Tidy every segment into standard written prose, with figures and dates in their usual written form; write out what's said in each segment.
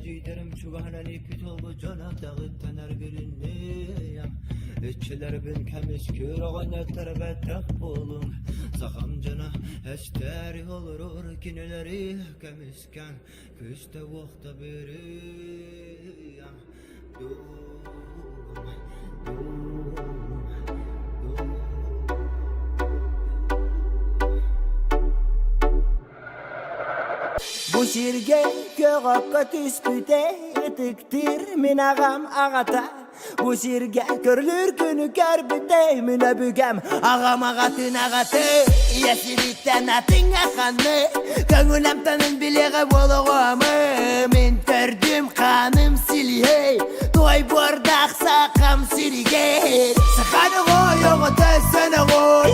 Cüyderim çuvahanani kütolgu canağı tanar gülünneyem. Etçiler bin kemis kür oğanlar terbetek bolum. Sakam cana esteri olur kineleri kemisken. Küste vakta beriyem. Bu şirge köğakka tüspüte tıktır min ağam ağata. Bu şirge körülür günü körbüte mine bügem ağam ağatın ağatı. Yesilitten atın akanı gönülem tanın bileğe boluğamı. Min tördüm kanım silihey doy bordak sakam sirige. Sakanı koy oğu tözsene koy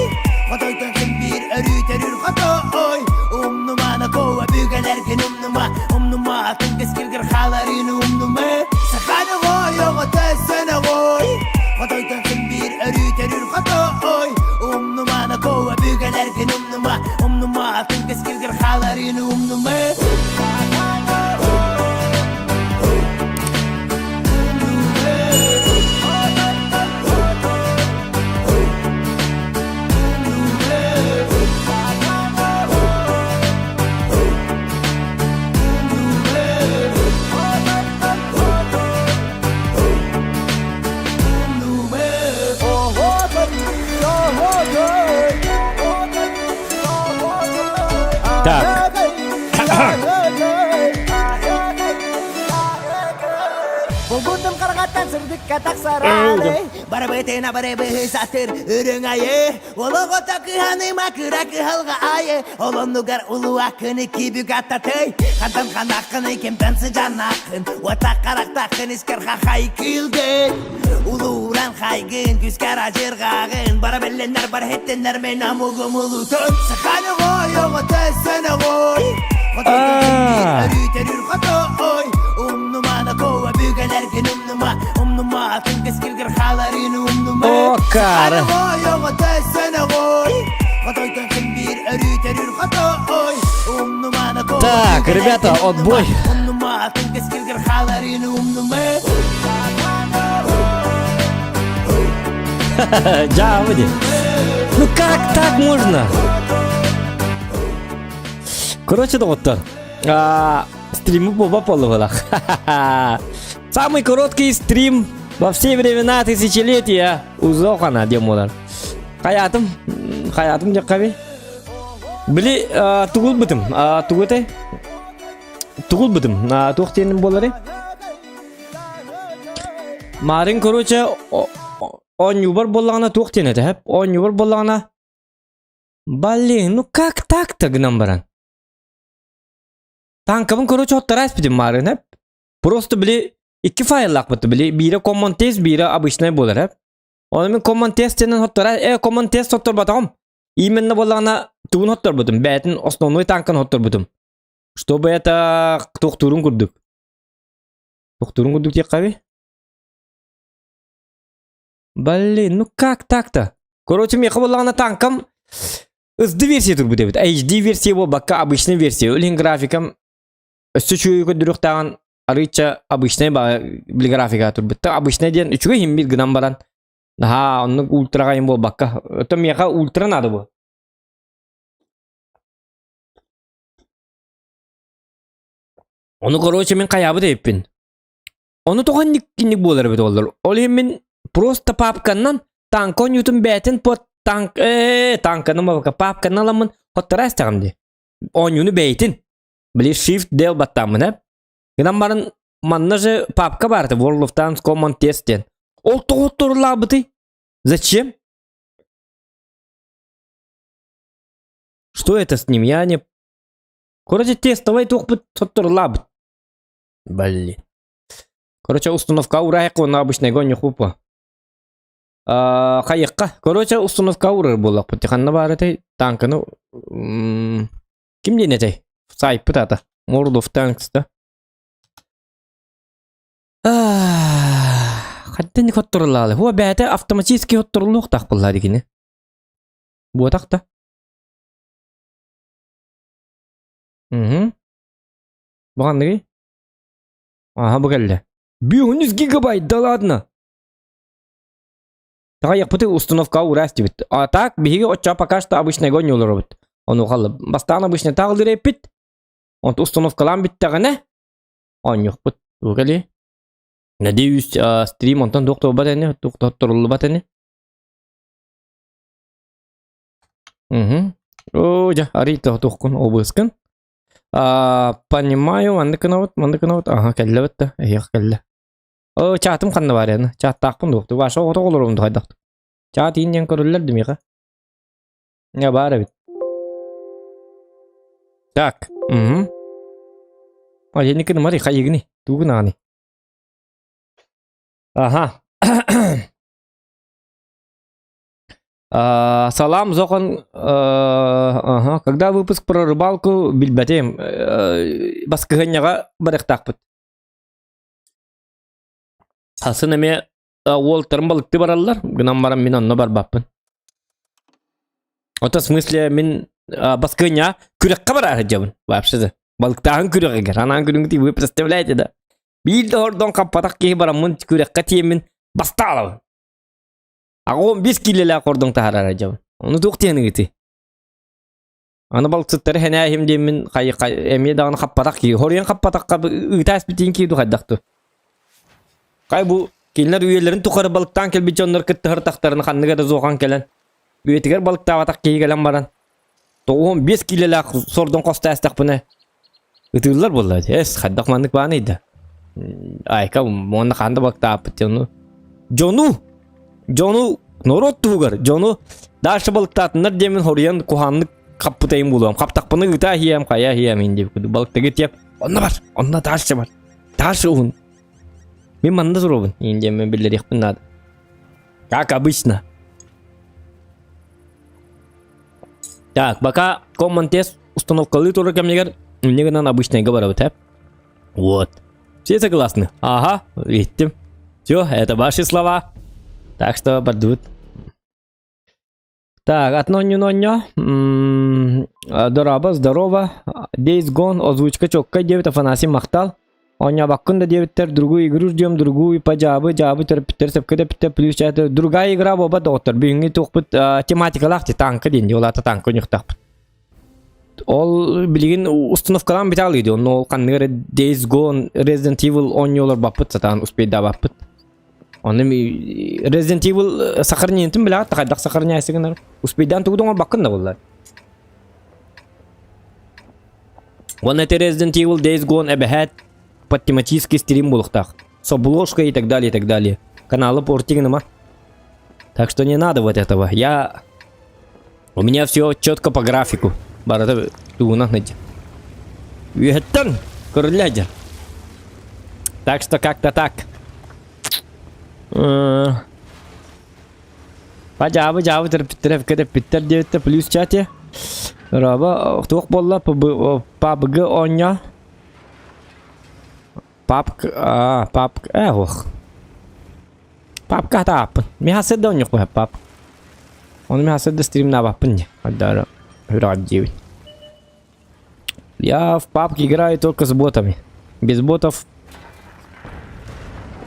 Kotoytan kim bir örüterür kotoy. Numana kova bügelerken umnuma atın keskilgir halarini umnuma. Sakanı koy oğu tözsene koy Kotoytan kim bir örüterür kotoy. Numana kova bügelerken umnuma atın keskilgir halarini umnuma. Так. Bugundum karagatan sırdık katak sarare. Barabetena barebe satır ürün ayı. Olu kotakı hanıma kırakı halga ayı. Olon nugar ulu akını kibi gatatay. Kantan kanakını kimden sıcan akın. Watak karak takın isker kakay kildin. Uluran kaygın küsker acır gağın. Barabellenler barhettenler men amugum ulutun. Sakanı koy oğu tözsene koy. Kotakı örüterür kotoy. Numana kova bügelerken umnuma atın keskilgir halarini umnuma. O kar. Koy oğu tözsene koy Kotoytan kim bir örüterür kotoy. Numana kova Так, ребята, отбой. umnuma atın keskilgir halarini umnuma. Джаводи. Ну как так можно? Короче, доктор. Стримы Боба Половала. Самый короткий стрим во все времена тысячелетия. Узохана демолар. Хаятым жаккаби. Били тугул бытым. Тугул бытым. Тухтеним болары. Марын короче 10 юбар боллагана тухтенети хеп. 10 юбар боллагана. Блин, ну как так-то гнамбаран? Tankımın короче оттарайс битим марын hep. Просто били iki faylak bıtı bili. Biri common test, biri обычный болар hep. Onu men common test'ten ottarayс. Common test ottar batağım. Именно боллагана тугун отtar бытым. Бәтин основной танкын отtar бытым. Чтобы это тухтурун курдук. Тухтурун курдук тек каби. Блин, ну как так-то? Короче, мен боллагана танкым ызды версия тур бутебит. HD версия бол бакка обычный версия. Өлен графикам Өсті чүйі көндірік тағын арыча обычный біл графика тұр бітті. Обычный ден үшігі химбил гынан баран. Оның ультраға ем бол баққа. Өті меға ультра нады бұл. Оны короче мен қаябы дейіппін. Оны тоған никкінік болар бет олар. Ол мен просто папканнан танкон ютын бәтін по танканың баққа папканнан аламын хоттара әстіғамды. Он юны бәйтін. Били shift del баттамын hep. Гынан барын манна же папка барды World of Tanks Common Test'ten. Ол тоғыттырыла быты. Зачем? Что это с ним? Я не... Короче, тестовый тоғыттырыла быт. Блин. Короче, установка урайық, оны обычный гоню хупа. Қайыққа. Короче, установка урыр болақ бұты. Қанна бары тей танкыны... Кім дейін әтей? Сайпы тата. World of Tanks да. Қадден не хоттырылалы. Хуа бәті автоматически хоттырылық тақ бұлла дегені. Бұа тақта. Бұған деге? Aha bu geldi. 100 гигабайт, да ладно. Тага якпыты установка урасти бит. А так биги отча пока что обычный гон юлар бит. Он ухал. Бастан обычный тагыл репит. Он установкалан бит тагына. Он yok bit. Ugali. Надеюсь, стрим онтан доктор батаны, доктор турулу батаны. О, ja, арита тохкун обыскан. Понимаю, мандыканавт. Ага, келле битти. Эх, келле. О, чатым кандай бар эне. Чат такпын доктор. Баша ото олорум дайдак. Чат инден көрүлөр демега. Я бар бит. Так. Аленики мари хайгни. Тугнани. Ага. Салам, Зохан. Ага. Когда выпуск про рыбалку, бильбатем. Баскыганьяга барыктакпыт. Асынаме ол тырмбалыкты бараллар. Гынан барам мен онно барбаппын. Ота смысле мен баскыганя күрекке барар жабын. Вообще-то. Балыктагын күрек эгер. Анан күрүңү вы представляете, да? Бил ордон каппатак ки барамын күрекке тиемин басталабын. Агон 5 килеле кордон тахарар жабын. Ону туктени гити. Аны балыксыттары хене хемдемин кай эме дагын каппатак ки. Хорен каппатакка ытас битин ки духаддакту. Кай бу кинлер үйелерин тукары балыктан келби жоннор кыттыр тактарын ханныга да зоган келен. Үетигер балыкта атак ки келен баран. Тоғын 5 килеле сордон коста астак буны. Ütüller bollar. Es haddak mandık banıydı. Ayka monna kanda bakta apıtını. Jonu norot tugar. Jonu daşı balıkta atınlar demin horiyan kuhanlık kapıtayım bulam. Kaptak bunu gıta hiyem kaya hiyem indi. Balıkta git yap. Onna var. Onna daşı var. Daşı un. Мен манда зробен. Инде мен билер их надо. Как обычно. Так, пока комментес установкалы тоже ко мне мне надо обычно говорят, вот. Все согласны? Ага, видите. Все, это ваши слова. Так что подут. Так, от ноню. Здорово. Days Gone, озвучка чокка, 9 Афанасий Махтал. Оня баккында девиттер, другую игру ждем, другую по жабы терпиттер, сепкеде питте плюс чаты. Другая игра боба доктор. Бүгінгі тоқпыт тематика лахти танка дейін, олата танка өніктақпыт. Ол билигин установкалан бит алыйды. Ол кандыгы Days Gone, Resident Evil ойнолар баппыт, сатан успейда баппыт. Оны Resident Evil сахарнентин билат, тақайдақ сахарняйсыгынар. Успейдан тугудуңа баккында болар. Оны это Resident Evil, Days Gone, эбэхэт, под тематический стрим булыхтах. С обложкой и так далее, и так далее. Каналы портигнама. Так что не надо вот этого. У меня все четко по графику. Барата тугунах найти. Веттан! Курлядер. Так что как-то так. Паджабы терпиттер девятте плюс чате. Раба тух болла пабг оня. Папка ох. Папка тап. Михасед да онюх пап. Он михасед стрим на вапне. Адара. Радио. Я в папке играю только с ботами. Без ботов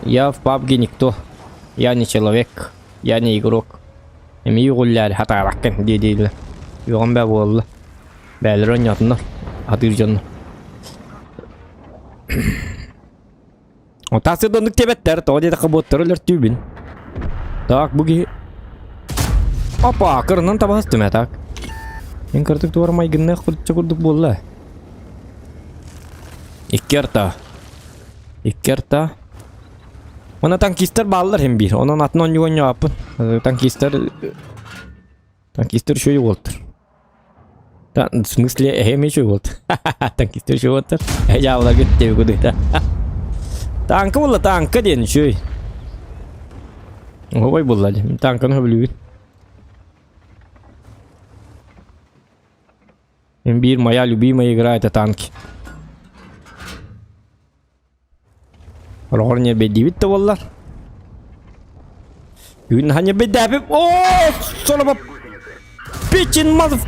я в папке никто. Я не человек. Я не игрок. Имею гуляли. Хата раккен дедили. Юган бе болла. Бәлерон ятынар. Атыр жанна. Отасы дондық тебеттер. Тоғде да қаботтырылыр тюбин. Так, буги. Опа, кырынан табастым я так. Мен кырдык туармай гынны құдытча күрдік болла. Иккерта. Ona tankistler bağlılar hem bir. Onun atına on yapın. Tankistler şöyle oldu. В смысле, hem şöyle oldu. Tankistler şöyle oldu. Yavla gitti bu da. Tankı bulla tankı diyen şöyle. Ой bulladı. Tankını hıblıyor. Эмбир, моя любимая игра, это танки. Рорня бедивит-то воллар. Юнханя бедавит. О, солоба. Пичин мазов.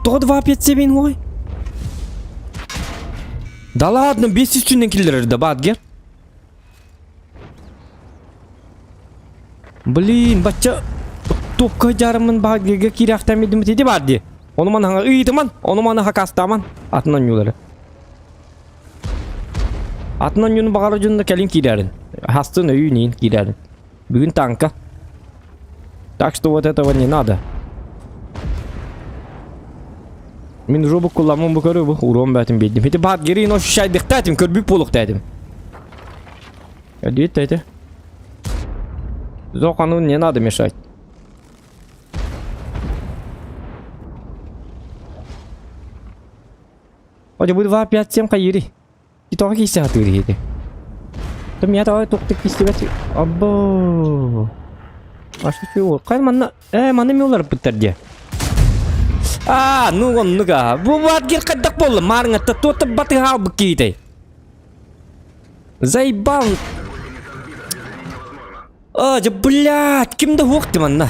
То 257 ой. Да ладно, 500 tünden killer de Badger. Блин, бача топка жарымын Badger'ge kiraftan bildim dedi Badger. Onu man hanga ıydıman, onu man hakastaman. Atından yuları. Atından yunu bağır ucunda kelin kirerin. Hastın öyüneyin kirerin. Bugün tanka. Так что вот этого не надо. Мен робот kullanmam bu kadar bu. Uğram betim bildim. Hadi bat geri o şey diktatim kör büyük poluk dedim. Ya değil dedi. Зохану не надо мешать. Оде буду ва 5-7 кайри. И то какие сяты рейды. Там я давай тук так истебет. Або. А что чего? Кай манна? Манна милар биттерде. Ну он нуга. Бу Badger кадак бол марнга тот баты хал бките. Заебал. Блядь, kimde hukti manna.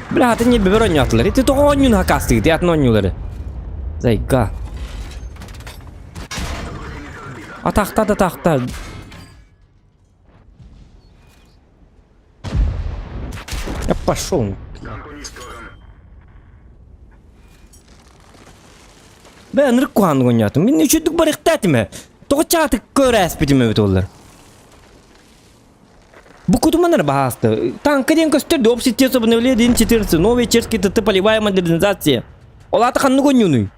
Блядь, это не беберонятlar. Это то он юна кастык, ты отнонюлары. Зайка. А тахта да тахта. Я пошел. Ben ırkkuhan oynayatım. Ben üçüdük barıktatım. Toğçatı köreспитime bit ollar. Bu kutumanlar bahastı. Танка ден көстөрдү обществе обновление 14. Новый чешский ТТ полевая модернизация. Олата ханну гонюну.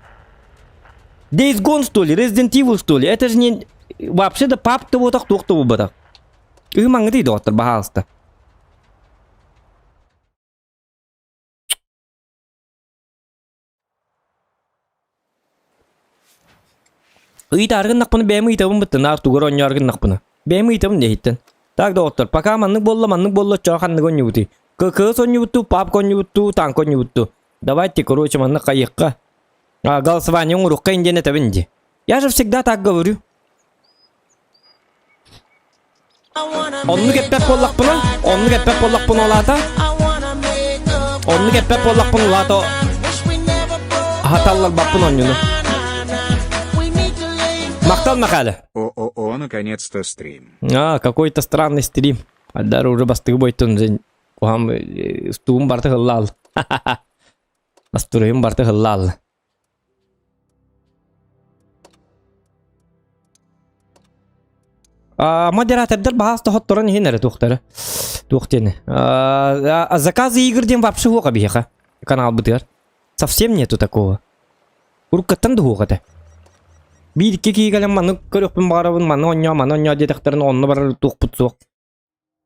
Days Gone что ли? Resident Evil что ли? Это же не... Вообще-то пап-то вот так тух-то убадак. И мангды доктор bahastı. И таргын нақпыны бәймі итабын бұттын, артуғыр оняргын нақпыны. Бәймі итабын дейттін. Так, доктор, пока манның болла, чоқанны гоню бұты. Кыз оню бұтту, пап гоню бұтту, танк оню бұтту. Давайте, короче, манны қайыққа. Голосование урукка инден етабінде. Я же всегда так говорю. Онны кеппеп боллақ бұны олата. Онны кеппеп боллақ бұны олата. Хаталлар баппын онюны. Мақтал мақалы. О, наконец-то стрим. Какой-то странный стрим. Аддар уже бастығы бойтын жен. Оған стуым барты ғыллал. Бастырыйым барты ғыллал. Модератордар бағасты хоттырын хенері тоқтары. Тоқтені. Заказы игрден вообще хоға бейха. Канал бытыр. Совсем нету такого. Уркаттан да хоғады. Bir iki kişiyle manı körükpün bağırabın manı onya детекторын онны барар тух путсук.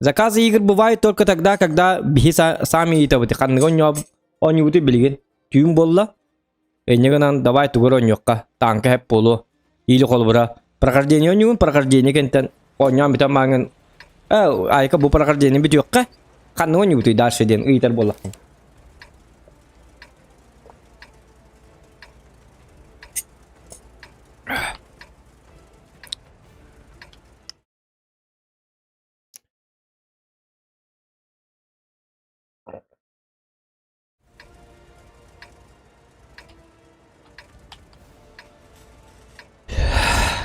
Заказы игр бывают только тогда, когда бихи сами итабыты. Канны оня уты билген. Түйін болла. Энегенан давай тугыр оньокка. Танка хеп болу. Или колбыра. Прохождение оньюн, прохождение кентен. Оня битам маңын. Айка бу прохождение бит йокка. Канны оня уты дальше ден. Ыйтар болла.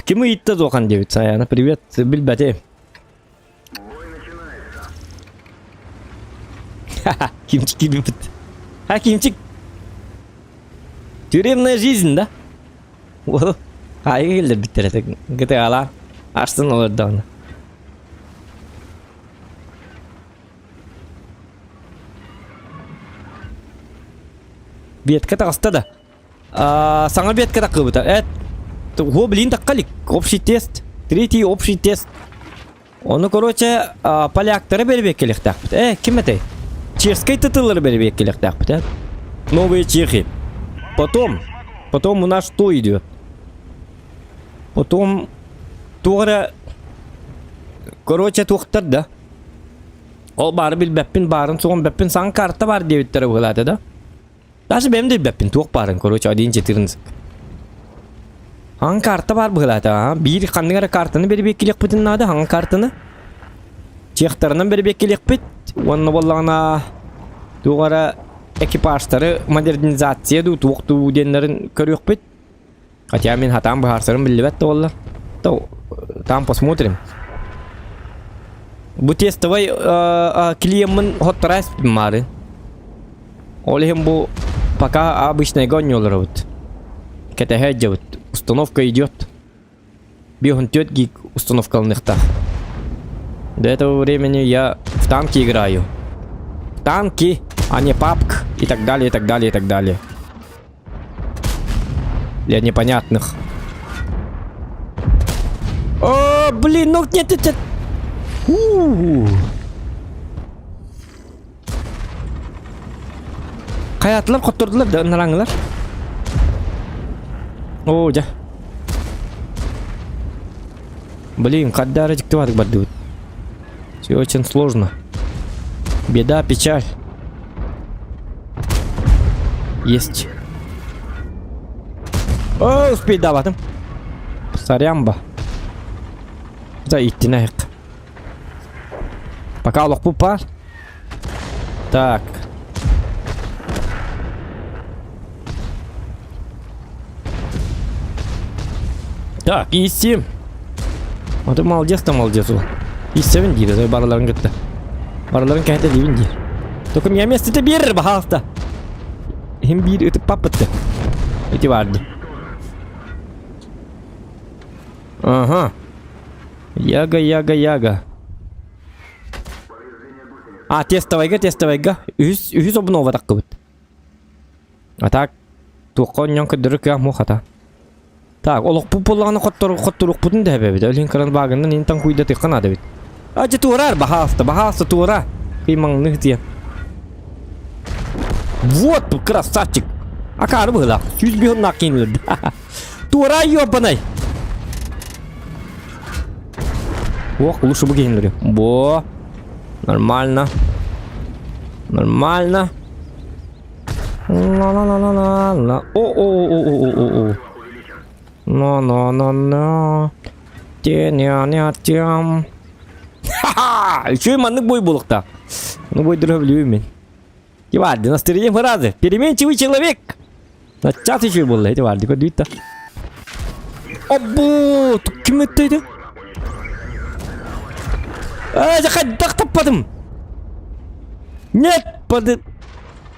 Кем итті зоқан девит Саяна. Привет, Бильбате. Ха-ха, Кимчик любит. Кимчик. Тюремная жизнь, да? Ай, келдер биттер это. GTA ала. Аштын оларды оны. Бетке тағысты да. Саңа бетке тақы бұта. Го, блин, такалик. Общий тест. Третий общий тест. Onu, короче, поляктары бербек келек тақпыт. Кем это? Чешской тытылары бербек келек тақпыт. Новые чехи. Потом у нас что идет? Потом туғыры, короче, туқтыр да. Ол бары білбәппін барын, соғын бәппін сан карта бар деветтері бұғылады да. Даже бәм де бәппін туқ барын, короче, адейін жетірінсік. Хан карта бар бұғылады, бір қандыңары картаны бербек келек бұтын нады, хан картаны. Чехтарынан бербек келек бұт, оны болағына туғыры экипажтары модернизация ду туқту денлерін көрек бұт. Хотя мен хатам бахарсарым билбет толлар. То там посмотрим. Bu тестовый клиемын хоттарайс мары. Олехим bu пока обычный гонёлар вот. Кетехеджа вот. Установка идет. Бихун гиг установка лнехта. До этого времени я в танки играю. В танки, а не папк и так далее, и так далее, и так далее. Для непонятных. О, блин, ну нет. Hayatlar koturdular da naranglar. О, да. Блин, когда радиктовать бадут. Все очень сложно. Беда, печаль. Есть. О, успей давать. Сарямба. Да идти нафиг. Пока лох пупа. Так. Так, исем. Вот ты молодец-то молодец. Исем дейді, той бараларын кетті. Бараларын кәйті дейін дейді. Только меня место-то бер, пожалуйста. Hem bir ötüp papıttı. Ötü vardı. Ага. Яга. А, тестовайга. Үз обнова так кыбыт. А так. Туқон көдірік я мұхата. Так, олық пұпылағаны қоттыруқ бұтын да бәбеді. Өлін қыран бағынан ентан күйді тиққан ады бет. Ажы туырар, бағалысты туыра. Қимаңны дия. Вот, красавчик. А кары было. Чуть бьет накинули. Тура ёбаный. Ох, лучше бы кинули. Бо. Нормально. Ла. О. Но. Тем. Ха-ха! Еще и манный бой был так. Ну бой дровлю мен. Киварди, настроение разы. Переменчивый человек. На час еще был, эти варди, куда это? Обо, тут кем это это? Заходи, так топадым. Нет,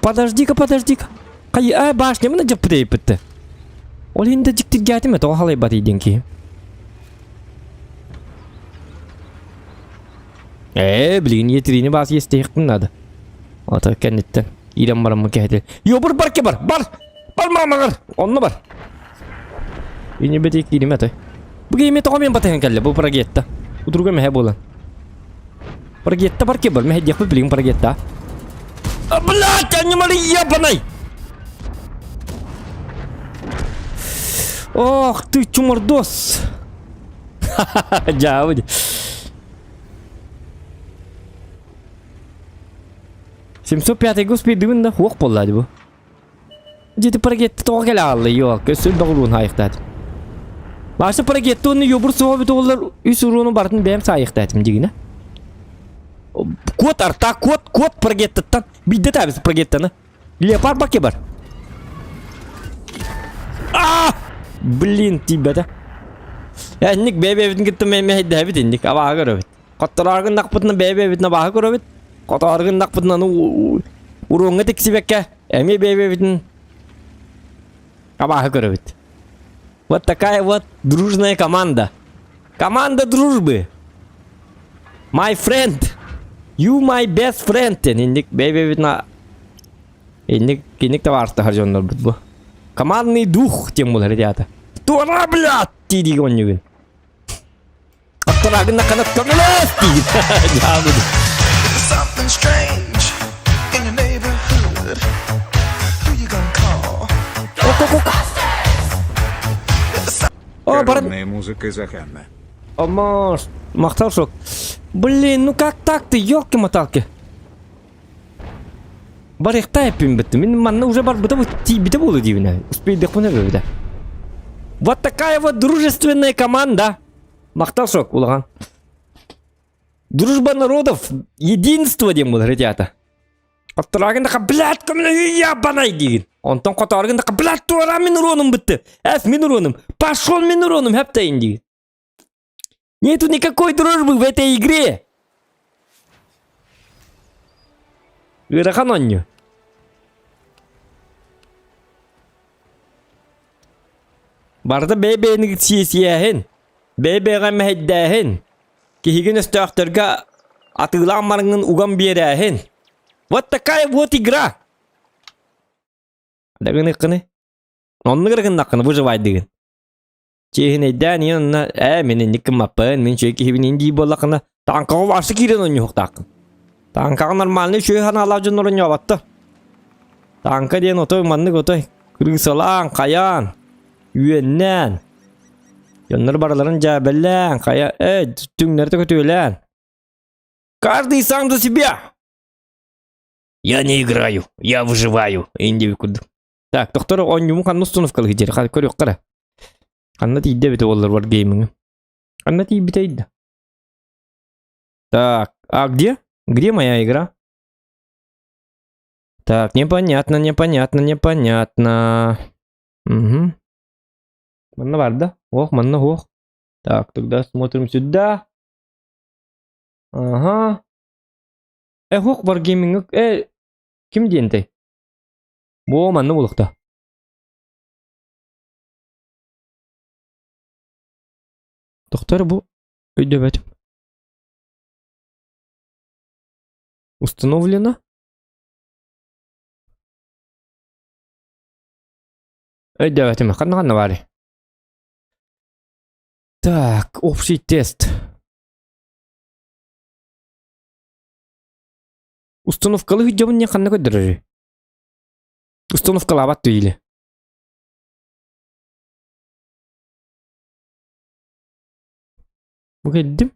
подожди-ка. Башня, мы надо припыты. Олинда диктит гятим, это охалай бати деньги. Блин, етрine бас есть их надо. Вот кеннеттен. Ирем барам кехте. Yo бар ке бар. Бар мамагар. Онны бар. Ине бетек ирем ата. Бу гейме томен батен келле бу прогетта. У друга мехе болан. Прогетта бар ке бар. Мехе дехпе билим прогетта. Блядь, анимали ебаный. Ох ты чумордос. Ха-ха-ха, джауди. Семьсот пятый господи, дымында хук болады бу. Жеті парагетті тоғел алды, yok, өсіл бағылуын айықтады. Башы парагетті оны ёбыр соға біті олар үс ұруыны бартын бәйім сайықтадым дегіне. Кот арта, кот парагеттіттан. Бидді табысы парагеттіні. Лепар баке бар. Блин, тибеді. Әнік бәйбәбетін кетті мәйді әбіт ендік, абағы көрөбіт. Қоттарарғын нақпытыны бәйбәбетін абағы көрөбіт. Котаргын нақпытынан уруңға тексибекке әме бәйбәбетін абағы көрөбіт. Вот такая вот дружная команда. Команда дружбы. My friend. You my best friend. Ендік бәйбәбетін ендік таварысты харжонлар бұд бұл. Командный дух тем бұл ребята. Тура, блядь, тиді гонюгін. Котаргын нақанат көмелес дейді. Жабыды. Something strange in your neighborhood. Who you gonna call? О, Коронная музыка Заханна. О, мақтаршок. Блин, ну как так ты, ёлки-моталки. Бар ихтай пим бітті. Мен манна уже бар біті болды деймін. Успейдік бұны бөбіді. Вот такая вот дружественная команда. Мақтаршок, улаған. Дружба народов, единство, дем был, ребята. Оттраган такая, блядь, ко мне ебаный, дигин. Ondan kotargın da kapılat duran min uronum bitti. Es min uronum. Пошел min uronum hep de indi. Нету никакой дружбы в этой игре. Ирахан онню. Barda bebeğini siyasiyehin. Bebeğe meheddehin. Kihigin üstöktörge atılan marının ugan biyerehin. Вот такая вот игра. Дагын иккыны. Онны кыргын наккыны выживать деген. Чехин эдден йонна, менен никим маппын, мен чөйки хибин инди боллакына. Танкага барсы кирен он yok такын. Танкага нормальный чөй хана алавжын орын ябатты. Танка ден отой маннык отой. Кыргысалан, каян. Үйеннен. Йоннар бараларын жабеллен, кая, түңнерді көтөйлен. Каждый сам за себя. Я не играю, я выживаю. Инди викуду. Так, доктор, он ему канну установкалы гидер. Хadi көрөк кара. Канна тийде бите олар бар геймиңи. Канна тий битейди. Так, а где? Где моя игра? Так, непонятно. Угу. Манна бар да? Ох, манна ох. Так, тогда смотрим сюда. Ага. Ох, бар геймиңи. Ким дейінті? Бұ манны болықта. Доктор бұ өйді бәтім. Установлено. Өйді бәтім. Қанна бары. Так, общий тест. Установкалы hüccabın ne kanna ködürür? Установкалы абат değil. Bu geldim.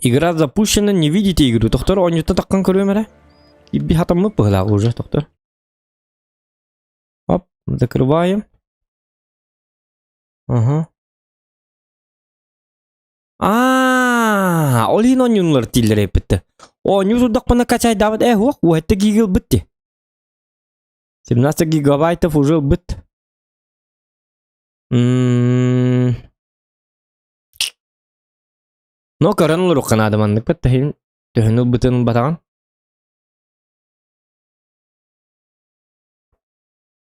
Игра запущена, не видите игру. Доктор, он не-то таккан көрөмөрө. Ибби хатамны пыгылагы уже, доктор. Оп, закрываем. Ага. Олин он юнлар тилдер эпитти. О, нюзудак пана качай дават. Ох, у это гигал битти. 17 гигабайтов уже бит. Но каранлы рухана адамандык битти. Хин төһөнүл битин батаган.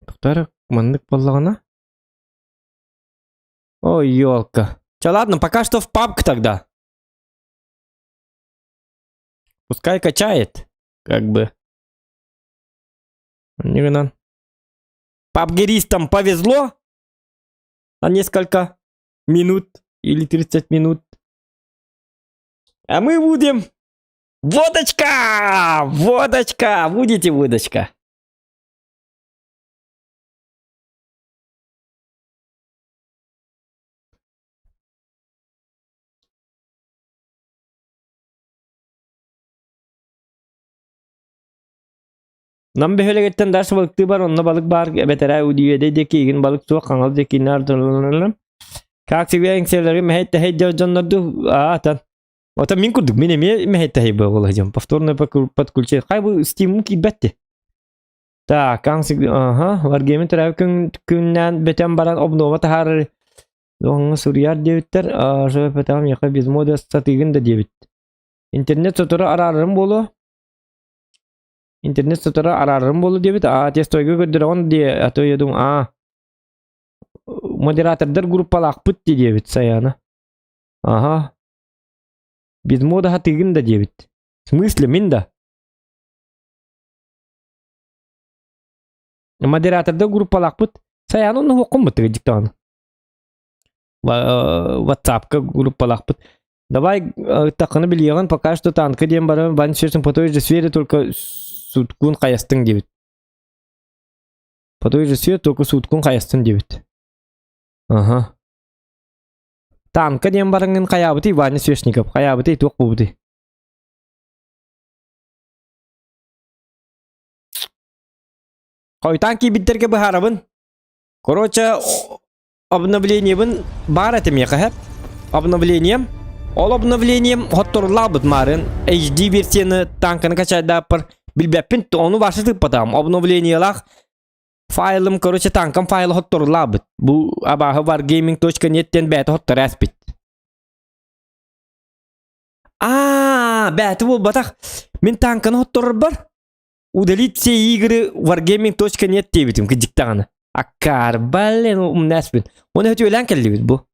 Доктор, мандык боллагана. Ой, ёлка. Чё, ладно, пока что в пабг тогда. Пускай качает. Как бы. Пабгеристам повезло. На несколько минут. Или 30 минут. А мы будем... Водочка! Водочка! Будете водочка? Нам бехелегеттен дарсы балыкты бар, онна балык бар, бетерай удиеде де кийгин балык суак каңал де кинар дылылылылым. Как себе еңселерге мехетте хейдер жаннарды, тан. Ота мин курдук, мен эме мехетте хейбе олайжам. Повторно подключение. Хай бу стимул кийбетти. Так, каңсиг, варгеймен тарау күннен бетен баран обнова тахар. Оңы сурияр дебиттер, жөп бетем яқа без мода статыгын да дебит. Интернет сотуру арарым болу. Интернет сотора арарым болу дебит. Тестойга көрдөрөн де атой едум. Модератордар группалак пытти дебит саяна. Ага. Без мода хатыгын да дебит. В смысле минда? Модератордар группалак пыт. Саяна оны хокум бытыгы диктаны. WhatsApp-ка группалак пыт. Давай такыны билеген, пока что танка дем барам, бан сөзсүн по той же сфере только суткун каястың дебит. По той же сфере только суткун каястың дебит. Ага. Танка дем бараңын каябыты Ваня Свешников, каябыты тоқ бубыты. Кой танки биттерге бахарабын. Короче, обновление бын бар этим яка хеп. обновлением. Ол обновлением хотторлабыт марын. HD versiyonu tankını kaçayda par bilbepin onu başlatıp patam. Обновлениялах faylım короче tankım faylı hottorlabıt. Bu abahı var gaming.net'ten beti hottor aspit. Beti bu batak. Min tankını hottorur bar. Удалить все игры wargaming.net дебитим кыдиктаганы. Аккар баллен умнаспин. Оны өтө элен келдибит бу.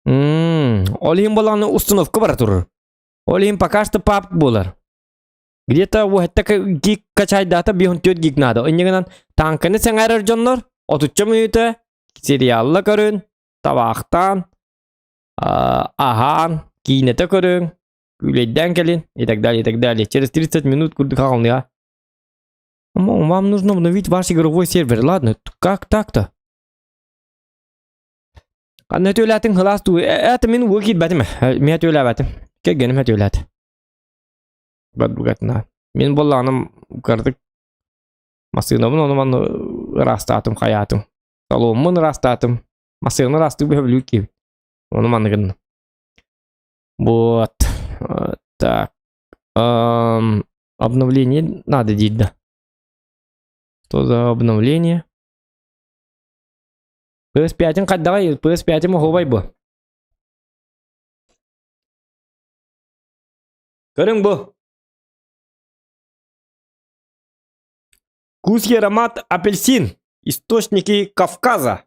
Олим баланы установка бар турur. Олим пока что пап болар. Где-то वो हत्ता гиг качай дата 1.4 гиг надо. Оннегенен танкыны сеңерер жоннор. 30 минуты сериалла көрүн. Табактан ахан кинете көрүн. Гулейден келин и так далее, и так далее. Через 30 минут курдык алны. Вам нужно обновить ваш игровой сервер. Ладно, как так-то? Канна төләтің хыласту. Это мен выкид бәтім. Мен төлә бәтім. Кегенім төләт. Бәт бұғатына. Мен болланым кырдык. Масынымын оныман растатым хаятым. Саломын растатым. Масыны расту бәблю кеб. Оныман гын. Вот. Так. Обновление надо делать, да. Что за обновление? PS5 каддай, PS5 могу бу. Көрің бу. Вкус и аромат апельсин. Источники Кавказа.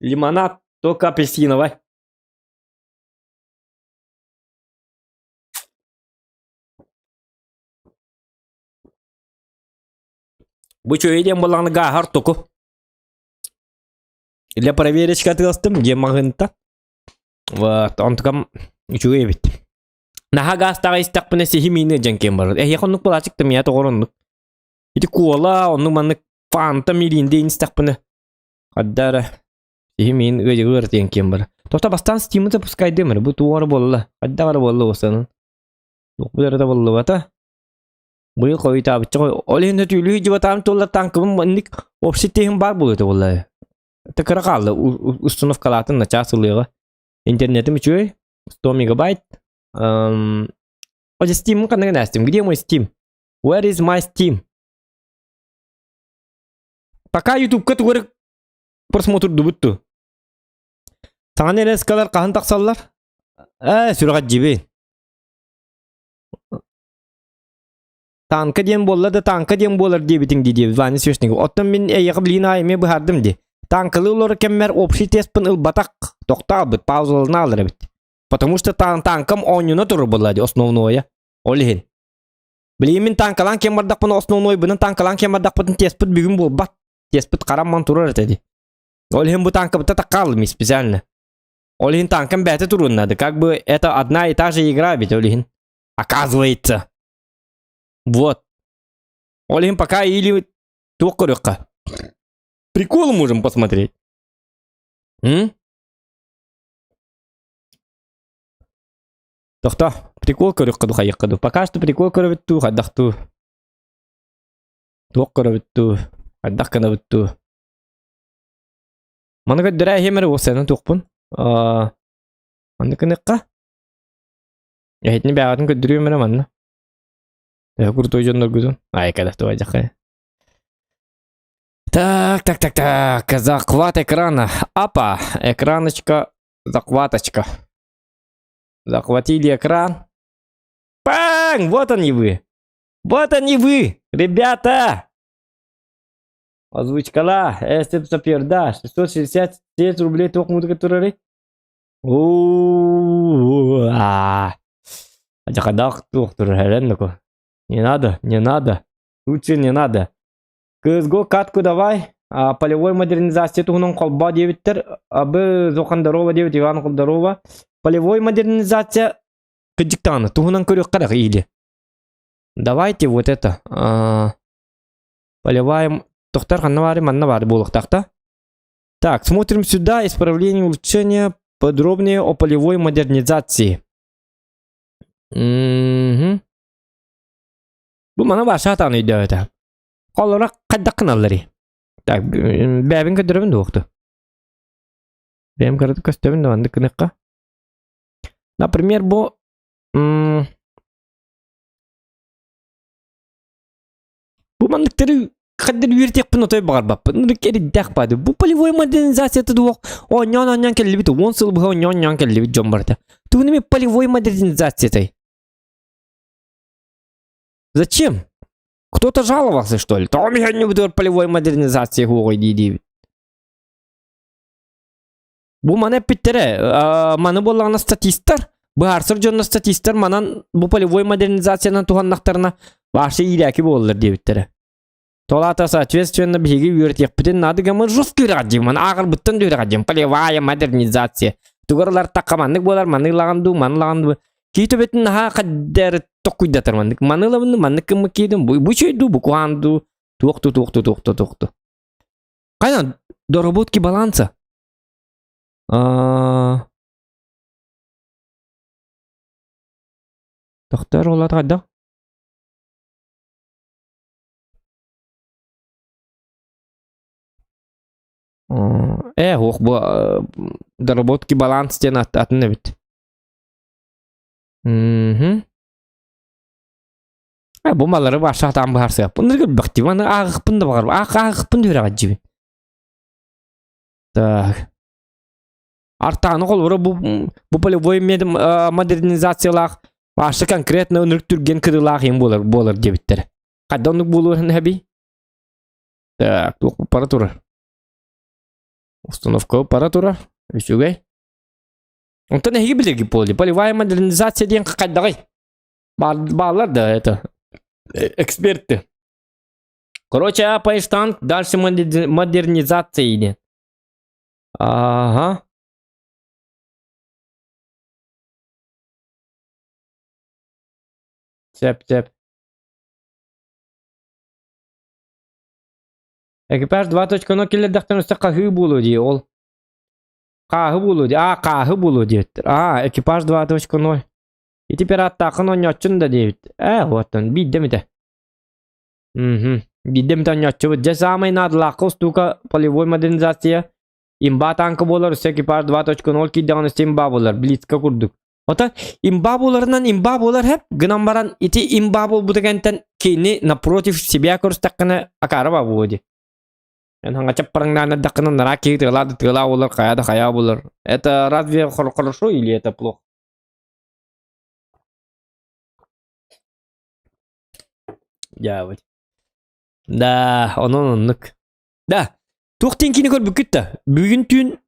Лимонад только апельсиновый. Вы что, идем балан гахар току? Для проверочки отвестым, где магента. Вот, он там ничего ведь. Наха гастага истак пына сехимины джанкен бар. Я хонук пластик там я тоғоронук. Ити кола, онук маннык фанта милинде инстак пына. Аддара сехимин өйде гыр тенкен бар. Тоқта бастан стимы запускай демір. Бұ туғары болла. Аддағары болла осанын. Бұларда болла бата. Бұл қой табытчы қой. Олен өтілі жібатам толла танкымын мандик опсеттейін бар бұл өті болла. Тәкірі қалды. Установкалатын нача сылыға. Интернетім үшөй. 100 мегабайт. Оже Steam қанығы нәстім. Где мой Steam? Where is my Steam? Пока YouTube-қа түгірі просмотрды бұтты. Саған әлескалар қағын тақсалар? Сүрғат жебей. Танка дем болла да танка дем болар дебитин диди вани сөшнеге. Оттан мен эйгы билин айме бухардым ди. Танкалы улар кеммер общий тестпен ыл батак тоқтал бит паузалын алыр бит. Потому что танкам онюна туры болла ди основное. Олихин. Билин мен танкалан кеммардак пын основной бинын танкалан кеммардак пын тестпет бүгін бол бат. Тестпет қарамман турар эти. Олихин бу танка бит такал ми специально. Олихин танкам бәті турын надо. Как бы это одна и та же игра бит Олихин. Оказывается. Вот. Олим пока или токорёка. Прикол можем посмотреть. Тохта, прикол көрөккө хайыккыды. Пока что прикол көрөбүттү, хаддакту. Токорөбүттү, хаддакканабытту. Манага дөрә хемер осаны токпун. Аны кыныкка. Яһетни бягатын көдүрүмөр манна. Я крутой жоннор гузун. Ай, когда что ваджаха. Так. Захват экрана. Апа, экраночка, захваточка. Захватили экран. Панг! Вот они вы. Вот они вы, ребята. Озвучка ла. Эстеп сапер, да. 667 рублей только музыка турары. Аджахадах тух тураренко. Не надо. Лучше не надо. Кызго катку давай. Полевой модернизация тугунун колба дебиттер. Абы Зохандарова дебит, Иван Колдарова. Полевой модернизация кыдиктаны. Тугунун көрөк карак или. Давайте вот это. Полевая... Тохтар ханнавари маннавари болуктакта. Так, смотрим сюда. Исправление, улучшение. Подробнее о полевой модернизации. Bu mana başa hatan iddia. Qollara qaddaq kanallari. Tak, bäbin ködürübün doktu. Benim karıdı köstöbün de bandı kınıkka. Например, bu bu mandıkları kadar yürütek bunu toy bağır bap. Nırıkeri dek badı. Bu полевой модернизация tudu onyan kelli bitu. 10 yıl bu onyan kelli bitu jombarta. Tu ne полевой модернизация tay. Зачем? Кто-то жаловался, что ли? Там я не буду полевой модернизации хуй диди. Bu mana pittere. Mana bollağına statistler. Bu harsır jonna statistler manan bu полевой модернизацияның туғаннақтарына башы иляки болылыр дебитtere. Толата соответственно биги үйретекпітен надыгамы жұрт көрағадим. Ағыр бұттын дөрағадим. Полевая модернизация. Туғырлар тақамандық болар. Манылағанду, манылағанду. Кейті бетін наға қаддәрі тоқуйдатыр мандық. Манылағанду, мандық кімі кейдің. Бұ шөйду, бұ қуанду. Тоқты. Қайна, доработки баланса. Тоқтар олады қайда? Оқ, бұл доработки баланс ден атын өбіт. Бұл малары башақтан бағарсы. Бұндар көрбіқті. Бұны ағықпынды бағар. Ағықпынды өрі ғаджибін. Так. Артаны қол ұры бұл полевой модернизациялақ ашы конкретно үніріктірген кірілақ ең болыр дебіттері. Қайда онық болуырын әбей? Так, бұл аппаратура. Установка аппаратура. Үшігай. Онтан әйгі білдерге болды. Полевая модернизация дейін қайдағай. Балалар да это эксперты. Короче, поештан дальше модернизация иде. Ага. Цеп. Экипаж 2.0 келердақтан өсті қағы болу дей ол. Қағы болу дей. Қағы болу дейт. Экипаж 2.0. И теперь аттақын ойнатшын да дейт. Оттан, биддемді. Биддемді ойнатшы бұд. Же самай надылақы ұстуға полевой модернизация. Имба танкы болар, үсі экипаж 2.0 кейдіған үсті имба болар. Блицка күрдік. Ота имба боларынан имба болар хеп. Гынан баран ити имба бол бұдығантан кейіні напротив себя көрістаққыны ақары ба болды. Ханга чаппарыңнан даққыны нара кейі тыла болар, қая болар. Это разве хорошо или это плохо? Я вот. Да, онық. Да, тоқтен кейіні көр бүкітті. Бүгін түн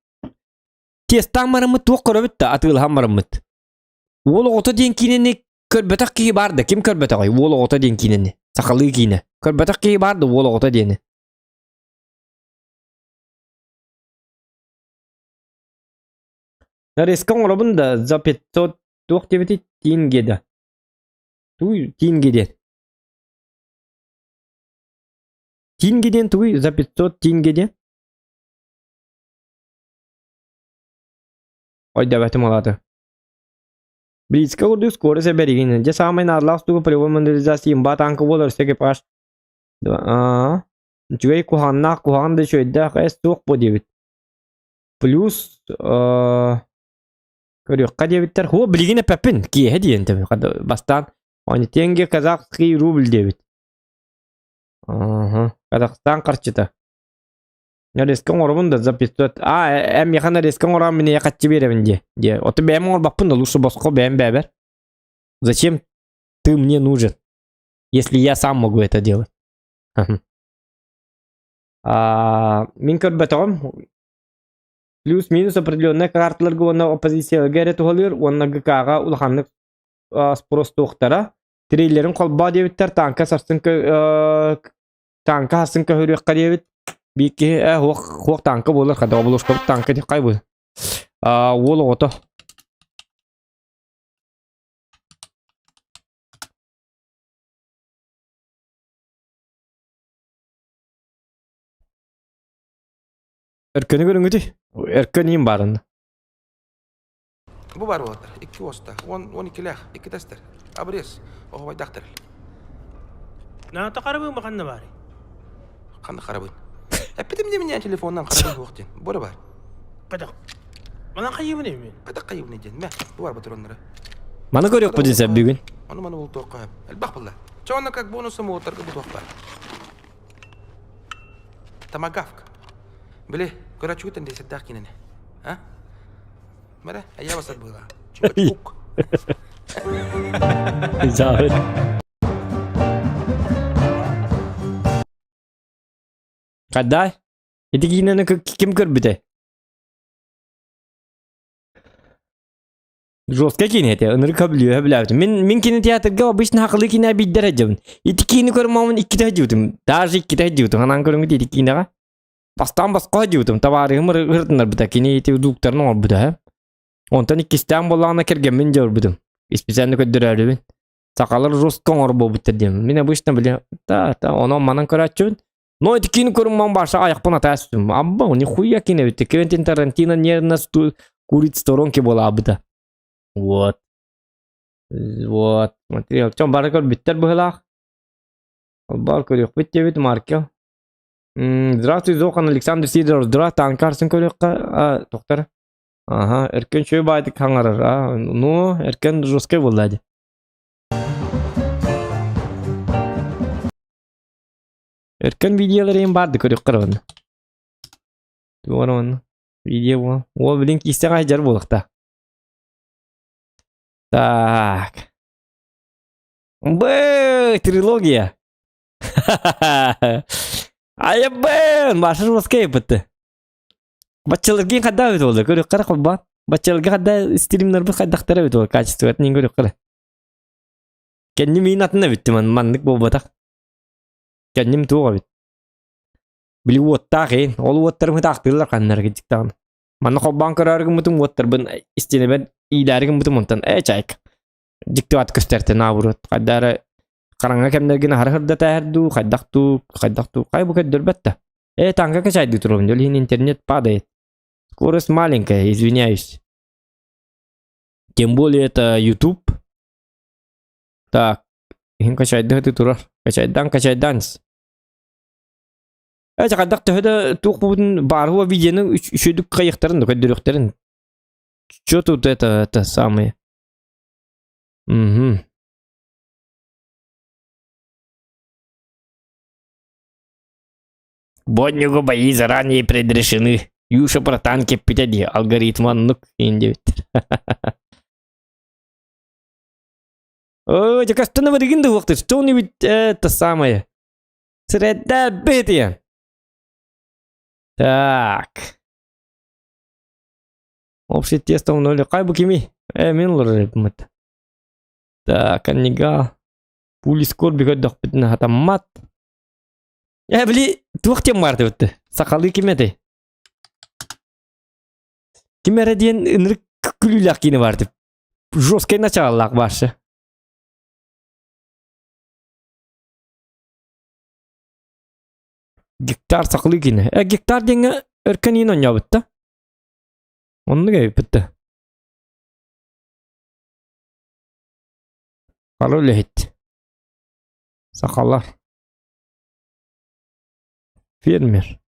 тестан марымыт тоқ көрі бітті, атығылған марымыт. Ол оғыты ден кейінені көрбетақ кейі барды. Кім көрбетақ ой? Ол оғыты ден кейінені. Сақалы кейіні. Көрбетақ кейі барды, ол оғыты дені. Рескан орабында за 500 тоқ дебеті теңгеді. Туй, теңгеден. Теңгеден туй, за 500 теңгеден. Ой, дәбәтім алады. Близко урду скорость берегин. Же самый надлах стуга полевой модернизации имба танка болар үсті экипаж. Чугай куханды шөйді қайс тоқ по дебет. Плюс көріққа дебеттер. Хо білгені пәпін кейі дейін тәбі. Бастан 10 тенге казахский рубль дебет. Казахстан қарчыта. Рескан орабында за 500. Әм яқана рескан орабын мені яқатчы беремін де. Оты бәймін ор бақпын да лучше босқо бәйм бәбір. Зачем ты мне нужен, если я сам могу это делать? Мен көрбәтіғым. Плюс-минус определенная карталарға онна оппозициялы гәрет ұғалыр, онна ГК-ға ұлғанлық спрос тоқтара. Трейлерін қолба дебіттер, танка сарсын танка хасын көхіріққа дебіт. Бейке хоқ танка болыр, қада облышқа бұд танка деп қай бұл. Ол оғыты. Әркені көріңді? Әркені ең барында. Bu var bu kadar. 2 osta. 12 leh. 2 tester. Abres. O vay daktar. Na takarabın bakan ne bari? Kandı karabın. Epidim de minyan telefondan karabın vaktin. Bora var. Padak. Bana kayı mı ne mi? Kayda kayıp ne diyen? Bu var batır onlara. Mana görüyor bu dese bugün. Onu bana bul torka hep. Elbak bulla. Çoğunla kak bonusu motor bu torka. Tamagafk. Bile, kura çuğutan dese dakin ne? Ha? Mara, ayya basat bu da. Çünkü çuk. Zahir. Kadday. Iti yine kim körbüte? Roska kini hete, onları kabiliyor bilavdim. Min kini tiyatrga obishni haqli kini bidder hajabın. Iti kini körmamın ikki hajabdım. Darji ikki hajabdım. Hanan körüngi iti kini ha. Bastan baska hajabdım. Tabarihim hırtınlar bida. Kini iti uduktarın ol bida ha. Ondan ikkistan bollağına kergemin jörbidim. İspisenli köddürerdi. Sakalar roska ngor bo bitirdim. Mine bu işten bile. Ta onu manan körachun. No iti kini körmam başa ayakpına tasdım. Abba oni хуя kini bitti. Quentin Tarantino nernas tu kurit storonki bola bida. Вот. Материал. Чем баракор биттер бахлах? Баракор yok. Bitti bit marka. Здравствуй, Зохан Александр Сидоров. Здравствуй, Анкарсын көлөккө. Доктор. Ага, эркен чөй байдык хаңарар. Ну, эркен жесткой болду ади. Эркен видеолор эми барды көрөк карабын. Туурун. Видео. О, билин кисте кайжар болукта. Так. Трилогия. Айбын, башыр баскай бітті. Бачаларга кадда өт олды. Көрөк кара кылба. Бачаларга кадда стримнер бит кайдактар өт ол. Качество этнин көрөк кара. Кенни мин атына битти мандык болбатак. Кенним туга бит. Били оттак ен. Ол оттарым тактырлар каннар кеттигтан. Манна хоббан көрөргүм бутум оттар бин истене бен ийләргем бутум онтан. Чайк. Диктат көстөртө наабурут. Кадары караңга кемдергени хархырда таарду, кайдакту, кай бу көдөрбөттө. Танка качайды турум. Дөлин интернет падает. Скорость маленькая, извиняюсь. Тем более это YouTube. Так. Хин качайды ты турар. Качайдан. Кадакты хөдө туқбудун баруа видеону үшөдүк кайыктарын көдөрөктөрүн. Что тут это самое? Угу. Боднюгу бои заранее предрешены. Юша про танки пятяди. Алгоритм аннук индивид. О, так останови регинды вахты. Что-нибудь это самое. Среда бития. Так. Общий тесто в ноле. Кай букими. Минлор. Так, аннига. Пули скорби көддөк битне хатаммат. Били, туқтем барды бітті. Сақалы кемеді. Кемері дейін үнірік күлілік кені барды. Жосткай началылық башы. Гектар сақалы кені. Гектар дейінгі өркен ең оңя бітті. Оны кәй бітті. Қалы өлі Сақалар. Фермер.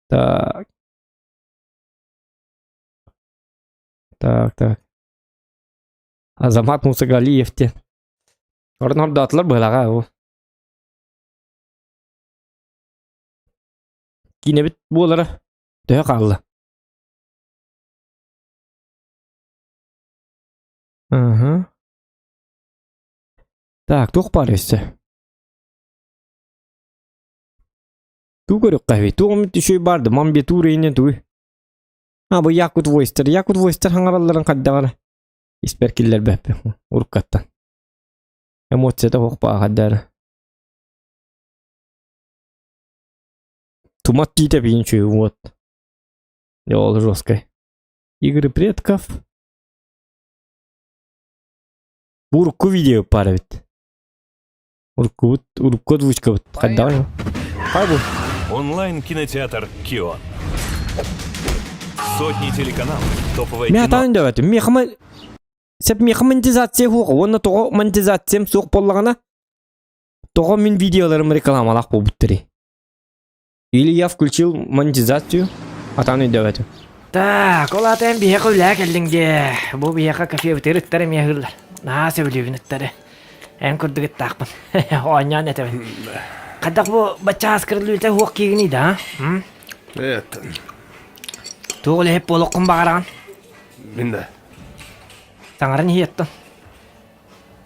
Так. Азамат Мусагалиев те. Орда атлар былага о. Кине бит болары. Тө калды. Ага. Так, тух бар өсө. Ту көрөк кайбы. Ту омит түшөй барды. Ман бе ту рейне ту. Бу Якут Войстер. Якут Войстер хаңараларын каддагар. Исперкиллер бәппе. Уркаттан. Эмоцияда хокпа каддар. Тумат тите пинчу вот. Ол жесткой. Игры предков. Урку видео парит. Урку двучка вот. Каддар. Хайбу. Онлайн-кинотеатр «Кион». Сотни телеканалов, топовое Мен кино. атайын да бәтім. Меқы монетизация хуғы. Оны тоғы монетизациям соқ болағына тоғы мен видеоларым рекламалақ бұл бұттыры. Или я включил монетизацию. Атайын да бәтім. Так, олатан бия көлә келдинге. Бу бияка кафе битириттер мехыллар. На сөбүлүгүнүттөр. Эн курдугут такпын. Онян этебин. Кадак бу бача аскырлыйта хуак кигини да? Это, Тугул хеп болоккун багараган. Минда. Саңарын хиеттон.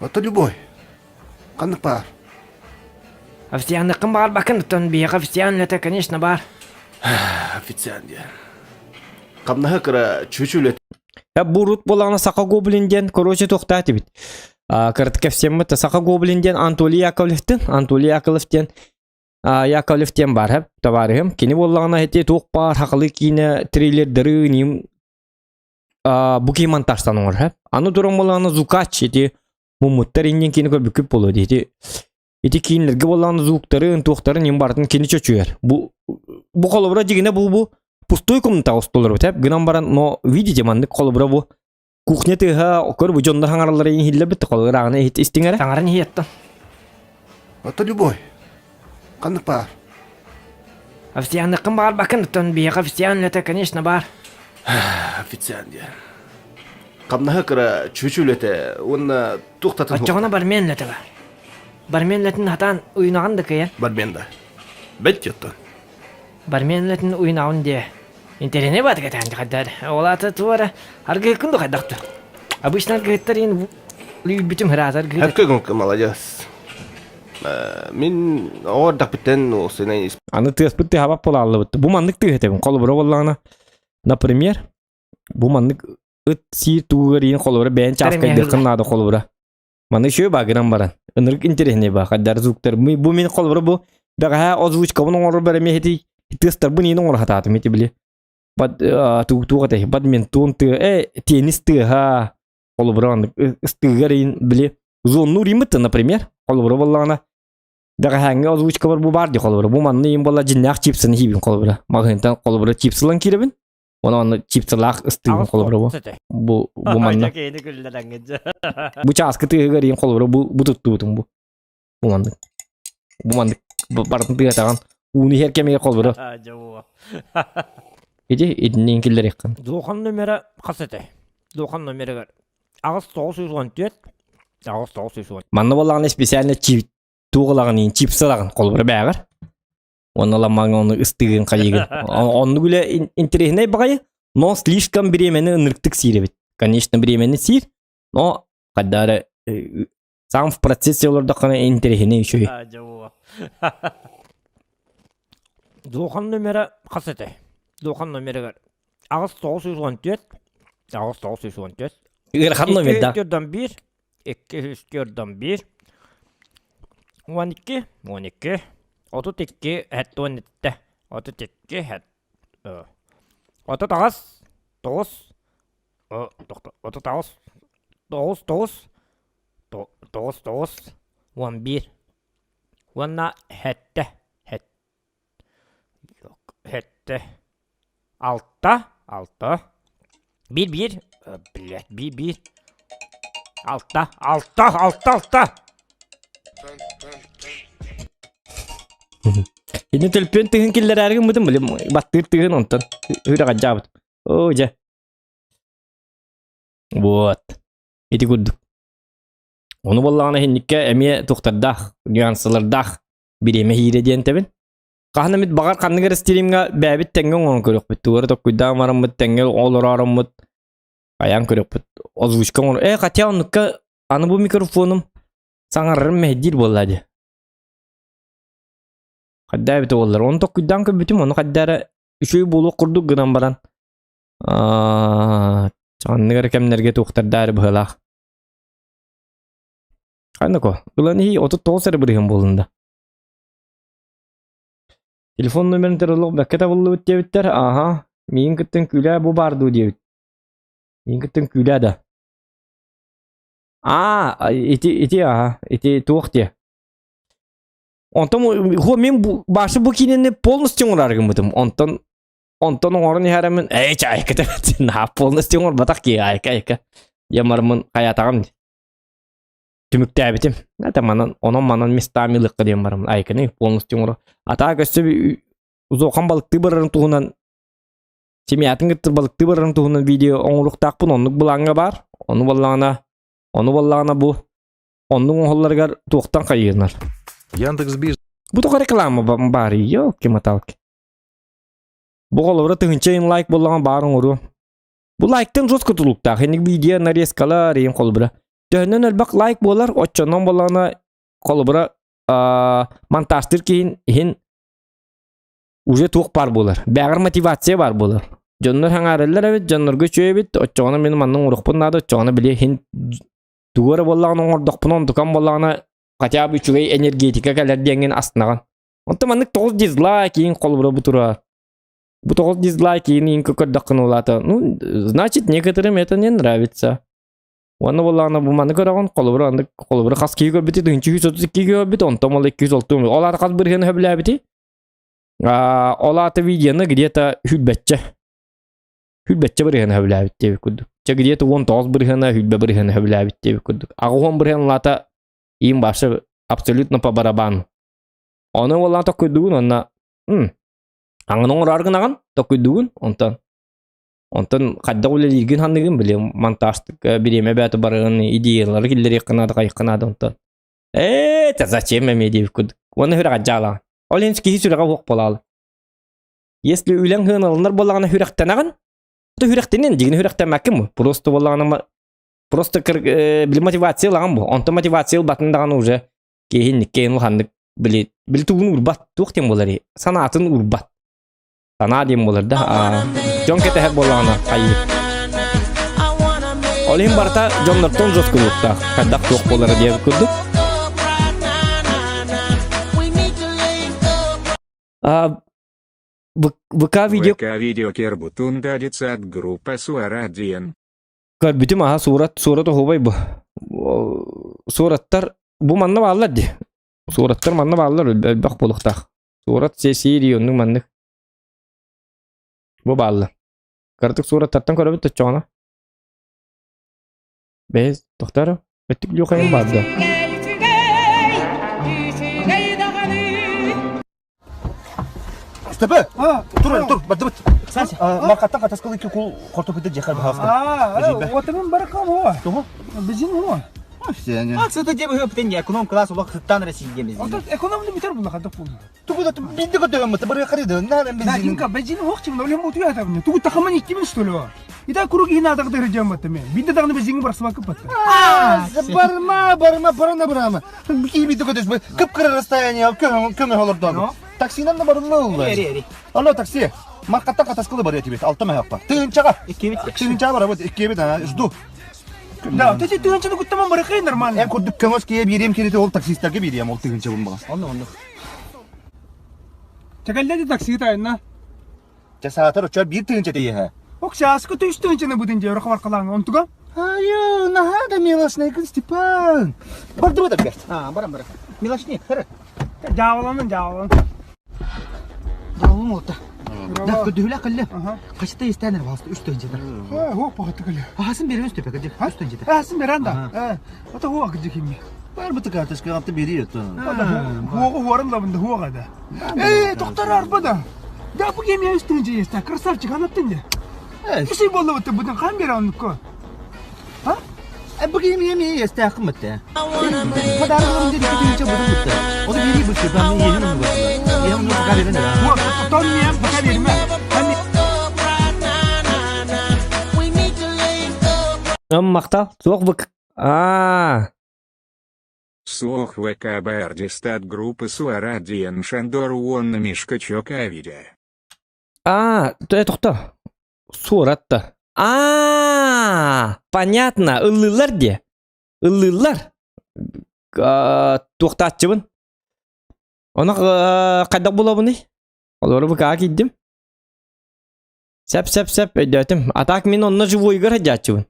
Это любой. Кандык бар. Официанлыккын багар бакын тон бияка официанлыта, конечно, бар. Официант я. Камнаха кыра чүчүлет. Бурут болағына сақа гоблинден, короче, тоқтаты бит. Кыртыка всемміті сақа гоблинден Анатолий Яковлевтен бар, хәп, табарығым. Кені болағына әте тоқ бар, хақылы кейіне трейлердері нем бұкей монтажтан оңыр, хәп. Аны тұрын болағына зукач, әте мұмыттар енген кені көрбікіп болуды, әте кейінлерге болағына зуқтары, тоқтары нем бардың кені чөчуер. Бұл қолыбыра дегені бұл пустой комната остолар бит, гынан баран, но видите манны колбра бу кухня тыга окор бу жондар хаңарлары хилле бит колгырагына хит истиңере. Таңарын хиеттон. Это любой. Кандык бар. Официанлыккын бар бакын тон бияка официанлыта, конечно, бар. Официант я. Камнаха кыра чүчүлете. Онна туктатын. Очогона барменлете бар. Барменлетин хатан уйнаган да кыян. Барменда. Беттеттон. Барменлетин уйнаган де. Интерене бат кетен каддар. Олата туара аргы күндө каддактыр. Обычно гыттарын любитим хразар гыттар. Herkes молодец. Min orada biten o sene Аны тыспыт ты хабап болаллы бит. Бу мандык тыгетем колбура боллагына. Например, бу мандык ыт си тугырын колбура бен часкай дыкын нада колбура. Маны шö багыран баран. Ынырык интересне ба каддар зуктар. Бу мен колбура бу дага озвучка бунун ору бере мехти тыстар бу ненин ору хататы мети биле. Бад тугата бадминтон ты теннис ты ха колбура стыгырын биле. Зонну римыт, например, колбура боллагына. Дага ханга озвучка бар бу бар ди колбура. Бу манны им болла жиннак чипсын хибин колбура. Магынтан колбура чипсылан киребин. Оны чипсылак ыстыгын колбура бу. Бу манны. Бу часкы тыгырын колбура бу туттубутун бу. Бу манны барын тыгатаган уни херкемеге колбура. Иди идинин киллер яккан. Дохан номері қасеті. Дохан номері Ағыз 914. Ағыз 914. Манны боллагына специально чип туглагын чипсылагын колбура бәгәр. Оны ламагын оны ыстыгын кайыгын. Оны гүле интересный багай, но слишком беременный нырктык сиребит. Конечно, беременный сир, но кадары сам в процессе оларда кана интересный еще. Дохан номері қасеті. Дохан номері Ағыз 914. Ағыз 914. Ирхан номерда. 201. 201. 12. 32. 32. 17. 32. 39. 9. 39. 9. 11. Ванна хетте. Хетте. Altta. Bir. Блядь, bir. Altta. Ini telpon tыгын киллер әргін бұдым білем. Баттыр тыгын онтан. Үйрі ғаджабыд. О, жа. Вот. Ити күрдік. Оны болағына хенникке әме тоқтардақ, нюансылардақ биреме хейре дейін тәбін. Қағынымет бағар қанығыр стилимға бәбіт тәңген оны көрік бұд. Туғыры тоқ күддағым арымбыд, тәңгел олар арымбыд. Аян көрік бұд. Озвучка оны. Қатя оныққа аны бұл микрофоным саңарырым мәхдир болады. Қадда біті олар. Оны тоқ күддағым көбітім. Оны қаддары үшөй болу құрдық ғынан баран. Чағынығыр кәмінерге тоқтардары бұғылақ. Қайны ко? Бұланы хей 39 әрі бірігім болында. Телефон номерін тұрылық бәккета болу өттебіттер. Аха. Мен күттін күлі бұ барды өдебіт. Мен күттін күлі да. Ити туық де. Онтан мен башы бұл кейнені полностью орарғым бұдым. Онтан орын әрімін, чай кетеметін. Полностью ор батақ кей айка. Ямарымын қаятағым. Түмікті әбітім. Онан манан местамилыққа дейм барым. Айканы полностью ор. Ата көсі ұзоқан балықты барырын туғынан Semiyatın gıttır balıktı barın tuğunun video oňurukdak bun onluk bulanga bar. Onu ballağına bu. Onun oğullargar tuğuktan kayırlar. Яндекс.Biz Bu da reklama bari yok ki matalk. Bu kolora tığınçayın like bollagan barın oru. Bu like'tan jos kutulukta. Hendik video nareskalar yin kolbura. Töhünden ölbak like bolar. Oççonan bollağına kolbura montajtır keyin hin уже tuğuk bar bolar. Bäger motivasiya bar bolar. Jonlar hangarlar evet jonlar göçüye bit. Oççona menim andan urukpun nada. Oççona bile hin duwara bollağına ordokpunon dukan bollağına Хотя бы чугай энергетика калер денген астнаган. Онта маннык 9 дизлайк ин колбура бутура. Bu 9 дизлайк ин көкөддакын улата. Ну, значит, некоторым это не нравится. Оны боллана бу маны көрөгөн колбура кас кийгө бити 232 гө бит онта мол 206. Олар кас бир гene хөблө бити. Олата видеоны где-то хүлбетче бир гene хөблө бит деп күдүк. Че где-то 19 бир гene хүлбө бир гene хөблө бит деп күдүк. Агы бир гene лата им башы абсолютно по барабану. Оны олан токуйдугун, онна аңының ұрарғынаған токуйдугун, онтан қадда олы лиргін ханныгын біле, монтажтық биреме бәті барығын идеялары келдері қынады, қайқынады, онтан. Зачем әме деп күдік. Оны хүріға жалаған. Ол енскі хисүріға оқ болалы. Если үлен ғын алынар болағына хүріқтенаған, то хүріқтенен деген хүріқтенмәкім бұл. Просто болағына Просто бил мотивация лаган бу. Онто мотивация батындаган уже кейін хандык били тугун урбат туктем болары. Санатын урбат. Сана дем болар да. Жон кете хеп болгана кайып. Олим барта жоннортон жоскулукта. Кадак тук болары деп күрдүк. ВК видео Кербутун дадится от группы Суарадиен. Bütün aha surat hobay bu. Suratlar bu manna bağlar di. Suratlar manna bağlar bak bulukta. Surat seriyonun manna. Bu bağlar. Kartık suratlardan körüp tutacağına. Bez doktor ettik yoxayın barda. Степе! Тур, бат. Макаттан катаскалы ки кул кортопиде жахар бафта. Отымын баракам о. Того? Bizim o. Аксыты жебі хөптен эконом класс улак сыттан ресейгеміз. Экономды битер бұлла қадық болды. Тугуда бинди көтөгөн мыты бары карыды. Нарен бензин. Лакинка бензин оқчым, но лем утуя табны. Тугу тахаман иттимен что ли? Ида куруги хина тагды режем баттаме. Бинди тагны бензин барсыма кыпатты. Барма, барана. Бики бинди көтөс. Кыпкыры расстояние көңө холордон. Таксинан да барылы. Ери. Алло, такси. Макаттан катаскалы бар этибет. Алты маяққа. Тыгынчага. Тыгынчага бар, вот экебет ана. Жду. Да, ты тыгынчаны күттімін барықай нормально. Эм күрдік көмөскеге берем керете ол таксисттерге берем ол тыгынча болмағас. Оны. Чакаллады такси тайына. Жасаатыр өчөр бир тыгынча дейе. Окшас күтті үш тыгынчаны будын же рахвар қалаңы. Онтуга? Айо, нахада милошный Степан. Барды бұда бер. Барам. Милошник, хыры. Жаваланын. Жавалан олта. Да, көдүлө кылып. Качта эстенер басты 3 тыгынчадар. Хоп, багытты кылып. Асын берем үстөпө кыдык 3 тыгынчадар. Асын беранда. Ата хуа кыдык кимми. Бар бұты карташка атты бериет. Хуа хуарында бында хуа да. Тоқтар арбада. Да bu gemiye üstünce yesta. Красавчик anlattın ya. Bir şey bollu bitti bundan kan bir anlık ko. Ha? Bu gemiye yesta akımmıttı. Kadarlarım dedi ki budu bitti. O da biri bu şey ben yenim mi var? Yenim nasıl kaderin ya? Bu tonmiyem bu kaderim ben. Maktal. Soğuk vık. Слух ВКБР дистат группы Суарадиен Шандор Уонна Мишкачок Авидя. Тоқта. Суратта. Понятно. Ыллылар де. Ыллылар. Тоқтатчыбын. Оны қайдақ бола бұны? Олары бұқа кейдім. Сәп. Өйдәтім. Атақ мен онына живойгар хәджатчыбын.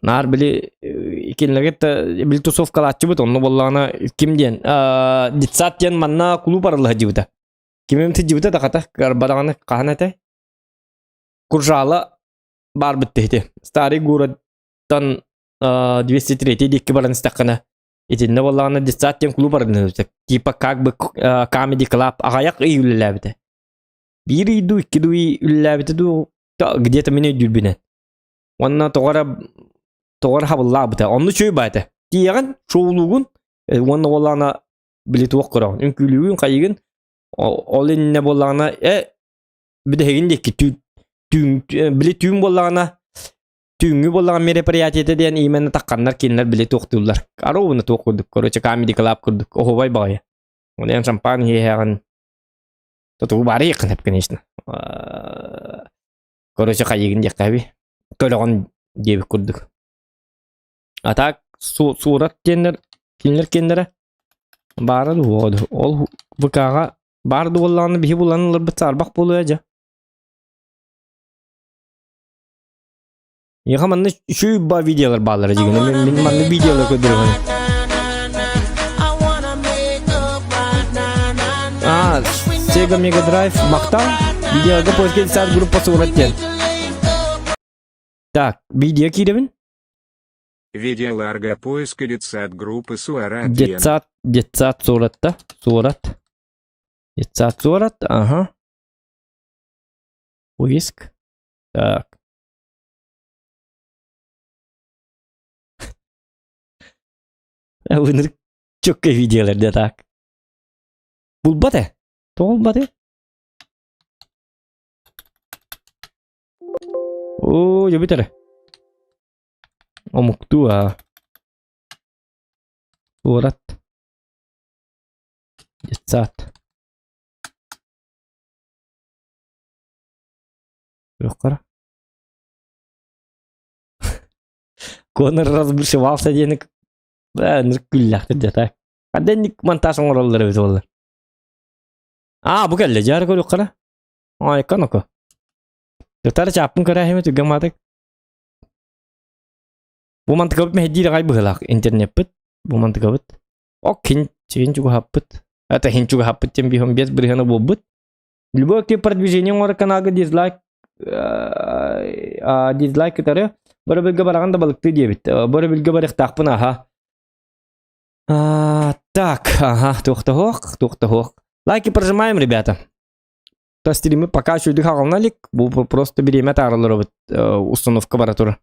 Нар били икенлерге бил тусовкалатчы бут онны боллана кимден дитсаттен манна клуб арылы хажыбыта кимем тижибыта да ката бараганы каханате куржала бар биттехте старый городтан 203 дикки баран стакана итинне боллана дитсаттен клуб арылы типа как бы comedy club агаяк июлләбите бир иду икки дуи үлләбите ду где-то меня дюрбинет. Онна тоғар хабылла бұта. Онны чөй байды. Тияган шоулугун, онна олана билет оқырау. Үнкүлігін қайығын, ол енне болағына, бидегин декки билет түйін болағына, түйінгі болаған мероприятиеті дейін имені таққанлар келінлер билет оқтылар. Аровыны тоқырдық, короче, комеди клаб көрдік. Охобай бағая. Онен шампан ехаған. Тоту бары еқін әп, конечно. Короче, қайығын деккаби. Көліған дебі көрдік. Атак, сурат кендер, келінлер кендері. Барды оды. Ол бұқаға барды болағаны бейі болағанылар бұт сарбақ болу әжі. Еға манны шүй ба видеолар бағалары жегені. Мен манны видеолар көдірі. Sega Mega Drive мақтал. Видеоға поиске сәт группасы ұраттен. Так, видео киремін. Видеоларга поиска детсад группы Суарадиен. Детсад суратта. Сурат. Детсад сурат. Ага. Поиск. Так. Өнір чөкке видеоларда так. Бұл бады. Тоғыл бады. О, я бітірі. Омукту, Сурат. Детсад. Жоққара. Конор разбушевался денег. Нұркүлләқті де так. Қаденник монтажың оралдары өз олар. Бұл кәлі жары көрі қара. Айқан оқа. Тұқтары чапын көрі әйме түгім адық. Бұл манты көбіт мәй дейді ғай бұғылақ. Интернет бұд. Бұл манты көбіт. О, хин чуға хаппыт. Это хин чуға хаппыт тем бихом без бірғаны бұл бұд. Любой актив продвижение оры каналға дизлайк. Дизлайк кітары. Бұры білгі барағанда балықты дебіт. Бұры білгі барық тақпын аға. Так, ага, тухта-хох. Лайки прожимаем, ребята. То стримы пока еще дыхал налик, просто берем это робот установка баратура.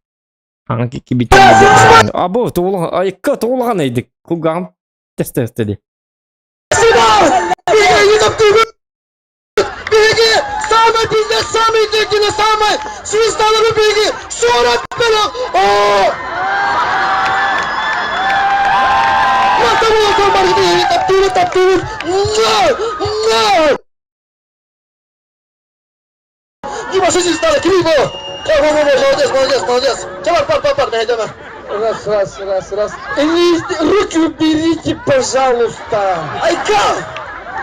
Анки кибит. Або, толған айды. Кугам тестеді. Bilgi, самый бизнес, самый длительный, самый свисталый bilgi. Сурат белок. Таптур. Дима, что здесь стало? Криво. Молодец. Давай, пар, найдем. Раз. Руки уберите, пожалуйста. Айка!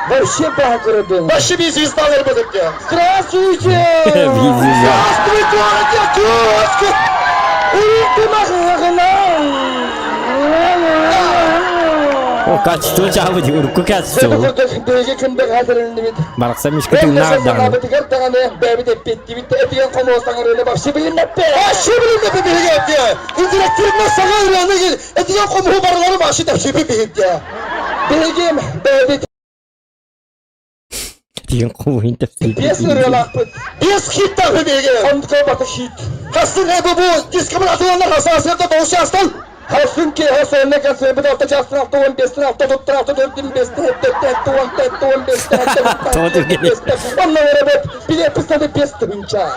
Вообще бахура был. Вообще без звезда будут делать. Здравствуйте! Здравствуйте, тётка! Ты О, качество чавы, урку качество. Барақса мешкеті ұнағдағаны. Деген қомойын тәпсейді. Без хиттағы беге. Қандыға баты хит. Қасын әбі бұл дискриминациялар асасында болшы астан. Hasun ki hasun ne kadar bir hafta çalıştın hafta 15'tin hafta tuttu hafta 4'tin 15'tin onlara bak bir yapısada 5 tınca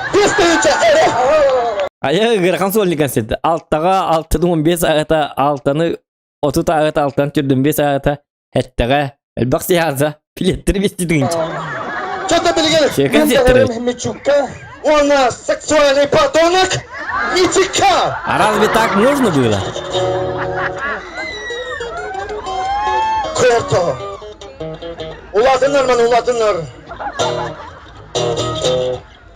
Aya gırkan solli konsepti. Alttaga 6'ın 15 ağıta altını 30 ağıta alttan türdüm 5 ağıta hettaga elbaq siyaza biletleri bestidince. Что-то bilgeli. Мичука. У нас сексуальный подонок. Мичука. А разве так можно было? Кверто. Uladınlar.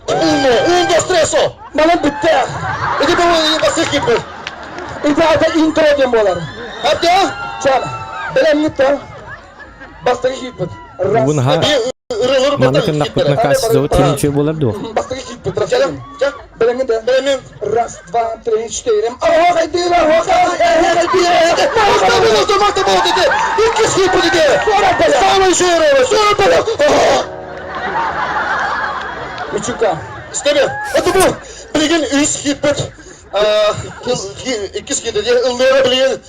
Un streso. Bana bitti. İdi bu basit gibi. İdi ada intro diyeyim bolar. Hadi. Çal. Benim gitti. Bastı gibi. Bugün ha. Mana kena kasizo tinçe bolar do. Bastı gibi. Çal. Benim. Раз, два, три, четыре. Haydi. Mata dedi. İki skip dedi. Sonra şöyle. Мичука. İstemiyorum. Hadi bu. Bilgin üst gitmek. İkisi gidiyor diye ıllığa bilgin.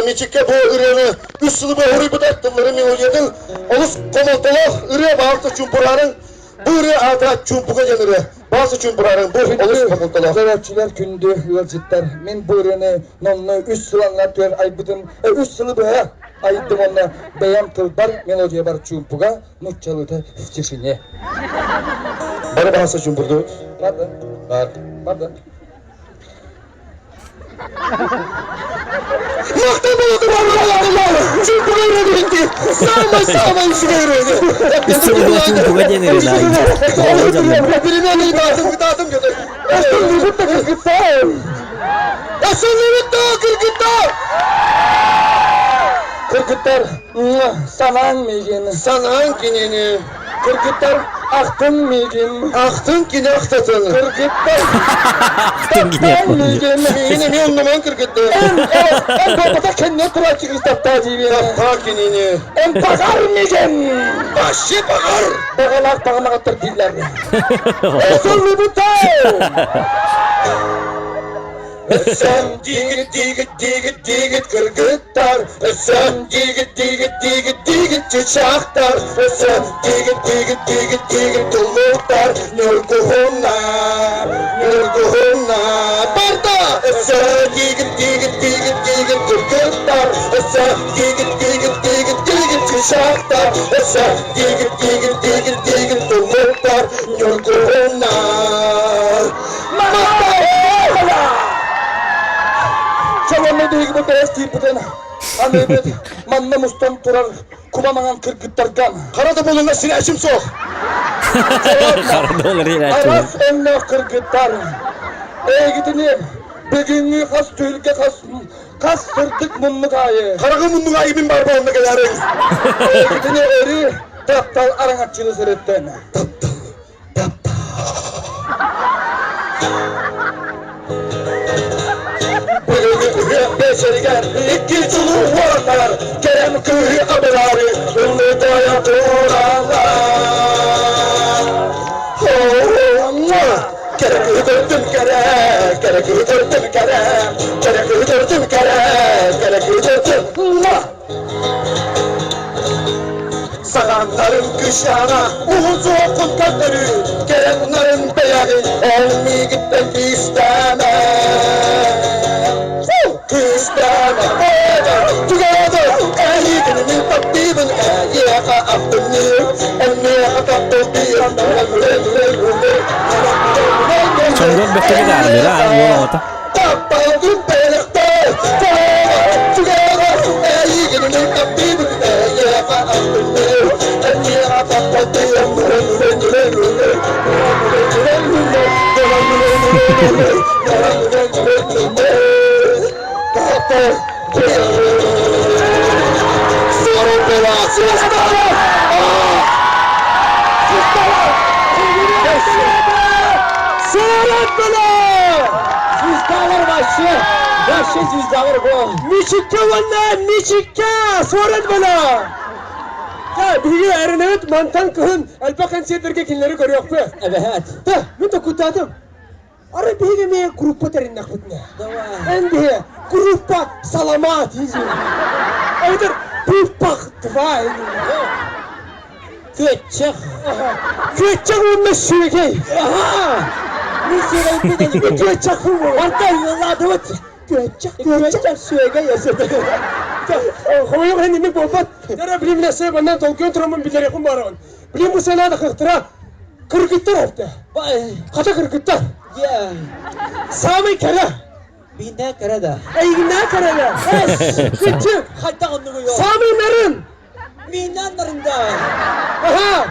Meçikke bu ürünü üst sılıbı hırı bıdaktımları miliyedin. Olus komoltalı ürüye bağırtı çumpurarın. Bu ürüye adıra çumpuga geniri. Bazı çumpurarın bu olus komoltalı. Zararçılar kündü yolcutlar. Men bu ürünü nonnu üst sılanlar tör aybıdım. Üst sılı böyle aydım onunla. Beyam tılbar melodiya bar çumpuga. Nutçalıda çeşine. Bana bazı çumpurdu. Pardon. Pardon. Maktan buladım Allah. Çumpuga yürüdü. Sağma işi yürüdü. Üstüne çumpuga denir lan. Birine neyi dağıtım götür. Asıl Lübüt'te kırgıtlar. Asıl Lübüt'te kırgıtlar. Kırgıtlar sanan migin. Sanan kinini. Kırgıtlar aktın migin. Aktın kini aktatın. Kırgıtlar Aktın kini aktın migin. Yine mi onluman kırgıttı? En babada kendine tura çıkış tapta gibi. Tapta kinini. En bakar migin. Başı bakar. Bağalak bağlamak attır diller. Asıl Lübüt'te. Sen digit kırgıtlar. Sen digit çiçaklar. Sen digit kulluklar. Nurguhunlar. Barda. Sen digit kırgıtlar. Sen digit çiçaklar. Sen digit kulluklar. Nurguhunlar. Çalanlı değil gibi beyaz tipiden. Anne manna mustan turar. Kumamangan kırgıtlardan. Karada bulunma sineşim sok. Karada olur yine. Aras enne kırgıtlar. Gidini. Bugünü kas tülke kas sırdık munlu gayı. Karaga mundu ayıbın barbağında geların. Gidini eri taptal arangatçılı sırıtten. Beşerigen iki çulu varlar. Kerem köyü abrarı. Ünlü daya oranlar. Kerek öldürdüm kere. Kerek öldürdüm kere. Kerek öldürdüm kere. Kerek öldürdüm. Saganların kışana Uğuzu okun katları Gelenlerin beyanı Olmayı gitmek istemem İstemem Together Ehi günümün tatlıyım Eyyeka aklımı Emmeyeka tatlıyım Çongol bekledi galiba ha bu nota. Tapaldım belirte Together Ehi günümün tatlıyım Eyyeka aklımı Emmeyeka tatlıyım Sorun belası Sorun bela! Sizdalar başı! Başı sizdalar bu! Miçikke valla! Miçikke! Sorun bela! Ya bilgi erinet mantan kıhın alpakan sedirge kinleri görüyor be. Evet. Da, ben de kutadım. Ara bilgi mi grupa terin nakbetne. Ben de grupa salamat izin. Öder grupa tıfa izin. Göçek. Göçek onunla sürekey. Aha. Bir sürü bir göçek bu. Hatta yıllardır var. Göçek sürekey yaşadı. Koyuyor kendini bobat. Nere bileyim ne sebep benden Tokyo tramın bilir yakın baron. Bileyim bu sene de kırktıra. Kırgıtlar oldu. Kaça kırgıtlar? Ya. Sami kere. Binde kere de. Ne kere de? Küçük. Hatta anlıyor. Sami nerin? Binden nerinde? Aha.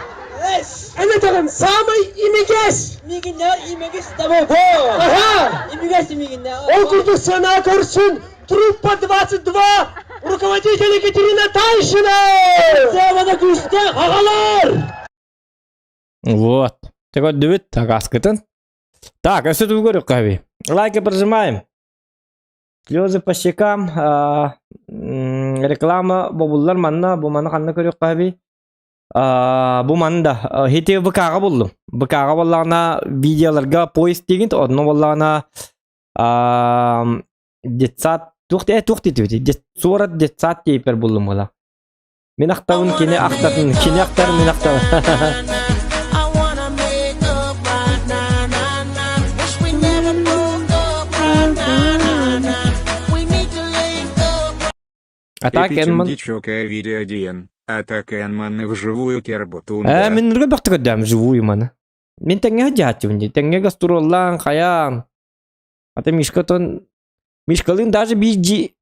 Anne takım Sami imiges. Miginler imiges tamam. Aha. İmiges miginler. Okulda sana karşın. Truppa 22 руководители Екатерина Тайшина! Завода Куста, ағалар! Вот. Такой дебют, так аскытын. Так, а что тут говорю, Кави? Лайки прожимаем. Слезы по щекам. Реклама. Бабуллар манна. Бу мана ханна көрүк, Кави. Bu manda hiti bıkağa buldum. Bıkağa vallana videolarga poist degin onu vallana detsat tuhti surat detsat diye buldum valla. Min aktarın kine aktarın kine aktar min aktar. Атак Энман. Эпичендичокая видео 1. Атака Энманы вживую кербутун. Мен нурга бакты кадам живую мана. Мен теңге жатчумди. Теңге гастроллан кая. Ата мишкатон мишкалын даже бижи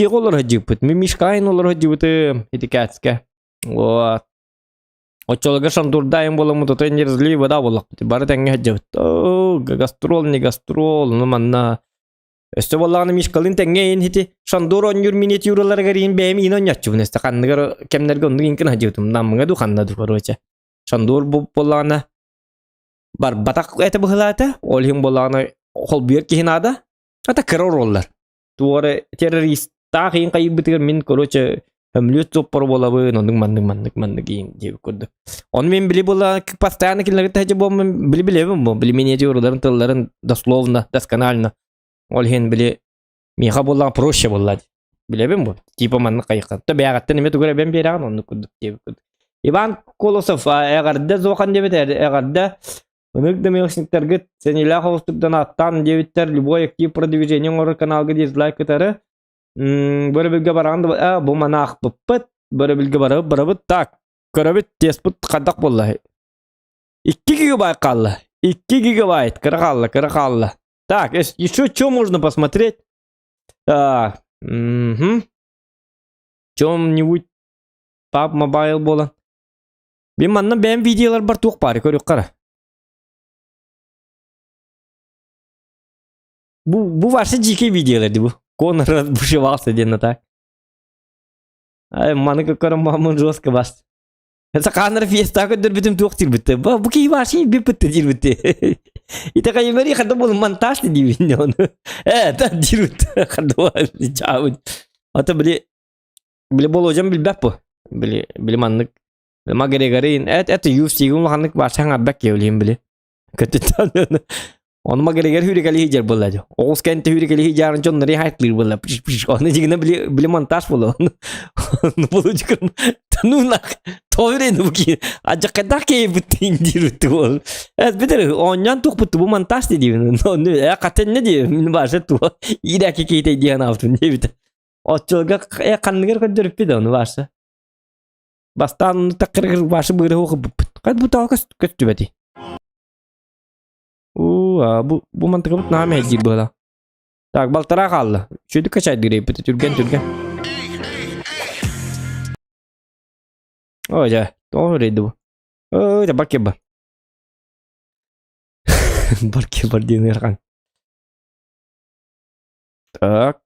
олар хаджипыт. Мен мишкайн олар хаджипыт этикатска. Вот. Очолга шандурдайм боламы то тенерзли вода болак. Бары теңге хаджипыт. О, гастрол не гастрол, ну манна. Өстө боллаганы мишкалын теңге ен хити шандур онюр миниатюралар гарин бэм инон яччубун эсте канныгар кемнерге онду инкен хажытым намга ду ханна ду короче шандур боллаганы бар батак эте быхлата олхим боллаганы холбиер кихинада ата керороллар туоре террорист тахин кайбытыр мин короче хөмлөт зоппор болабы ондук мандык кийин деп көрдү он мен били бола постоянно килерге тажы бом билебем бо били миниатюраларын тылларын дословно досконально Олхен били миха боллан проще боллады. Билебем бу. Типа манны кайыкка. Та бягатта неме тугара бен бераган онну күдүк деп. Иван Колосов эгарда зохан дебет эгарда Мык демеушниктерге сенила хостуктан аттан дебиттер любой актив продвижение оры каналга дизлайк этары. Бары билге баранды бу манах быппыт. Бары билге барабыт так. Көрөбүт теспут кадак боллай. 2 гигабайт калды. 2 гигабайт кыракалла. Так, еще что можно посмотреть? Так, Чем-нибудь PUBG Mobile бола. Мен манна бәм видеолар бар туқ бары көріп қара. Бу ваши жеке видеолар ди бу. Конор разбушевался денно так. Ай, маны көрім мамын жестко басты. Сақаныр фестаға дүрбітім туқ тирбітті. Бу кей ваши бепітті тирбітті. Ita kayo meri kada mo montage di video no. Ta dirut kada jawab. Ata beli bolo jam bil bappo. Beli manlık. Magare-garein eta UFC gum hanlık başa ngabak yevliyim beli. Kötüten. Onu magare-gar hüri kali hijar bolladı. Oğuz kente hüri kali hijarın çonları hayatlir bolla. Onu jigine beli montage bolo. Onu bolo jikam. Tanunak. Toyre bu ki acak kadar ki butin dirutu. Betul onyan tuh betul mantas di dia. No ya katanya dia min bahasa tua. Ida kita dia naftun dia betul. Ocolga kan negara kan jadi pida no bahasa. Bastan takrir bahasa berho kebut. Kan buta kas berarti. Bu mantık bu nama hejir bola. Tak baltara kaldı. Şöyle kaç ay direkt betul Türgen. Oh ya, doğru itu. Oh, ya bak. Barke dinlerken. Tak.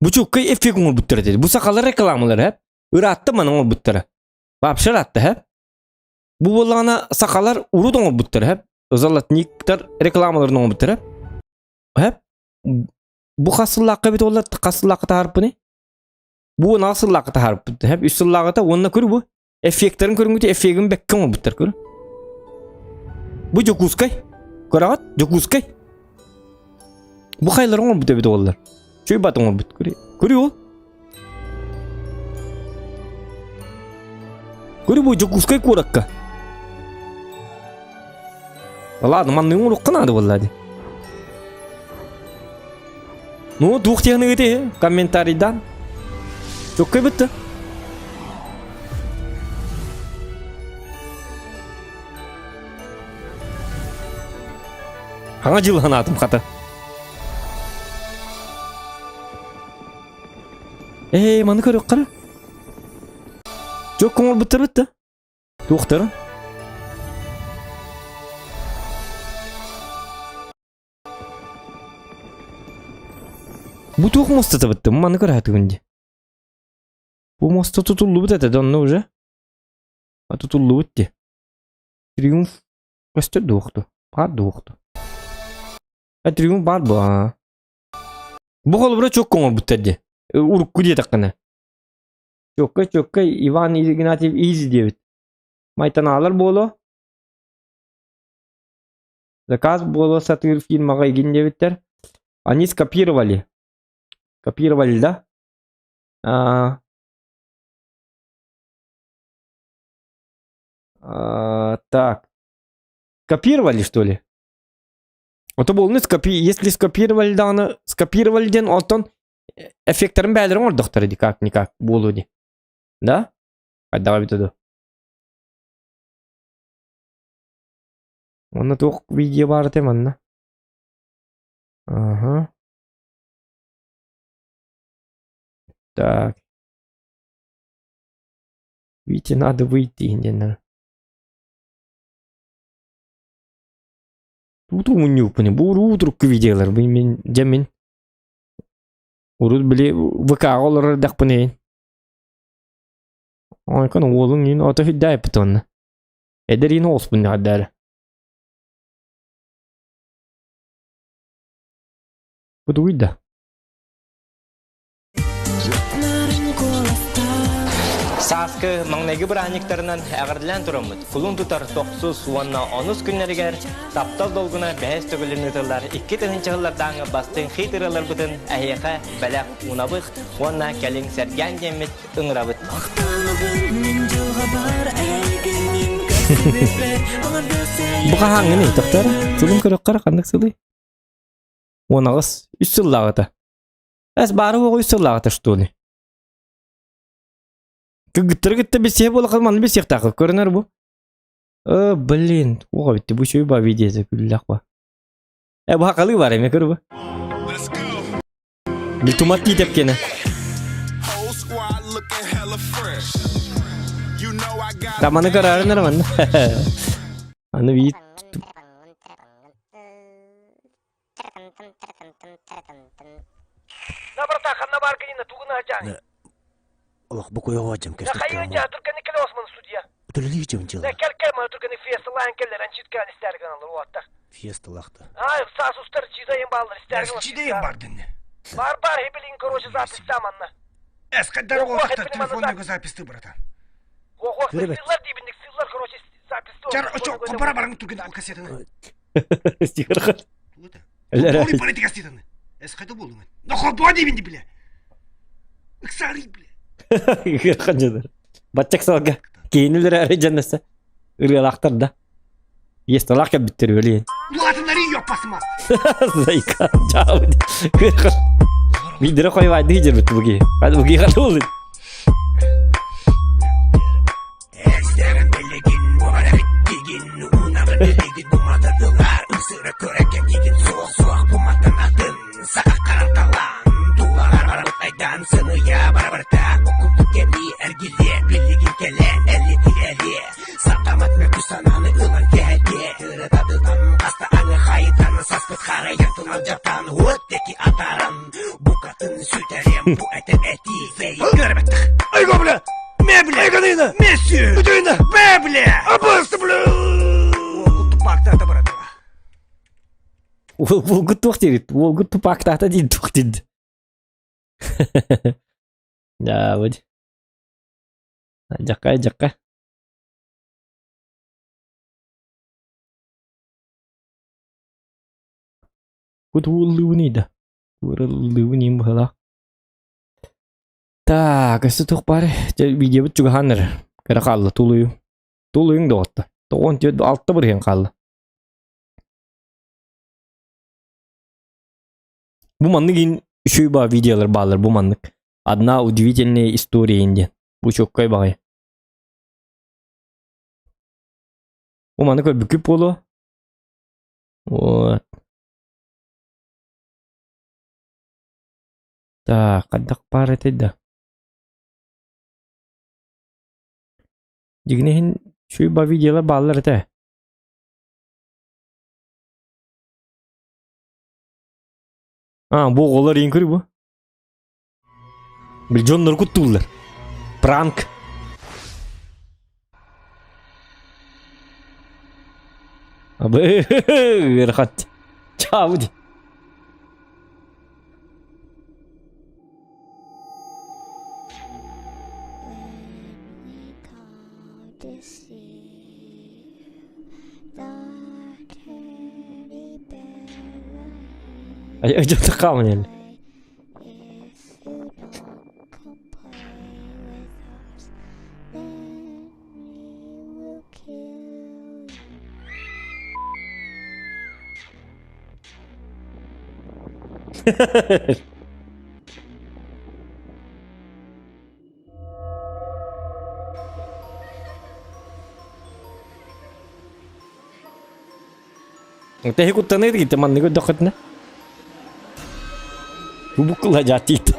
Bu çok kıy efek olur butları dedi. Bu sakalı reklamlar hep. Ürattı mı olur butları? Vapşır attı hep. Bu bolana sakalar urud olur butları hep. Özellikle butlar reklamlar olur butları hep. Bu kasıllakka bit ollar kasıllakka tarıp ne? Bu nasıllakka tarıp hep üsüllakka onunla körü bu. Efektlerin körüngütü efektini bekkan ol butlar körü. Bu jokuskay. Koravat jokuskay. Bu kayların ol bute bit ollar. Şöyle batın ol but körü. Körü ol. Körü bu jokuskay korakka. Valla adamın ne olur kanadı vallahi. Ну, двух техник это комментарий дан. Çok kıymetli. Hangi yıl hanatım kata? Manı körük kara. Çok kumul bitti. Doktor. Bu tuh mosta bitti. Manı körü hatı günce. Bu mosta tutuldu bitti. Donne уже. Tutuldu bitti. Triumf. Kaçtı doğdu. Par doğdu. Triumf var bu. Bu kolu bura çok kumul bitti. Urukku diye takkana. Çökkay Ivan Ignatiev easy diye. Maytan alır bolu. Заказ bolu satır firmaga egin diye bitler. Они скопировали. Копировали, да? Так. Копировали, что ли? Ото болны если скопировали даны, скопировали ден отон эффекторын бәлірін ордықтары ди, как-никак болу ди. Да? Қайдаға бітеді. Оны тоқ видео бар теманна. Ага. Так. Видите, надо выйти. Тут у меня не буду вдруг виделер. Мен жамин. Урус биле ВК олар дақпыне. Ой, кана олың ин ата хиддай питонна. Эдер ин оспын хаддар. Буду видда. Саскы маңнайгы бұраңықтарынан әғірділен тұрамыд. Құлын тұтар тоқсыз уанна 10 күннерігер таптал долгына бәйіз төгілін ұтылар. 2 тығынчы ғылардаңы бастың хейтіралар бұтын әйеқа бәләқ унабық, уанна кәлің сәрген кемет ұңырабыд. Бұға хаңы не, тоқтар? Сылым көрік қара қандық сылы? Онағыз 3 сыллағыта. Әс бары оғы 3 сыллағыта что ли? Гыттыр бесе бола қалманы бесек тақы көрінер бұ. Блин, оға бітті бұ шөй ба видеосы күлілақ ба. Бұ хақалы бар еме көр бұ. Біл тумат кейтеп кені. Таманы қарарынар маны. Аны бейт. Набратахан на барганина туғына ажаны. Allah bu koyu hocam keşke. Hayırca Türkan'ı kele Osman Sudiya. Ötürülüyeceğim canım. Ne kelkema Türkan'ı fiyasalan kellerin çitkan istergen alır o hatta. Fiyastalıktı. Hayır sağ sustar çizayın bağlar istergen alır. Çizayın bardın. Бар, хебелин, короче, запись там, Анна. Эскадар уақытта телефондағы записті, братан. Сыйлар дейбіндік, сыйлар, короче, записті. Жар, қопара барың түрген ал кассетаны. Стихархан. Полы политика стейтаны. Эскады болуңын. Нохо дейбінді біле. Үксарый біле. Стихархан жадар. Батчак салға. Кейінілер әрі жаннаса. Үргалақтар да. Есталақ кәп біттер өлейін. Латынлары yok басымас. Зайка. Чау. Видео қойвайды жер бітті бұге. Қады бұге қады олын. Эстерін білігін, олар біттеген, ұнамы білігін, бұмадырдылар, ұсыры көрәкен деген соқ бұматынатын, сақа қараталан, тулағар барабыт айдан, сыныя барабырта, оқылды кемі, әргеле, білігін келе, әлі тіреле, сақтамат мәк ұсананы ұлан кәле, түрі дадыдан, қаста аңы қайытаны, саспыт қара ертынан жаптан, өттеки атарын, бұқатын сүтерем, bu әтін әти, фей, көрбеттік, айға білі! Мебля! Айганина! Мессию! Бутуина! Мебля! Абасты, бля! Ол тупақта да баратыға. Ол күттуқ дерет. Ол күттупақта да дейді тұқ дейді. Да, өді. Жаққа. Күт олуынейді. Олуынейм бұғала. Так, осы тұқ бары. Видео бұт жүгі ханыр. Кәрі қалды, тұлыйым. Тұлыйың да отты. Тоғын теді алтты бірген қалды. Бұл маңның кейін үшөй ба видеолар бағалар, бұл маңның. Одна удивительная история енді. Бұл шөккай бағай. Бұл маңның көл бүкіп болу. Вот. Так, қаддақ бар етеді. Дегенен шөй ба видеолар бағалар еті. Бұл олар ең көрі бұ. Біл жонлар күттілдер. Пранк. Абы, ғырқат. Чау де. Acıdı kalın yani. Teh kutanır gitu man nego dokot na. Bubukla jati itu.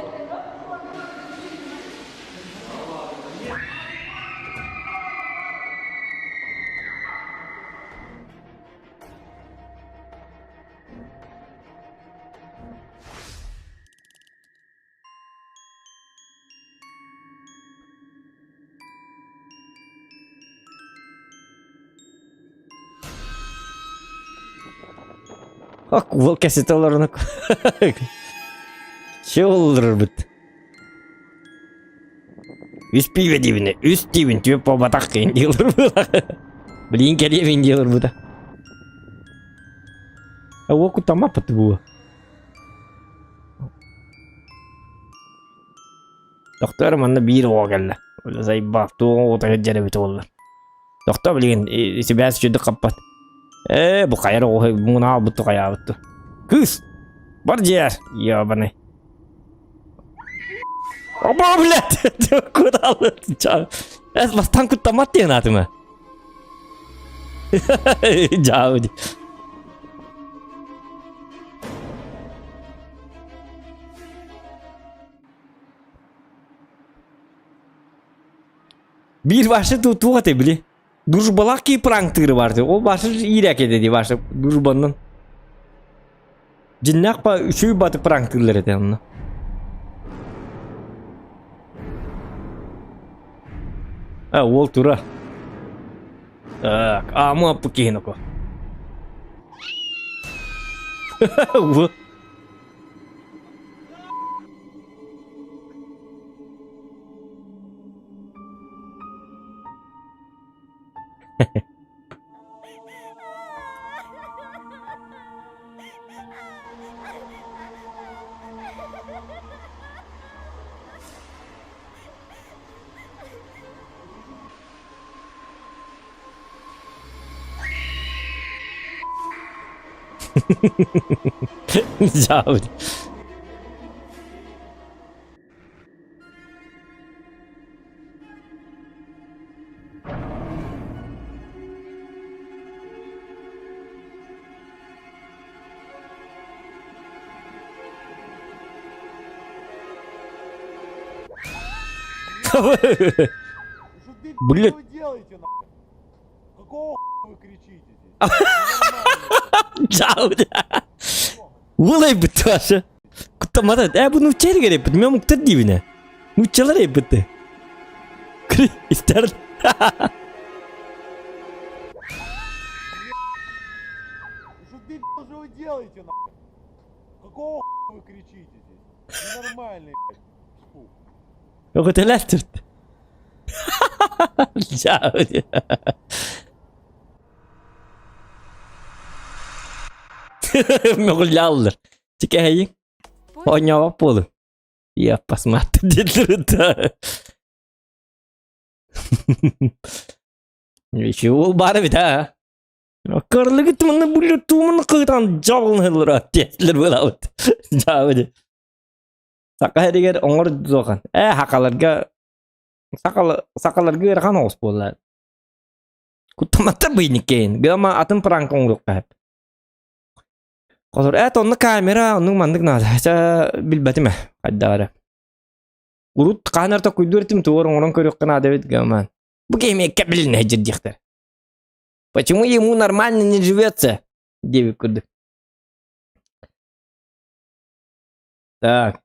Ak vol kesetolarını. Şey olur bit. Üst pive dibine, üst dibin tüp babatak kendi diyorlar bu da. Bilin keliye ben diyorlar bu da. Aku kutama apa tuh bu? Doktor mana bir o geldi. Öyle zayıf baktı o da gecede bit oldu. Doktor bilin isi biraz şurada kapat. Bu kayar o buna butu kaya butu. Kız. Barjer. Ya bana. Apa bilet? Kudalı. Es bastan kutamat ya natı mı? Jauh. Bir başta tutu atı bile. Durbalak ki pranktırı vardı. O başta iyirak dedi başta durbanın. Cinnak pa şu batı pranktırları edi onunla. Ha ol tura. Tak, ama apa kihin ako. Bu. Jauh. Блин. Какого вы кричите? Jauh. Mulai betul asa. Kutamata. Bu nucari gak repet. Memang muktar di mana? Nucari repet. Kri, istar. Что вы делаете, нахуй? Какого вы кричите здесь? Ненормальный, Фу. Yok ötelerdir. Jauh. Mengulaular. Jika haying. Oh nyawa pul. Iya pas mati dia terus. Şu bara bir daha. Karlı git mana bulu tu mana kıran jalın helra tesler bulat. Jauh. Sakah dia ongor zokan. Hakalarga sakalarga rakan os bola. Kutamata biniken. Gama atın perangkong rukat. Kalau onu kamera onu mandık nada. Saya bilbati mah kadar. Urut kanar tak kudur tim tuh orang kerja kena David gaman. Bagaimana kabel nih jadi dokter? Почему ему нормально не живется? Девять куды. Так.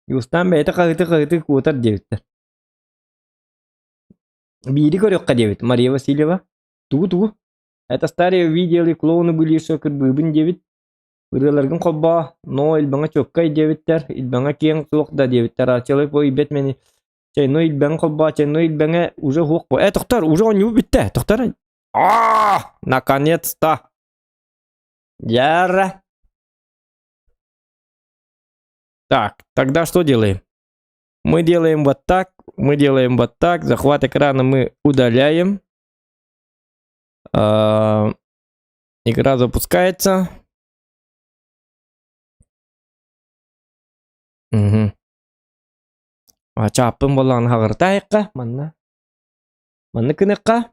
Юстан бейте кайты кутар девиттер. Бири көрөкка девит. Мария Васильева. Тугу. Это старые видели клоуны были еще как бы девит. Вырыларгын кобба, но илбаңа чоккай девиттер, илбаңа кең суок да девиттер. Ачалай по ибет мени. Чайно илбаңа кобба, чайно илбаңа уже хуок по. Токтар, уже он не битте. Токтар. Наконец-то. Яра. Так, тогда что делаем? Мы делаем вот так, мы делаем вот так. Захват экрана мы удаляем. Игра запускается. Угу. Чапым болан хагыртайыкка, манна. Манна кыныкка.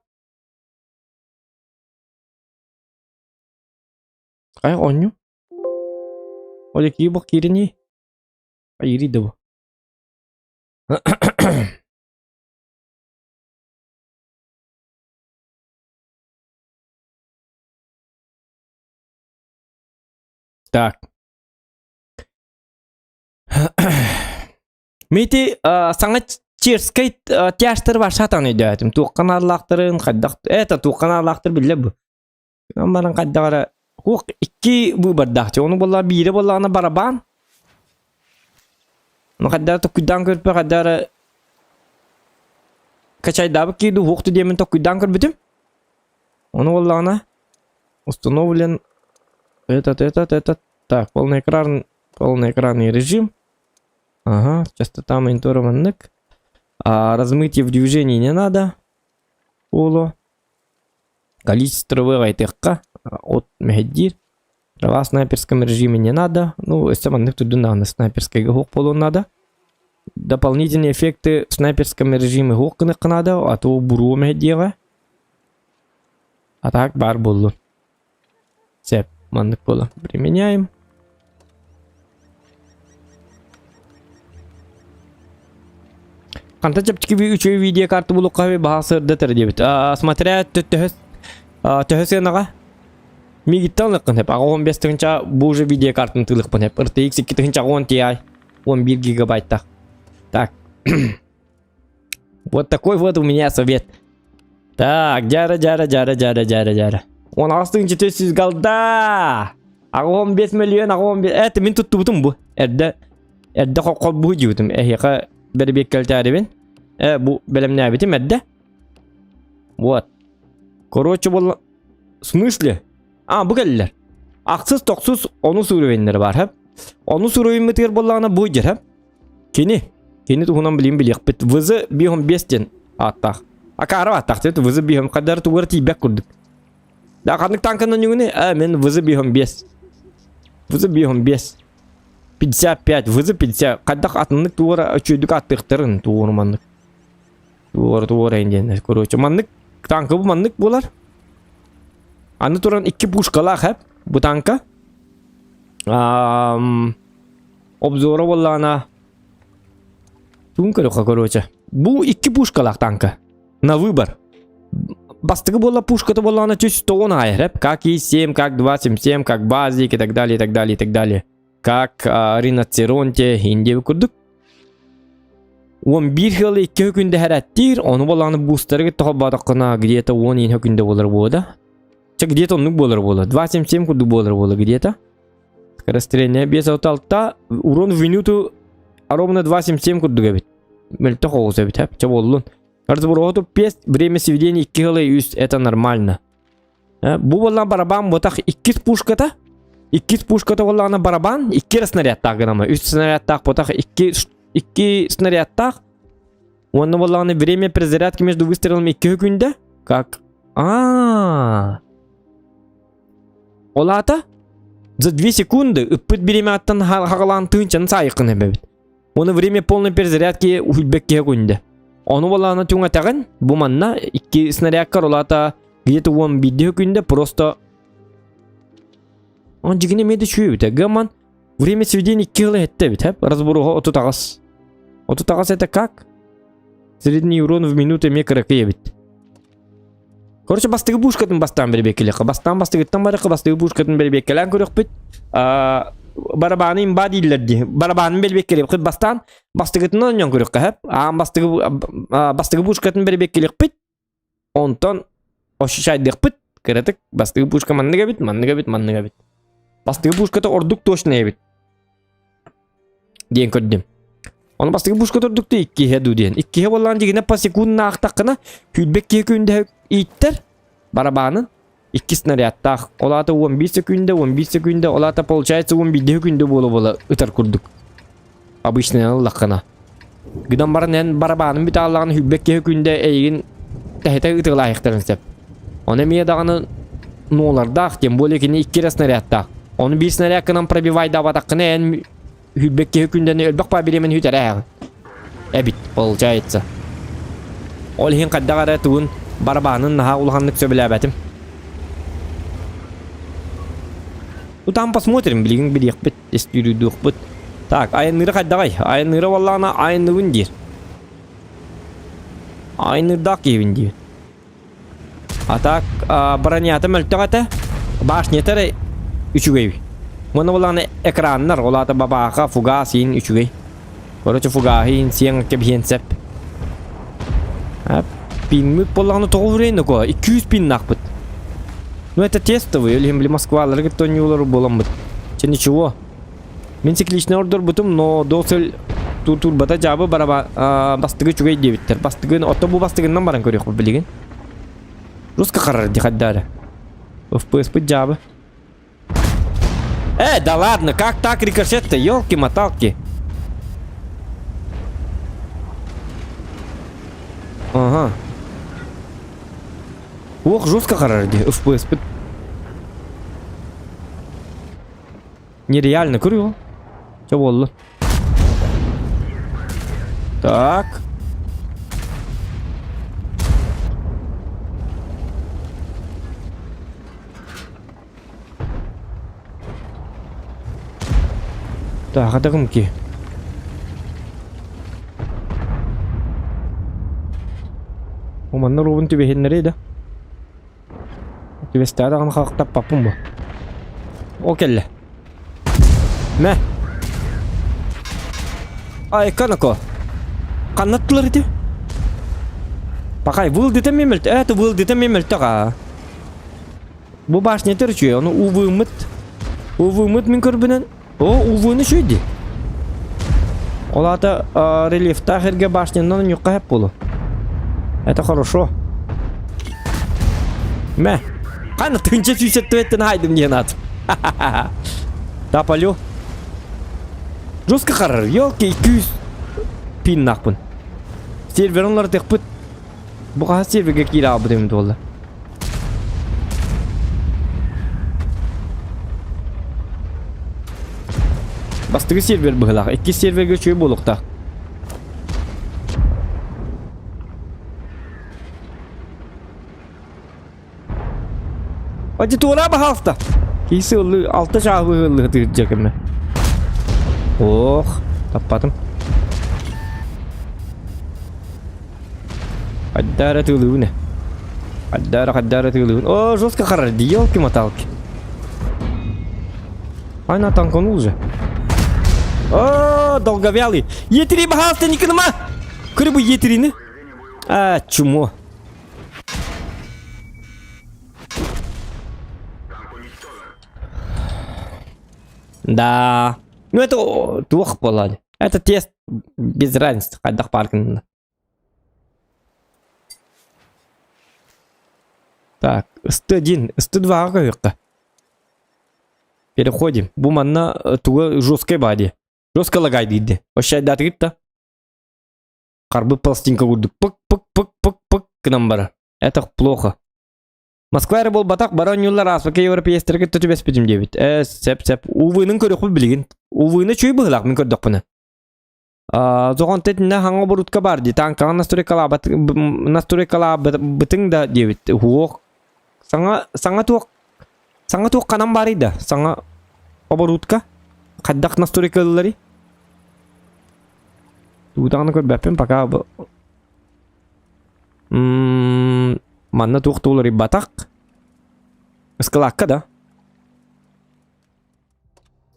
Кай оню. Оле кибок кирини. Айри дабы. Так. Мити саңа черскай тяштыр бар шатан өйдәтім. Туққан арлақтырын қаддақ. Это туққан арлақтыр білі бұ. Амаран қаддағара. Хуқ ikki bu bardaqçı. Onu bolla biri bollağına baraban. Onu qaddara tokkudan körpü qaddara kaçay dabı ki du huqtu diyemin tokkudan körpütüm. Onu bollağına установлен этот. Так, полный экранный режим. Ага, частота мониторованных. Размытие в движении не надо. Поло. Количество вывайтыхка от мехедир. Трава в снайперском режиме не надо. Ну, если манных туда на снайперской гук полу надо. Дополнительные эффекты в снайперском режиме гук надо, а то буру мехедира. А так бар булу. Цеп манных пола применяем. Канта чептики üçü video kartı bulup kahve bahası deteri debit. Смотря töhösенага. Мигиттанлыкын hep. 15 тыгынча bu уже video картын тылыкпын hep. RTX 2 тыгынча 10 Ti 11 гигабайттак. Так. Вот такой вот у меня совет. Так, жара. 16 төсүз галда. 15 миллион 15. Это мен туттубутум бу. Эрде кокол бу жутум. Эхека бербек келтарыбын. Bu benim ne bitim edde. Вот. Короче бол. В смысле? Bu geldiler. Aksız toksuz onu sürüvenleri var hep. Onu sürüvenmetler bollağına bu jir hep. Keni tuhundan bileyim biliyik. Bit vızı bihom 5'ten attak. Akarı attak dedi. Vızı bihom kadar tuğrı tibek kurduk. Da kandık tankından yönü. Men vızı bihom 5. Vızı bihom 5. 55. Vızı 50. Kaddak atınlık tuğrı çöydük attıktırın tuğrı manlık. Tuğrı indiğinde. Короче manlık. Tankı bu manlık bular. Anı turan 2 puşkalar hep. Bu tanka. Obzora vallana. Тункарюха, короче. Bu 2 пушкалар танка. На выбор. Бастыгы болла пушка-то болла она чуть 110 айыр. Как И-7, как 277, как Базик и так далее. Как Риноцеронте, индеби курдук. 11 хылы 2 хөкүндө хәрәттир. Оны болланы бустарыгы тохабадакына где-то 10 хөкүндө болар болда. Где-то он болар болда. 277 курдук болар болда где-то. Скорострельное без ауталта. Урон в минуту ровно 277 курдук бит. Мельто хоуз бит хеп. Ча болдун. Разбороту 5 время сведения 2 хылы үст. Это нормально. Бу боллан барабан ботак 2 пушката. 2 пушката болланы барабан. 2 снарядтак гынамы. 3 снарядтак ботак 2 снарядтак. Оны болланы время перезарядки между выстрелами 2 хөкүндө. Как? Олата за 2 секунды ыппыт берематтан хагалан тынчан сайыкын эбебит. Оны время полной перезарядки ухилбекке күндө. Оны боланы түңө тагын бу манна 2 снарядка олата где-то 11 күндө просто он жигине меди чүйбүт. Гаман время сведения 2 хылы этте бит, хеп. Разборуга 30 тагас. 30 тагас это как? Средний урон в минуту микрокы бит. Короче, бастыгы пушкатын бастан бербекелек. Бастыгыттан барыкы бастыгы пушкатын бербекелен көрөк бит. Барабаны имба дилерди. Барабанын бербекелек бит бастан бастыгытынан оңон көрөк хеп. Бастыгы пушкатын бербекелек бит. Онтон ошишайдык бит. Керетик бастыгы пушка манныга бит. Бастыгы пушката ордук точно бит. Ден көрдүм. Оны бастыгы пушката ордукты 2 хеду ден. 2 хе боллан жигине по секундна актакына хүлбекке күндө иттер барабанын 2 снарядтах. Олата 11 секунда, олата получается 11 секунда болу ытар курдук. Обычный лакана. Гыдан барнен барабанын бит аллагын хүббекке секунда эйгин тахета ытырлайыктарын сеп. Оны мие даганы нолардах, тем более кини 2 снарядтах. Оны 1 снарядкынан пробивай да батаккына эн хүббекке секунданы өлбөк па биремен хүтәрәгы. Эбит получается. Ол хин каддагара туун барабанын наха улганлык сөбеләбәтим. Там посмотрим, блин, билек бит, истиридук бит. Так, айныры каддагай. Айныры валлана айнырын дир. Айнырдак ебин дир. А так, бронята мөлтөгәтә. Башнетары 3-гей. Моны валлана экраннар, олата бабаха фугасин 3-гей. Короче, фугахин сен кебхенсеп. Пинмик болланы тоғырейн ко 200 пин нақпыт. Ну это тестовый, или Москва, то не улару болам бит. Че ничего. Мен цикличный ордер бутум, но досель тур бата жабы бараба бастыгы чугай дебиттер. Бастыгын отто бу бастыгыннан баран көрөк билген. Руска карар дихаддары. FPS бит жабы. Да ладно, как так рикошет-то, ёлки-моталки. Ага. Ох, жестко карарди, FPS. Нереально, курю. Чё воллы? Так. Так, это гумки. Уманна рубун тебе хеннере да. Тебе стадаган хактап папумба. Окелле. Мә. Ай, канако. Канаттылар ди. Пакай вылдыта мемелт. Это вылдыта мемелтага. Бу башня терчү, аны увымыт. Увымыт мен көрбүнөн. О, увыны шүйди. Олата рельефта херге башнянан юкка хеп болу. Это хорошо. Мә. Қаны тынча сүйсет төттен хайдым не над. Тапалю. Жестко қарар. Елки 200 пин нақпын. Серверонлар текпіт. Бұға серверге кейлі абы демді олды. Бастығы сервер бұғылақ. 2 серверге чөй болуқта. Аудитория пожалуйста. Кейси улы 6 шагы улы тырджакымна. Ох, таппатым. Аддара тылыуна. Аддара тылыуна. О, жестко харарди, ёлки-моталки. Айна танканул уже. О, долговялый. Етри, пожалуйста, никаныма. Кырыбы етрины. Чумо. Да. Ну это двух полали. Это тест без разницы. Отдах паркинга. Так, 101, 102 какая-то. Переходим. Буманна туга жесткой бади. Жестко лагай диди. Вообще да трипта. Карбы пластинка гуду. Пык к нам бара. Это плохо. Москва был батак баран юллар аспака европейстерге төтүбес битим дебит. Сеп. Увынын көрөк билген. Увыны чүй быгылак мен көрдөк буны. Зогон тетинде хаңа бурутка бар ди. Танкага настройкала бытың да дебит. Хуок. Саңа туок канам бар иде. Саңа оборудка. Каддак настройкалары. Тудаганы көрбөппүн пока. Манна туқтулары батак. Скалакка, да?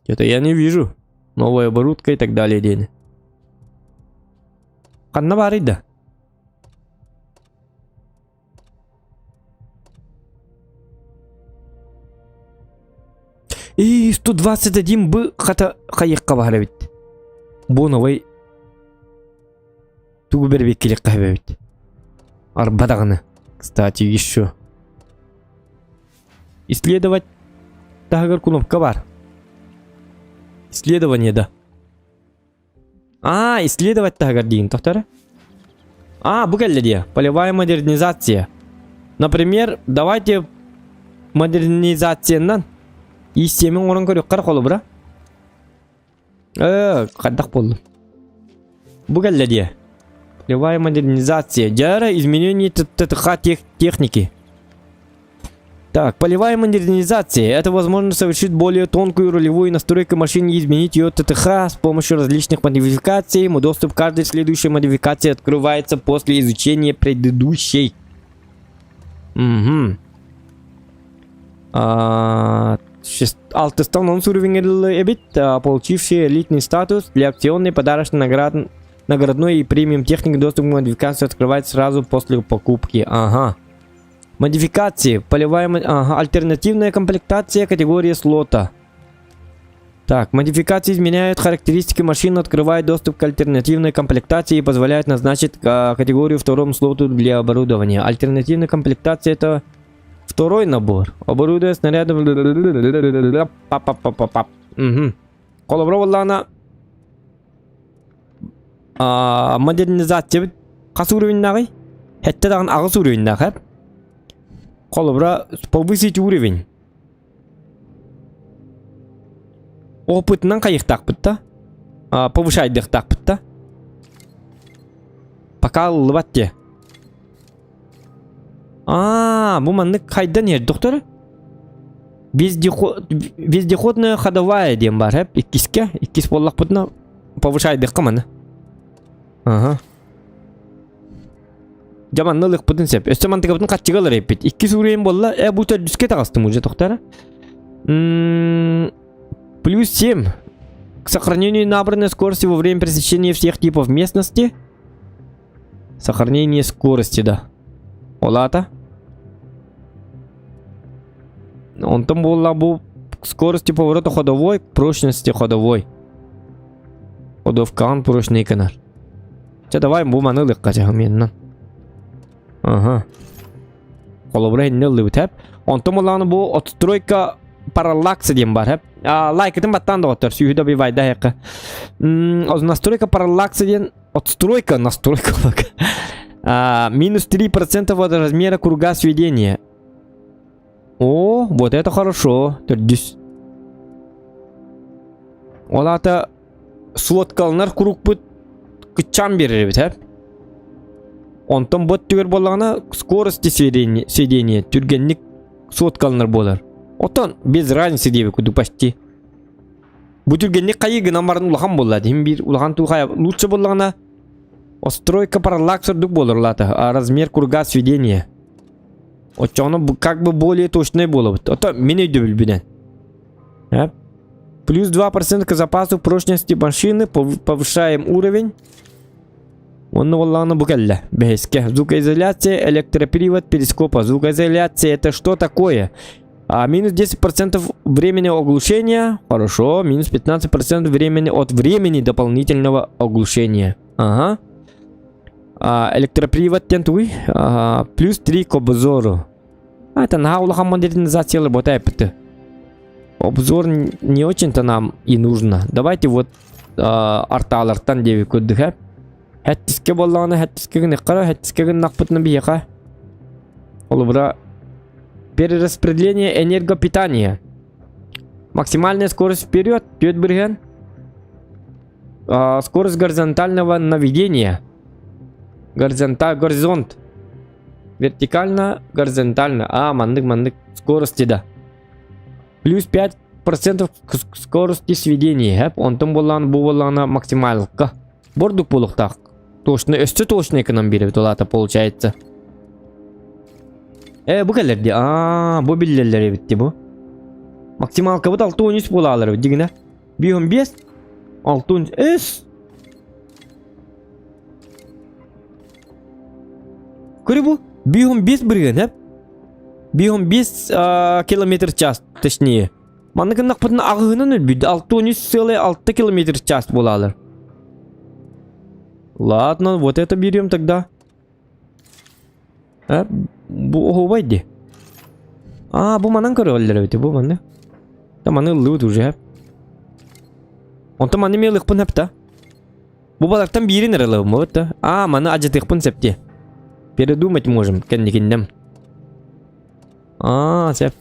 Это я не вижу. Новая оборудка и так далее, день. Канна барит, да? И 121 бы хата хаякка барабит. Бу новый. Тугубер векилек кахбебит. Арбадаганы. Кстати, еще. Исследовать тагыр кнопка бар. Исследование да. Исследовать тагыр дейін тоқтары. Бұл кәлі де. Полевая модернизация. Например, давайте модернизациянан И7-ін орын көрек қар қолы бұра. Қаддақ болдым. Бұл кәлі де. Полевая модернизация. Жара изменение ТТХ техники. Так, полевая модернизация. Это возможно совершить более тонкую рулевую настройку машины и изменить ее ТТХ с помощью различных модификаций. Доступ к каждой следующей модификации открывается после изучения предыдущей. Алтыстан он уровень эбит, получивший элитный статус для акционной подарочной наградной и премиум техники. Доступ к модификации открывается сразу после покупки. Модификации. Полевая альтернативная комплектация категории слота. Так, модификации изменяют характеристики машины, открывают доступ к альтернативной комплектации и позволяют назначить категорию второму слоту для оборудования. Альтернативная комплектация — это второй набор. Оборудование снарядом. Колобровалана. Модернизация. Кас уровень нагай? Это даган агыс уровень нагай. Колобра повысить уровень. Опытынан қайықтақ бітті. Повышайдық тақ бітті. Пока лыбатте. Бұл манны қайдан ер, доктор? Вездеходная ходовая дем бар, иккиске. Иккис боллақ бұтына повышайдық қаманы. Жаманнылық бұтын сеп. Өсті мантыға бұтын қатчығалар еппет. Иккис уровень болла. Бұл түрдіске тағыстым уже, доктора. Плюс 7. К сохранению набранной скорости во время пересечения всех типов местности. Сохранение скорости, да. Олата. Он там была бы скорости поворота ходовой, прочности ходовой. Ходовкан прочный канал. Сейчас давай буманылық қачағаменнан. Қолыбыра хеннелі бітәп. Он там оланы бұл отстройка параллаксы дем бар хеп. Лайкытын баттан да отыр. Сүйді бивайда хеқі. Настройка параллаксы ден. Отстройка, настройка. Минус 3% от размера круга сведения. Вот это хорошо. Түрдіс. Олата слоткалынар круг бұд күтчан берер бит хеп. Онтан бот түгер болағына скорости сведения түргенlik слоткалынар болар. Отан без разницы дебе күді почти. Бұл түргенlik қайығы намарын улахан болады. Бір улахан туғай лучше болағына отстройка параллаксырдық болар лата. Размер круга сведения. Отчаны как бы более точный болады. Отан мен өйді білбінен. Плюс 2% к запасу прочности машины. Повышаем уровень. Он воллана букалля. Бейске. Звукоизоляция, электропривод, перископа. Звукоизоляция — это что такое? Минус 10% времени оглушения. Хорошо. Минус 15% времени от времени дополнительного оглушения. Электропривод тентуй. Плюс 3 к обзору. Это на улаха модернизация работает. Обзор не очень-то нам и нужно. Давайте вот арталартан деви куддыха. Хәттіске болағына хәттіскеген иққара, хәттіскеген нақпытны бейеқа. Олыбыра. Перераспределение энергопитания. Максимальная скорость вперед. Тет бірген. Скорость горизонтального наведения. Горизонт. Вертикально, горизонтально. Мандык. Скорости, да. Плюс 5% к скорости сведения. Он там болағына, бұл болағына максималыққа. Бордук болуқтақ. Точно, өсті точно эконом беріп олата получается. Бұл кәлерде. Бұл білдерлер бітті бұл. Максималка бұд 6-13 бола алыр дегіне. 5-15. 6-13. Өс. Көрі бұл? 5-15 бірген, әп? 5-15 километр час, точнее. Маннықын нақпытын ағығынан өлбейді. 6-13,6 километр час бола алыр. Ладно, вот это берем тогда. Бу ойди. Bu manan köröller öte bu manne. Da manı ıllı durje hep. Onta manne mi ılıkpın hep da. Bu balaktan biri neralı mı da? Manı acıtıkpın septi. Передумать можем, кенди-киндем. Сеп.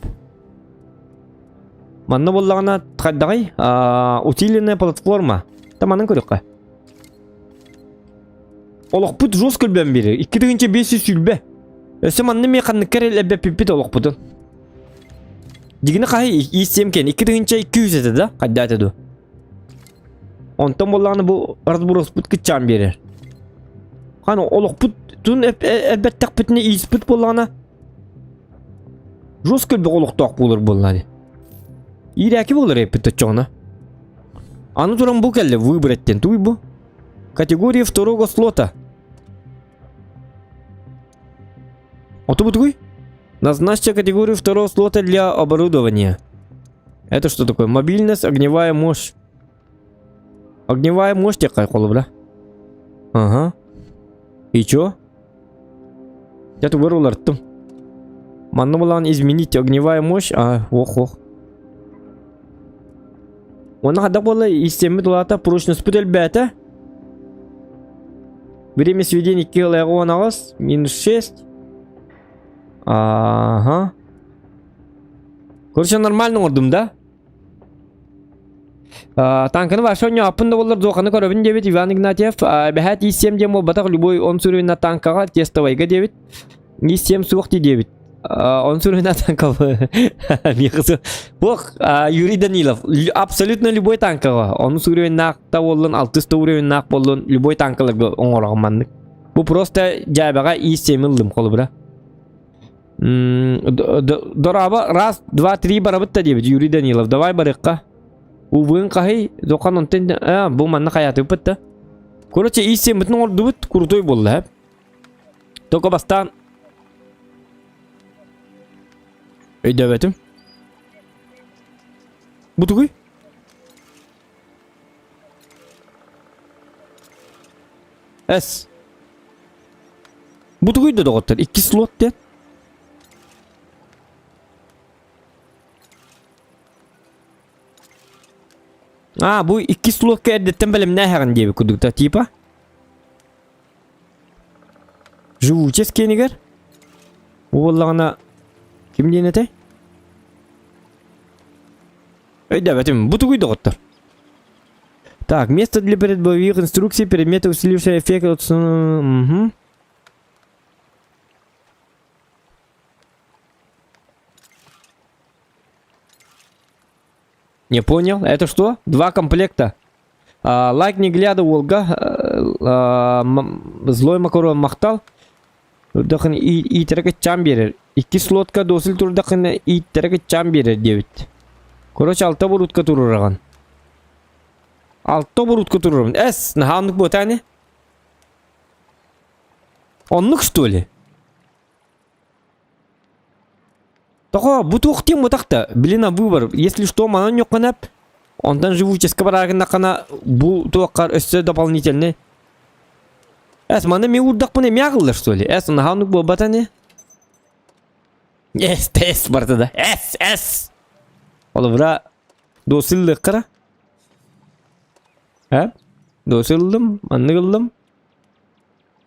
Манна боллагана тхаддагай, усиленная платформа. Таманын көрөккө. Олокпут жесткөл бен бери. 2-500 сүлбе. Өсө манны ме канныккер элбе пиппит олокпутун. Дигине кай исемкен 2-200 эте да, кадда этеду. Онтон боллаганы бу разбуруспут кычам берер. Каны олокпут тун элбеттек битине испут боллагана. Жесткөл бе олоктоок болор боллады. Иряки болор эппит чоңна. Аны туран бу келде выбор эттен туй бу. Категория второго слота. Отубутуй? Назначьте категорию второго слота для оборудования. Это что такое? Мобильность, огневая мощь. Огневая мощь такая колобра. Ага. И чё? Я тут вырвал ртом. Манно было изменить огневая мощь. Ох. Она когда была истемит лата прочность путельбета. Время сведения килоэго аналаз -6. Ага. Короче, нормально ордум, да? Танканы вашоня апында болар зоқаны көрөбін дебет Иван Игнатьев. Бәхәт И7 демо батақ любой 10 сүрвена танкаға тестовайға дебет. И7 суқты дебет. 10 сүрвена танкаға. Бұқ, Юрий Данилов. Абсолютно любой танкаға. 10 сүрвена нақта болын, 600 сүрвена нақ болын, любой танкаларға оңырағын мандық. Бұл просто жайбаға И7 ылдым қолы бұра. Дораба раз, два, три барабытта дебет Юрий Данилов. Давай барыққа. Увын қахи доқан онтен бұл манна қаяты өпітті. Короче, И7 бүтін орды бүт крутой болды әп. Тоқа бастан. Өйді өбетім. Бұты көй? Әс. Бұты көйді доғыттыр. 2 слот ден. Bu 2 slot erdetten belem ne herhan diye bir kudukta tipa. Живучес кенигер. Bu vallağına kim diyene te? Öyle evet, bu tukuydu otur. Так, место для боевых инструкций, предметы, усилившие эффект. Угу. Не понял. Это что? 2 комплекта. Лайк не гляда Волга. Злой Макаров мақтал. Дақын и терекет чам берер. 2 слотка досыл тур дақын и терекет чам берер дебит. Короче 6 бурутка турураған. 6 бурутка турурған. Әс, наханлық бұта не? Онлық что ли? Тако, буту ухтем вот так-то. Блин, на выбор. Если что, мана не канап. Он там живучий скобраг на кана. Буту акар өссе дополнительный. Эс, мана ми урдак пане мягылы, что ли? Эс, на ханук был батане. Эс, бартада. Эс. Оловра. Досылды кара. Досылдым, манныгылдым.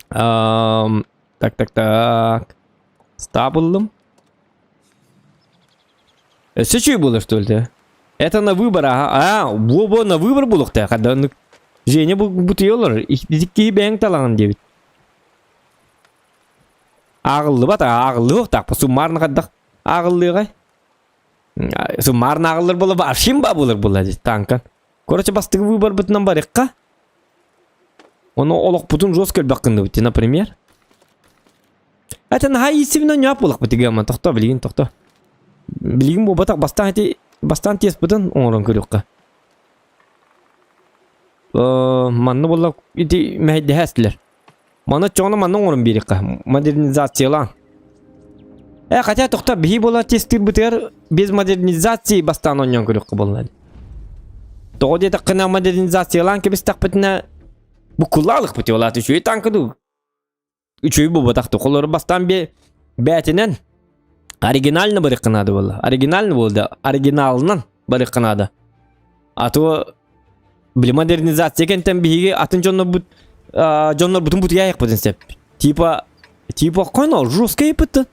Так. Стабылдым. Сечүй было, что ли? Это на выбор, бу на выбор было, когда Женя бутылар, икки бәң талаған дебит. Ағылды бата, ағылды так, суммарны қаддақ ағылды ғай. Суммарны ағылдар болы бар, шимба болыр болады, танкан. Короче, бастығы выбор бұтынан бар еққа. Оны олық бұтын жескөл бақынды бұтты, например. Это на есімінен не болық бұтыға, ман, тоқта, білген, тоқта. Білген бұл батақ бастан тез бұтын оңырын көріққа. Манны болла ити мәйді әстілер. Маны чоңны манны оңырын беріққа. Модернизациялан. Қатя тоқта бейі бола тестір бұтығар без модернизации бастан оңырын көріққа болады. Тоғы деді қына модернизациялан кебіс тақ бұтына бұл құлалық бұты олады. Үшөй танкыды. Үшөй бұл батақты қолары бастан бәтінен Оригинально барыкканады болла. Оригинально болды. Оригиналынан барыкканады. Ато били модернизация кентен биге атын жоннор бутун буту яйык бутун сеп. Типа койно жесткий ипытты.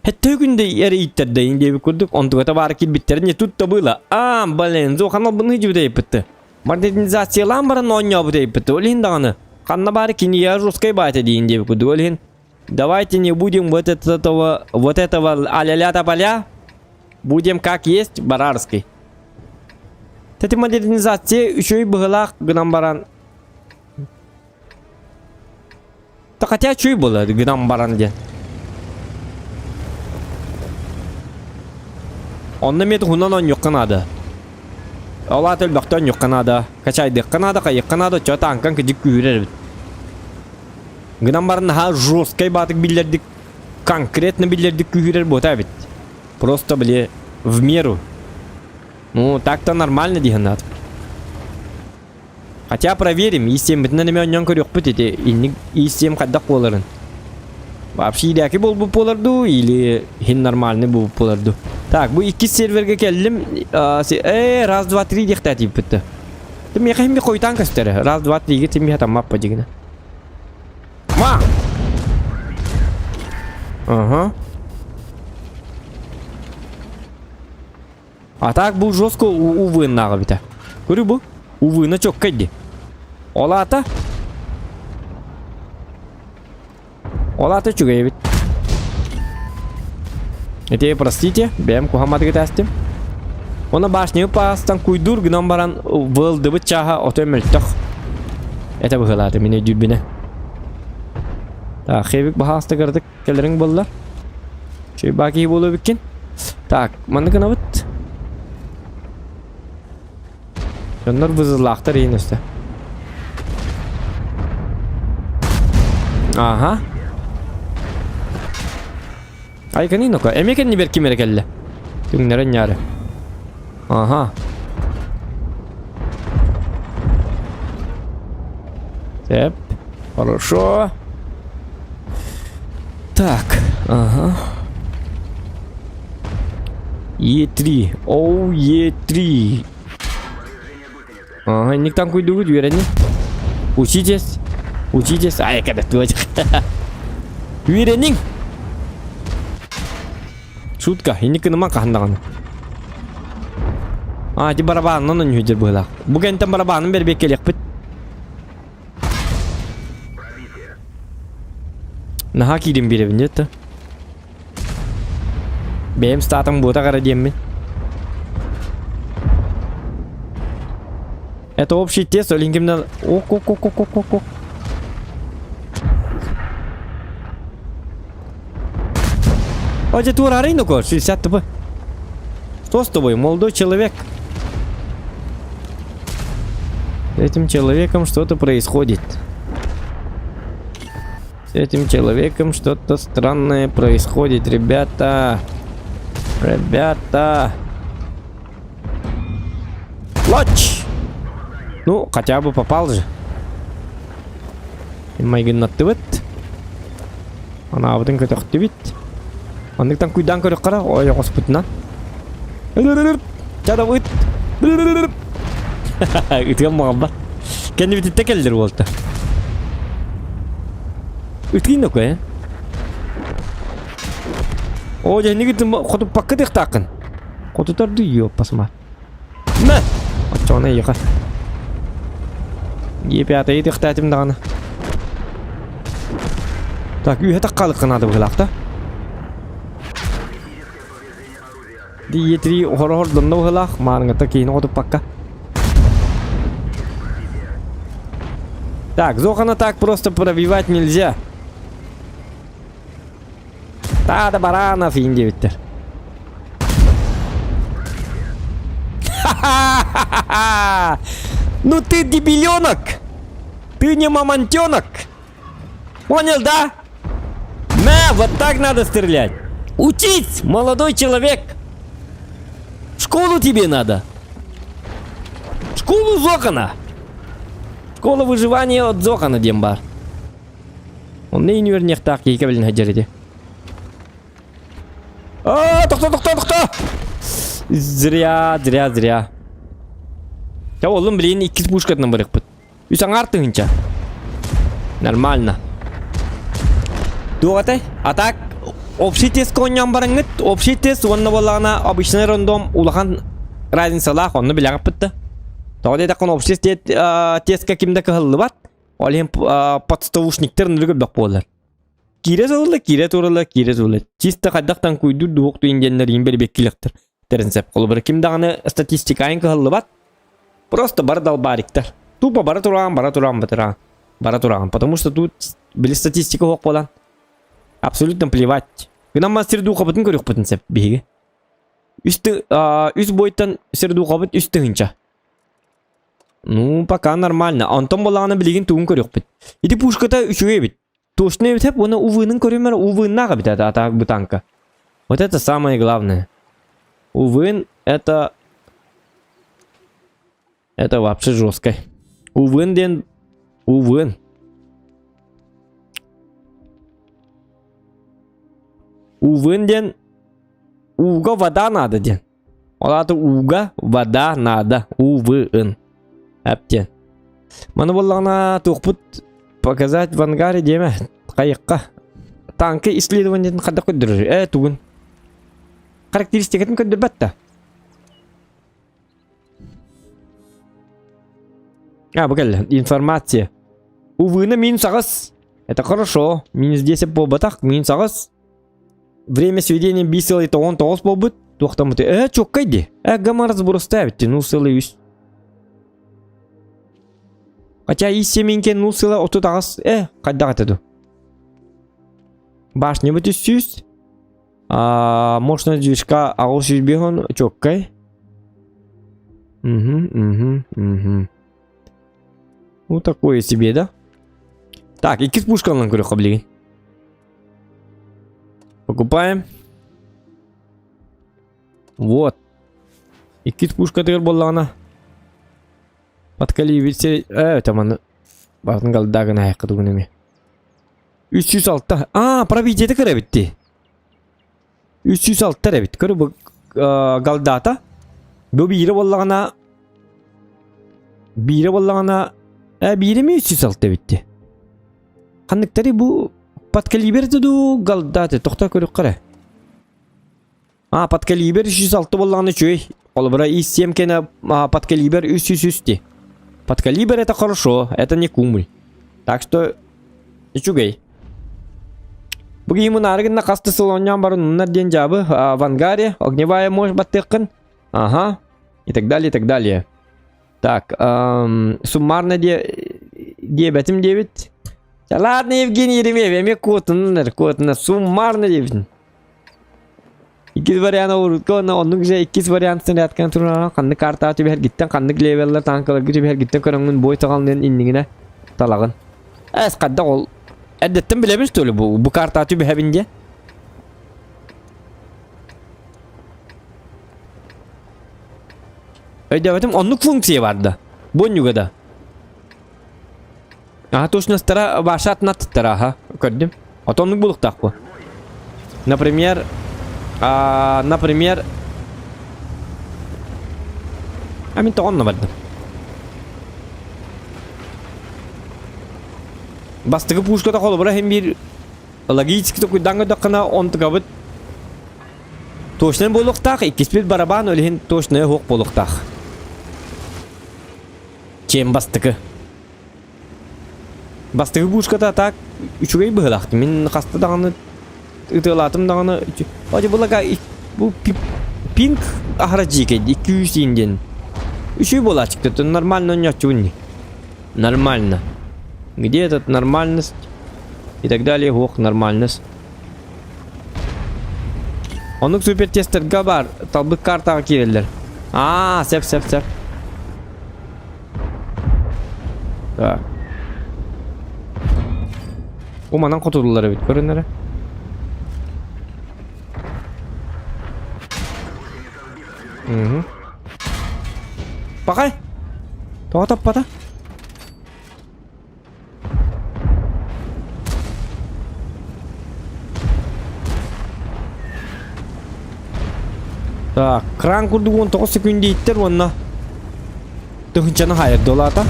Хетте күнде эре иттерде инде көрдүк. Онтугата бары килбиттерин не тут табыла. Блин, зоханал буны жибде ипытты. Модернизация ламбарын онья буде ипытты. Олин даганы. Канна бары кини я жесткий байте инде көрдүк. Олин. Давайте не будем вот этого аля-ля-тополя. Будем как есть, барарский. Тети модернизация еще и была гнам баран. Так хотя что и было гнам баран где. Он намет хунан он юканада. Алател бахтан юканада. Качай дек Канада, кай Канада, что-то анкан кадик кюрер. Гнам баран ха жесткий батык билердик, конкретно билердик кюрер ботавит. Просто бли в меру. Ну, так-то нормально дигнат. Хотя проверим, если мы на намён корёк путите, и если мы когда поларен. Вообще идеяки был бы поларду или хин нормальный был бы поларду. Так, bu iki serverge keldim. Раз, два, три дихта типа. Ты мне хим койtan кастер. Раз, два, три ты мне там маппа дигна. Ма! Ага. А так бұл жестко увыннаға біті. Көрі бұл? Увына чок кәдді. Олата? Олата чугай бит. Это простите, бәм кухамадығы тәстім. Оны башнығы пастан куйдур гынан баран вылды бұт чаға отой мөлттіқ. Это бұғылады мене дүрбіне. Так, хевик бағасты кірдік кәлерің болылар. Шөй бақи болу біккен. Так, манды қына бұт. Onlar vızılaqtır yiyin üstü. Aha. Ay kanino ka. Emeken ni berki merekelle. Tünglerin yarı. Aha. Теп. Хорошо. Так. Ага. Е3. Оу, Е3. Ага, ник там куйду, уверен. Учитесь. Учитесь. Ай, когда ты уверен. Шутка. И ник нема кахандаган. Ти барабан, но не худер была. Буген там барабаным бербек келек бит. Наха кидим беребин жетти. Бем статым бота кара демми. Это общий тест, линким надо. О-ко-ко-ко-ко-ко. Оде тур арейну ко, 60 ТП. Что с тобой, молодой человек? С этим человеком что-то происходит. С этим человеком что-то странное происходит, ребята. Ребята. Лоч! Ну, хотя бы попал же. Майген наттыбыт. Ана абытын көтөк тибит. Андыктан куйдан көрөк кара. Ой, господина. Чада быт. Үткен мага. Кенди бит текелдер болду. Үткин окой. О, я не гитим хотуп пакка дихтакын. Хотутарды ё посма. На. Ачона яка. Епятый дихтатим даганы. Так, үйе таққалық қанады бұғылақта. Е3 хор-хордынды бұғылақ. Маңында кейін отып баққа. Так, Зохана так просто пробивать нельзя. Та-да баранов инде биттер. Ха-ха-ха-ха! Ну ты дебиленок! Ты не мамонтенок! Понял, да? Вот так надо стрелять. Учись, молодой человек. В школу тебе надо. В школу Зохана. Школа выживания от Зохана, дембар. Он не уверен, так, я кабель на джереде. Токто. Зря. Ya oğlum bileğin 2 puşkatına bırakıp. Üsen artığınca. Нормально. Дугата, атак. Общий тест коньян барангыт. Общий тест онна боллана обычный рандом улахан разницалах онны билягып битти. Тогда да кон общий тест каким-то кылды бат. Олем подставушниктер нөлгөп бак болдулар. Кире туралы. Чисто кадактан куйду дуокту ингеннер имбер беккилектер. Теренсеп колу бир ким даганы статистикайын кылды бат. Просто бар долбариктер. Тупо бара тураган, потому что тут были статистика хок болан. Абсолютно плевать. Гынан мастер духа бутын көрүк бутын сеп беги. Үз бойттан сер духа бут үстүнча. Ну, пока нормально. Антон баланы билеген тугун көрүк бут. Иди пушката үчүгө бит. Точно бит, оны увынын көрөмөр, увыннага бит атак бу танка. Вот это самое главное. Увын это вообще жестко. Увын ден увын. Увын ден уга вода надо ден. Олаты уга вода надо. Увын. Әптен. Маны боллағына тоқпыт показать в ангаре деме. Қайыққа. Танкі исследованиетін қадда көддірір. Тугын. Характеристикетін көддір бәтті. Буквально информация. Увы, минус агас. Это хорошо. Минус 10 болбатах, минус агас. Время сведения бисел это он тоос болбут. Тохтам ты. Чоккайди. Гамма разбор ставить. Ну сылыюсь. Хотя и семеньке ну сыла отут агас. Кайда атаду. Башня бит үстүс. Мощность движка агас бегон чоккай. Ну такое себе, да? Так, и киспушка на горох облиги. Покупаем. Вот. И киспушка тыр боллана. Подкали висе. Там она. Бартынгал дагына айқы дугунеме. 306. Пробитиеті кірі бітті. 306 тәрі бітті. Көрі бұл галдата. Бұл бейірі боллағына. Бири ми 306 битти. Кандыктары бу подкалиберди ду галдаты токта көрүк кара. Подкалибер 306 болганы чөй. Ол бара И7 кена подкалибер 300. Подкалибер это хорошо, это не кумуль. Так что чугай. Буги ему нарыгына касты сылоннян барын нунар жабы в ангаре, огневая мощь баттыккын. Ага. И так далее. Так, суммарно дебетим 9. Ладно, Евгений Еремеев, я котна, суммарно 9. İkiz variantı olurken onun güzel ikiz variantı yatkın turuna kandı karta atı bir gitten kandı leveller tankalar gücü bir gitten körünün boy tağalının indingine talağın. Es kadda ol. Eddettim bilemiş tölü bu karta atı bir hebince. Ödevetim onluk funksiye vardı. Bonyugada. Точно стара вашат над стара, gördüm. Atomluk buluk takı. Например, Amin toğanla vardı. Bastığı puşkada kolu bura hem bir logически kuydanğı dakına on tıkabıt. Точно buluk takı. İkisi bir baraban öyle точно hok buluk takı. Чем bastığı? Bastığı puşkada tak. Üçügeyi bıhlaktı. Min hasta dağını ıtılatım dağını. Hadi bu pink ahıracık edi. 200 inden. Üçü bola çıktı. Нормально не чуни. Нормально. Где этот нормальность? И так далее. Ох, нормальность. Onun süper tester gabar. Tabi karta kiriller. Sep. Так. Уманан котулдулар бит. Көрүнөр. Bakay. Toğa pata. Так, кран курдук 19 секунд дейттер, онна. Төхінчаны хайыр долата.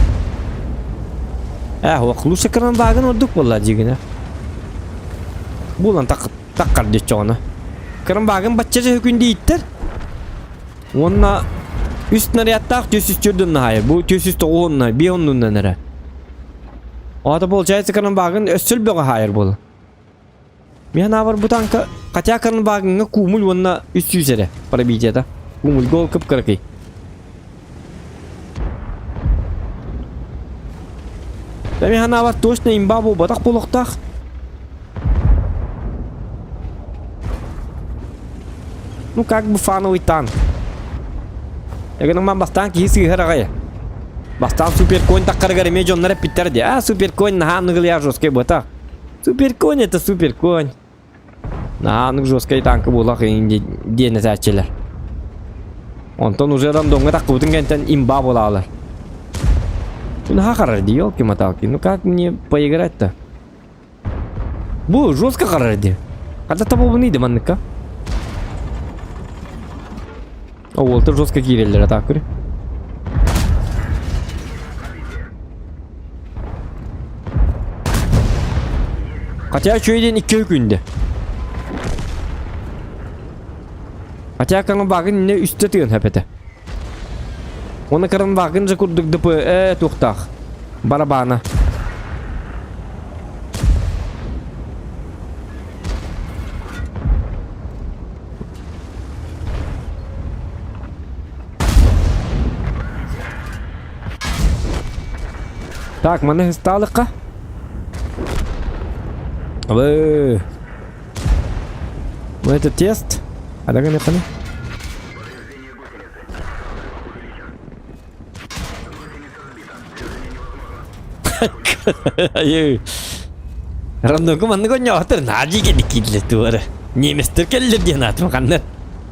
Лучше кран багын ордук болла дегені. Булан таққар дейт жоғаны. Кран багын батчасы хүкін дейттер. Онна үст нарядтақ төсіс жүрдін хайыр. Бұл төсіс тоғынна, бейоннуынан әрі. Ада болчайсы кран багын өссіл бөгі хайыр бол. Мен авар bu tanka kaça karın bagınga kumul vonna üst yüzere para biceda. Kumul gol kıp kırkı. Demi hana var точно имба bu batak buluqtaq. Ну как бы фановый танк. Я говорю, нам бастан киси харагая. Бастан супер конь так каргар меджон на репитерде. А супер конь на ханныгыл я жесткий батак. Супер конь это супер конь. Наханық жесткий танкі болақ дені сәтчелер. Онтон уже рандомға таққы бұтын кәнтен имба болалар. Ну хақарар де, елки-маталки. Ну как мне поиграть-то? Бұл жестко қарар де. Қада бұл бұны еді манныққа? О, олтыр жестко кейрелер атақ көрі. Қатя чөйден 2 күнде. Хотя карын багын не үсті түйін хөпеті. Оны карын багын же күрдік дұпы тұқтақ. Барабана. Так, маны хысталыққа. Вы. Это тест. А да, конечно. Рандомга манныга нётыр наджиге дикидле туары. Неместер келдер ден атмакандар.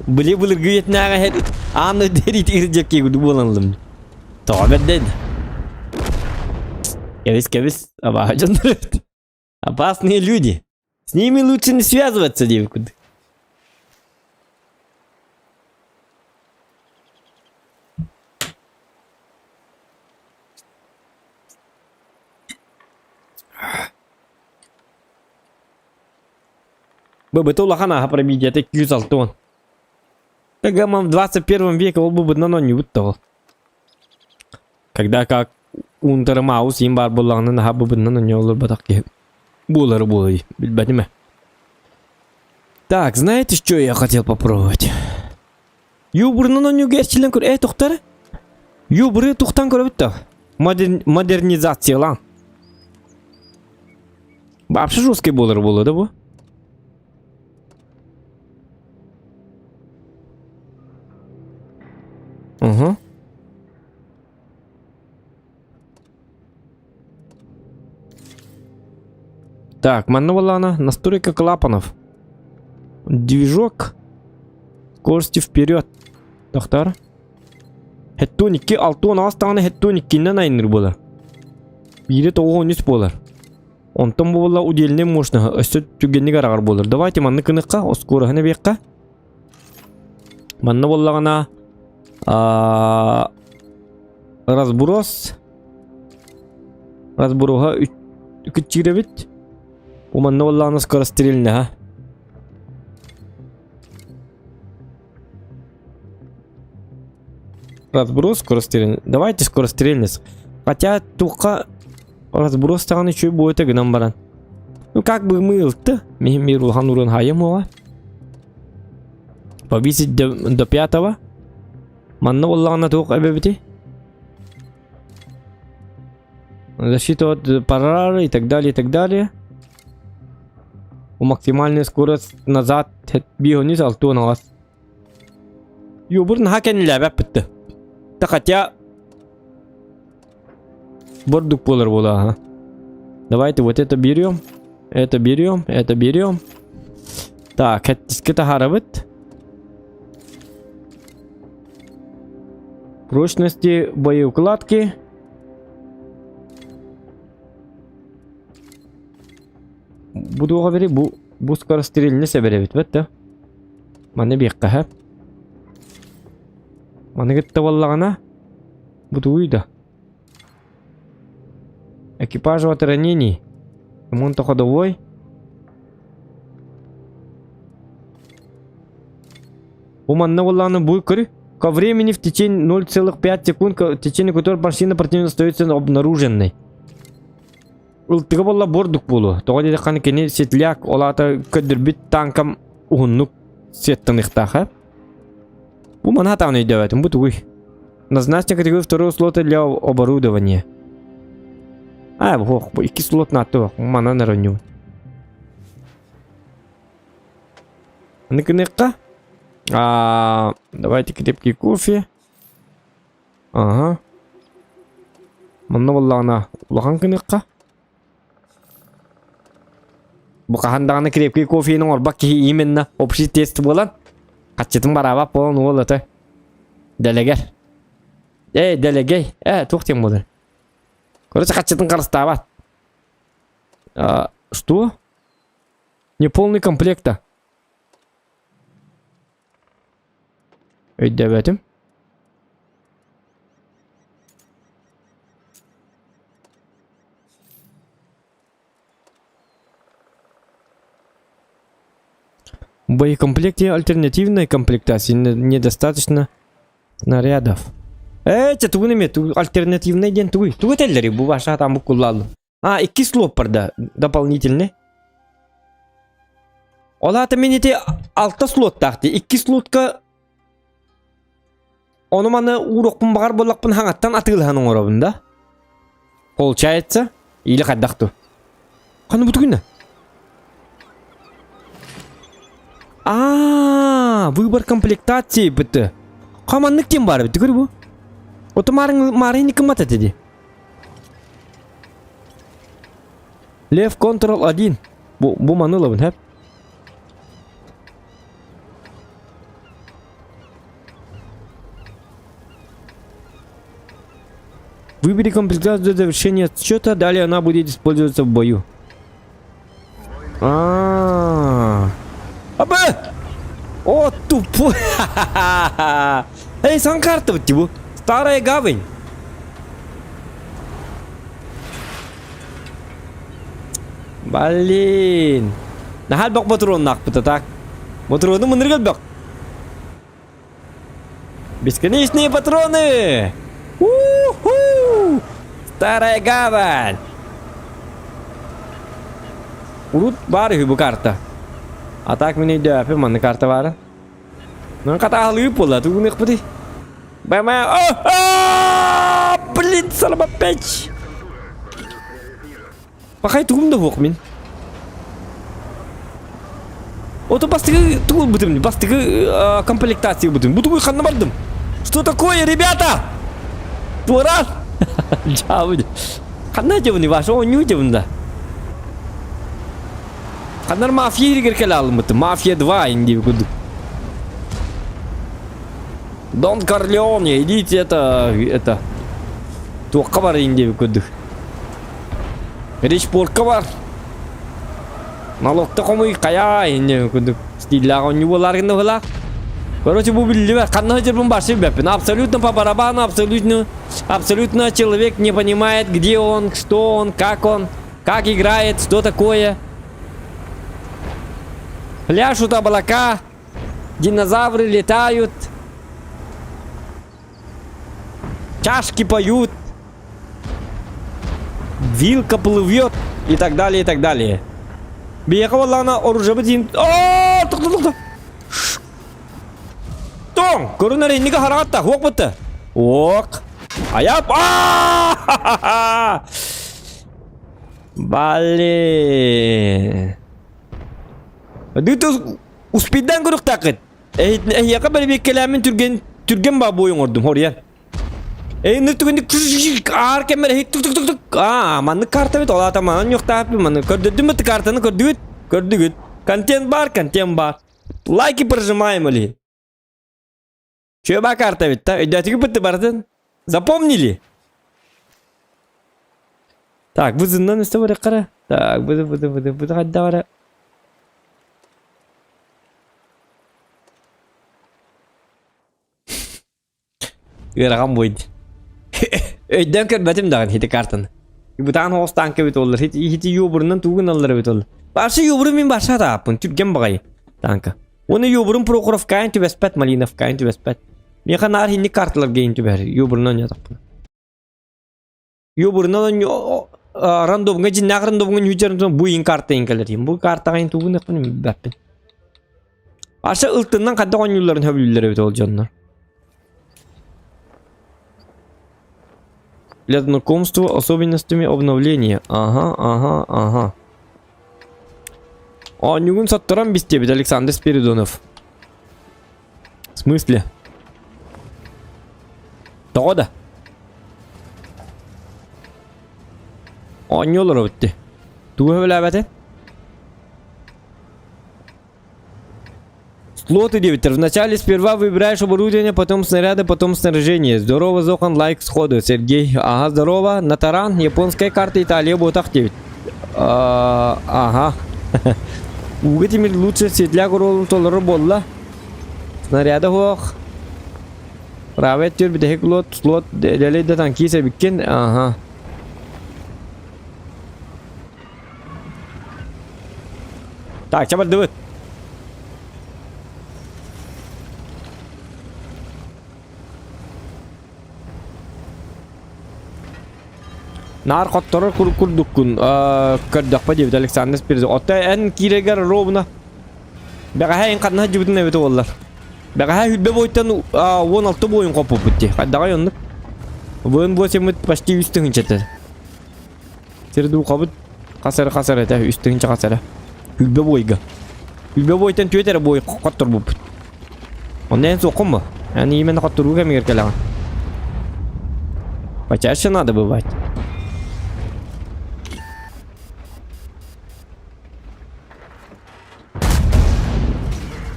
Биле булыр гүйетнага хет аны дери тиржекке гуду боланлым. Тобер дед. Кевис, обожанный. Опасные люди. С ними лучше не связываться, девку. Betul хана пробить это 206 он. Когда мы в 21 веке он бы на не утал. Когда как Унтермаус им бар булланы на хабы на не olur батаки. Булар булай, бильбатиме. Так, знаете, что я хотел попробовать? Юбрны на нюге член кур, тухтары? Юбры тухтан кур битта. Модернизация лан. Вообще жесткий булар булы да бу? Угу. Так, манна настройка клапанов. Движок. Скорости вперед. Тохтар. Хеттоники, алтон астаны хеттоникинен айныр болар. Бире тоғы 13 болар. Онтон болар удельне мощно. Өсті түгенні қарағар болар. Давайте манны кыныққа, оскорығыны бекқа. Манна болағына разброс. Разброға 3 чиребет. Уманна болағына скорострельне, ха. Разброс скорострельный. Давайте скорострельность. Хотя только разброс таган еще будет гынан баран. Ну как бы мы илты. Мир улхан урын хайым оға. Повесить до 5-го. Манна болағына тоқ әбебети. Защита от парара и так далее, и так далее. Максимальная скорость назад. Бігоніс алтон ағас. Юбырын хакен ләбәп бітті. Хотя бордук полар была. Давайте вот это берем. Это берем. Это берем. Так, это харабит. Прочности боеукладки. Буду говорить, бу скорострельный соберет. Вот да. Мане бекка. Mani gitti vallağına. Bu duydu. Экипаж от ранений. Ремонт ходовой. Уманна валлана буйкры. Ко времени в течение 0,5 секунд, в течение которой машина противника остается обнаруженной. Ултыга болла бордук болу. Тоғады дақаны кене сетляк олата көдірбіт танкам уғыннук сеттін иқтаха. Бу мана тавны идеватым, бу тугуй. Назначен категорию второго слота для оборудования. Бу 2 слот на то, мана нараню. Нык-ныкка. Давайте крепкий кофе. Ага. Манна валлана улахан кыныкка. Бу кахандаганы крепкий кофенин орбак именно общий тест болан. Качытын барабап болан ол это. Делегер. Делегей. Туктем болан. Короче, качытын карыстабат. Что? Неполный комплект-то. Ödemedim. В боекомплекте альтернативной комплектации недостаточно снарядов. Тугунеме, альтернативный ден тугуй. Тугутеллери бу баша там бу куллалды. 2 слот барда дополнительный. Олата менете 6 слот тахты. 2 слотка Onu mana urukpun bakar bolakpun hangattan atılhanın orabında. Получается, или каддакту. Каны буту күнне? Выбор комплектации бітті. Каманнык тем бар бітті көрі бу? Оты марыны кім атады де? Left Control 1. Бу манылы бұн, хәп? Выбери комплектацию до завершения отсчета, далее она будет использоваться в бою. О, тупой! Эй, санкарта вот его! Старая гавань! Блин! Нахал бак патрон нахпыта, так? Патроны мыныргал бак! Бесконечные патроны! У-ху! Старая гавань! Урут бар bu карта. А так меня идет, mana карта бар. Ну kata ahli pula tu nih putih. Bama. Блин, салаба печ. Pakai tu gum dah min. Ото pasti tu betul, pasti комплектации betul. Butuh gue kan bardem. Что такое, ребята? Туран! Jauh. Karena jauh nih, bahasa onyu jauh dah. Karena mafia ini kerkelalım betul. Mafia 2 ini begitu. Дон Корлеоне, идите это. Туаққа бар инде begitu. Речпортқа бар. Налогты қомой қая инде begitu. Стилляға оню боларғында болар. Короче, bu bildi ver. Kanna hacır bunu başı bepin. Абсолютно по барабану, абсолютно человек не понимает, где он, что он, как играет, что такое. Пляшут облака, динозавры летают, чашки поют, вилка плывет и так далее, и так далее. Биехал лана оружие бедин. О, тук. Көрінер ендігі харағатта, оқ бұтты. Оқ. Аяп. Блин. Дүйті ұспейден көрік тақыт. Әйеқа бір беккеләмін түрген ба бойын ордым, ориян. Әйінді түгенді ар кәмір әйт түк. Манны карта бет, ола атаманын жоқ тағып. Көрдірдің бұтты картаны, көрдігіт. Контент бар. Лайки прожимаем или? Чё карта ведь, да? Идёте к барден? Запомнили? Так, вызывно на стороне кара. Так, буду отдавать. Gırağım buydu. Öydden körbetim dağın hiti kartını. Bu tane host tanka bit olur. Hiti yoburundan tuğun alır bit olur. Barşı yoburun min barşı da yapın. Türkgen bagayı tanka. Onu yoburun Prokhorov kayn tübespet, Malinov kayn tübespet. Mekan nar hinni kartlar geyin tüber. Yoburundan yatapın. Yoburundan randomga jinnak randomga hüccarın bu in kartı inkeler. Bu kartı kayn tuğun yapın bepin. Barşı ıltından kadda konyulların höbülleri bit olcanlar. Для знакомства особенностями обновления. Ага. А, Нюгун саттарам без тебя, Александр Спиридонов. В смысле? Да. А, не olur bitti. Tuğ öyle bete. Слоты 9. Вначале сперва выбираешь оборудование, потом снаряды, потом снаряжение. Здорово, Зохан, лайк сходу. Сергей, ага, здорово. Натаран, японская карта, Италия, Ботах 9. Ага. Угодимир лучше светляк ролл толору болла. Снаряды хуах. Правет тюр бидехек слот делей да танкисе биккен. Ага. Так, чабар дывыт. Nar qottorar kurdukkun kırdaqpa debit Alexander Spirzo. Otta en kiregar robna. Baga hayin qadna jibutun evet ollar. Baga hay hübbe boytan 16 boyun qopup bitti. Qaddaga yonluk. Bugün bu semit başti üstün çete. Sirdu qabut qasar eta üstün qasara. Hübbe boyga. Hübbe boytan tüetere boy qottor bu. Ondan soqum. Yani yemen qottoruga meger kalagan. Почаще надо бывать.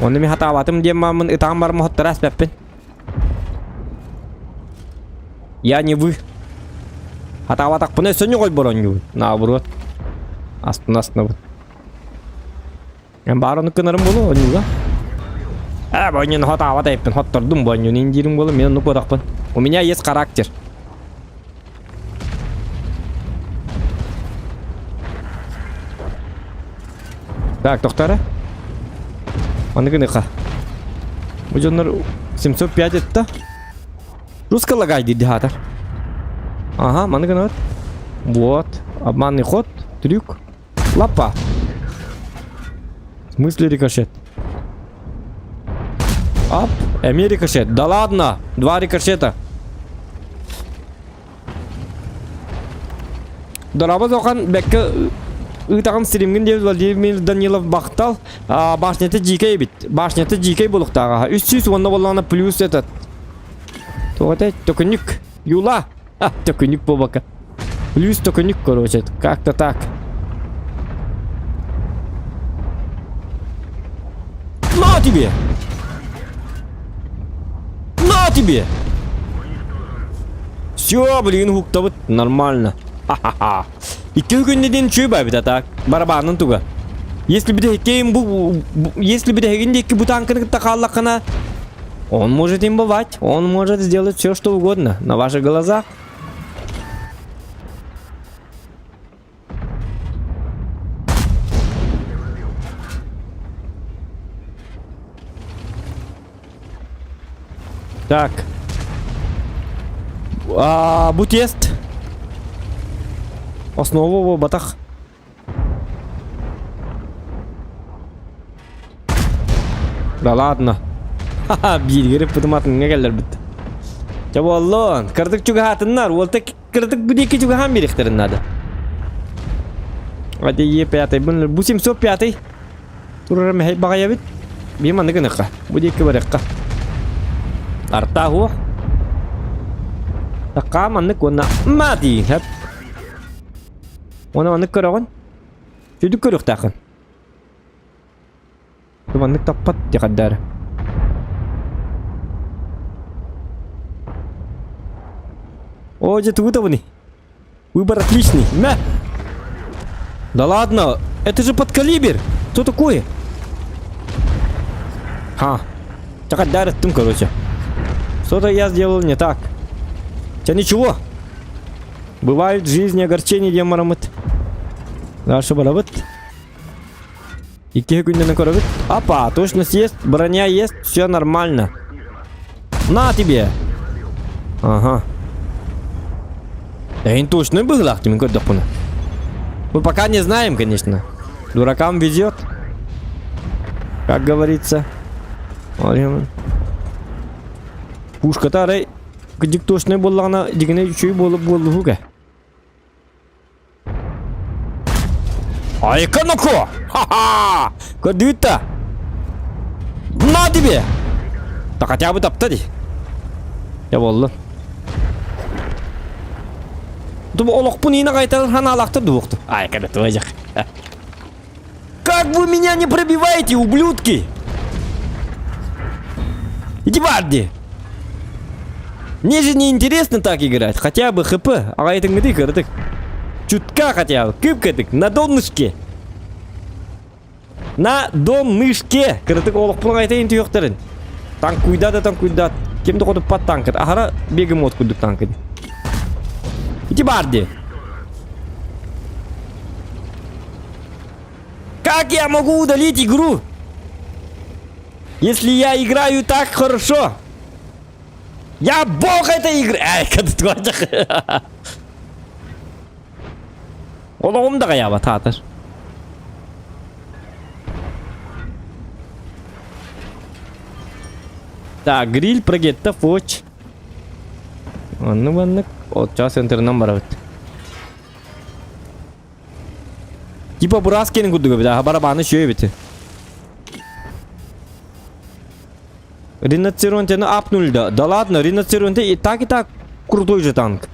Onu mi hata batım diye mamın ıtağım var mı hotteras beppin? Я не вы. Hata batak bunu sönü koy boron. Nabrot. Aslında. Ben baronu kınarım bunu onu da. Бонюн hata bata yapın. Hotturdum bonyun indirim bunu men onu kodakpın. У меня есть характер. Так, тоқтары. Манығы нұқа. Бұл жонлар 705 етті. Русска лагай дейді хатар. Ага, манығы нұқ. Вот. Обманный ход. Трюк. Лапа. В смысле рикошет? Ап. Рикошет. Да ладно. 2 рикошета. Дорабы зоқан бәккі Итағым стримген деп Владимир Данилов бақтал башнеті жикей бит. Башнеті жикей болуқтаға. 300 онда болғаны плюс этот. Тоғатай, токынник. Юла. Токынник болбака. Плюс токынник, короче. Как-то так. На тебе! На тебе! Все, блин, хукта вот нормально. Ха-ха-ха. İki gün dediğin çöy bay bir tak barabanın tuga. Если бы ты хегиндеки bu tankını takallakana, он может им бывать, он может сделать все что угодно на ваших глазах. Так. Bu test. Основу батах. Да ладно. Ха-ха, билгеріп бұдыматынға келдер бұд. Жабу Аллон, кірдік жүгі хатыннар, олты кірдік бүдекі жүгі хан беректерін нады. Аде Е5, бұл 705. Тұрырым әй бағая бит. Бейм андығы ныққа, бүдекі барыққа. Арта хуқ. Таққа мандық онна мати. Оны мандық көріғын. Жүдік көрік тақын. Мандық таппат де қаддары. О, же тугутовый. Выбор отличный. Мя! Да ладно, это же подкалибр. Что такое? Ха. Чакать дарит тым, короче. Что-то я сделал не так. Хотя ничего. Бывают в жизни огорчения, демарамыт. Дальше барабыт. Икки күнден көрөбүт. Апа, точность есть, броня есть, все нормально. На тебе. Ага. Да и точно был лахтим, коддапуна. Мы пока не знаем, конечно. Дуракам везет. Как говорится. Пушка-то рей. Кдик точно была она, дигне чуй болуга. Ай, канако! Ха-ха! Кодута! На тебе! Так хотя бы таптади. Я болду. Тут олокпун ина кайтар ханалакты дукту. Ай, когда твояк. Как вы меня не пробиваете, ублюдки? Иди барди. Мне же не интересно так играть. Хотя бы ХП. А это где ты? Чутка хотя бы. Кыпкатык. На донышке. На донышке. Кырытык олокпун айтайын түйөктөрүн. Танк куйдат. Кемді қодып пат танкет. Ахара бегемот кудук танкет. Иди барди. Как я могу удалить игру? Если я играю так хорошо? Я бог этой игры! Ай, когда твоя... Олоғым да қаяба, татыр. Так, гриль прогетта фоч. Ванны. От час интернам барабыт. Типа бураскенин кудуга бида, барабаны шөй бити. Ринацеронтені апнули. Да ладно, ринацеронте и так крутой же танк.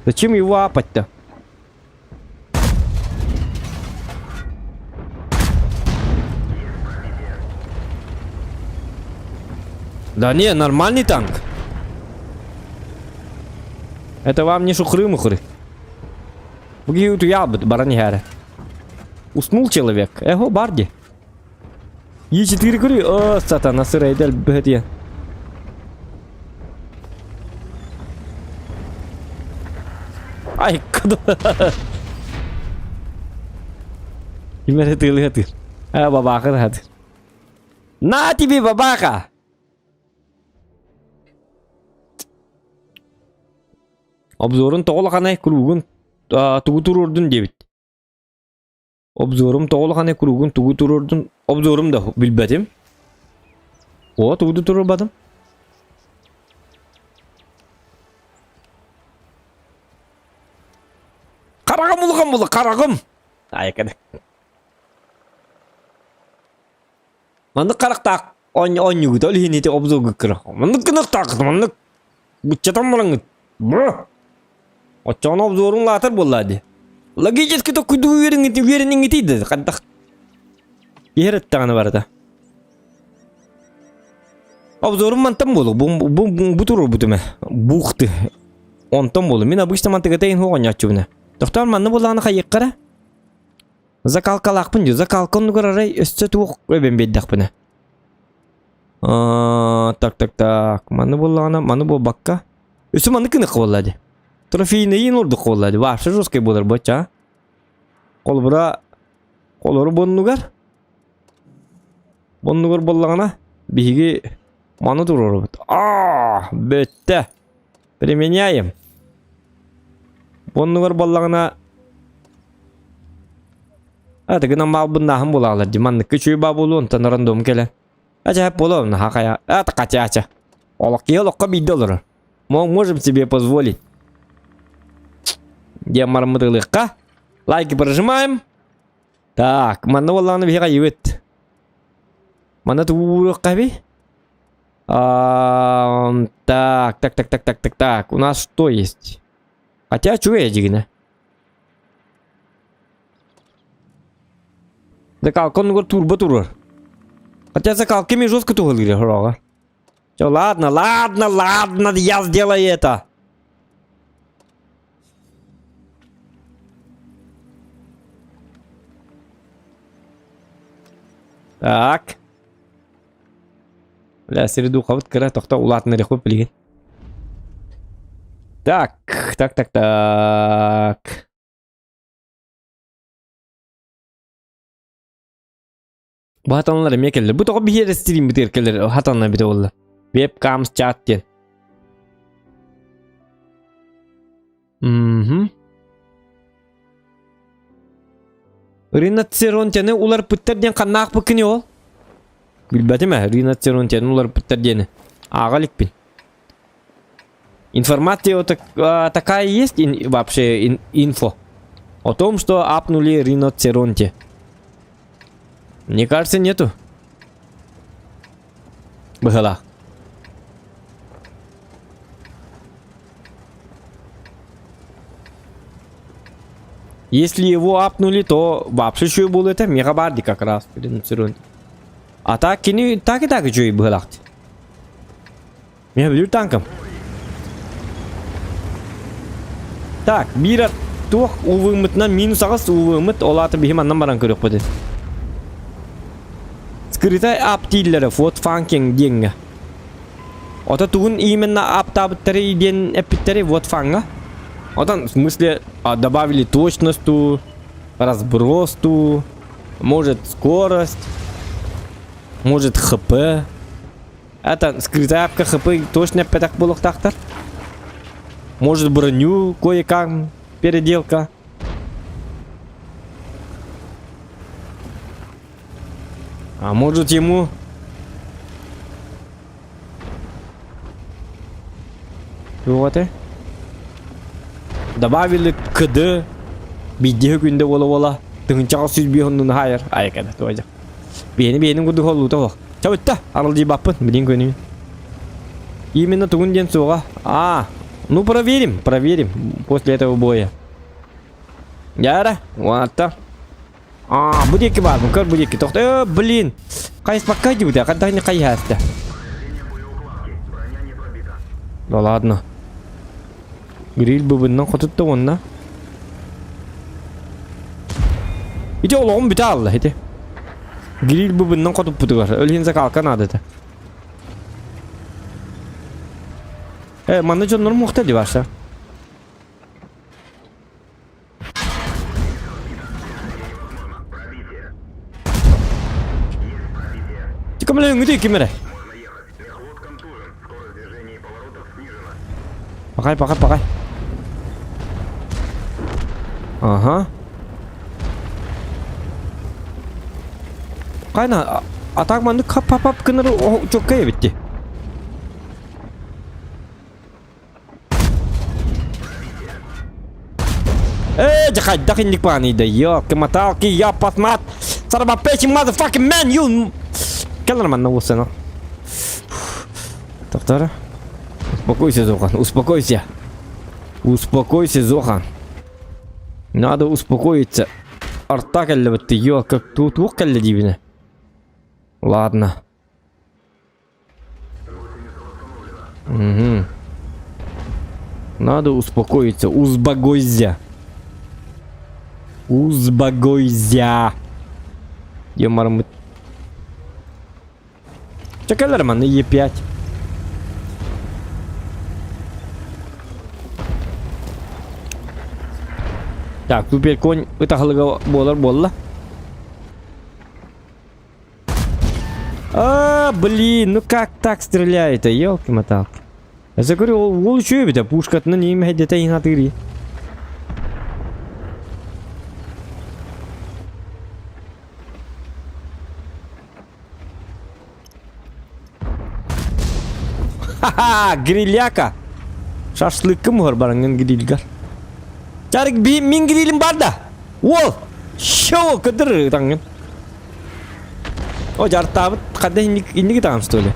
Зачем его апать-то? Да не, нормальный танк. Это вам не шухры-мухры. Бгиют ябыт, бараньяра. Уснул человек. Эго, барди. Е4 кури. О, сатана, сырайдел бхетья. Ай, куда? Имя ты летит. А, бабаха летит. На тебе, бабаха! Обзорын тоғылғанай күрігін туғы тұрырдың дебіт. Обзорым тоғылғанай күрігін туғы тұрырдың. Обзорым да білбәдім. О, туғы тұрыр бадым. Қарағым ұлғым бұлы, қарағым. Айқады. Мандық қарақтақ. Он-он үгіт, ол хенеті обзор күкірі. Мандық күнік тақыды, мандық. Бұтчатан болыңыз. Бұ. Очон обзорун латыр болады. Логически то куду уверенный идти, кадах. Ерет таганы барда. Обзорум мантам болу. Бутуру бутуме. Бухты. Он там болу. Мен обычно мантыгатайын хуган ячуна. Доктор манны боланы кайыккара. Закалкалакпын, закалкын көрөрөй өстө тук өбен беддакпына. Так. Манны боланы, маны бол бакка. Өсө манны кыны кылады. Трофейный урдук болады. Вообще жесткий болар бача. Колбура колору боннугар. Боннугар боллагана биги маны турор. Бетте. Применяем. Боннугар боллагана. Тагына мал буннахым болагалар. Диманны күчүй бабулун танарандом келе. Ажап болон хакая. Качача. Олокка биддолор. Мы можем себе позволить. Демармыды легка. Лайки прожимаем. Так, манна валланы бега ебет. Манна турок каби. Так. У нас что есть? Хотя чуя дигна. Закалкон гор турбо турор. Хотя закалками жестко тугали рога. Всё, ладно, я сделаю это. Так. Бля, середу хават кара тохта улатны реху билген. Так. Bu hatanlar emek geldi. Bu toqo bir yere stream biter keler. Hatanlar bir oldu. Webcams chat gel. Rinoceronteni ular pütter diyen kannak bakın yol. Bilbeti mi? Rinoceronteni ular pütter diyeni. Ağalik bin. Информация такая есть вообще инфо о том, что апнули риноцеронте? Мне кажется, нету. Была. Если его апнули, то вообще что было это мегабарди как раз риноцеронте. А так и так что и было. Я бью танком. Так, бира тух увымытна минус ағыз увымыт олаты бейім аннан баран көрек бұды. Скрытай аптиллері фот фанкинг денгі. Ота туғын именно аптабыттары иден эпиттері вот фанга. Отан в смысле добавили точность, разброс, может скорость, может хп. Это скрытая апка хп точно пятак булых тахтар. Может броню кое-как переделка. А может ему вот добавили КД видео күнде ола тыңча сүз бейхоннун хайыр айкада тоже. Бени куду холу то. Чабытта арылды баппын билин көнү. Именно тугун ден суга. Ну проверим после этого боя. Яра, вот так. Будеки бар, как будеки. Блин. Кайс пока идёт, а когда не каяста. Да ладно. Гриль бубыннан котутты онна. Иде олоғым біте алды, хети. Гриль бубыннан котуп бұтығар. Өлгензе қалқан адыды. Манда жонлар мұқты деп ашса. Тикамлы өңгіде кемері. Пақай. Ага. Қайна, атақманды қап кінірі чөккәй бітті. Jahat ini pani dah yo kematal ki ya pasmat saraba peci motherfucking man you kelar mana usana доктор успокойся Зохан надо успокоиться артакалли битти yo как тут вокалли дивина ладно надо успокоиться Узбагойзя. Ёмармыт. Чакалар маны Е5. Так, теперь конь вытахалга болла. Блин, ну как так стреляет-то, ёлки-моталки. Я говорю, лучше это пушка на ним где-то и на тыре. Ха-ха, грильяка. Шашлыкым бар баранган грильгар. Чарик мин грилим бар да. Ол. Шо, кыдыр таңган. О, жартабыт кандай инди тагам что ли?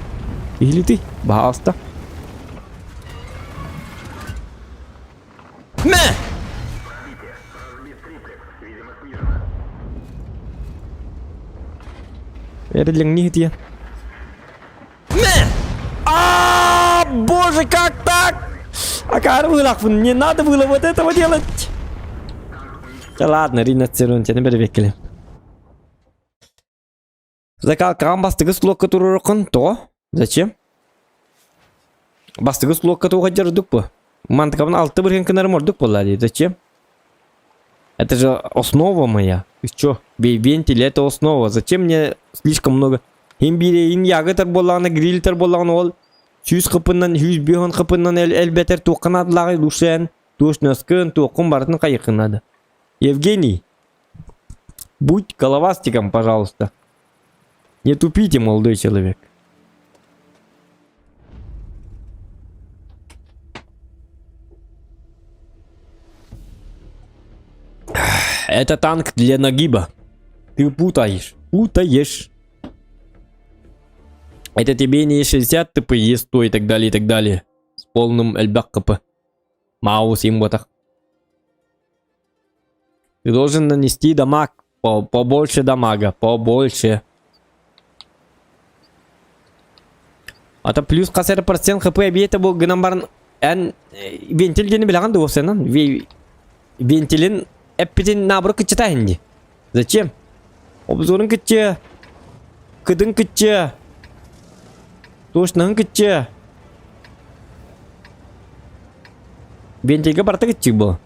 Или ты бааста? Мэ! Это для них где? Боже, как так? Не надо было вот этого делать. Да ладно, ринацеронте, не берекели. Закалкам бастыгы слог, который рокон то. Зачем? Бастыгы слог, который хотел дупы. Мантикабын 6 бір кенкінер мордық болла дейді. Зачем? Это же основа моя. Ты чё? Вентиль это основа. Зачем мне слишком много? Хим бирейин ягытар боллағына, грилтар боллағына ол. Сүйіз қыпыннан, сүйіз бүйін қыпыннан әлбәтер тоқын адылағы дұшын. Тошныскын, тоқын бартын қайықынады. Евгений, будь головастиком, пожалуйста. Не тупите, молодой человек. Это танк для нагиба. Ты путаешь. Это тебе не 60 ТПЕ 100 и так далее, и так далее. С полным эльбак КП. Маус им вот так. Ты должен нанести дамаг. Побольше дамага. Побольше. Ата плюс қасары процент ХП объекта бұл гынан барын ән вентиль гені білаған да осынан. Вентилін әппетен набыры күтчета хенде. Зачем? Обзорын күтче. Кыдын күтче. Тошнығын күтче. Вентильге барта күтчек бұл.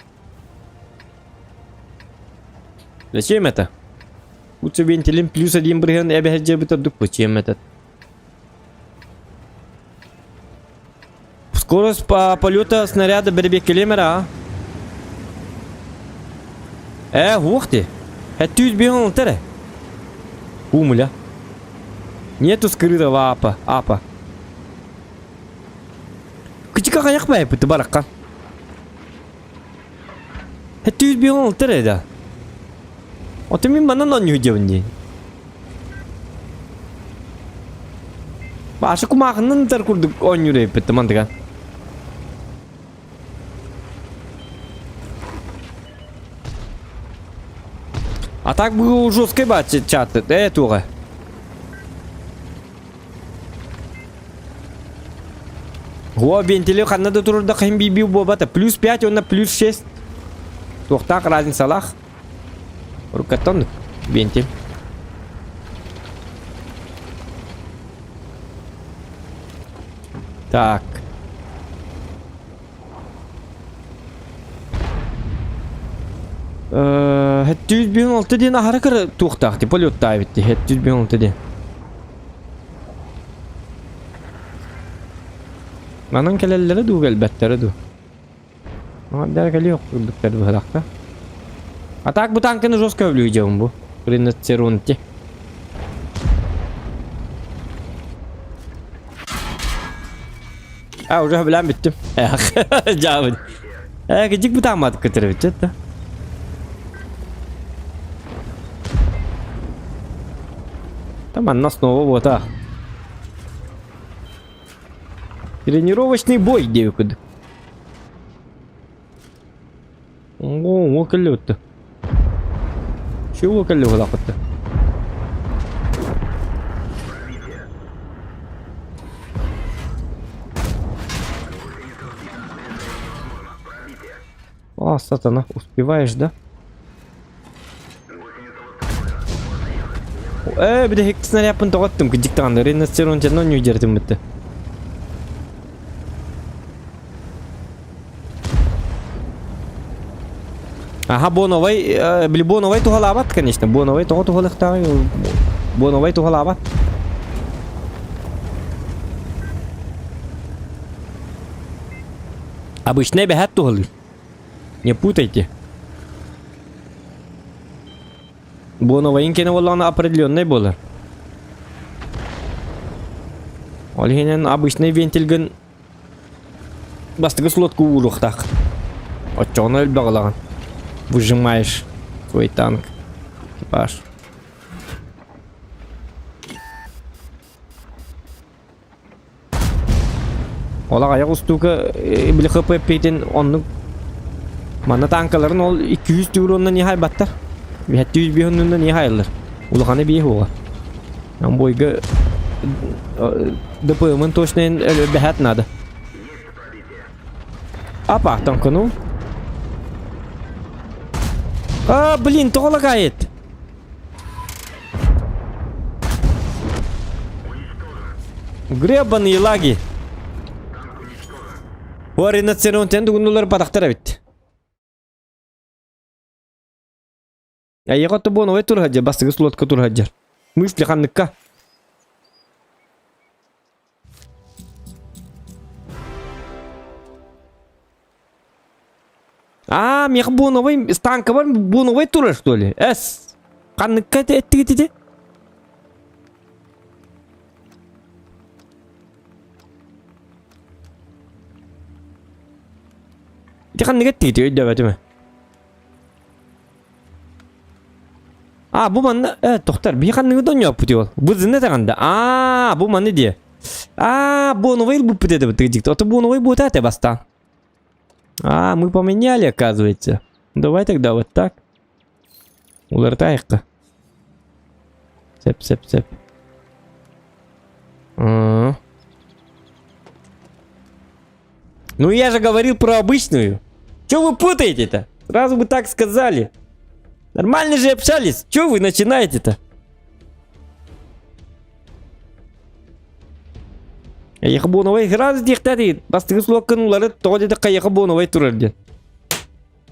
Зачем это? Лучше вентилин плюс 1 бриган әбәхәджер бітірдік бұл. Чем этот? Скорость полета снаряда бербекелемера. Ух ты. Это 100 бегал тере. Умля. Нету скрытого апа. Кычка каяк бай бит баракка. Это 100 бегал тере да. Вот мен манан он юдевни. Башы кумағынын тар күрдік он юрей бітті мандыға. А так был жесткий бачит чат. Туга. Го вентиле ханнада турда хим бибиу бобата. Плюс 5 он на плюс 6. Тоқтақ разницалах. Рукатон вентиль. Так. Хэттүз бин олты ден ахара кыр туқтақты полеттай бітті. Хэттүз бин олты ден. Манан келелері ду әлбәттері ду. Дәр кәлі yok күрдіктері бұғылақта. А так bu tankını жестко влюдем bu. Ринацеронте. Уже bilen bittim. Cavit. Gıcık bu tamam kıtırı bitecek de. Там нас снова вот так. Тренировочный бой, девка. О, колёт-то. Чего колёт лапот-то? О, сатана, успеваешь, да? Bir de hek снаряпын тоғаттым гыдиктан ринацеронтен не удердім бітті. Ага, боновай, били боновай тухалабат, конечно, боновай тухалыхтагы, боновай тухалабат. Обычный бехат тухалы. Не путайте. Боновайын кені олағына определенный болар. Олығынан обычный вентильген бастығы слотку урухтақ. Отчоны өлбі қалаған. Выжимаешь свой танк. Экипаж. Олақ аяқ ұстуға білі қып өппейтін оның мана танкаларын ол 200 eurondan не хайбаттар. Хэттүз бихоннундан не хайылыр. Улаханы бейх оға. Ам бойға ДПМын точнен бәхәт надо. Апа, танкану. Блин, то лагает. Гребаные лаги. O renovasyonu ten dugunlar padaqtara bitti. Ayya qottu bunu ve tur hajjar bastıgı slotka tur hajjar. Müfli kanlıkka. Miyaq bunu ve stanka var bunu ve tur что ли? Es. Kanlıkka etti gitti. Di kanlıkka etti gitti öyle değil mi? Bu manna doktor bir kanını dönüyor yapıyor. Bu zinde takanda. Bu manna diye. Bu новый bu путет вот дикт. Это bu новый будет это баста. Мы поменяли, оказывается. Давай тогда вот так. Улартайка. Цеп. Ну я же говорил про обычную. Чё вы путаете-то? Сразу бы так сказали. Нормально же общались. Чё вы начинаете-то? Каяққа болмай град дихтади. Бастығы слокканулары тоғыды каяққа болмай тұрарды.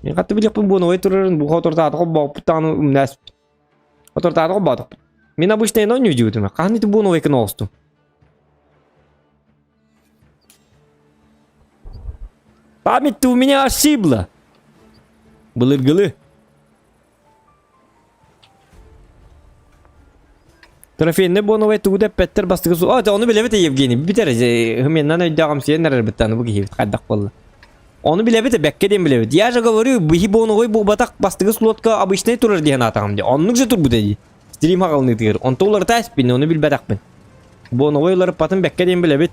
Мен қатты білеппін болмай тұрарын. Бұл қотыртадығы бауып тағыны үмнәсіп. Қотыртадығы бадық. Мен обычно ено не удивитім. Қағын еті болмай кіні олыстым. Память-то у меня ошибла. Былыргылы. Трофейне боновай тугуда петтер бастыгы су. Onu bile bite Evgeni. Biter. Hımenden ödağım siye neler bittanı bu gibi kaddak valla. Onu bile bite bekkedem bile bite. Я же говорю, бихи боновай bu batak бастыгы слотка обычный турар diyen atağım diye. Onun же tur bu dedi. Stream haqalını tigir. On tolar taş bin onu bil batak bin. Bonovayları patın bekkedem bile bit.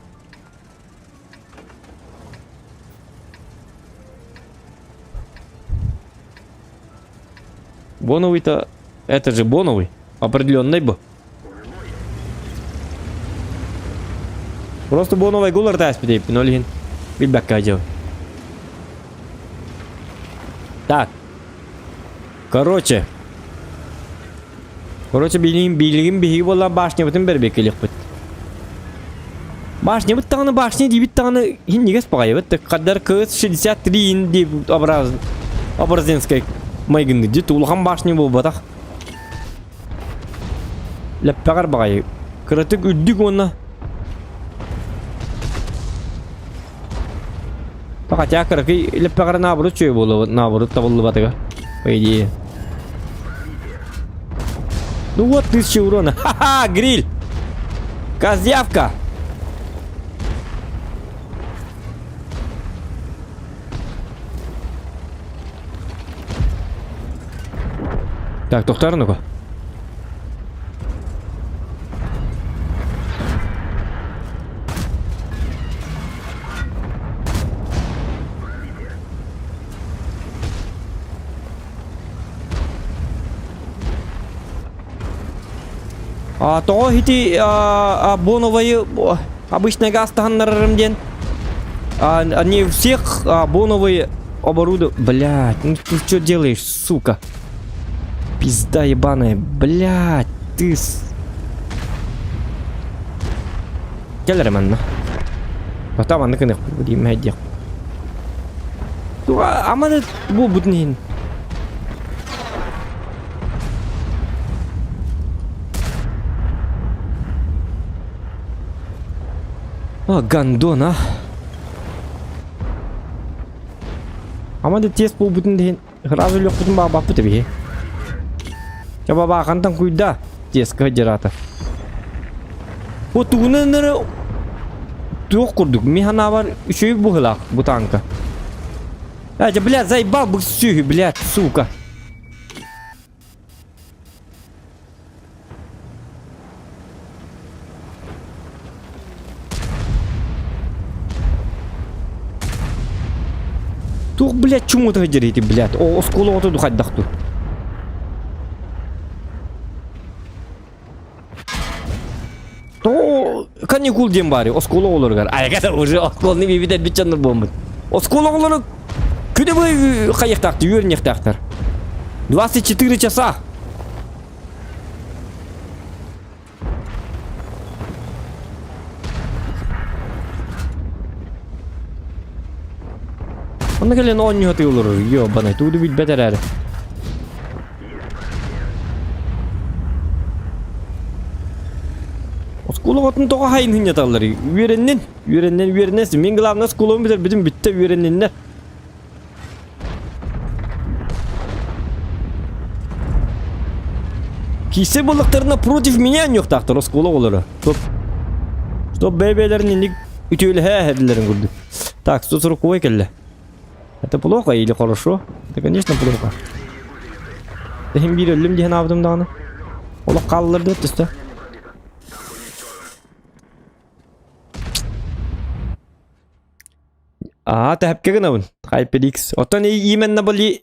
Боновый-то это же боновый. Определенный бы. Просто боновый гулар тас битейп, но лин билбекке ажабы. Так. Короче билигим биги болла башня бутын бербекелик бит. Башня бит тағыны башня дейбит тағыны хиннигес пағай бит. Қадар кыз 63 дейб образенскай майгынды дит. Улхан башня бол батақ. Ләппәғар бағай. Кыратык үддік онна. Fakat ya kırık ilip bakar naburu çöy bolu naburu tabullu batıga. Paydi. Ну вот 1000 урона. Ха-ха, гриль. Козявка. Так, тоқтарыны-ко. То хити боновые обычно гастаханнарымден. Они всех боновые оборудования. Блять, ну ты что делаешь, сука? Пизда ебаная, блять, ты Келеремен. Потом она книг будем медиа. Аманы бу буднин. Гандон, Амады тез бу будин дейін. Разу лёк будин баа баппы табии. Чаба баа қантан күйда. Тез каджарата. Вот туғыныныры туқ құрдық. Механа бар үшөй бұғылақ бұ танка. Блядь, заебал бы сюхи, блядь, сука. Тух, блядь, чему ты дерите, блядь? О, скулу вот эту хать дахту. То каникул дем бари, оскулу олоргар. А я уже оскулны бибидет бичанныр бомбит. Оскулу олору күні бой қайықтақты, үйерінектақтар. 24 часа. Onu gelen 10 yatı olur. Yo bana tuğdu bir beter er. Skulu otun toğa hayın hın yatalları. Üyerennen. Min gılavna skulu bitir bizim bitti üyerenninler. Kişi balıklarına protif minyan yok taktır o skulu olur. Stop bebelerin indik ütüyle hedilerin kurdu. Так, 140 ой келді. Это плохо или хорошо? Это, конечно, плохо. Дехим bir ölüm diyen abdım dağını. Ola kalılırdı ötüstü. Тәп кеген абын. HyperX. Оттан именно были...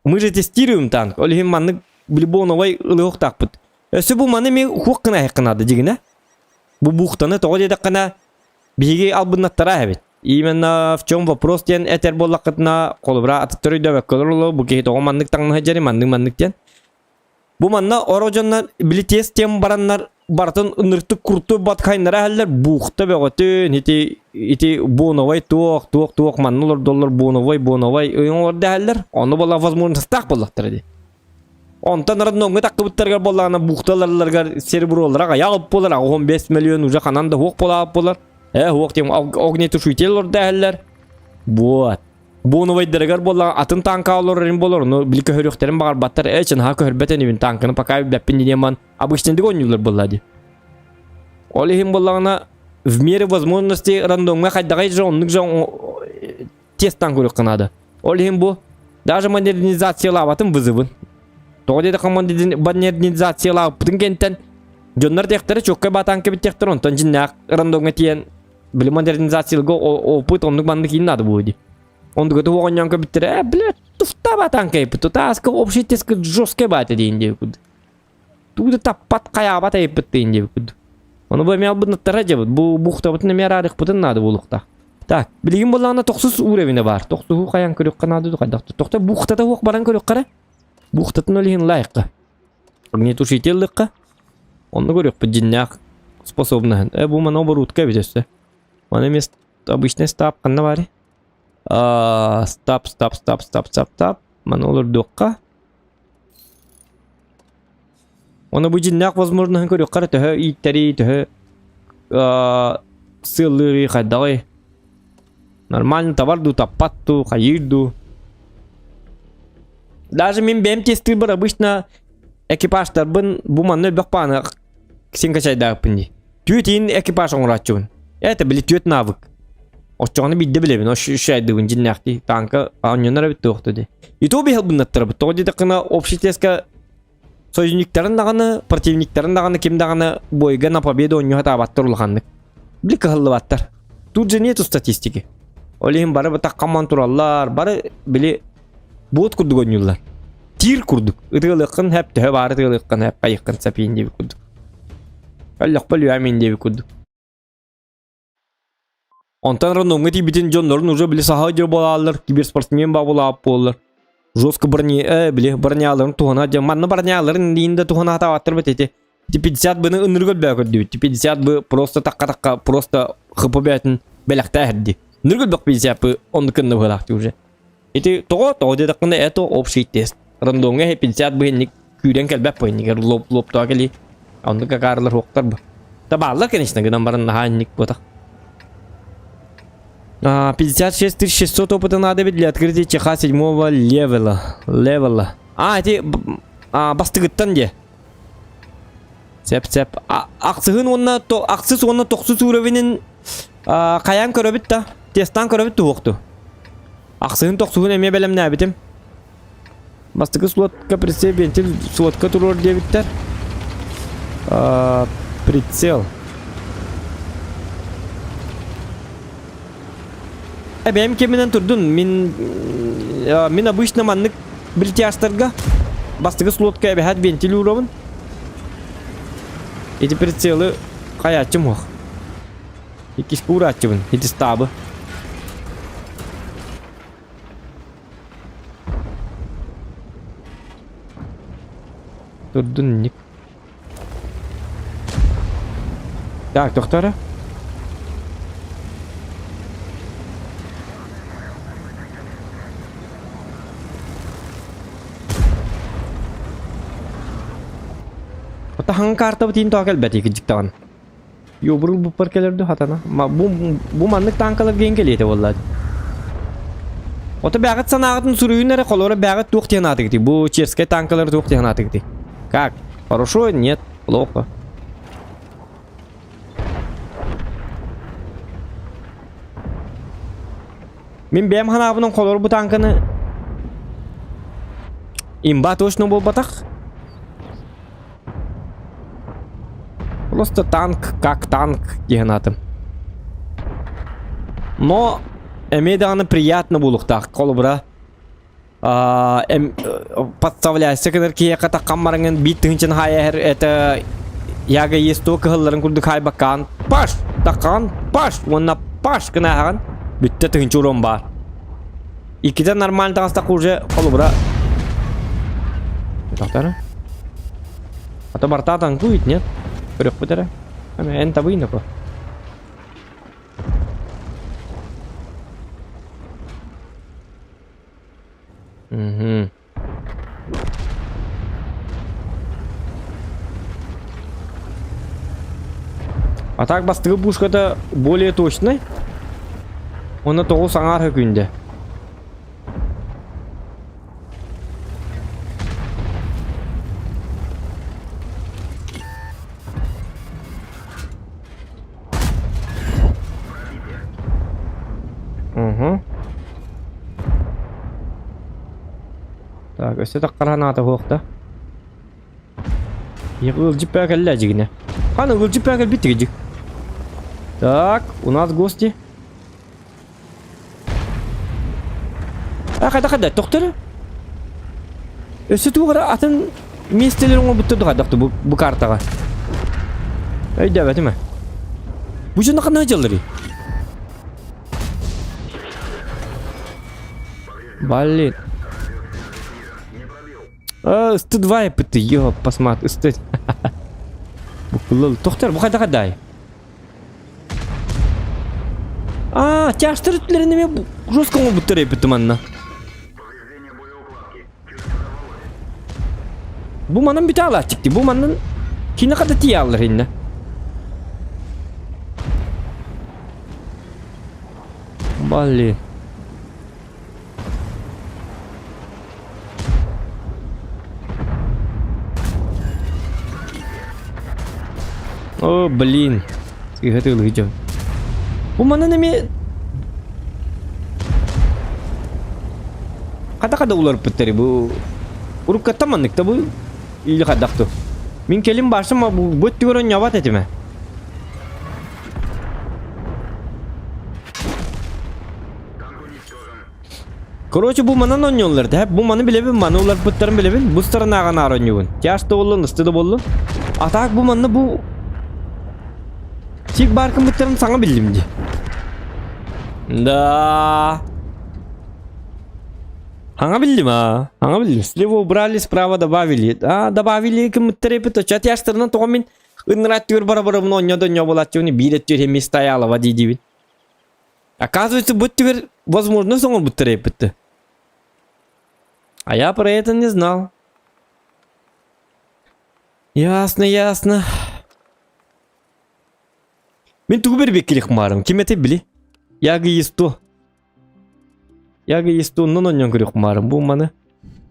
Мы же тестируем танк. Олихим манны блибоновай ылық тақпыт. Өсі бұл маны мен хуқ қына хеқынады дегіне. Бұл бұқтаны тоғы дедік қына биге албынаттара әбет. Именно в чем вопрос тен этер боллақытына қолыбыра атыттыры дөбек көлірлі. Бұл кейі тоғы маннык таңны жәрі маннык тен. Бұл манна орожаннар білі тест тем бараннар бартын ынырты курту батқайнара әлілер бұқты бәғөтін. Ити боновай туақ маннылар доллар боновай ұйыңларды әлілер. Оны болла возможность тақ боллақтыр еді. Онтан родноңы таққыбыттарға боллағына бұқталарларға сереброларға яғып болар. 15 миллион уже қананда хоқ болар. Хоқ тем огнетушителларды әлілер. Вот. Боновайдырығар боллаған атын танка оларын болар. Но білкі хөріқтерін бағар баттар. Әчін ха көрбәтен евін танканы пока бәппін денеман обычнендік ойнылар болады. Олихим боллағына в мере возможности рандомға қайдағай жоңнық жоң тест танк көрік қынады. Олихим бұл даже модернизациялаватын вызывын. Тоғдеді модернизациялаватын кенттен жонлар тектері чөкке батанке бит тектер онтан жиннақ рандомға тиен білі модернизациялығы опыт онлық маңдық кейін ады болды. Он говорит, он не говорит, блядь, туфта батанка и путута, аска общий теск жесткий бат един девкуд. Тут это подкая бата и путин девкуд. Он бы имел бы на тараде, бу бухта вот на мерарих путин надо булухта. Так, билигин была на тохсус уровень бар, тохсу хаян көрөк канады дукайда. Тохта бухта да хок баран көрөк кара. Бухта нолин лайкка. Огнетушительлыкка. Он көрөк подинняк способна. Бу мана оборудка видишь. Мана мест обычный стап канна бари. Стап. Манолар доққа. Оны бұл жиннақ возможно көрек қара түхі иттері түхі сыллыры қайдағай. Нормально товарду таппатту, қайырду. Даже мен бәм тесті бір обычно экипаждар бұн бұл манны бәқпаны сен качайдағы пінді. Түйетейін экипаж оңыратчуын. Это білі түйет навык. Очоғаны бидді білебін, шайды бұн жиннақти танка аньонара бітті оқты де. И то бейхіл бұннаттыры бұд. Тоғы деді қына общий тесқа союзниктерін дағаны, противниктерін дағаны, кем дағаны бойға на победу оньоға табаттыр ұлғандық. Білі қығылы баттар. Тут же нету статистики. Олейін бары бұтақ қаман туралар, бары білі бұғыт күрдік ойнылар. Тир күрдік. Үтігіліқін әп түхі бары үтігіліқін әп қайыққын сәпейін деп күрдік. Әліқ білі әмейін деп күрдік. Онтан рандомға тибетін жонларын уже білі саға жер болалар, киберспортсмен ба болап болар. Жестко бронияларын туғана, манны бронияларын дейінде туғана атаваттыр бәтеті. 50 бұны үніргіл бәкірді, 50 бұ просто таққа-таққа, просто қыпы бәтін бәліқті әрді. Үніргіл бәк 50 бұ онды күнді бұғылақты уже. Еті тоғы дедіқында әті общий тест. Рандомға 50 бұ хеннік күйден кәлбәп бұ хеннік, лоп туға кәлі. Онды қағарылар хоқтар бұ. Табалар, конечно, гыдан барын наға хеннік бұтақ. 56 600 опыта надо ведь для открытия чеха 7-го левела. Эти бастыгыттан де. Сеп. Ақсығын онна, ақсыз онна 900 уровенін қаян көрөбіт та, тесттан көрөбіт туғықты. Ақсығын 900-ын әме бәлем не әбітім. Бастығы слотқа прицел, вентиль слотқа тұрыр дебіттер. Прицел. Benim keminden turdun. Min обычно manlık biltiyaçlarga bastığı slotka ebe had ventil uğramın. Eti pritseli kayatçım hoq. İkis uğraççımın. Eti stabı. Turdun nik. Так, doktora. Ota hangi karta bu tin tokel beti gıcıktan. Yo burul bu parkelerdi hatana. Ma bu manlık tankalar gengeliydi vallahi. Ota bağıt sanağıtın sürüyünlere kolora bağıt tuğ tiyanatı gitti. Bu çerske tankaları tuğ tiyanatı gitti. Как? Хорошо? Нет. Плохо. Мен бәм ханабының қолор bu tankını имба точно бол батақ. Просто танк как танк деген атым. Но эмеданы приятно булуқтақ қолыбыра. Подставляйся, когда кие ката каммарыңын биттігінчен хайер это яга есто кығыларын күрдік хай бакан. Паш! Таққан! Паш! Онна паш кына аған. Бүтті тігінші урон бар. Икіде нормально тағыстақ уже қолыбыра. Тақтары? Ата барта танку ит, нет? Көрек бітірі? Ән табыйын апа. А так бастығы пушката более точный. Оны тоғыл саңар хүкінде. Так, өсі таққаран аты қоқта. Еқі ұлжып бәкелі әжігіне. Қаны ұлжып бәкел бітті кежік. Так, у нас гости. Қайда, тоқтыры? Өсі туғыра атын местелерін ол бұттырды қайдақты бұл картаға. Өйді әбәті ме? Бұл жында қандай жалдыры? Блин. Үсті двай пыты, ё, посмат, үсті. Бұқылыл, тоқтар, бұл қайда. Тяштыр үттілеріне ме жосқа ол бұттыр епітті манна. Бұл манын бүті ала тікті, бұл манын кейіне қада тие алыр енді. Блин. О, блин. Сколько лыжов. У меня нами. Када улар петтери бу. Урукка таманнык та бу. Или кадакту. Мен келим башым бу бөттүгөрөн ябат этиме. Короче, бу манан ойнолор да. Бу маны билебин, маны улар петттерин билебин. Бу старанаган ойнобун. Жашты болдун, ыстыды болдун. Атак бу манны бу Тик баркын біттерін саңа білдім де. Да. Аңа білдім, аңа білдім. Слева убрали, справа добавили. Добавили кім біттере бітті. Чат яштырынан тоға мен ұнырат түйір бара-бара мұны ойнё болады жауны бейрет түйір емес таялыва дейді бін. Оказывается, бұт түйір возможно соңы біттере бітті. А я про это не знал. Ясно. Мен тугу бер беккелик марым. Кемете били? Яғы есто. Нон ойнон көрек марым. Бұл маны.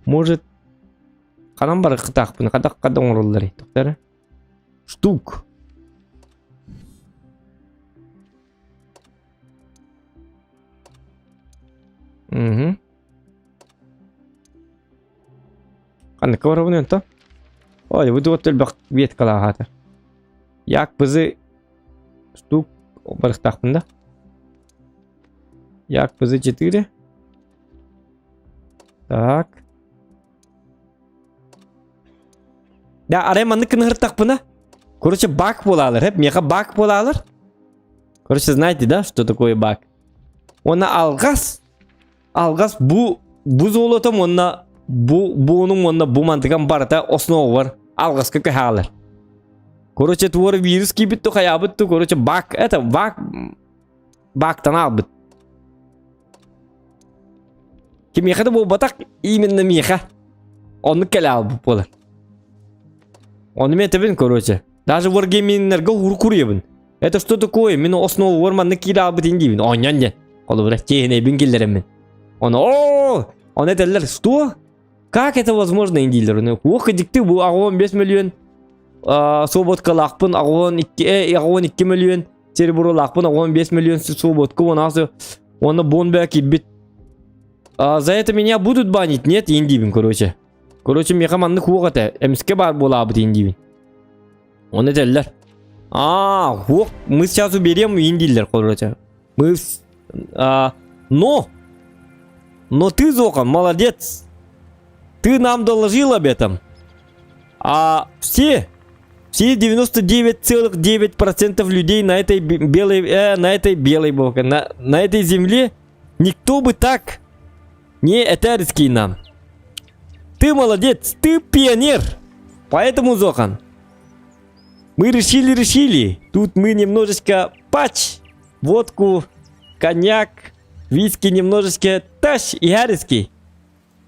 Может. Қанан бары қытақпын. Қадақ оңырылдары. Тоқтары. Штук. Қаны каварабын өнті? Ой, бұды өттіл бақ бет қалағатыр. Як бізі штук барықтақпын да. Як бізі 4. Так. Да, арайманды кіні ғырттақпын да. Короче, бак болалыр. Хеп, меха бак болалыр. Короче, знаете, да, что такое бак? Оны алғас бұ золотым онна бұның онна бұ мантыған барыта основы бар. Алғас көкі халыр. Короче, твор вирус кибитту хаябытту. Короче, бак. Это бак. Бактан албыт. Ки меха да бол батақ именно меха. Оны кәлі албыт болар. Он мен тебин, короче. Даже wargaming'lerge hurkur yebin. Это что такое? Мен основу warmanны кира битин дибин. Оньян де. Олы бля, техне бин келдерем мен. Он это что? Как это возможно, индилер? Ох, дикты бу агон 5 миллион. Соботка лақпын агон 2 миллион. Серебро лақпын агон 5 миллион соботка. Он бомба кибит. За это меня будут банить? Нет, индибин, короче. Короче, мехаманны хугата. Эмске бар бола бит индибин. Он это мы сейчас уберем индилер, короче. Но ты, Зохан, молодец. Ты нам доложил об этом. А все 99,9% людей на этой белой, на этой земле, никто бы так не этарский нам. Ты молодец, ты пионер. Поэтому, Зохан, мы решили. Тут мы немножечко водку, коньяк, виски немножечко тащ и гарский.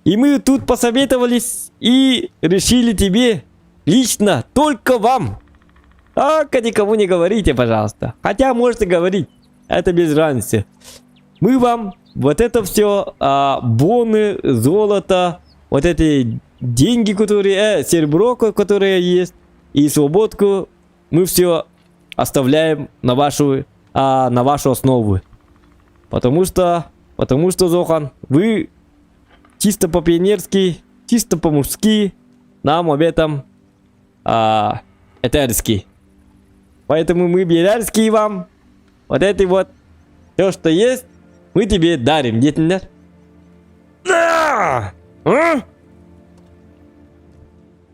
И мы тут посоветовались и решили тебе лично, только вам. Никому не говорите, пожалуйста. Хотя можете говорить, это без разницы. Мы вам вот это все, боны, золото, вот эти деньги, которые, серебро, которые есть, и свободку, мы все оставляем на вашу основу. Потому что, Зохан, вы чисто по-пионерски, чисто по-мужски нам об этом этарский. Поэтому мы белярские вам вот это вот все, что есть, мы тебе дарим, детинер. Да!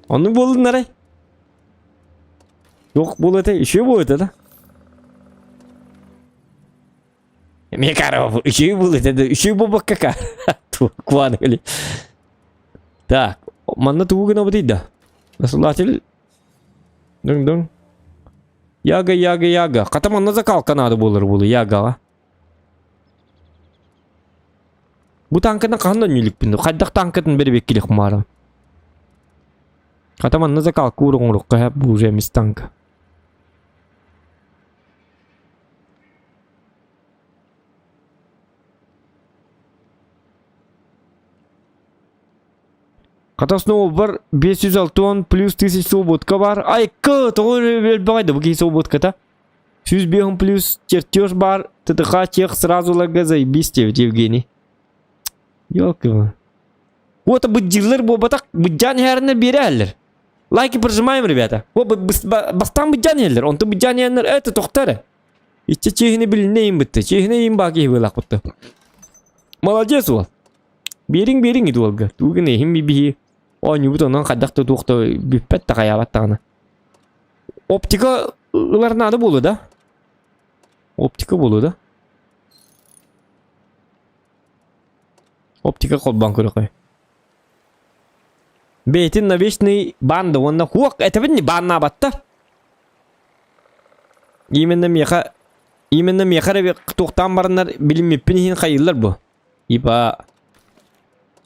Он был на рай. Yok был это, еще будет это. Мне коров, еще был это, еще баба кака. Кванали. Так, манна тугу на бдида. Наслатель. Дың. Яга. Катаманна закалка надо было яга. Bu tankına kandan yülik bindi. Kaydaq tankıdın beri bekkilik mara. Katamanna zakal kurungluk hep bu jemis tankı. Катасного бар 506 тонн плюс 1000 свободка бар. Ай, тоғы байды бұгей свободка-то. 100 бегом плюс чертеж бар. ТТХ чех сразу лага заебись, Евгений. Ёлки-ва. Вот быджирлер бобатак быджан херне берелер. Лайки прожимаем, ребята. Бастан быджан херлер. Он-то быджан херлер. Это тохтары. Ичче чехне билинейм бітті. Чехне им баки хвилак бітті. Молодец ол. Берин иду олга. Тугіне хим бибихи. Они вот он кадахта тухта биппет такая ваттана. Оптика надо было, да? Оптика было, да? Оптика код банку такой. Бейтин на вечный банда, он на хуак. Это ведь не банда батта. Именно меха тухтан барнар билим пинхин хайылар бу. Ипа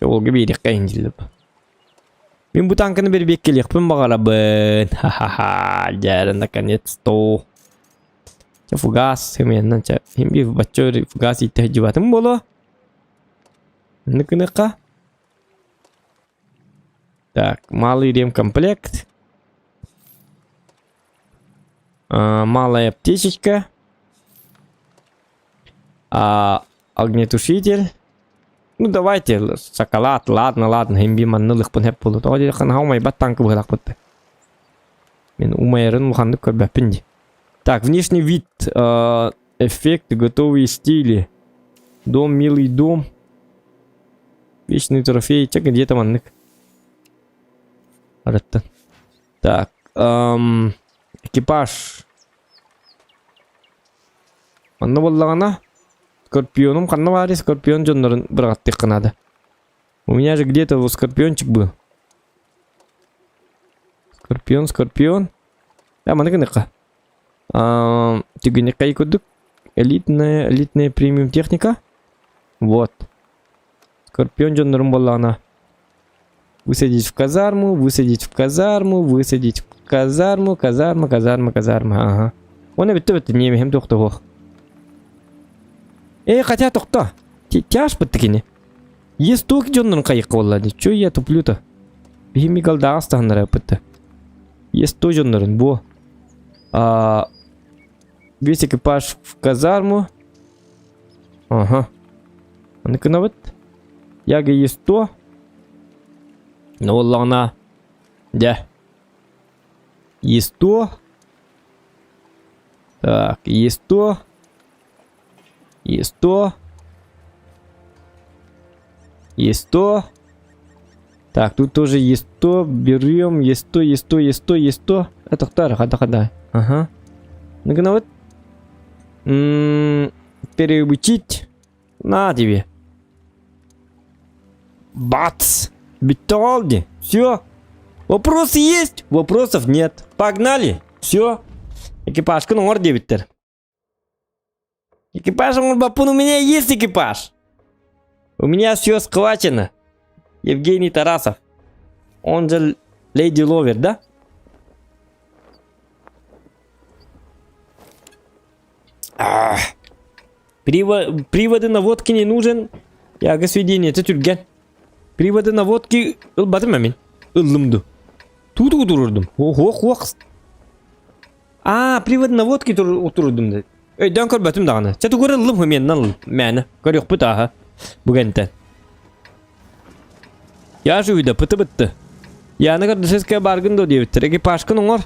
олга бирик кайындылып. Мен bu tankını bir bekkeliyekpin bakalabın. Hahaha. Jarın наконец-то. Фугас. Hemen hem bir bacı fugaz ihtiyacı batım bolu. Ныкы-ныкы. Так, малый ремкомплект. Малая аптечечка. Огнетушитель. Ну давайте, шоколад, ладно, химби маннылых пын хеп болот. Оди хан хаумай бат танкы быхлак бытты. Мен умайрын мухандык көрбәппин. Так, внешний вид, эффекты, готовые стили. Дом, милый дом. Вечный трофей, чек где-то маннык. Так, экипаж. Манны боллагана. Скорпионом канна бар, скорпион жоннорын биргаттык кынады. У меня же где-то скорпиончик был. Скорпион. Да, маны-кыныка. Тигіне кай көдік. Элитная премиум техника. Вот. Скорпион жоннорын боллағына. Высадить в казарму, высадить в казарму, высадить в казарму, казарма, казарма, казарма. Ага. Оны бітті немехем тоқты оқ. Хотя тоқта. Тяж бітті кені. Ес тоқ жонның қайыққа олады. Чо я туплю-то? Беймі қалдағы стағынлары бітті. Ес то жонларын. Бо. Весь экипаж в казарму. Ага. Ну-ка на вот. Яга есть то. Ну ладно. Да. Есть то. Так, есть то. Есть то. Есть то. Так, тут тоже есть то. Берем. Есть то, есть то, есть то, есть то. Это вторая, хода. Ага. Ну-ка на вот. Переучить. На тебе. Бац! Биталди. Все. Вопросы есть? Вопросов нет. Погнали. Все. Экипаж, ну орди биттер. Экипаж, бапун, у меня есть экипаж. У меня все схвачено. Евгений Тарасов. Он же Леди Ловер, да? Приводы наводки не нужен. Я сведение, это тюрген. Приводы наводки батым амин. Ыллымду. Тут удурдум. Ох. Приводы наводки турдум. Дан көр батым даганы. Чату көрө ыллым мен нал мәне. Көрөк бутаха. Бугенте. Я жуйда пыты. Я нагар дышескә баргын до дип. Тереге пашкын оңор.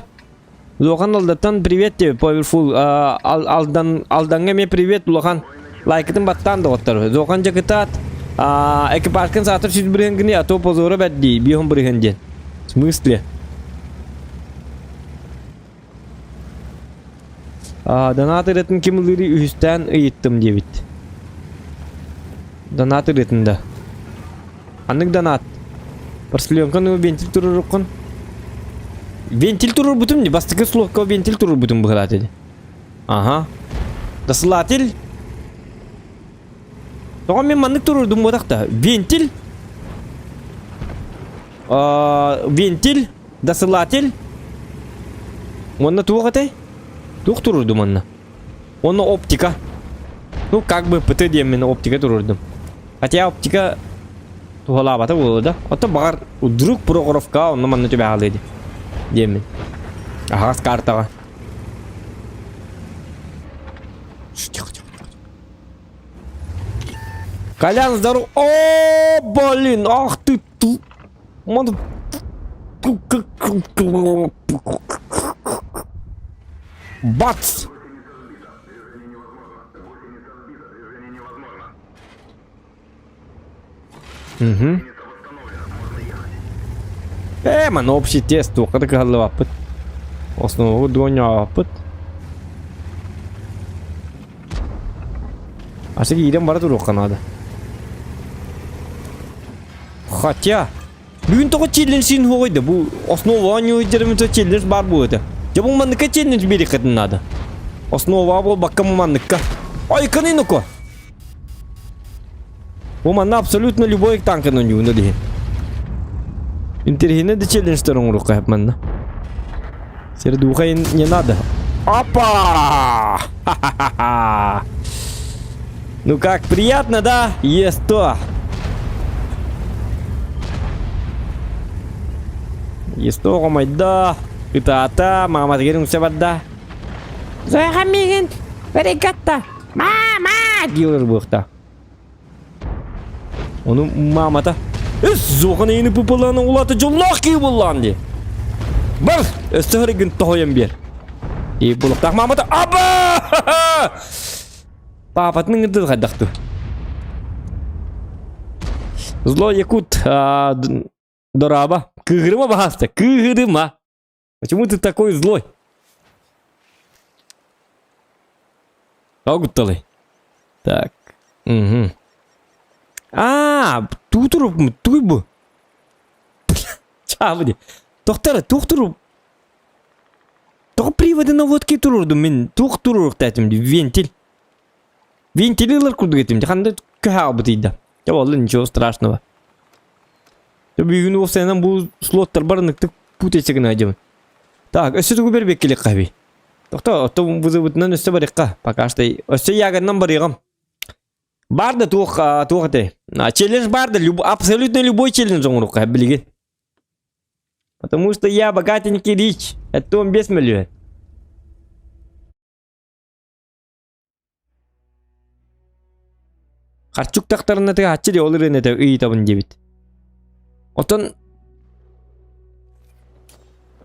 Лохан алдаттан привет тебе, Powerful. Алданга мне привет, Лохан. Лайкытын баттан да оттар. Лохан жакытат. Экипажкын сатыр сүз биргенге, а то позора бәдди. Бихом биргенде. В смысле? Донатор етін кемілдері үстен ұйыттым дебіт. Донатор етінде. Анық донат. Парсленкан өй вентиль тұрыр ұқын. Вентиль тұрыр бұтым не? Бастықы сұлыққа вентиль тұрыр бұтым бұғылат еді. Ага. Дасылатель. Тоған мен маңнық тұрырдым бұдақта. Вентиль. Вентиль. Дасылатель. Онна туғатай? Тух турурдум анна. Онна оптика. Ну как бы ПТ деммен оптика турурдум. Хотя оптика тухалабата болды. Ота бар вдруг прокоровка онна манна тебе алды деммен. Ага, с картага. Колян, здоров. О, блин, ах ты тут. Бац! Угу. Ман общий тест, когда голова пыт. Основу доня пыт. А сега идем бара туруққа надо. Хотя бүгін тоғы челленджін қойды. Бұл основа ойдерімізді челлендж бар болды. Я был манныка челлендж бери катын надо. Основа был бакка манныка. Ой, канинуко. У манна абсолютно любой танк на него надо. Интерхине де челлендж сторон рука хеп манна. Сердуха не надо. Опа! Ха-ха-ха! Ну как, приятно, да? Есть то. Есть то, мой да. Ата, мама тегерің сәбадда. Зайға меген, берекатта. Мама! Гейлер бұқта. Оны мамата. Зоғын ені пұпыланы олаты жоллақ кей болған де. Бір, өстіғірігін тоғайын бер. Бұлықтақ мамата. Аба! Папатының үдді қайдақты. Зло якут дораба. Кығырыма бағаста, кығырыма. Почему ты такой злой? Огуталы. Так. Угу. Тут туйбу. Чавди. Тоқтары, тоқтыру. Тоқ приводы наводки турурду мен. Тоқ туруруқ тәтімді. Вентиль. Вентилилер курду кетімді. Қанда көхау бітейді. Я волы, ничего страшного. Büyüğünü o senen bu slotlar barınıktık put etsegin acaba. Так, өсі түгі бербек келек қаби. Тоқта, отты бұзы-бұтынан өсі барыққа. Пакаштай, өсі яғаннан барығам. Барды туқтай. Челлендж барды, абсолютно любой челлендж оңырыққа, білген. Потому что я богатенький рич. Это он без миллион. Қарчук тақтарына тігі атчы де олыр енеті үй табын дебет. Отын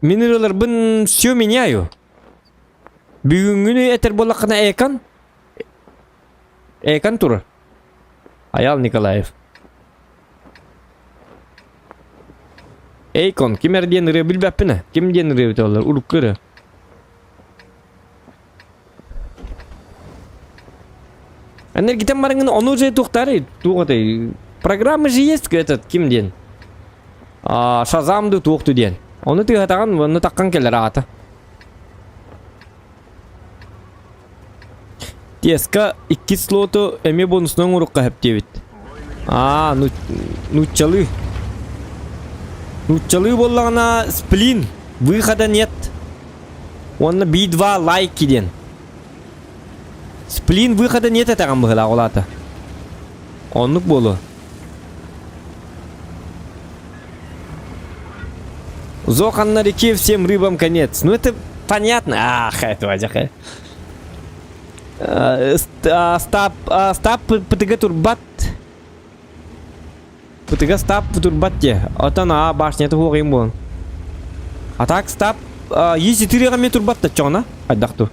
минералар бін все меняю. Бүгінгіні әтір болақына әйкан. Әйкан тұры. Аял Николаев. Эйкон, кимер денірі білбәппіні? Ким денірі өте олар? Уруккыры. Анер гитен барыңын оны уже туқтары. Программы же есть этот, ким ден? Шазамды туқты ден. Оны тығатаған, оны таққан келер ағата. Теска 2 слоту әме бонусынан ұрыққа әптебет. Нуччалы. Нуччалы болағына сплин. Выхода нет. Оны B2 лайки ден. Сплин выхода нет этаған бұғыла олаты. Онлық болу. Зохан на реке, всем рыбам конец. Ну это понятно. Ах, это вадяха. Стап ПТГ турбат. ПТГ стап турбатте. Отана башня это хоғайым болын. А так стап. Есть 4 ғаме турбатта чоғына. Айдақту.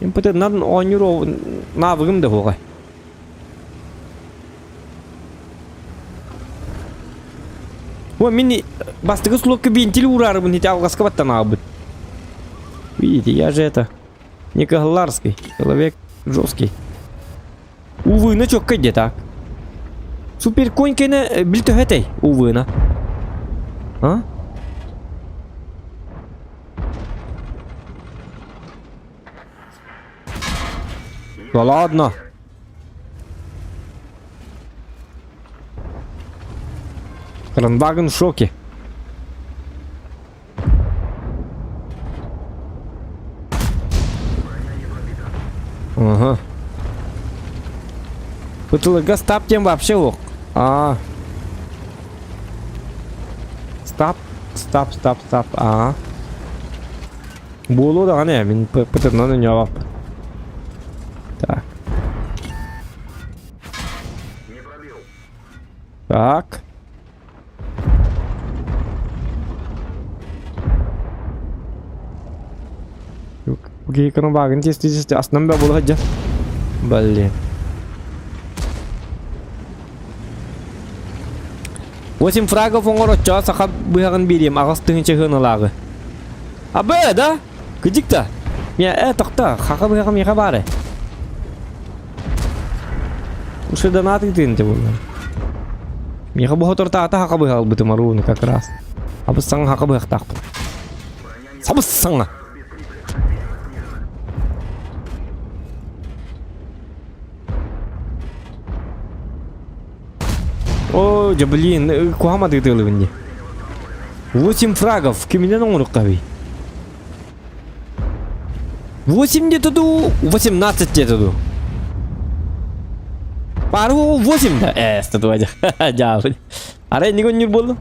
Им пытает надо онюро навыгым да хоғай. О, мини бастығы слотка бентили урары бұн хите алғасқа баттан абыт. Видите, я же это не Кагларский, человек жесткий. Увы, на чё кайде так? Супер конькene білті хәтей, увы на. А? Да ладно. Кранваген в шоке. Ага. Бутылыга стап тем вообще лох. Стап. Болу да не, мен пытырна на него. Так. Так. Окей, кранваген здесь основном было хотя. Блин. 8 фрагов он ороча сахаб быган бирим агастын чыгын лагы. Абе, да? Кыдикта. Я тохта, хака быгам я бары. Уж донаты тынте было. Я бохотор та хака быгал бы марун как раз. Абсан хака быг так. Сабсан. О, да блин, куама ты тылывни. 8 фрагов, кимина номер кави. 8 где-то ду, 18 где-то ду. Пару 8 да, стату аja. Jauh. Are ini kau nyurbol.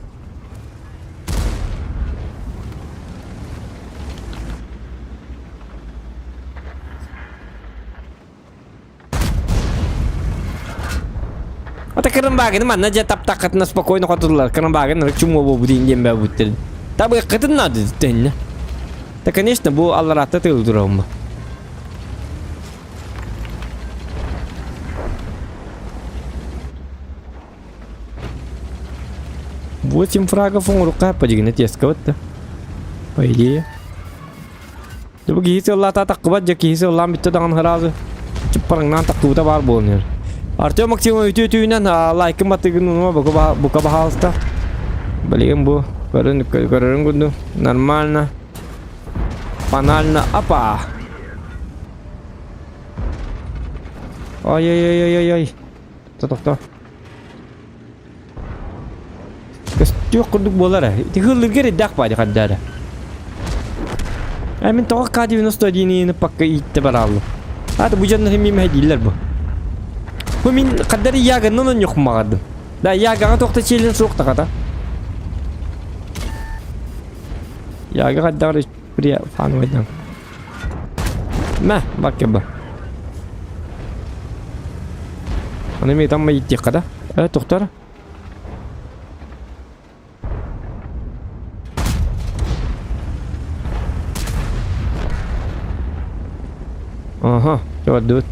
Это кранбаген, man, надо тап-такать на спокойно ходить. Кранбаген, рычуму будем дембе будем. Там их это надо, тень. Да, конечно, был алларат, это удобно. Восемь фрагов он рука подигнет, есть кого-то. По идее. Да, если лата так вот, если ламбит то дан харазы, чипарang нан так куда бар болнер. Артем Максимович тютюнен лайк матыгну бука пожалуйста. Блин, бу, корон нормально. Банально. Опа. Ой-ой-ой-ой-ой. Кто-то. Yok kurduk bolara. Hılır geri dak bari kaddara. Emin toğa K90 dini pakka itti barallı. Hadi bu canlar hem yemeğe değiller bu. Bu min kadar yaganın yok mu kadın? Da yagana tokta çelin soğuk da kada. Yaga kadar buraya fan oydan. Meh bak ya bu. Ana meydan mı gitti kada? Evet doktor. Aha, coba dut.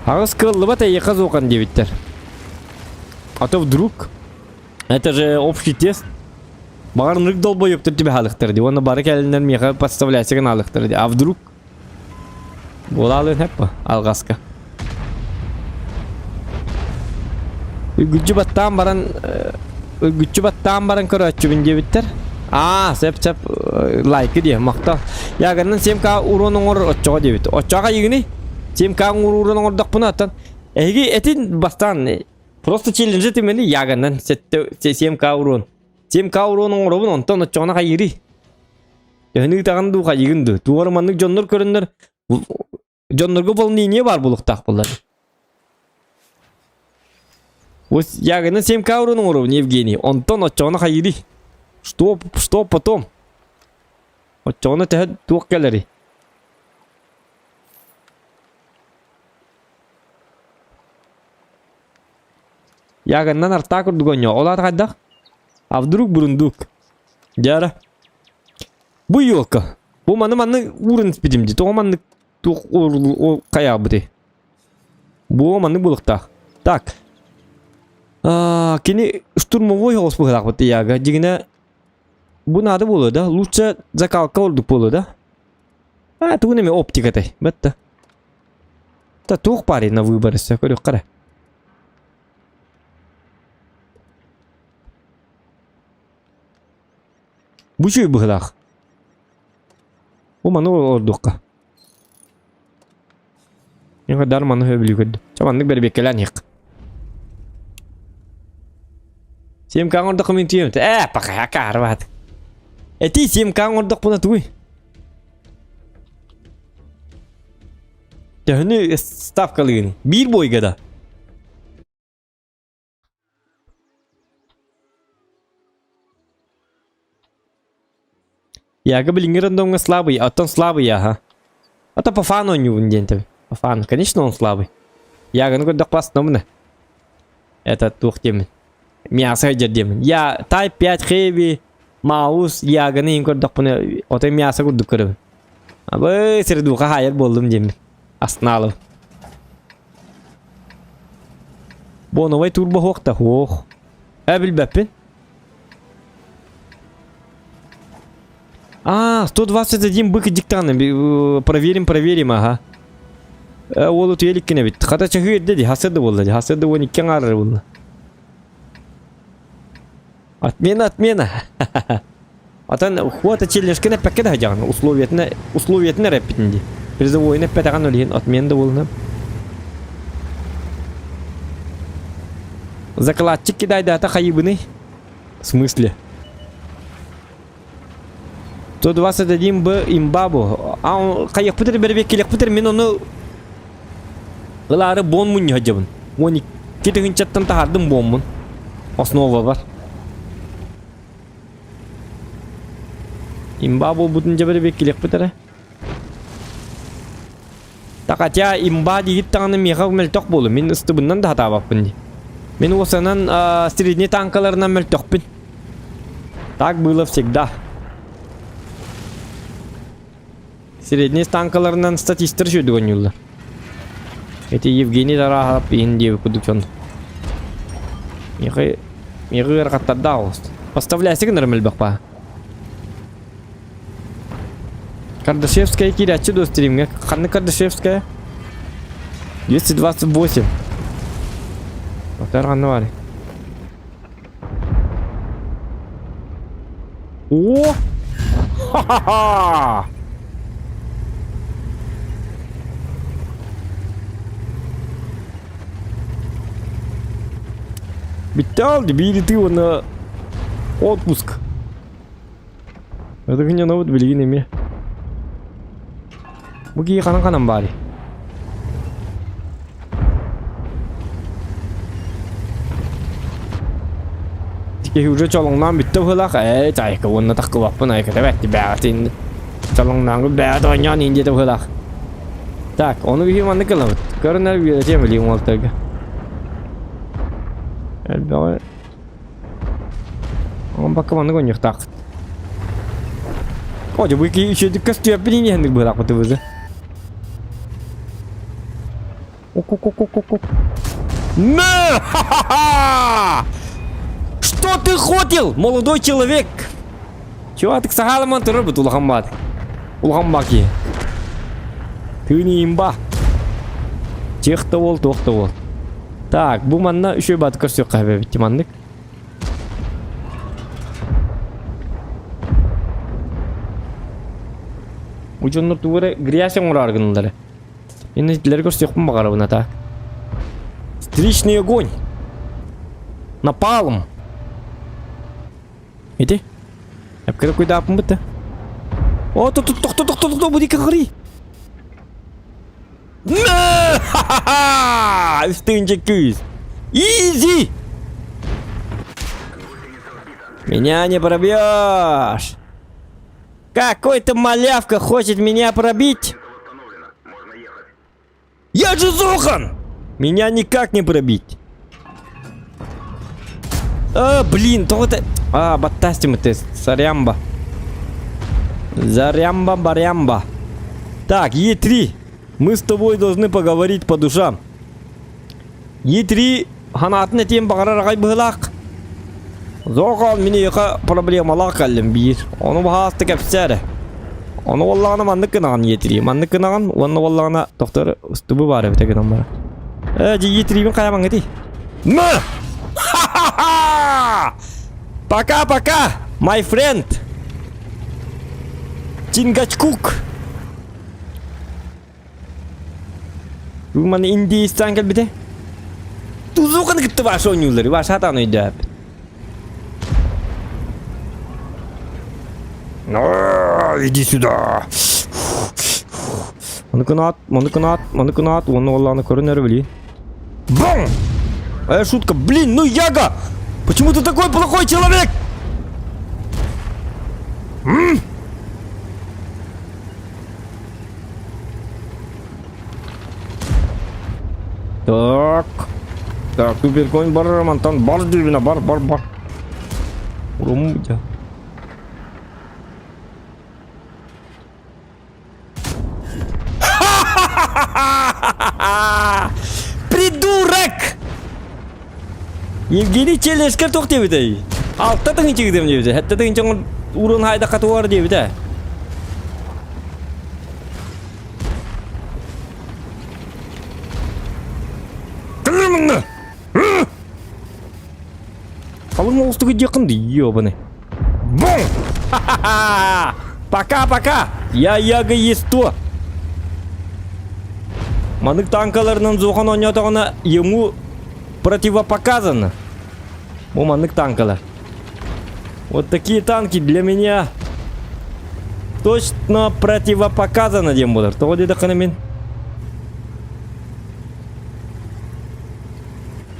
Harus кыллыбат яқаз оқан дебиттер. А то вдруг это же общий тест. Барнырык долбоёптыр тебе халыктыр. Оны бары келиндер мега подставляйся каналыктыр. А вдруг болалын хеп алгаска. Gücü battan baran көрөчүбүн дебиттер. Сеп лайк диye макта. Яганын семка уронун ор оччого дебит. Оччога йыгыны семка уронун ордок бунаттан. Эги этин бастан просто челленж темели яганын семка урон. Семка уронун оробун онтон оччогона кайыры. Өөнү таганду кайыгынды. Туурмандык жоннор көрүндөр. Жоннорго бул эмне бар булуктак булар. Вот яганы 7 кауруның уровне, Евгений. Антон отчона хайри. Что потом? Отчона тәһә тук келери. Яганнан арта курдугоньо. Олар кайдак? А вдруг бурундук? Жара. Бу ёлка. Бу маны урын спидимди. То маны тук каябыды. Бу маны булуктак. Так. Кини штурмовой голос быгылак быты яга. Дигине бу нады болу да. Лучше закалка олдук болу да. Тугу неме оптикатай. Бетта. Та тук пари на выборы. Көрөк кара. Бу чүй быгылак. Бу маны олдукка. Яга дарманы хөбүлү көдү. Чамандык бербеккелен ек. 7 ордок комментируем. Пока карват. Эти 7 ордок пуна туй. Тәһне ставкалыгын. Бир бойгада. Яга блингерон донга слабый, а он слабый яга. А то по фану не вунденте. По фану, конечно, он слабый. Яга ну док пас номна. Это тух тем. Мясо жадем. Я Type 5 Heavy маус яганы инкор докпуны отой мясо курдук көрөм. Абы сирдука хайыр болдум дем. Асналып. Боновай турбо хокта хох. Билбеппин. 121 бык диктаны. Проверим, ага. Ол утеликкене бит. Хата чыгыр деди, хасырды болду. Хасырды он 2 ары болду. Отмена. Атан хвата челленджкене пакет хажан. Условиятны рэпитинди. Призовойны петаган олин отменда болду. Закладчик кидайды ата хайыбыны. В смысле? 121 б имбабу. Каяк путер бербек келек путер мен оны ылары бон мун хажабын. 12 кетегинчаттан тахардым бонмун. Основа бар. Имбабу бутунча бербек келек путер. Такатя имба дигит таганы мега мелток болу. Мен ыстыбыннан да хата баппын ди. Мен осанан средний танкаларынан мелтокпын. Так было всегда. Средний танкаларынан статистер жүйді гонюлла. Эти Евгений дарахап индеу кудукчон. Мега арқаттарда ауыз. Поставляйся гынырмел бақпа. Кардашевская кирячы до стримге. Қанны Кардашевская? 228. Отар қанны бар. О! Ха-ха-ха! Bitti aldı. Biriti ona отпуск. Это не новый блин ими. Буги канан бари. Тики уже чолоңнан битте хылак. Чайка онна таккылап бунай кетебет бәтин. Чолоңнан бәт ойнан инде деп хылак. Так, onu bir himanlık kılamat. Görünler bir yere mi liyim oltarga. Elbette. Он пока вон его не так. Ой, вы какие еще костюмы принесены было, вот вы. Ку-ку-ку-ку-ку. На! Что ты хотел, молодой человек? Чего ты к сахалам ты робот улахамбат? Улахамбаки. Ты не имба. Тех-то вол, тох-то вол. Так, bu manna еще бат костюм kahve bitti mandık. Ucunlar tuvara грязь уrar гынлары. Енді итлер көрсөкпүн багара буна та. Встречный огонь. Напалм. Иди. Апкара куйдаппын битти. О, ток, bu dikkat gıri. Üstünce küz. Easy. Меня не пробьешь. Какой-то малявка хочет меня пробить. Я же Зохан! Меня никак не пробить. Блин, то это... баттастим это, сарямба. Зарямба-барямба. Так, Е3. Мы с тобой должны поговорить по душам. Е3, ханатны тем багарарагай быхлак. Зохан мені яка проблемалар калым бир. Onu bahastı kapsarı. Onu vallağına mandık kınağın Ye3. Mandık kınağın, onu vallağına doktor üstübü var bir tek adam var. Ye3'bin kayaman gidi. Mı? Пока, my friend. Чингачкук. Bu mana Hindistan gel bir de. Tuzukan gitti var şu oyunları. Var şatan oydu abi. Иди сюда. Onu kanat. Onu Allah'ını korun блин. Бам! Шутка, блин, ну Яга! Почему ты такой плохой человек? Так, суперконь бар, мантан бар дивина, бар. Урум я. Придурок! Евгений Челескер тоқ деп еді. Алтта тыңын чегідем деп еді. Хәтті тыңын чоңын урын хайда қатуар деп еді. Кірміңні! Қалың олыстығы жақынды, ебаны. Бум! Пока! Я Яга Есто. Манық танкаларынан Зохан ойнатығына ему противопоказано. О, манық танкалар. Вот такие танки для меня точно противопоказано дем болар. Тоғы деді қаны мен.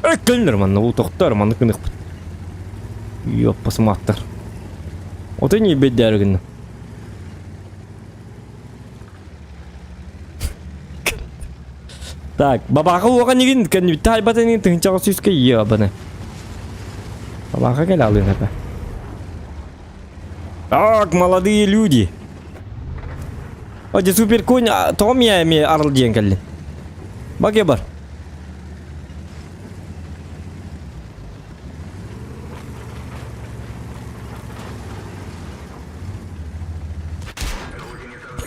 Көлінер манна, ол тоқтар, манны күнік бұд. Ёппасы мақтар. Оты не бет дәрігінні. Так, бабаға оған неген кәнді бітті айбатының тұңчағы сүйіске ебіні. Бабаға кәл алын әпі. Так, молодые люди. Оде суперконь, тоғым я әме арыл дейін кәлі. Бак бар.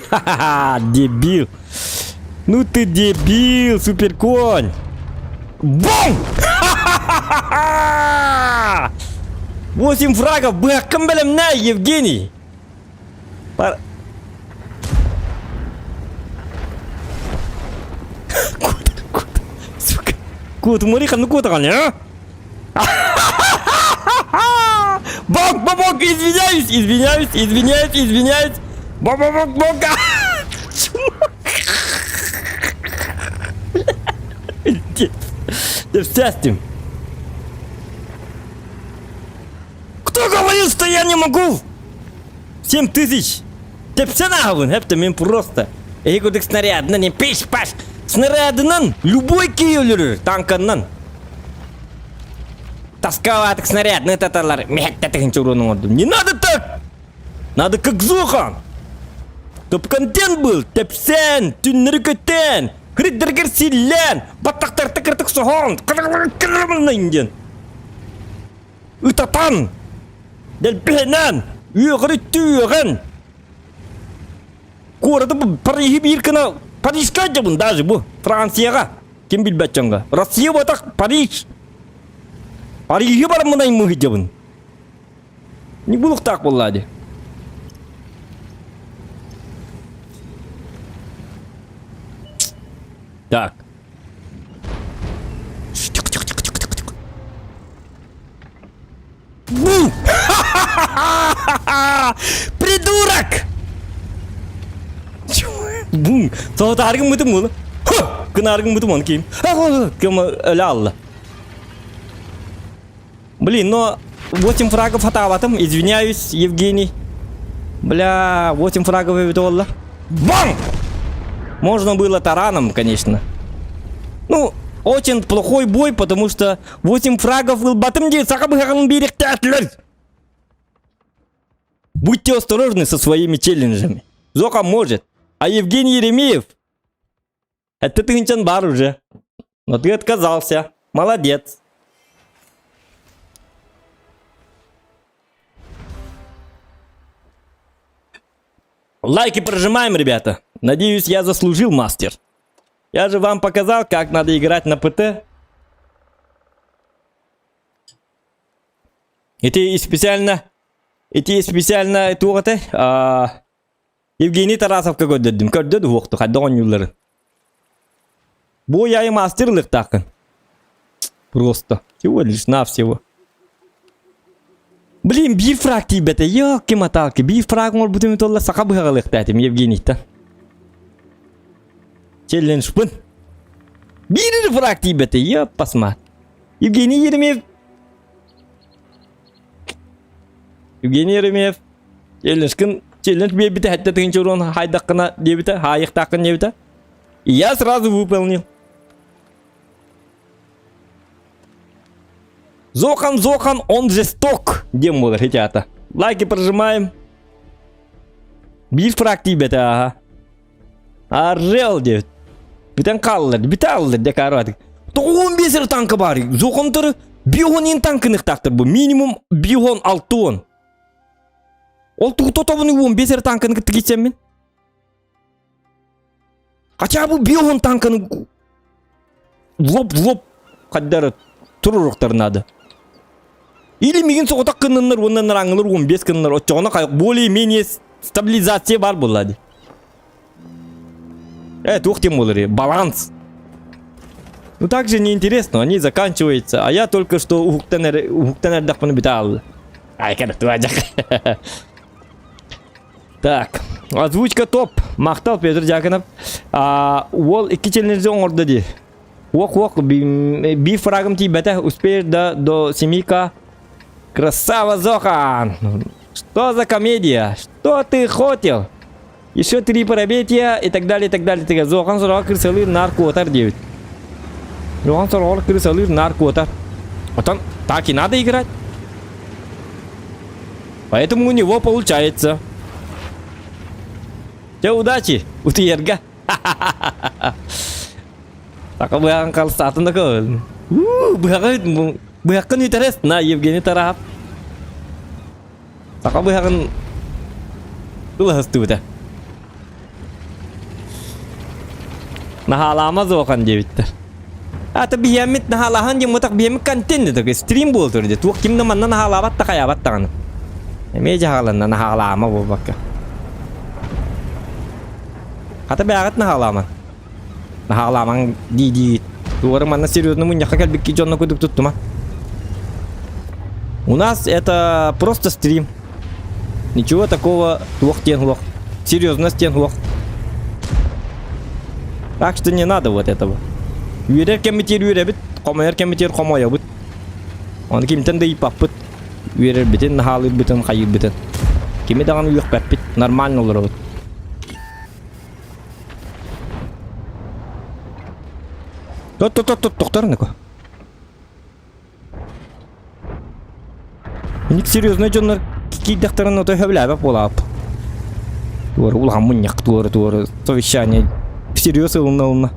Ха-ха-ха, дебил. Ну ты дебил, суперконь. Бум! 8 фрагов, бэком белем на, Евгений. Сука. Кот, мори, ну кот, а? Бобок, извиняюсь. Бобок. Да вся с ним. Кто говорил, что я не могу? 7000. Ты все нахуй, это мен просто. Эгодик снарядно не пиш-паш. Снарядынан любой кийлер танканнан. Тасковатых снарядный татарлар. Не надо так! Надо как Зохан! Чтоб контент был, тепсен, тюннеркетен, хриддергер силен, баттактар тыкыртык сохон, кырмын Утатан! Делпенен, үйгірі түйген. Корады бұл Парижі бейіркіні, Парижға жабын даже бұл, Францияға. Кем білбәт жаңға? Россия батақ Париж. Парижге барым мұнай мұхи жабын. Не бұлық так болады. Так. Придурок! Бум! Соғыт арғын мұтым мұлы. Күн арғын мұтым оны кейін. Кем өлі алды. Блин, но 8 фрагов атаватым. Извиняюсь, Евгений. Бля, 8 фрагов и видолла. Бам! Можно было тараном, конечно. Ну, очень плохой бой, потому что 8 фрагов был батым дей, сакабыхаган берег тятлер. Будьте осторожны со своими челленджами. Зока может. А Евгений Еремеев? Это ты инчан бар уже. Но ты отказался. Молодец. Лайки прожимаем, ребята. Надеюсь, я заслужил, мастер. Я же вам показал, как надо играть на ПТ. Это специально тугаты. Евгений Тарасов какой дедим. Как деду вохту, хадон юллары. Бо я и мастерлык такын. Просто. Всего лишь навсего. Блин, бифраг тебе-то, ёлки-моталки. Бифраг может быть толла сакабыгалык татим, Евгений-то. Челлендж пын. Бирир фраг тебе-то, посмотри. Евгений Еремеев. Челлендж бебита, хотя ты ничего хайдакана дебита, хайяхтакан дебита. И я сразу выполнил. Зохан, он жесток. Демолар, ребята. Лайки прожимаем. Бифраг тебе-то, ага. Аррел, девит. Битен каллар, биталлар, декарат. То 15 танка бар. Зохантыр бигон танкынык тактыр бу. Минимум бигон 6 тонн. Ол тугутотабыны 15 танкынык тигичем мен. Хотя бу бигон танканы лоп каддары туруруктар надо. Или мигин соғытақ кыныныр, оннан аңылыр 15 кыныныр. Отчоғына қайық более-менее стабилизация бар болады. Тухтем болыр, баланс. Ну так же неинтересно, они заканчиваются. А я только что ухуктенер дахпаны битал. Ай, когда туаджак. Так, озвучка топ. Мақтал Петр Жакынов. Ол 2 челленджі оңырды де. Ок, би фрагом тебе успеешь до 7К. Красава, Зохан! Что за комедия? Что ты хотел? Еще 3 пробития и так далее, и так далее. Зохан сорвал крысалыр наркотар 9. Зохан сорвал крысалыр наркотар. Вот он так и надо играть. Поэтому у него получается. Тебе удачи, Утиерга. Так бы анкал стату накол. Быхакан интересно, Евгений Тарасов. Так быхакан тулахасту-то. Нахалама Зохан девиттер. Это биямит нахалахан ему так биямит контент такой стрим был турде. Тух кимна манна нахалават такаяват таган. Эмеже халанна нахалама бобака. Хата бягат нахалама. Нахаламан диди. Туарым манна серьезно мунья хакал бикки джонна кудук туттума. У нас это просто стрим. Ничего такого лох-тен-лох. Серьезно, стен-лох. Так что не надо вот этого. Юрер кемитер юребит, комайер кемитер комоябыт. Он кимтен да ипаппыт. Юрер битен, нахалыр битен, хайыр битен. Кими даган уйық пәппит, нормально олар вот. Тоқтар неко. Ник серьезно жоннар кейдақтарын отой хөбләбәп болап. Туары улған мұньяқ туары совещание. Всерьез ылына.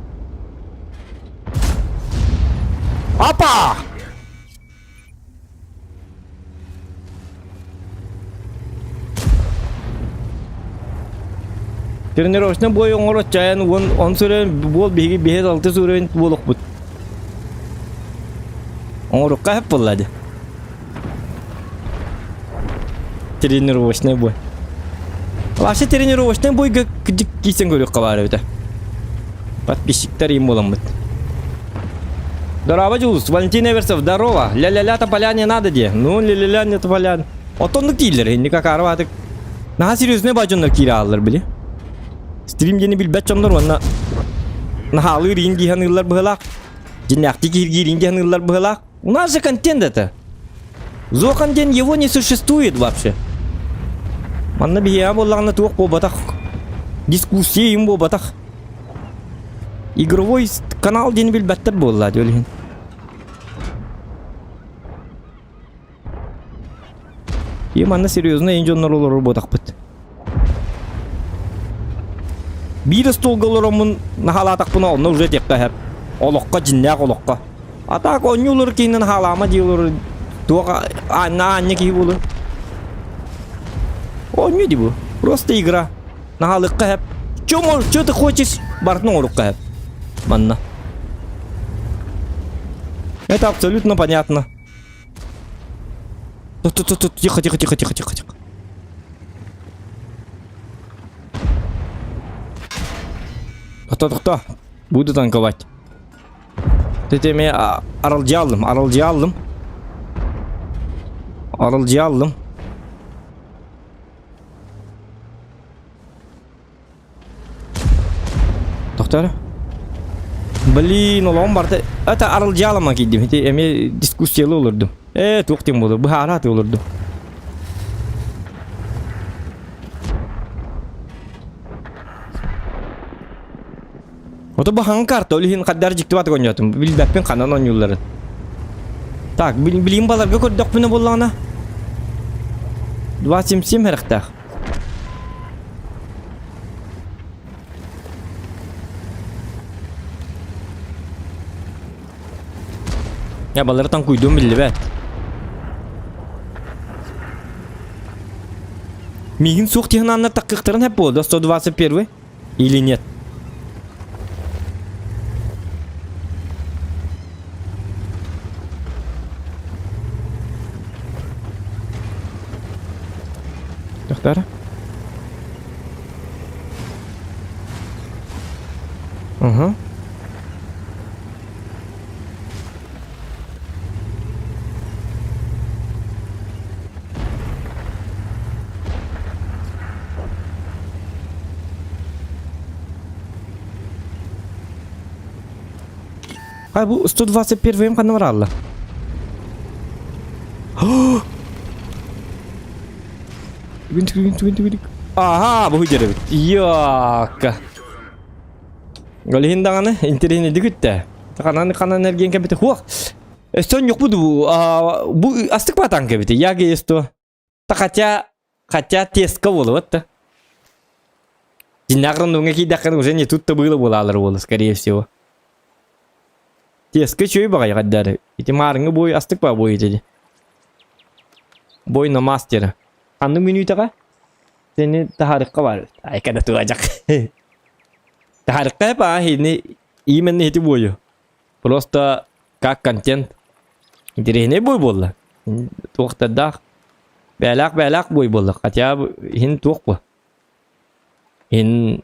Апа! Тренировочный бой оңор отчаян он сүрен бол беги бехет алты сүрен болук бут. Оңорукка хеп болады. Тренировочный бой. Вообще тренировочный бой кисен көрөк кабары бите. Подписчиктер им боламыт. Здорово, Джулс. Валентин Эверсов, здорово. Ля-ля-ля тополя не надо де. Ну, ля-ля-ля не тополя. Отонлuk değiller. Hindi kakar artık. Daha серьезный бачонlar kira alır bile. Stream yeni bil bachonlar vanna. Nahalı ringi hanırlar bıhlak. Jinnakti kirgi ringi hanırlar bıhlак. У нас же контент это. Зо контент его не существует вообще. Манна бия боллагна тук по батах. Дискуссия им по батах. Игровой канал ден бил баттар боллады өлген. И манна серьезно энжоннор олор ботак бит. Бир столголоромун нахалатак буна онна уже тепка хеп. Олокка жиннак олокка. А так онюлор кейнен халама диолор туга анне ки болу. Оню дибу. Просто игра. Нахалыкка хеп. Что ты хочешь? Бартну олокка хеп. Манна. Это абсолютно понятно. Тут, тихо. Кто? Буду танковать. Ты меня аралджалым. Доктор? Блин, олам барды. Это аралджалыма кидим. Эме дискуссиялы олурдум. Тоқтем болду. Бухарат олурдум. Ото бахан карта олихин каддар жиктибат конжотум. Билбеппин канан онюлларын. Так, билим баларга көрдөк мене боллагана. 277 herактах. Я балар тан куйдум билбет. Мигин сук технанна таккыктарын хеп болду 121 или нет? Доктор? Ага. А bu 121 kan varalla. Винтик. Ага, bu hücre bit. Yok. Gol hindangane internet digütte. Kanan ergen kebite. Huak. Son yok bu astık batan kebite. Ya gesto. Ta хотя теска болот. Динагран донги дакан уже не тут-то было болалар, скорее всего. Теска чуй багай гаддары. Эти марыңы бой астык ба бой dedi. Бой на мастера. Анны минутага seni taharıkka var. Ay kada tuacak. Taharıkka apa ini именно эти boyu. Просто как контент. Интересный бой болла. Тоқтадақ. Бәлақ бой болла. Хотя хин тоқ бо. Хин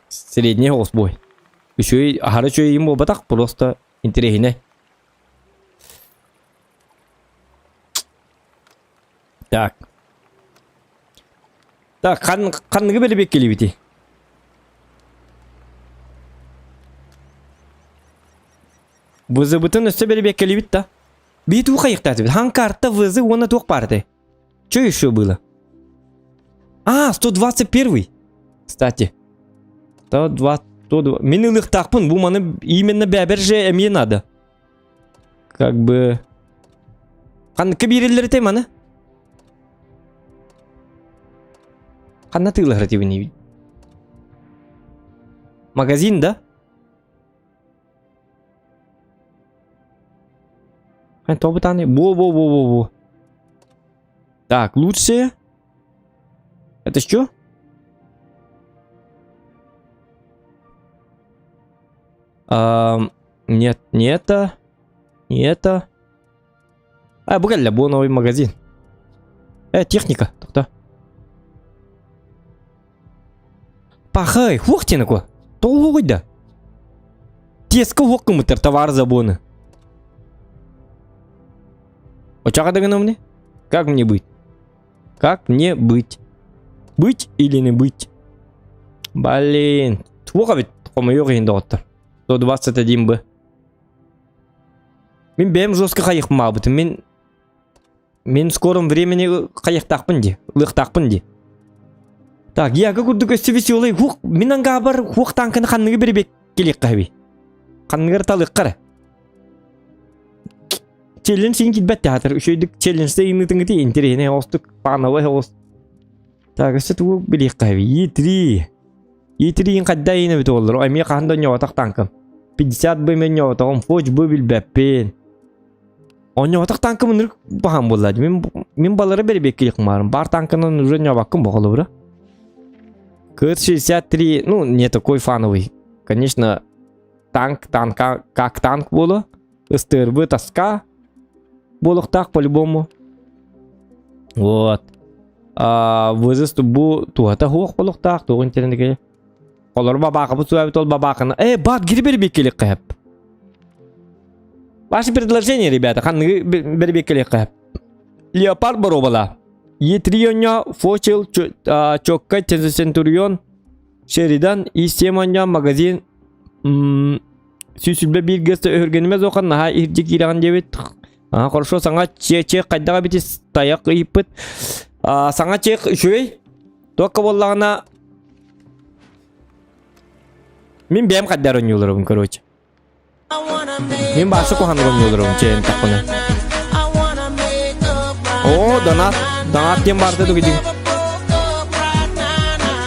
средний хос бой. Еще и ахары чой им болбатақ. Просто интересный. Так. Так, қанығы бәлі бек келі біті. Вызы бұтын үсті бәлі бек келі біт та. Бейт уқа иқтаты біт. Хан картта вызы оны тоқ барды. Что еще было? 121. Кстати. 120. Мен ылық тақпын. Бұл маны именно бәбір же әмие надо. Как бы... Қанықы берелері тәй маны? Қанна тыйлы ғыры тебіне. Магазин, да? Тобы таны. Во. Так, лучшее. Это что? Нет, не это. Не это. Буквально был новый магазин. Техника. Кто? Пахай, хуқтеніку. Толу қойда. Тескі хуққымытыр товар забоны. Очаға дағына мне? Как мне быть? Как мне быть? Быть или не быть? Блин. Твоға бет қомайы қиында оттыр. 121 бы. Мен бәйім жосқа қайық мабыты. Мен скором времени қайық тақпын де. Лық тақпын де. Так, яғы күрдік өсті веселый. Мен аңға бар хуқ танкыны қанығы беребек келек қағи. Қанығыр талық қары. Челлендж сен кетбәтті атыр. Үшөйдік челленджді енітіңді интерене остық панавай ост. Так, өсті туы берек қағи. Е3 ең қадда ені біті олыр. Аймей қағында нёватақ танкым. 50 бой мен нёватағым. Фоч бой білбәппен. Он нёватақ танкым ұныр бағам болады. Мен балары беребек келек марым. Бар танкынан уже нёвақым бағылы бұра. КР-63, ну, не такой фановый. Конечно, танк как танк было. СТРВ тоска. Болох так по-любому. Вот. Вызысты бұл туата хоқ болох так. Тоғын терендеге. Қолыр бабақы бұл суәбіт ол бабақыны. Бат гири бербек келек қайып. Ваши предложения, ребята. Қанығы бербек келек қайып. Леопард бар обала. Е3 Фочел, Чокка, Центурион, Шеридан, И7 магазин Сүйсілбе бір гесті өргенімез оқан наға ирдік ираған дебет. Хорошо, саңа чек қайдаға біті таяқ үйіппіт. Саңа чек үшөй. Тоққа болағына мен бәйім қаддар ойнылырым, короче. Мен башы қоған ойнылырым, чейін тақпыны. О, донат. Донат тем барды ду гидин.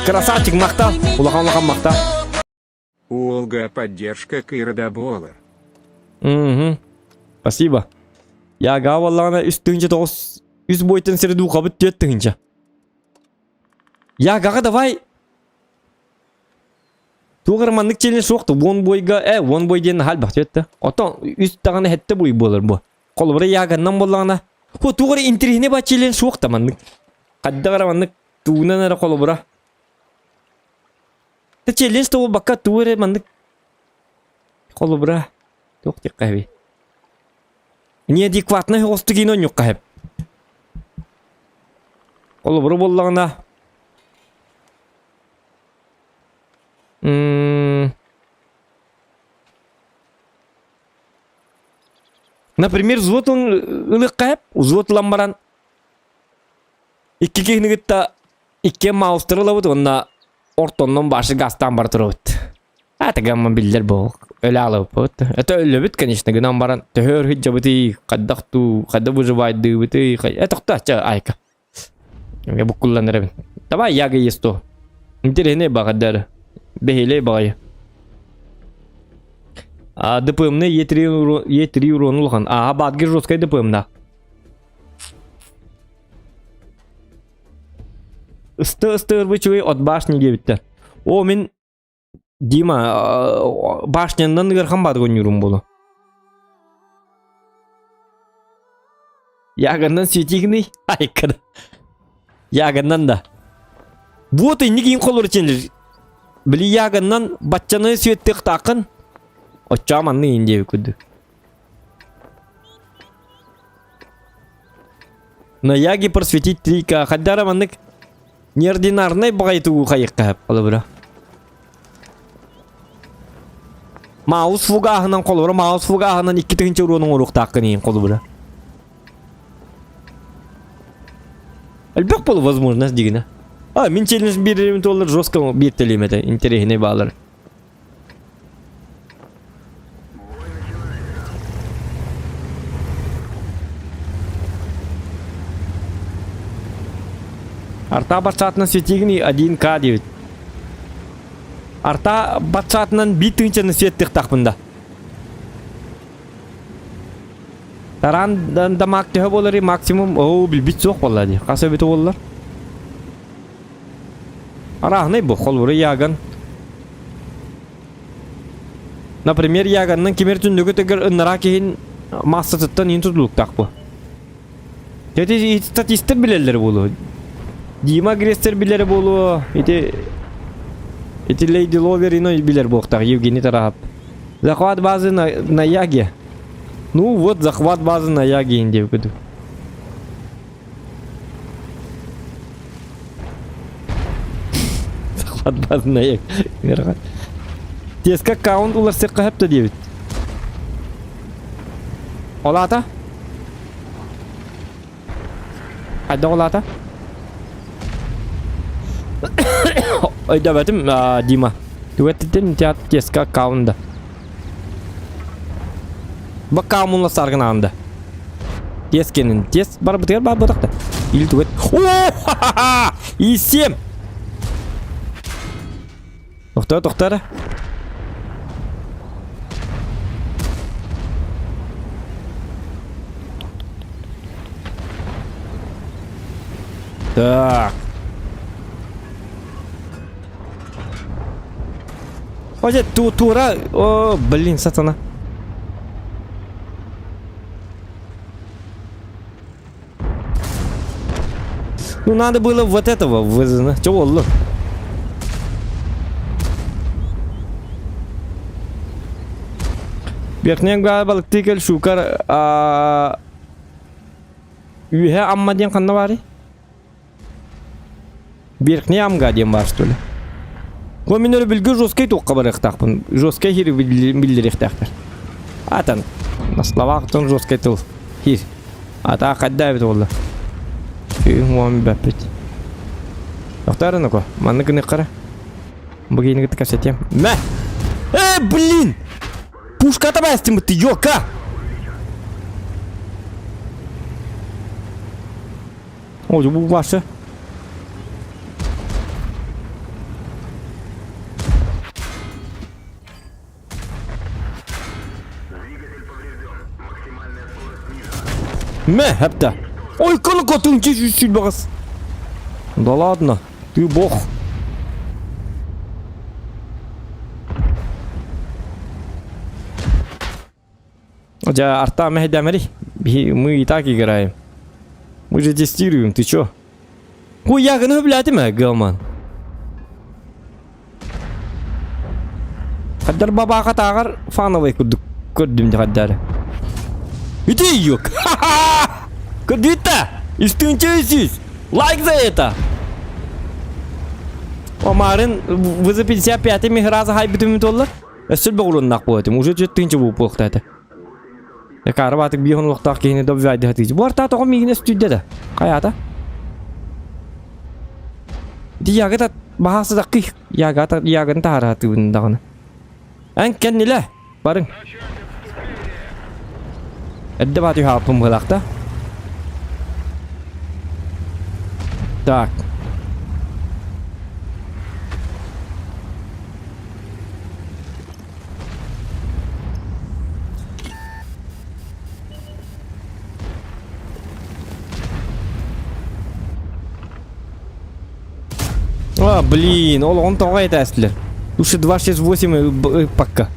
Красавчик мақтал. Улахан мақтал. Олга поддержка Кирдаболар. Спасибо. Яға валлағына үстіңше тоғыз. Үз бойтын сірді ұқабыт төттіңінші. Яғаға давай. Туғырмандық челен шоқты. 10 бойға, 10 бойден хал бақ төтті. Отан үст тағаны хетті бой болыр бұл. Қолыбыры яғаннан болағына. Туғыры интеріне ба челен шоқты мандық. Қадда қарамандық туғынан әрі қолыбыра. Челен шоғы баққа туғыры мандық. Қолыбыра. Тоқтек қайбей. Неадекватны осты кейін ойнық қайып. Қолыбыры болағына. Например, взводын ылық қайып, взвод ламбаран. Икки кейінігітті икке маустырылы бұд, онна ортонның башы гастан бар тұры бұд. Атығамма білдер бұл, өлі алып бұд. Это өлі бұд, конечно, гынан баран. Төхөр хиджа бұды, қаддақту, қадда бұжывайды бұды. Этіқта, ча, айка. Я бұл kullanır ben. Давай яғы есто. Интерене бағадары. Бехелей бағайы. ДПМ'ны Е3 урон ұлған. Бадгер жосткай ДПМ'на. Істі ұрбычығы от башнеге бітті. О, мен Дима башняндан ғырхан бады гонюрум болу. Яғандан светигіні айқыды. Яғандан да. Вот и негейін қолыр ченлер. Білі яғандан батчаны светтік тақын. Очаманны индеви күді. Наяги просветить трика. Хаддара маннык неординарный багайту хайыққа қалы бұра. Маус фугағынан қолы бұра. Маус фугағынан 2-тігінші ұруының ұрықтаққын ең қолы бұра. Әлбек болу возможность дегені. Мен челлендж беремін толыр жестко беттелем это. Интересіне бағалар. Арта батсатынан светигini 1К дейбит. Арта батсатынан битинчені светтік тақпында. Таран дамақ тегі болары максимум білбит соқ болады. Қасы біті болар. Арағынай бұл қолбұры яғын. Например, яғынның кемер түндігі тігір ұннара кейін мастытыттан ең тұтылық тақ бұл. Теті статистер білелер болу. Дима Грестер билер болу. Эти Лейди Ловер иной билер боқтақ. Евгений Тарахап. Захват базы на Яге. Ну вот, захват базы на Яге индев году. Захват базы на Яге. Тескі аккаунт олар сеққа хепті девит. Олата? Қайда олата? Ойда бәтім Дима. Түгеттен тескі аккаунтда. Бақ қауымынла сарғын ағында. Тескенін. Тес бар бұтығар бар бұтақты. Или түгет. О-ха-ха-ха! Исем! Тоқтары. Так. Оже, тура. О, блин, сатана. Ну, надо было вот этого вызвать. Чего олу? Верхнен балык текел шукар. Үйе амма ден қанна бары? Верхне амга ден бар, что ли? Мен өрі білгі жосткай тоққа бар ықтақпын. Жосткай хир білдер ықтақтар. Атан. На словах тон жосткай тыл. Хир. Ата қадда бет олды. Муами бәппет. Тоқтары нұқы. Манны күні қара. Бұгейні күтті көрсетем. Мә! Блин! Пушка табастым ты, ёка! Ой, бұл ваша. Мә, әпті. Ой, қаны қотың чеші бағыз. Да ладно, ты бог. Жа, арта мәхедәмәрі. Мы и так играем. Мы же тестируем, ты чё? Ой, яғыны біләді мә, Галман? Қаддар бабаға тағар фановай көрдім де қаддары. Иди, ёк! Ха-ха! Көрдетті! Истынчайсыз! Лайк за это! Омарын, вы за 55 меграза хай бітімі толлар? Әсіл бағылыннақ болатым, уже жеттіңчі бұл болықтайды. Кары батық бейхін ұлықтақ кейіне доп вәйді хатығыз. Бұл арта тоғы мегіне студияда. Қаята? Ди яғыта бағасы да қиқ. Яғын тағары хатығындағыны. Ән кәннелі, барың. Әдді баты хапым ғылақта. Так. Блин, он тоға етәсілер. Уши 268 пакка.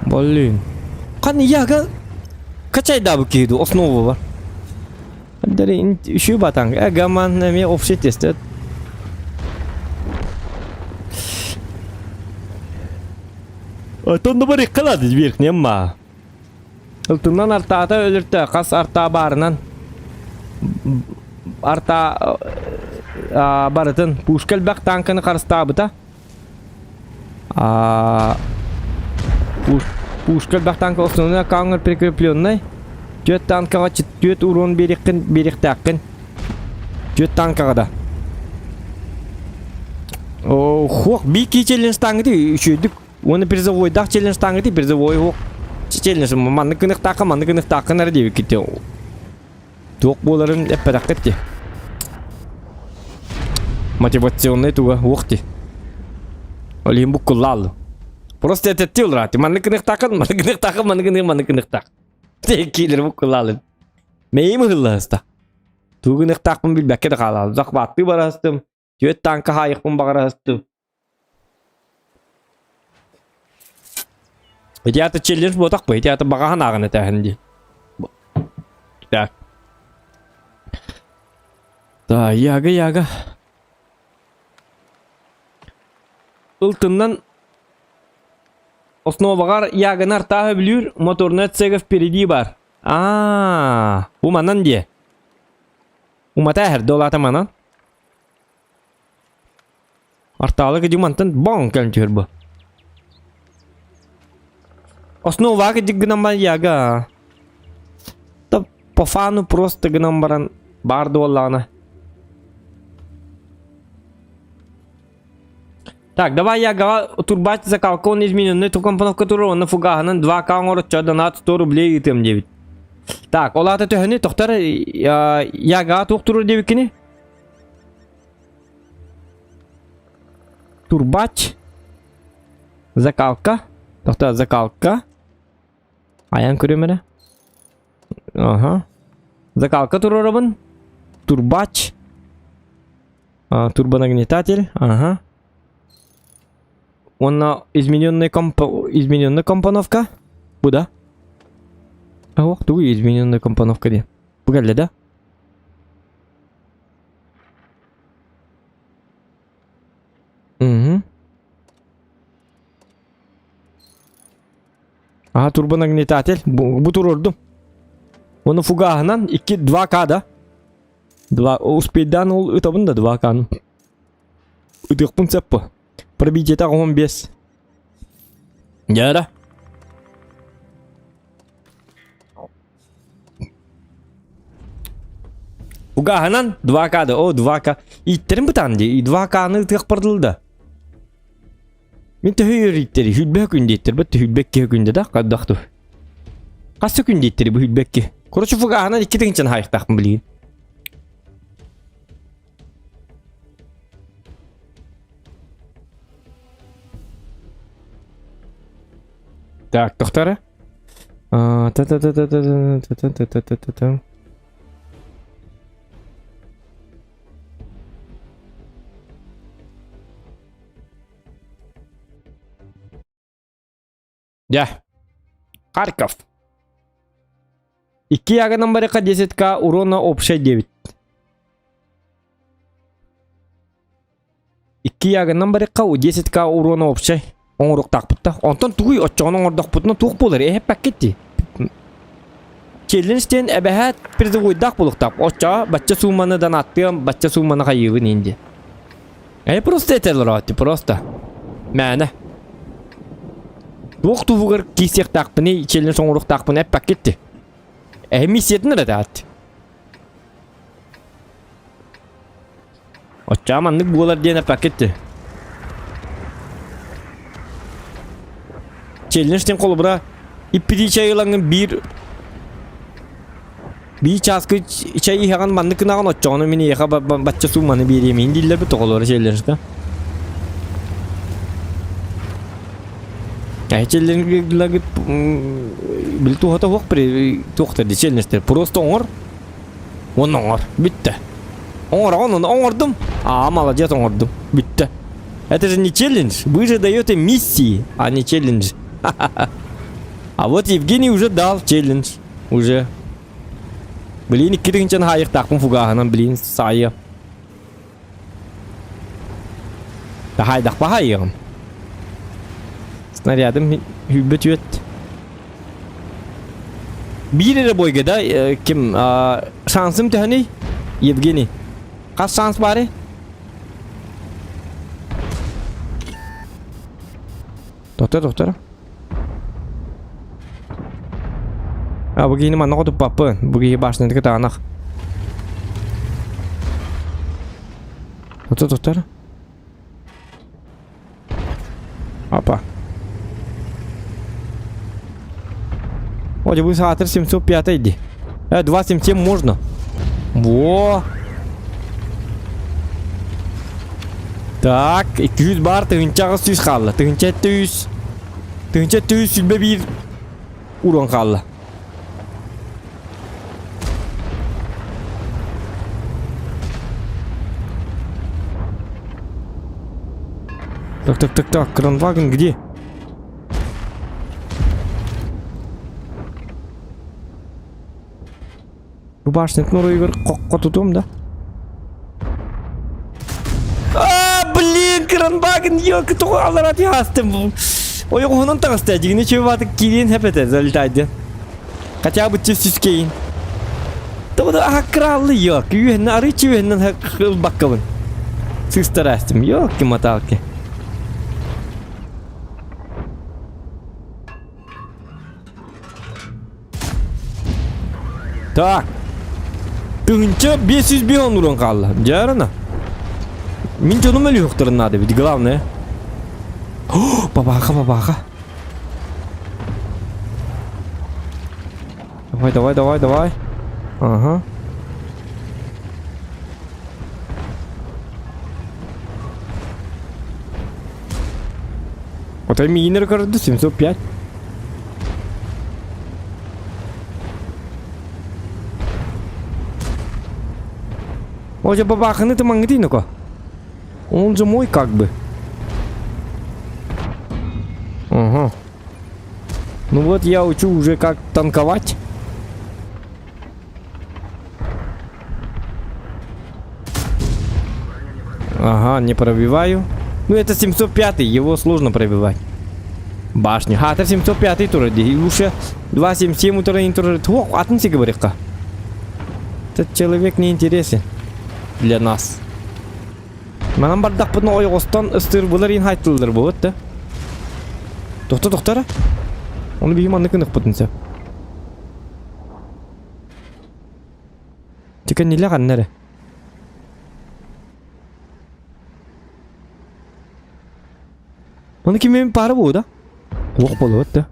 Блин. Қаны яға қачай дабы кейді, основы бар. Дәрі үші батаң. Гаман әме офшет естет. Otonda bir kaladı bir nemma. Iltından artaata ölürtü. Kas arta barınan. Arta barıtın. Puşkel bak tankını karıstabıta. Пушкал бахтанка основная кангар прикрепленный. Тёт танкага тёт урон бериктаккын. Тёт танкага. О, хох бики челлендж тангды үшөдүк. Оны призовойдак челлендж тангды призовой хох. Челлендж манны кынык такка нар деп кетти. Ток боларын эппедак кетти. Мотивационный туга хохти. Олим букуллал. Просто это тилрати. Манны кынык такын. Текилер букуллал. Мейим хылласта. Тугынык такын билбекке да калал. Зак батты барастым. Тёт танка хайыкпын багарастым. Идиаты челлендж ботак бу. Идиаты багахан агын этехинди. Так. Да, яга. Ылтыннан основагар ягынар тағы білюр моторны цега впереди бар. Bu манан де. Умата әр долата манан. Арталы кедимантын бон кәлчер бу. Основага дигнам бар яга. Та по фану просто гнам баран бар доллана. Так, давай я турбать закалка, он измененный, ту компоновка турона фугаганан 2 кангороча донат 100 рублей итем 9. Так, олата төһөне тохтар яга тохтуру дебикини. Турбач закалка, тохтар закалка. Аян көрөмөрө. Ага. Закалка турорабын. Турбач. Турбонагнетатель. Ага. Он измененная компоновка. Буда? Ох, tu измененная компоновка де. Пугали, да? Угу. Ага, турбонагнетатель. Bu tururdum. Onu fugahından 2-2K'da. 2 успейдан ол өтабын да 2K'nın. Өтекпін цеппі. Пробить это 15. Да. Фугаганан 2K'da. О, 2K. İtterim bu tane. 2K'nı tıkpırdıldı. Мен төхөр иттери хүлбек күндеттер. Бөт хүлбекке күнде да каддакту. Касы күндеттери бу хүлбекке. Короче фугаганан 2 теңчен хайыктакмын билген. Так, доктора. Ya. Харьков. 2 ягынан барыка 10К урона общая 9. 2 ягынан барыка 10К урона общая. Оңрук такпытта. Онтон тугуй оччоонун ордокпутуна тук болор. Пакетти. Челленджтен эбэхат призовойдак болуктап. Очча бачча сумманы донаттым, бачча сумманы кайыгын инди. Просто этелорати, просто. Мәне. Тук тувугар кисек такпыны, челлендж оңрук такпыны пакетти. Миссиятын радат. Очча маннык болар дена пакетти. Челленджтен колубра иппиди чайылаңын bir çaskı çayı hegan mandık nağın açacağını mini yaka batça summanı bir yemeğin diller bir toğaları şeylerinde. Ya çellerin lagit bil tuhata hok pre tuhta di çellerinde. Просто оңор. Он оңор. Bitti. Оңордым. Молодец, оңордым. Bitti. Это же не челлендж. Вы же даете миссии, а не челлендж. А вот Евгений уже дал челлендж. Уже. Блин, киринчен хайык такпын фугаганан, блин, сайы. Хайдак па хайыгым. Снарядым hübbet yöt. Bir yere boygada kim şansım tehani Yevgeni. Kaç şans bari? Doktor. Begini mana kau tuh papa? Begini bahas nanti kita anak. Doktor. Apa? Вроде бы сатор 705 иди. 277 можно. Во. Так, 200 бар тыгынча сүз қалды. Тыгынча 200 сүлбе bir урон қалды. Так, Кранваген где? Bu başnet orayı bir kokka tutuyorum da. Блин, Кранваген yok. Туғалар ати астым. Ой, onun тағысты. Дегіне чөй батық кейін хепеті залетайды. Хотя бы чөсіз кейін. Тоғда ақыралы yok. Үйенін ары чөйенін хақыл баққабын. Сыстар астым. Yok ki маталки. Так. Тыгынча 500 бион урон қалды. Жарына. Мен жонum өлі жоқтырын надо, ведь главное. Бабаха. Давай. Ага. Вот минер кажется 705. Оля бабаханы ты мангдино-ка. Он же мой как бы. Ага. Ну вот я учу уже как танковать. Ага, не пробиваю. Ну это 705, его сложно пробивать. Башню. Это 705 тур. И лучше 277 тур не тур. Ох, атнси говорит-ка. Этот человек не интересен для нас. Манам бардак бұны ойғыстан ұстыр бұлар ең хайтылдыр бұл өтті. Доқтар. Оны бейім анны күнік бұтынса. Тека нелі қаннары? Оны кемемен пары бұл да? Оқ бұл өтті.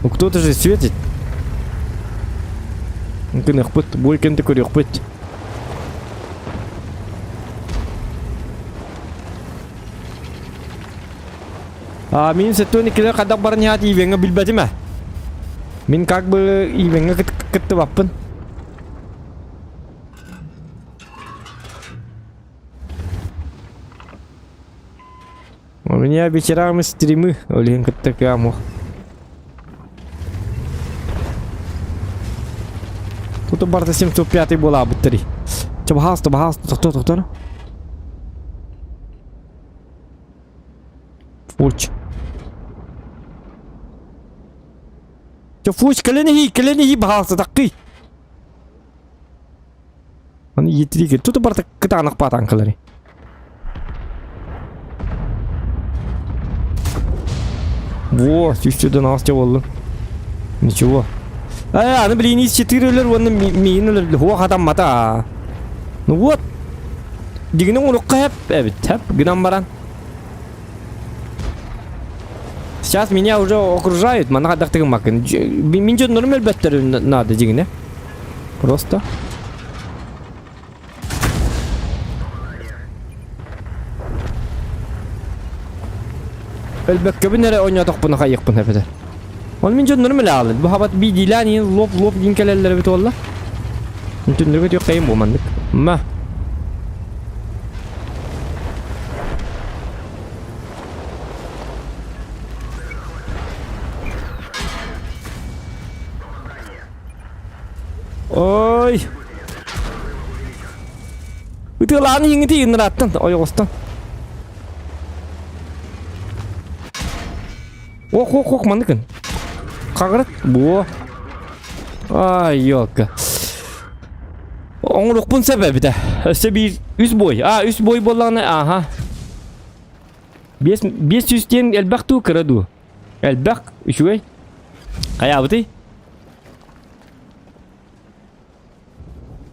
Кто-то же светит. Күнік бұт, бұл кенті көрек бұт. Min setunikler kadang barnya hati iwenga bilbati mah. Min как бы iwenga ket wapen. У меня вечерами стримы, олень кеттекаму. Тут барта 705 была бутери. Чабахас, кто? Фуч. Фуч, калени бахалса такки. Аны етриге. Тут барта кытанық патанкалары. Во, сюда настя болду. Ничего. Аны блин из 4-лер, оны мейнелер. Хуа хатам мата. Ну вот. Дегенің ұлыққа хеп, гынан баран. Сейчас меня уже окружают, мана кадактыгым макын. Мен жон нормал беттер надо дегене. Просто. Элбекке бинере ойнаток буна кайыкпын хепетер. Ол мен жон нормал алды. Бу хабат би дилани лоп динкелелер бит олла. Түндүргө тек кайым болмандык. Ма. Ой. Itu lani yang itu neratan, oyostan. Ох, маныкын. Кагырат. Бу. Ай, ёлка. Оңлукпун себеби да. Өсө бир үс бой. Үс бой болганы, аха. 500-тен элбак туу кыраду. Элбак, үшүгөй. Каябыты?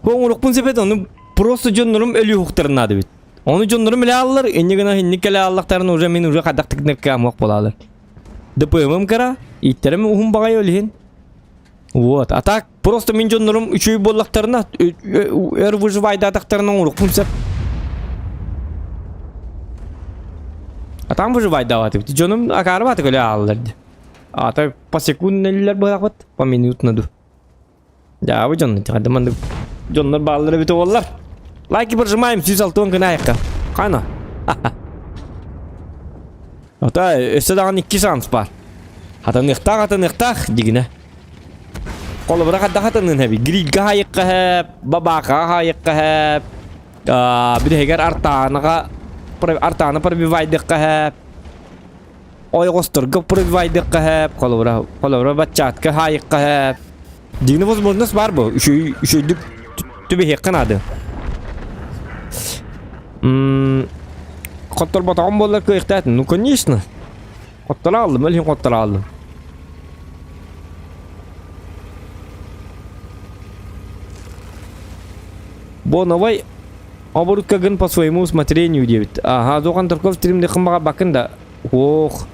Оңлукпун себеби onu просто жоннорум өлү хуктарынады бит. Onu жоннорум эле аллар, эннигена хинникеле аллактарын уже мен уже кадактыкнекке амок болалар. ДПМ'м кара, иттерим ухум багай өлүхин. Вот, а так просто мен жоннорум үчөй боллактарына өр выживайда атактарына оңлукпун сеп. Атам выживайда атып, жонум акары батып эле аллар. Ата по секунднелер багат, по минутнаду. Ja, bu canlı adamın canlar bağları bit olurlar. Like barjmayım 106 gün ayakta. Kana. Ata öseden 2 şans var. Hata nıhtaq digine. Kolu bırak daha tanın hebi. Grig hayık hep, babaka hayık hep. Bir de heger artana par bir vaydık hep. Oy gosturga par bir vaydık hep. Kolu bırak batçat hayık hep. Digine возможность var bu. Üşüydük tübe hekkan adı. Kotlar batağım bollar kıyıktaydın. Ну, конечно. Kotlar aldım. Ölüm kotlar aldım. Bu новой оборудкаган по своему усмотрению девит. Ага, доған тұрқов стримде қымбаға бақын да. Ох.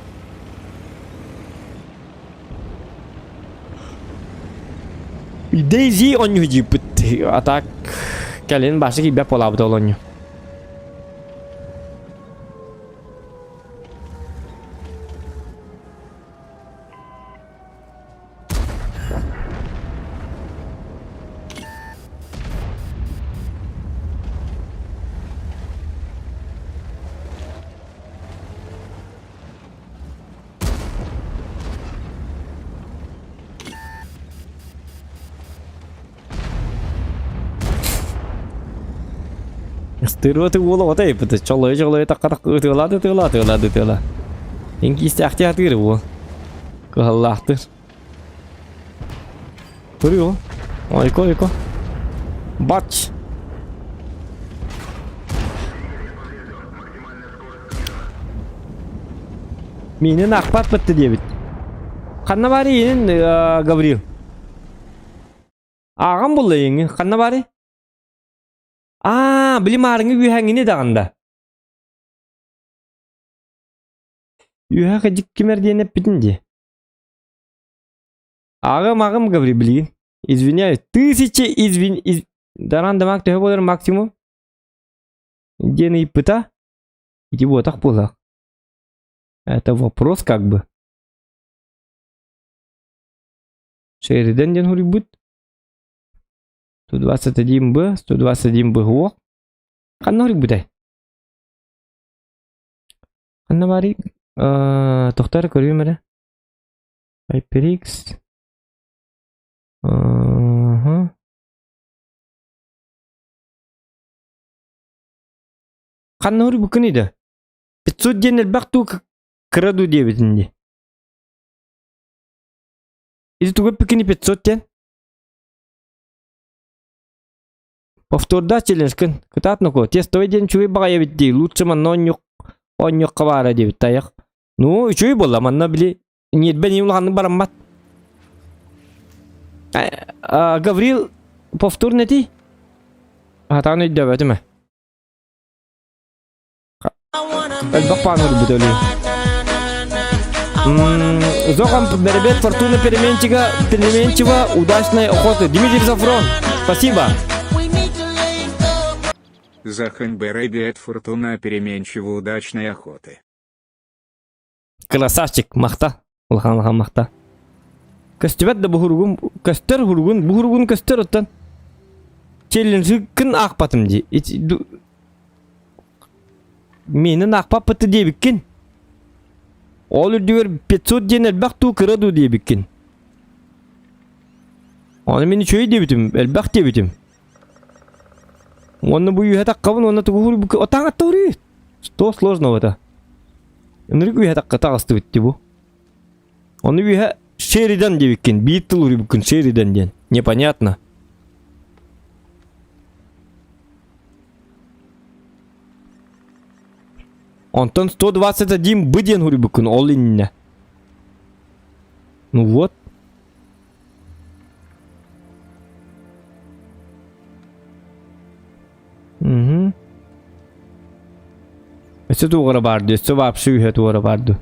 Дейзи он юджипт. А так кален башы кибе полабыды олоню. Стырваты ула вот эй, это чолой так тыла. Инки истяхти атыры бу. Каллахтыр. Көрү. Ойко. Бач. Менин акпат битти дебит. Канна бары енин Гаврил. Агам болду эңи, канна бары? Bilim arıngı üyhengini dağında. Üyhe kıcık kimer diyen hep bitince. Ağım Gavri bilgin. Извиняюсь. Тысячи Даран демак төхе болар максимум. Дені ипыта. Иди вот так болак. Это вопрос как бы. Шериден ден хури бут. 121 Б гуок. Канна хорик бутай. Канна бари тохтар көрүм эле. HyperX. Канна хорик букын иде. 500 денел бакту краду дебитинде. Иди туга пикини 500 ден. Повторда челлендж кын. Кытатныко. Тестовый ден чуй багая битти. Лучше манна оньёк кабара дебит таяк. Ну, чуй болла манна били. Нет, бен юлганны бараммат. Гаврил, повтор не ти? Хатаны дебетиме. Элбакпану рубитоли. Зогам беребет фортуна переменчива, удачной охоты. Дмитрий Зафрон, спасибо. Захан беребет фортуна переменчива, удачной охоты. Красавчик, махта. Улхан махта. Кастебет да бухургун, кастер хургун, бухургун кастер оттан. Челленджи кын акпатым ди. Менин акпапыты дебиккен. Ол үрдігер 500 ден әлбақ ту кыраду дебиккен. Оны мені чөй дебитім, әлбақ дебитім. Оны бұл үйе таққабын, оны тұғыр бүкі. Отаң атта ұры. Что сложно это? Энергию үйе таққа тағысты бітті бұл. Onu bir Sheridan devikin. Beetle Rubik'in Sheridan diyen. Непонятно. Онтон 121 быден Рубик'in ол инне. Ну вот. Угу. Өсі туғыры барды. Өсі вообще үйе туғыры барды.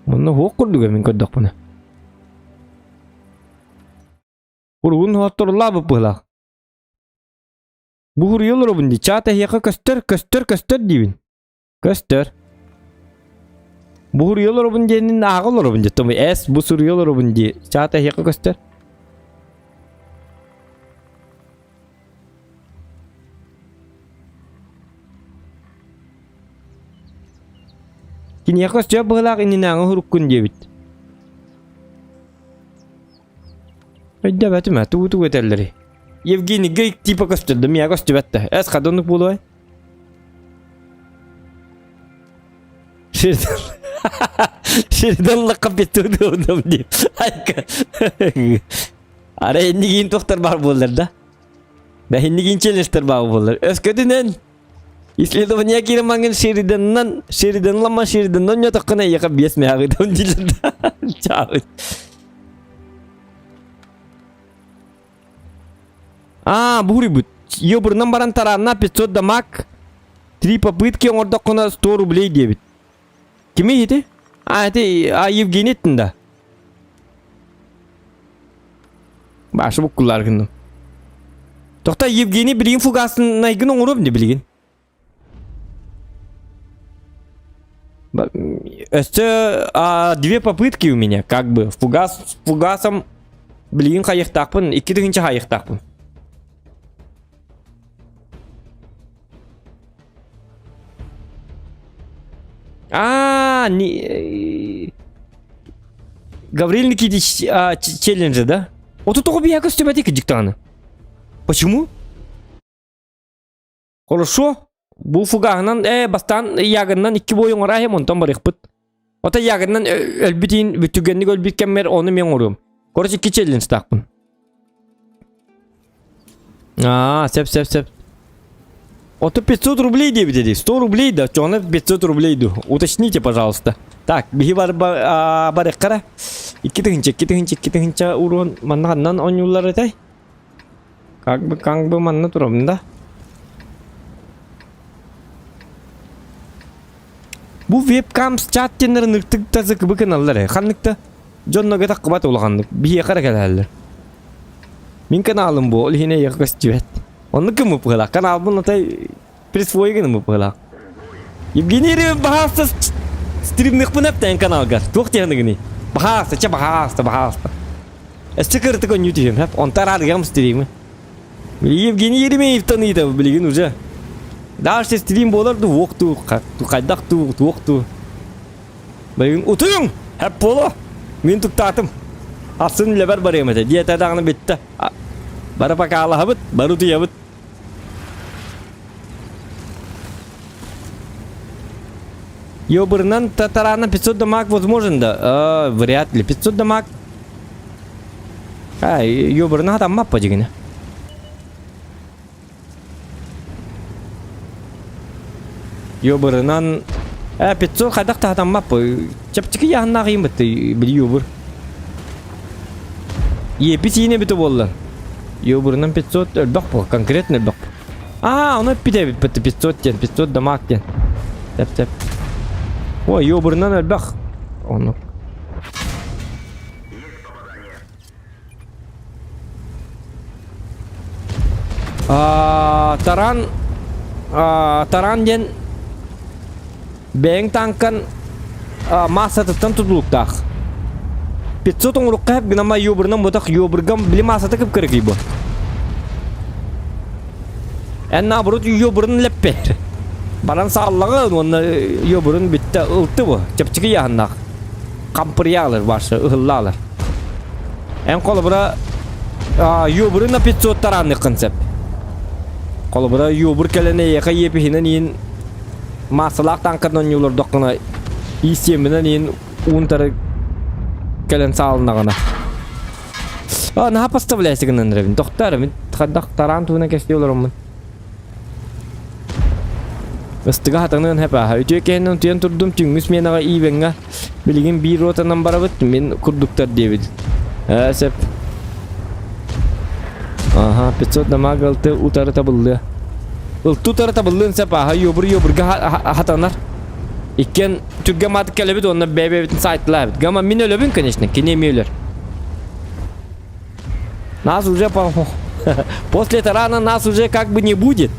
Оны хоқ күрдігі мен көрдік бұны. Құрғын хоқтырла бұп бұлақ. Бұғыр елір бұнды. Чата еқі көстір дейбін. Көстір. Бұғыр елір бұнды енін ағыл бұнды. Томы әс бұсыр елір бұнды. Чата еқі көстір. Kini yakos jawab balak ini nang hurukun dia bit. Ada batu mah tu betelleri. Yevgeni geyik tipe kosturdum ya kostübette. Es kadınlık bulu ay. Şiridan lakap etti oğlum diye. Ara hindi giyin doktor var bollar da. Ben hindi giyin challenge'lar var bollar. Özködünen. Исследование киреманган Шериданнан ятаккана яка бес мягыдан дилерда. Чаут. Бури бут. Ёбырнан баран таранна 500 дамаг. 3 попытки ордаккана 100 рублей дебит. Кими ети? Это Евгений еттинда. Башы бу кулларгын. Токта Евгений бирин фугасын найгын оңуруп не билген. Это 2 попытки у меня, как бы. Фугасом, блин, хаяхтакпын, 2 тыгынча хаяхтакпын. Гаврил Никитич челленджи, да? Вот это бы я костюматик диктаны. Почему? Хорошо. Bu fugahından bastan yagından 2 boyun ora hem ondan barıqpıt. Ota yagından ölbütin bütügenlik ölbütken mer onu men orum. Korç 2 challenge takpın. Sep. Ota 500 рублей diye dedi. 100 рублей да, чона 500 рублей ду. Уточните, пожалуйста. Так, биги барıqkara. 2 тыгынча урон маннан он юллар этай. Как бы манна турумда. Bu webcam chat tenlerin ırtık tazı kıbı kanalları. Kanlıkta John'la gıdak kıbat olağanlık. Bir yakara gelirler. Min kanalım bu. Yine yakıs cüvet. Onu kım mı pıhlak? Kanal bunu da присвоен mı pıhlak? Евгений bahasta streamlik bu nepten kanal gar. Çok tehlikeli. Bahasta. Çıkırtık on YouTube hep. On tarar gam stream'i. Евгений yerimeyip tanıydı bilgin uca. Daha işte stream bolardı voktu, kaydaktı, voktu. Bayın utuyun, hep bolu. Min tuktatım. Asın leber barıyamete, diye tadağını bitti. Bara bakala habit, baru tuyabit. Ёбырнан татарана 500 дамаг возможен да? Вряд ли. 500 дамаг. Ёбырна там маппа дегене. Ёбырнан 500 кайдак тахтан маппа. Чапчики яхынна кыйын битти бир ёбыр. Епис йине бити болду. Ёбырнан 500 өлбөк бу, конкретно өлбөк. Оны бите битти 500 ден, 500 дамаг ден. Теп. Ой, ёбырнан өлбөк. Onu. Таран ден бәң танкан масатыттан тұтылықтақ. 500 оңырыққа әп гынама ёбырнан бұтақ ёбыргам білі масаты кіп кірік ебі. Әнна бұрыт ёбырын ләппер. Баран сағылығы оны ёбырын бітті ұлты бұ. Чепчікі яғыннақ. Кампыр яғылыр баршы, ұғыллалыр. Ән қолы бұра ёбырына 500 таранны қынсеп. Қолы бұра ёбыр кәліне еқа епі хинен ең Masalak tankardan yolur dokkuna isteminen en унтары кэлэн саалнагана. На поставляйся гынан ревин. Доктор, мен хаддак тарантуна кестиолорумун. Ыстыга хатанын хепа. Өтөкенен тен турдум түңүс менага ивенга. Билген бир ротанан барабыт мен курдуктар дебит. Сеп. Ага, 500 дамагалты утары табылды. Утары табылдын сепа. Йобурга хатанар. Икен түрге маты келебит, онна бебебитин сайтлабит. Гама мен өлөбүн, конечно, кинемейлер. Нас уже после тарана нас уже как бы не будет.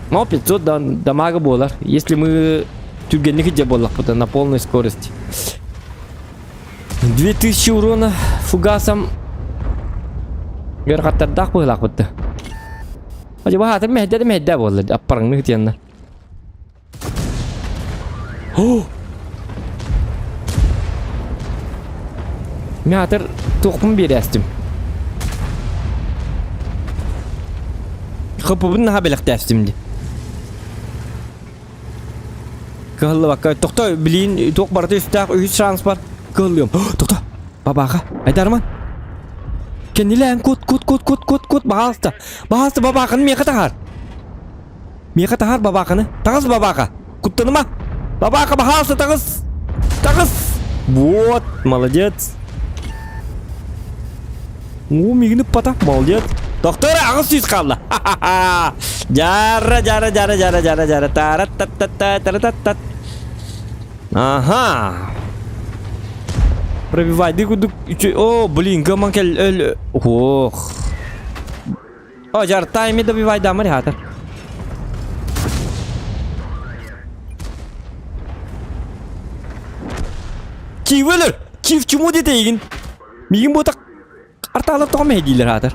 Но 500 дамага болар, если мы түргенники де болах, на полной скорости. 2000 урона фугасом. Герхаттардак болах бутты. Хажи бахатыр мехде болар, аппарыңны хитянна. Мятыр тоқпын берестім. Қыпыбын наға белек тәстімді. Қығылы баққа. Тоқта білейін, тоқ барды үстіғ, үйіз шанс бар. Қығылыйым. Тоқта, бабаға, айдарман. Кенелән, кот, бағалысты. Бағалысты бабақыны меқа тағар бабақыны. Тағыз бабаға. Құттыны ма? Бабака, пожалуйста, тагыс. Вот, молодец. Мигніп пата, молодец. Доктор, ағыз сүйіз қалды. Жара. Тарат. Ага. Пробивай, дыгудук. О, блин, гаман кел. Ох. О, жар, тайми добивай, да, марихатор. Кивелер, кив чему детейгин? Мигин ботак арталар тоқам хедилер хатыр.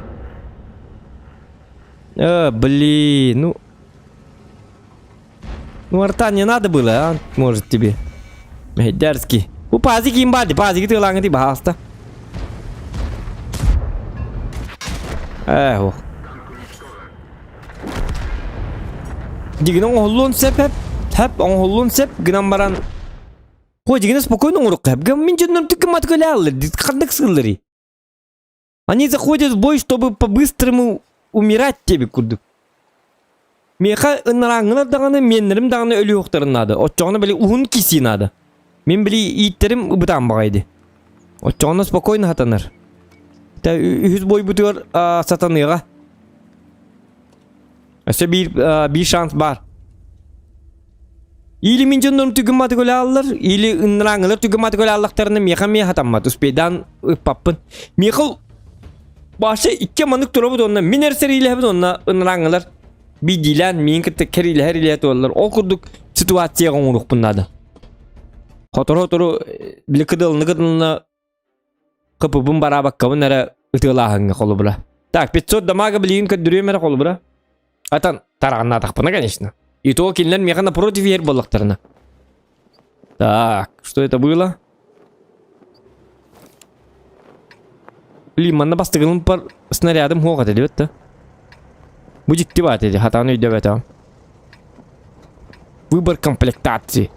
Блин, ну арта не надо было, а? Может тебе. Дерзкий. Пазики имбади, пазики ты лангати бахаста. Ох. Дигин он холлон сеп, он холлон сеп, гнам баран. Ходи, спокойно урок. Мен жөннен тільки маткалялы, қандық сыллары. Они заходят в бой, чтобы по-быстрому умирать тебе, курдук. Меха ынараңына дағаны, менлерім дағаны өлі оқтарын нады. Отчағына білі ұғын киси нады. Мен білі иттерім бұтан бағайды. Отчағына спокойно хатанар. Үз бой бұтығыр сатаныға. Өсе бір шанс бар. Или мен жөннен түгім матығылы алылар, или ынраңылар түгім матығылы аллақтарына меха хатаммат. Успейдан ұппаппын. Мехал башы икке манық тұры бұд онна. Мен әрсер илі бұд онна ынраңылар. Бидилен, мен кітті кер илі әр илі әті олар. Ол күрдік ситуацияға ұңырық бұнады. Хотыр-хотыры білі кыдылыны қыпыбын бара баққабын әрі ұтылағыңға қолы бұра. Так, 500 дамага білейін көддірем әрі қолы бұра. Атан тарағына тақпына, конечно. И то кинлер меха напротив ер баллахтарна. Так, что это было? Блин, манна бастыгылым пар снарядым хоғат эди бетті. Будет тиват эди, хатаны үйде бетті. Выбор комплектации.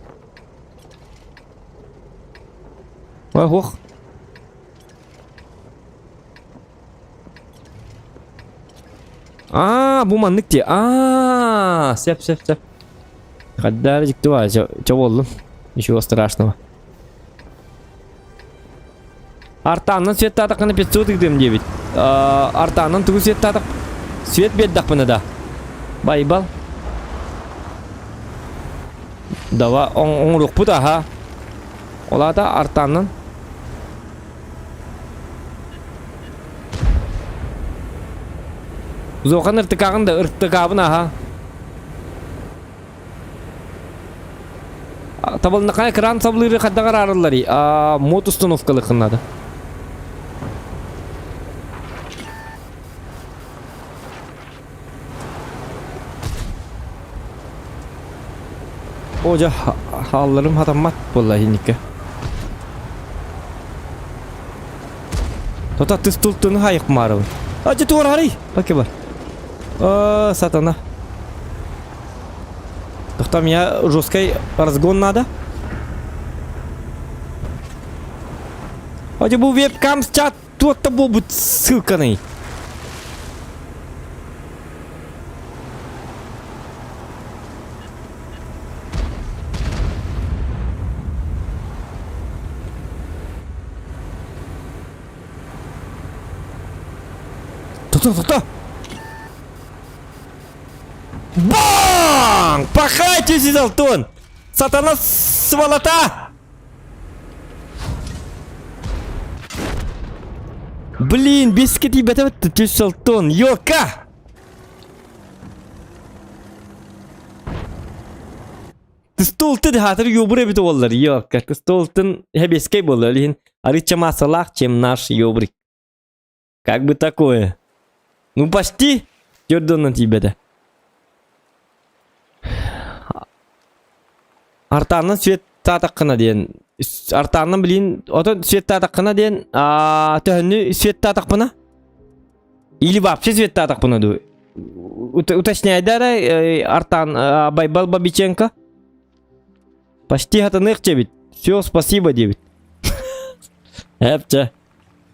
Ох. Bu manlık diye. Сеп. Каддарик два, чё болдым? Ничего страшного. Артаннан свет татак на 500 игдем 9. Артаннан тугу свет татак. Свет беддак пына да. Байбал. Дава он рух пута ха. Олата артаннан. Зохан ыртыкағын да ыртыкабын аха. Табылнақай кран саблыры қаддағар арылары. Мод установкалы қынады. Oca hallarım hatammat vallahi nikke. Tota tıs tultuğunu hayık marı. Acı tuğur hari. Bakı var. Satana. Что меня жесткий разгон надо? Хотя бы вебкам с чат тут-то был бы ссылканый. Кто? Бам! Пахайте, Залтон! Сатана сволота! Блин, без тебя ты Залтон, ёка! Столтын хатыр ёбры бит олар, ёка. Столтын хебескей болар, лин. Арыча масалах, чем наш ёбрик. Как бы такое? Ну почти. Жордон на тебя да. Артанын свет татаққына ден. Артанын білін, оты свет татаққына ден, төхінні свет татақпына? Или вообще свет татақпына ду? Уточняйда да, Артан Байбал Бабиченко? Почти хатаных чебит. Все, спасибо, девит. Эпча.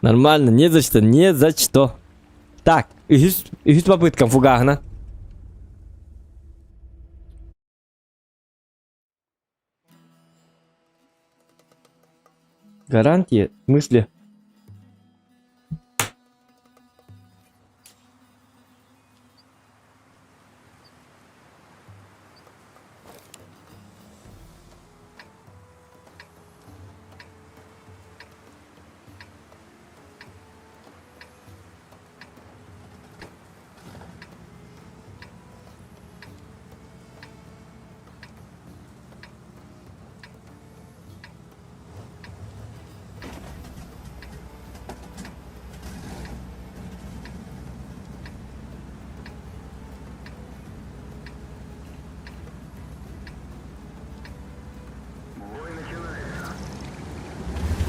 Нормально, не за что, не за что. Так, их попыткам фугахна. Гарантия? В смысле?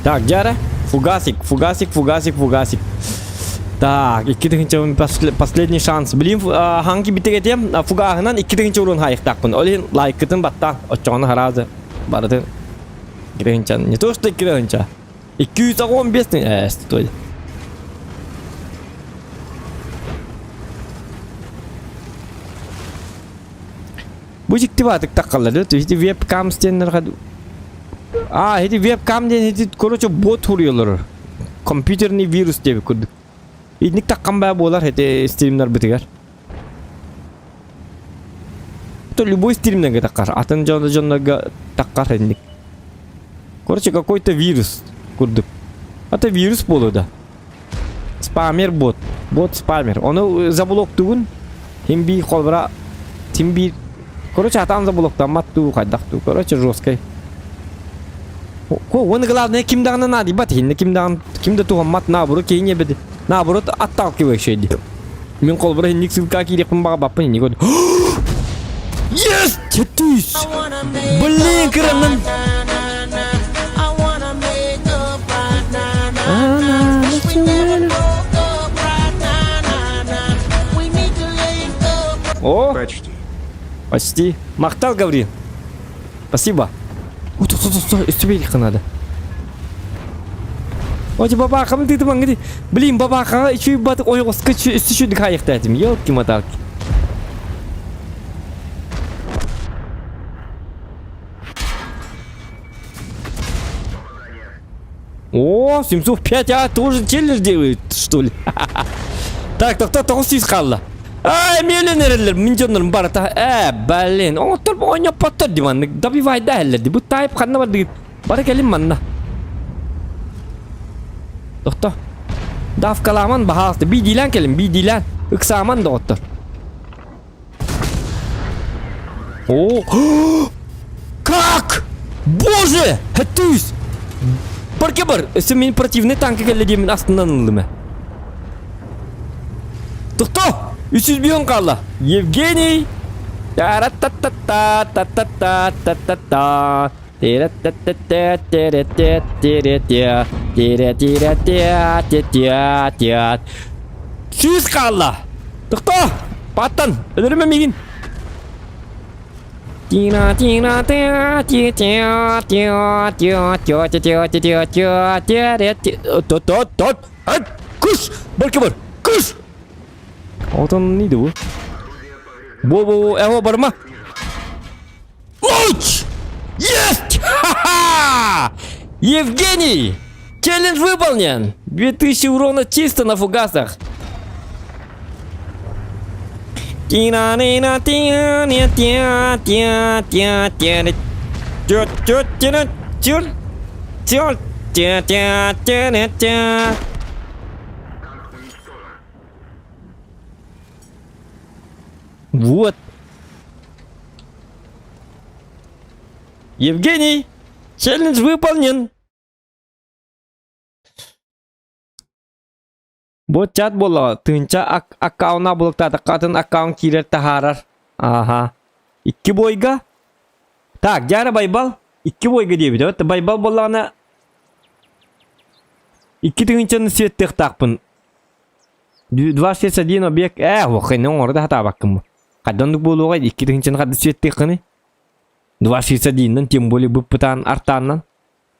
Так, Джара, фугасик. Так, последний шанс. Блин, ханги битегетем, фугахнан, иккидегенче урун хайыктакпын. Олин лайкытын батта, очоны харазы. Барытын. Кирегенчан, не то что кирегенча. 215 стоит. Бужик тиватык таккалады, то есть вебкам стеннер хаду. Эти вебкамден эти, короче, бот хуруyorlar. Компьютерный вирус деп көрдүк. Идник такканбай болар эти стримнер битигер. То любой стримнерге таккар, атын жонга таккар эдник. Короче, какой-то вирус көрдүк. Это вирус болууда. Спамер бот. Бот спамер. Оны заблоктугун. Тимби колбара. Тимби. Короче, атан заблоктан матту кайдакту. Короче, жесткой. Он главное кимдагына надо бат хинне кимда тухаммат наоборот кейне беди наоборот отталкивающий шейди мен колбара хинник ссылка кирекпин бага баппын хинник оду yes четысь блин кранын о почти мактал говори спасибо. Стой, истебелиха надо. Ой, бабаха, ты там говори. Блин, бабаха, еще и бат, ой, скачу, еще дыхаях дадим, елки-моталки. О, 705, тоже челлендж делают, что ли? Так, кто толстый сказал? Миллионерлер, минжонер барата. Блин, он только он потор диван, добивай дальше, дебют тайп ханна бадит, баре келим манна. Доктор, дав каламан бахас, бидилан келим, бидилан, иксаман доктор. О, как? Боже, хатус! Баркебар, семейный противный танки келим остановлены. Доктор! 300 milyon kaldı. Yevgeni. Süz kaldı. Doktor. Pattan. Ölürüm miyim? Тина, тина, тя, тя, тя, тя, тя, тя, тя, тя, тя, тя, тя, Тот. Kuş. Belki var. Kuş. Otan neydi bu? Bu. Evo var mı? Луч! Есть! Ха-ха! Евгений! Челлендж выполнен! 2000 урона чисто на фугасах. Вот. Евгений, челлендж выполнен. Вот чат было. Тынча аккауна блоктады. Катын аккаун кирер тахарар. Ага. 2 бойга. Так, жары байбал. 2 бойга дейбиди. Вот байбал боллана. 2 тынчаны светтек такпын. 261 объект. Охайны оңырда хата баккым. Кадондук болуға 2 тынчаны кады светтек кыны. 261, тем более выпытан артаннан.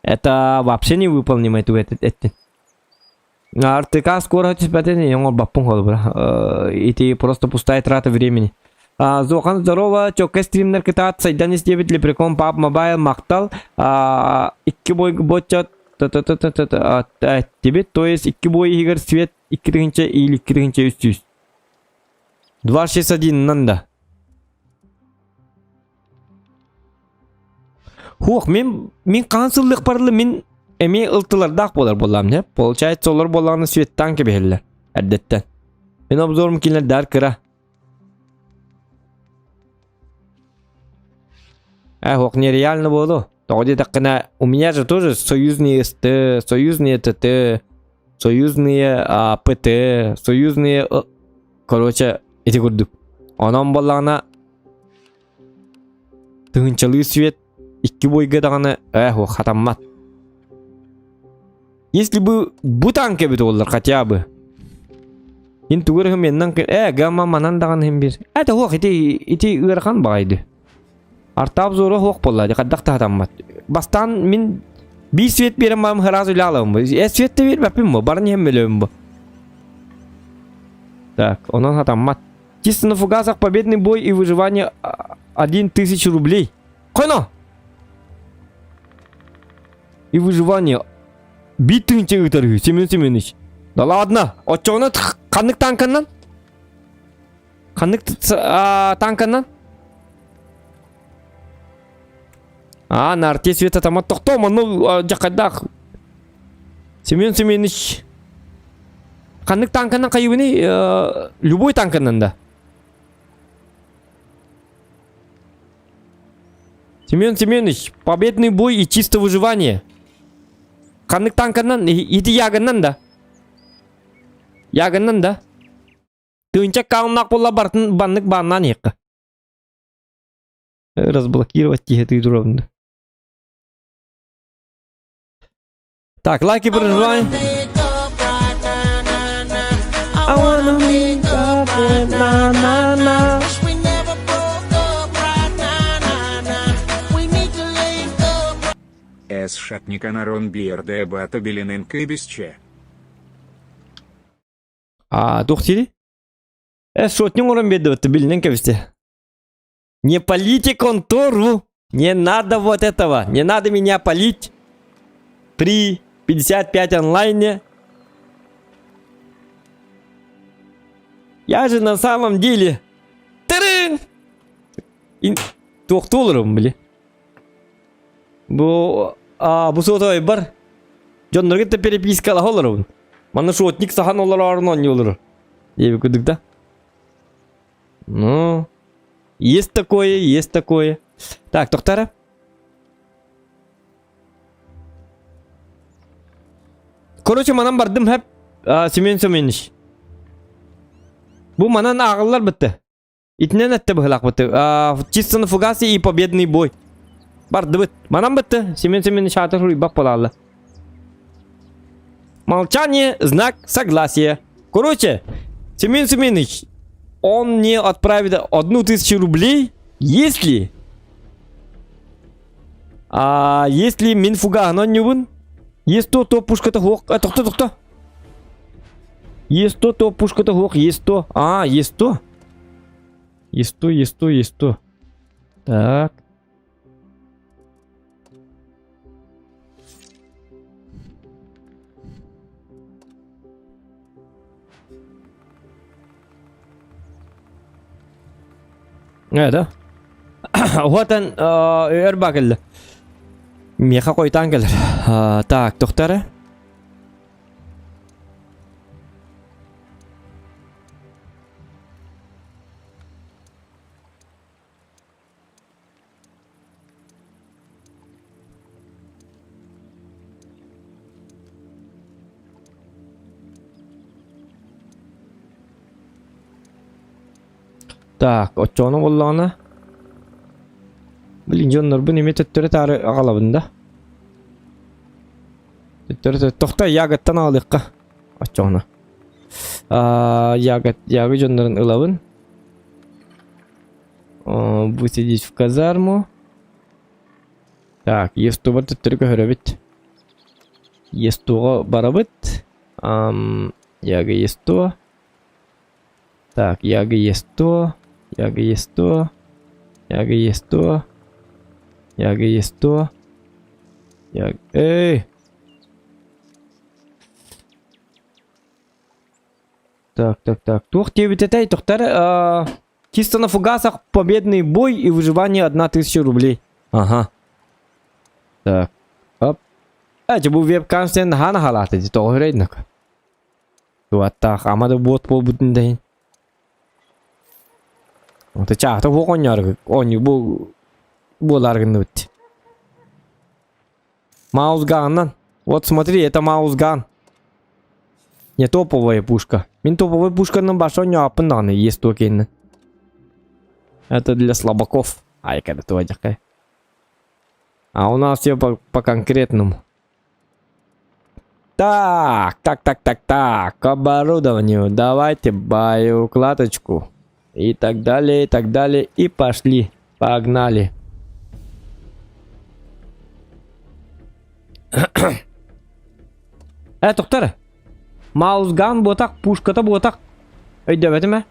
Это вообще не выполнимает это. РТК скоро испытание, он баппун холбра. Это просто пустая трата времени. Зохан, здорово, чокай стримнер китат, сайданис 9 лепрекон, пап, мобайл, мактал. 2 бой ботчат. Тебе, то есть 2 бой игр свет, 2 тынча или 2 тынча үстүс. 261 нанда. Хух, мен қансылық барлы мен эме ылтылардақ болар не? Получается, олар болағаны светтан кебелер. Әдеттен. Мен обзорым келер дар кыра. Хух, нереально болу. Тоғыде тақына, у меня же тоже союзные СТ, союзные ТТ, союзные ПТ, союзные... Короче, эти көрдік. Онан болағына тыңчылы свет 2 бойга даганы хатаммат. Если бы бутан кебит олар хотя бы. Ин тугыр меннен гамма манан даган хем бир. Это хох ити ырхан байды. Артап зору хох боллады. Каддакта хатаммат. Бастан мен 5 свет берем мам хыраз улалам. Светте бер бапим мо барни хем мелем бо. Так, онан хатаммат. Чисто на фугасах победный бой и выживание 1000 рублей. Койно! И выживание. Битын чегітері, Семенович. Да ладно, отчоны қанық танканнан? Қанық танканнан? Нарте света тамат тоқтома, ну, жақайдақ. Семенович. Қанық танканнан қайыбыны? Любой танканнан да. Семенович, победный бой и чисто выживание. Қанық танканнан, иті ягыннан да. Ягыннан да. Тынча каунақ бола бартын баннық баннан еқі. Разблокировать тихо дровно. Так, лайки проживаем. С шатника нарон биерде бата белиненко и бесче. Тухтили? Шотню урон бедовать, белиненко вести. Не полите контору. Не надо вот этого. Не надо меня полить. 3.55 онлайне. Я же на самом деле... Тырын! Тухтулырым, бли. Бу сотой бар. Жонноргетте перепискала холорун. Мана шотник сахан олар арнон йолыр. Ебі күдік да? Ну... Есть такое, есть такое. Так, тоқтары. Короче, манан бардым хеп Семенович. Бу манан ағылар бітті. Итінен әтті бұғылақ бітті. Чисто на фугасе и победный бой. Барды бит. Манан бітті. Семенович атыр бақ болалы. Молчание, знак согласия. Короче, Семенович, он мне отправит 1000 рублей, если Если мен фуганы нюбын? Есть то пушка-то хук. Тохта. Есть то пушка-то хук. Есть то. Есть то. Есть то. Так. Да? Вот он, өрбакелі. Меха қойтан келер. Так, тоқтары. Так, очоны боллағына. Блин, жонлар бұл неме төттөрі тары ағалабында. Тоқта ягаттан алыққа. Очоны. Ягы жонларын ылабын. Высадить в казарму. Так, естуға төттөрі көхірі Естуға барабыт. Ягы естуға. Так, ягы естуға. Ягы естуға. Ягы естуға. Ягы естуға. Эй! Так. Тух тебе тоқтары. Чисто на фугасах победный бой и выживание 1000 рублей. Ага. Так. Оп. Это был вебкам сен хана халаты. Это огрейднак. Вот так. Амада бот пол бутындайын. Это чахта хук оняргы. Они боларгын өтті. Маузганнан. Вот смотри, это маузган. Не топовая пушка. Мен топовая пушка на башо не апынаны. Есть токейны. Это для слабаков. Ай, когда ты водякай. А у нас все по конкретному. Так. К оборудованию. Давайте боеукладочку. И так далее. И пошли. Погнали. Тоқтары. Маузган ботақ, пушката ботақ. Өйдебеті ме?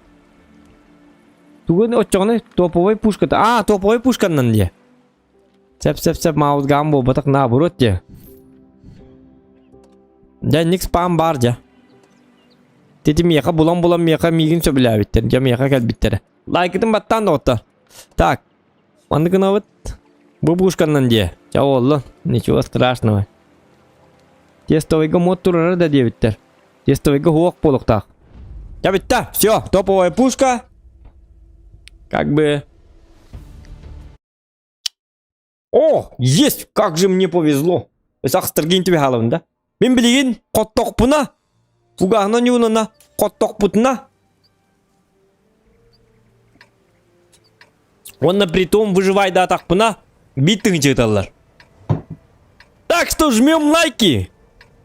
Туғын отчоғыны топовой пушката. Топовой пушканнан де. Сәп, маузган ботақ наоборот де. Да, ник спам бар де. Тети меха булам меха мигін сөбілі әбіттер. Я меха кәлбіттері. Лайкетін баттан да отта. Так. Мандықына вот. Бұл пушканнан де. Я олы. Ничего страшного. Тестовыйға мод турары да дебіттер. Тестовыйға хуақ болықтақ. Я бітті. Все, топовая пушка. Как бы... О, есть! Как же мне повезло. Сақстырген тебе халывын да. Мен білеген қоттоқ бұна. Фугағына неуынына қоттоқ бұтына. Он притом выживай да атақ бұна. Биттің жығыталар. Так что жмем лайки.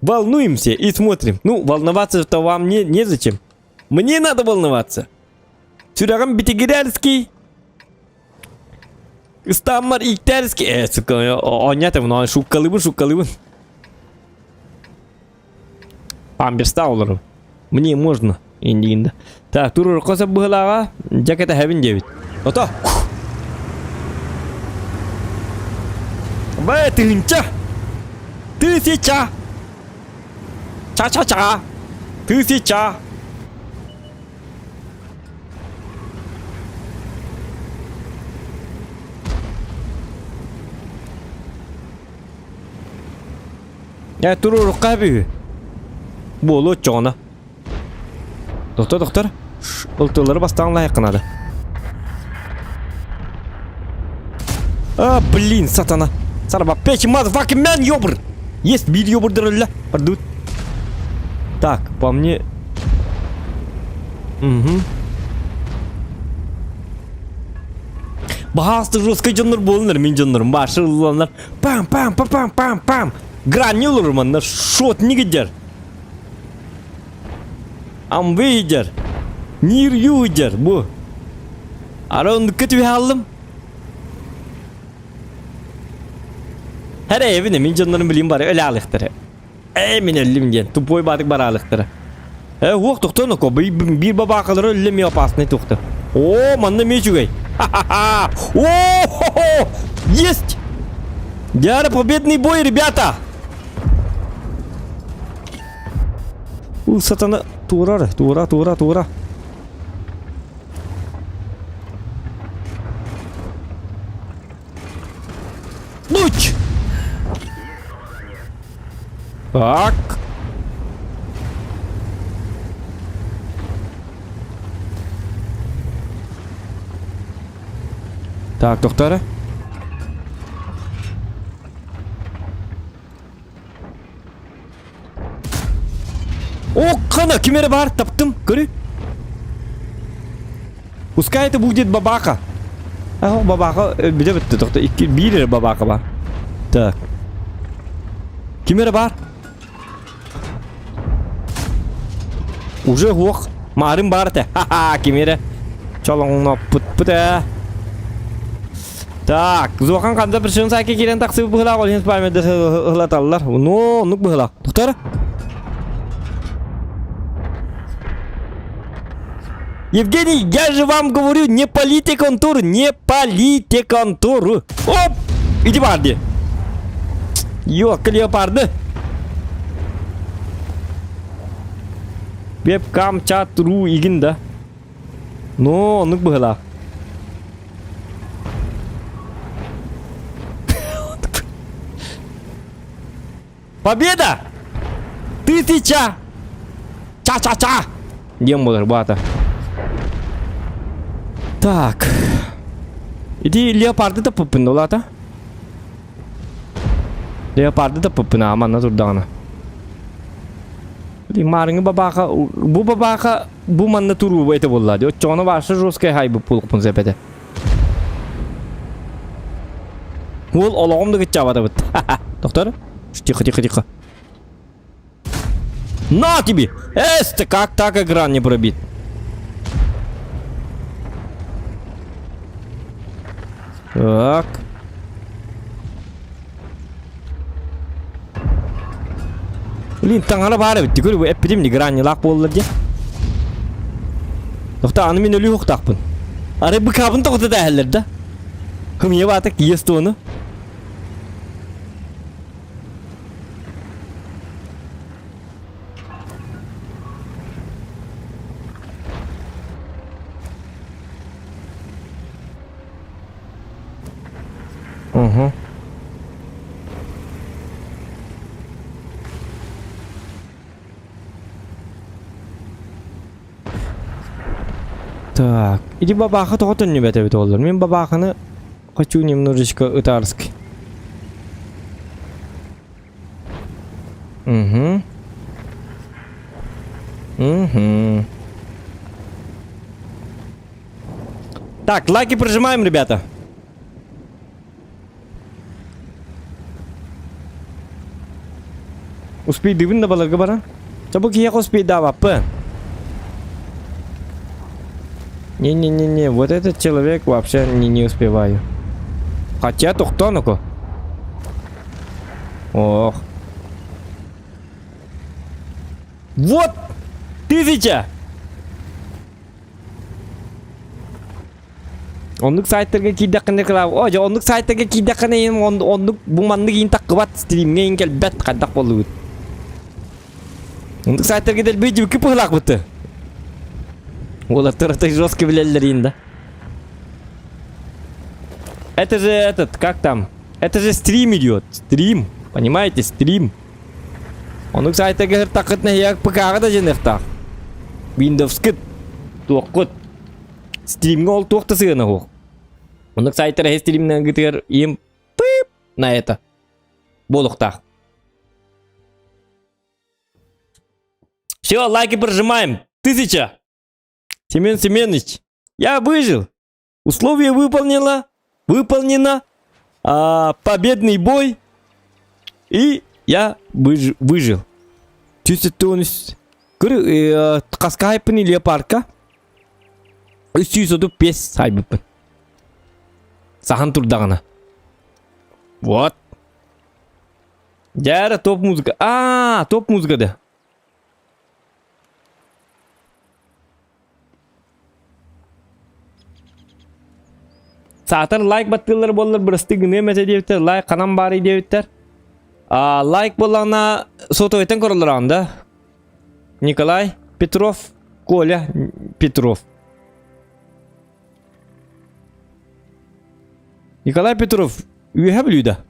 Волнуемся и смотрим. Ну, волноваться-то вам незачем. Мне надо волноваться. Сюрагам битигерерский. Стаммар иктерский. Сука, онятым, но шуккалыбын. Памперста оларым. Мне можно. Инди. Так, турur қосып бұғылаға. Жакета хәбін дебіт. Ото. Бәй, тыңча. Тысяча. Ча-ча-ча. 1000. Я туру рукаби. Болу чона. Доктор. Ылтылары бастан лайықынады. Блин, сатана. Сарба, печь, motherfucking man, ёбр. Есть бит ёбр дырылля. Пойдут. Так, по мне... Угу. Басты жесткой жонлар болыныр, мен жонларым. Башы ұланлар. Пам. Грани олар манлар. Шот не гидер. Амвей гидер. Нир ю гидер. Бу. Ара онды көтіп алым. Her evine min canlarını bileyim bari öyle alıktırı. Min öldüm gen. Tupoy batık bari alıktırı. Hoq doktor noko bir baba akaları öldüm ya pasını doktor. Oo manda mечугай. О! Есть! Диара победный бой, ребята! Сатана тура. Луч! Так. Так, доктора. О, қана, кемері бар, таптым, көрі. Пускай это будет бабака. Бабака, біде бітті, доктор, бір бабака бар. Так. Кемері бар. Уже оқ, марым бар, те. Ха-ха, кемері. Чалыңына пұт-пұт, Так, Зохан қанда бір шын сайке керен тақсы бұғыла қолын спаймеді ғылаталылар. Ну, нүк бұғыла. Доктор? Евгений, я же вам говорю, не полите контур, не полите контур. Оп! Иди барды. Yok, леопарды. Беп кам чат ру игін да. Ну, нүк бұғыла. Победа! 1000! Ча-ча-ча! Дем болар бата. Так. Иди леопарды да пупын олата. Леопарды да пупын аманна турдағына. Марыңы бабақа, bu бабақа bu манна туру бәйті болады. Отчоны баршы жосқай хай бұл пулықпын зәпеді. Ол олағымды күт жабады бұд. Доктор? Тихо. На тебе! Как так экран не пробит? Так. Блин, таңара бары бітті көрі, бұл эпидемия грани лақ болылар де. Доқта, аны мен өлі ұқтақпын. Ары бұл қабын тоқты да әлілер да. Хымия батық, есті оны. Угу. Так, иди бабаха тоғытын не бәті бәті олар. Мен бабаханы хочу немножечко ытарск. Угу. Так, лайки прожимаем, ребята. Успей дыбын да баларға бара. Чабы кияқ успей да бапы. Не, вот этот человек вообще не успеваю. Хотя тухтоноку. Ох. Вот 1000! Ондық сайттарға кейді қынды қылау. Ожа, ондық сайттарға кейді қыны ең ондық бұманды кейін таққы бат стримге ең кәл бәт қандақ болу өт. Ондық сайттарға дәл бейді бүкі пұғылақ бұты. Олар тұрақтай жестко білелер енді. Это же этот, как там? Это же стрим идет. Стрим. Понимаете, стрим. Ондық сайттарға тақытны ең пықағы да жен ықтақ. Windows кіт. Тоққыт. Стримге ол тоқты сығына хоқ. Ондық сайттарға стримнен күтігер ем пип на это. Болуқтақ. Все, лайки прожимаем. 1000! Семен Семенович, я выжил. Условие выполнено. Победный бой. И я выжил. Тюсетонис. Қасқайпын или парка? 305 сайбыпын. Сахан турдағына. Вот. Jara top muzika. Top muzikada. Saatlar like battılar bollar burası güne mete diyebilir. Like kanam bari diyebilir. Like bolana soto eten korulur anda. Nikolay Petrov, Коля Петров. Николай Петров, уехал Люда?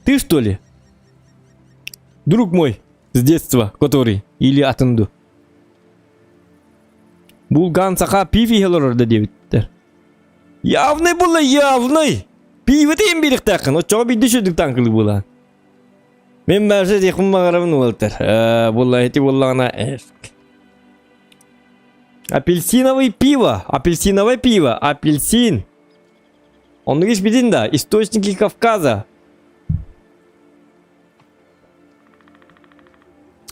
Ты что ли? Друг мой с детства, который или атынды. Булган саха пиви хелорда дебиттер. Явный было явный. Пиви тем берег такын. От чого бидди шүдік танкылы була. Мен бәрсе текім мағарамын олтыр. Була эти буллағына эшк. Апельсиновое пиво. Апельсиновое пиво. Апельсин. Он говорит, бедин, да. Источники Кавказа.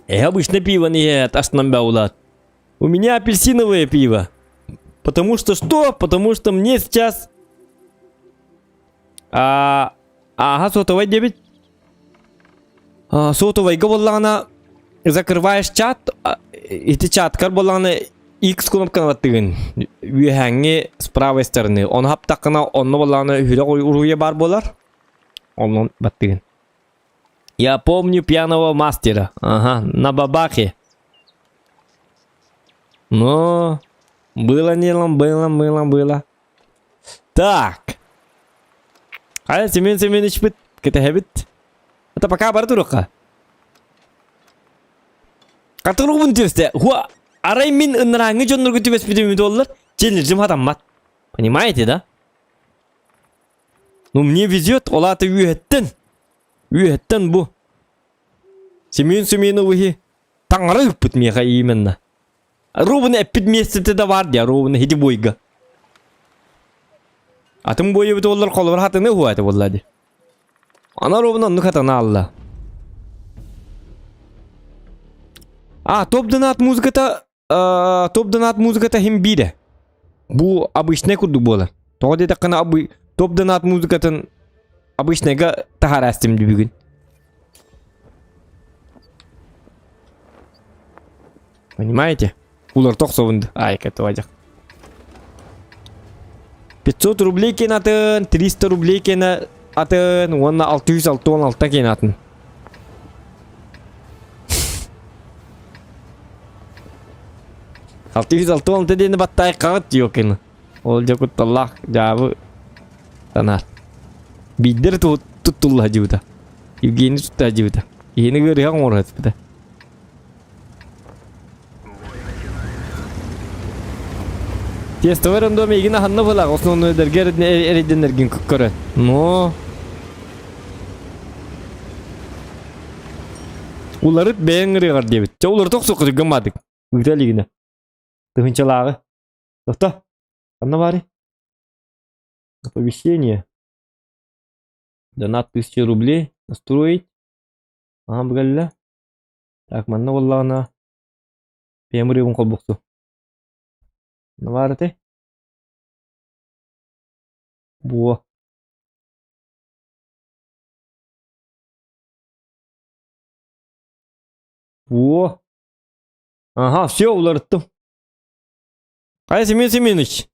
Обычно пиво не основное. У меня апельсиновое пиво. Потому что что? Потому что мне сейчас... Ага, сотовый дебет. Сотовый говорлана. Закрываешь чат. И ты чат карболана X кнопканы баттыгын. Үйәңе с правой стороны. Он хаптақына онны боланы үйрек уруя бар болар. Он баттыгын. Я помню пьяного мастера. Ага, на бабахе. Но... Было делом, было. Так. Семен Семенович бит. Kita habit. Это пока бартурука. Катыру бунтесте. Хуа. Арай мин ынраңы жоннор көтүбес битими доллар. Челлержим хатаммат. Понимаете, да? Ну мне везет, олаты үйеттен. Үйеттен бу. Семен Семеновичи таңыры үппіт меха именно. Ровно эппит месте да бар дия, ровно хити бойга. Атым бойы бит олар колбар хатыны хуаты боллади. Ана ровно онны хатана алла. Топ донат музыката хим биде. Бу обычный курду болар. Тоғыды тақына топ донат музыкатын обычныйга тахарастым дебігін. Понимаете? Улар тоқсовынды. Ай, кәті вадяқ. 500 рублей кен атын, 300 рублей кен атын, онна 616 кен атын. Алтыйыз дені баттай қағыт йокен. Ол жакут Аллах жабы танар. Биддер туттулла жута. Евгений тутта жута. Ені көрі хан орғат біді. Тестовер ондо мегина ханна фалақ. Основны өдергер әрейденерген күккөрі. Но... Уларыт бәйінгірі ғар дебіт. Улар тоқсы құзы гамадық. Үгітелігіне. Тыгынчалағы. Тоқта. Қанна бары? Оповещение. Донат 1000 рублей. Настроить. Ага, бұғалла. Так, манна боллағына. Пемірі ұн қол бұқсу. Ne var te? Bu. Ага, все, уларттым. Ай, Семен Семенович.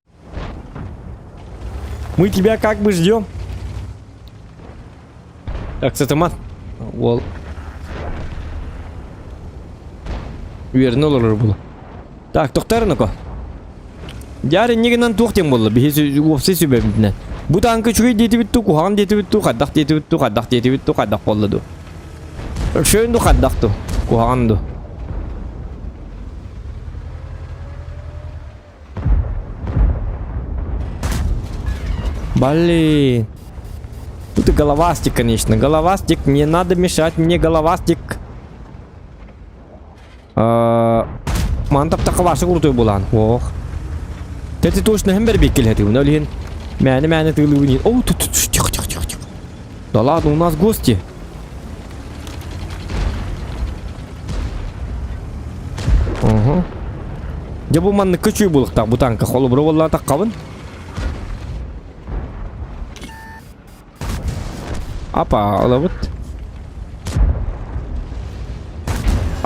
Мы тебя как бы ждем. Так, сатамат. Ол. Вернул было. Так, тоқтарыны-ко. Ярын негенен тоқтен болды. Бейсі өпсі сөбебінен. Бұ танкі чүгей деті бітту, құған деті бітту, қаддақ деті бітту, қаддақ деті бітту, қаддақ болды. Шөйінді қаддақты, құғанды. Блин. Тут и головастик, конечно. Головастик, не надо мешать мне, головастик. Мантап тақывашы құртой болан. Ох. Тәті точно hem bir bekkel hadi. Onu öyle мәні тығылы өнейін. Оу, тихо. Да ладно, у нас гости. Ага. Я бұл манны көчүй болық тақ, бұл танка қолы бұры болла тақ қабын. Апа, ала бұд.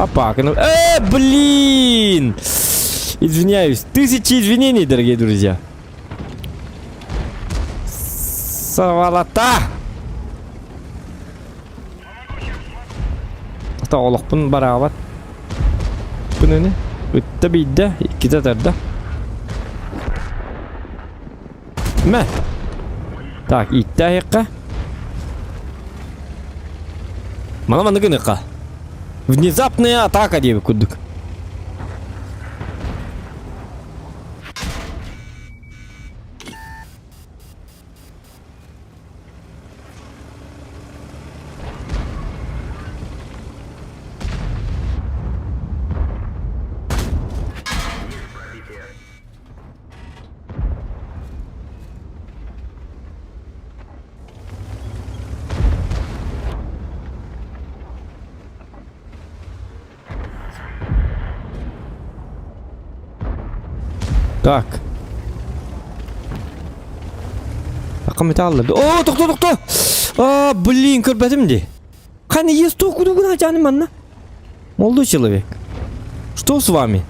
Опа, блин! Извиняюсь. 1000 извинений, дорогие друзья. Савалата! Тоолықпын барағабат. Бұны не? Үтті бейді. 2 татарда. Мә? Так, итті аяққа. Мана гыныққа. Внезапная атака деп күрдік. Так. Акам металлы. О, токто. А, блин, көрбәдім де. Қане ес токудугuna жаным анна. Молодой человек. Что с вами?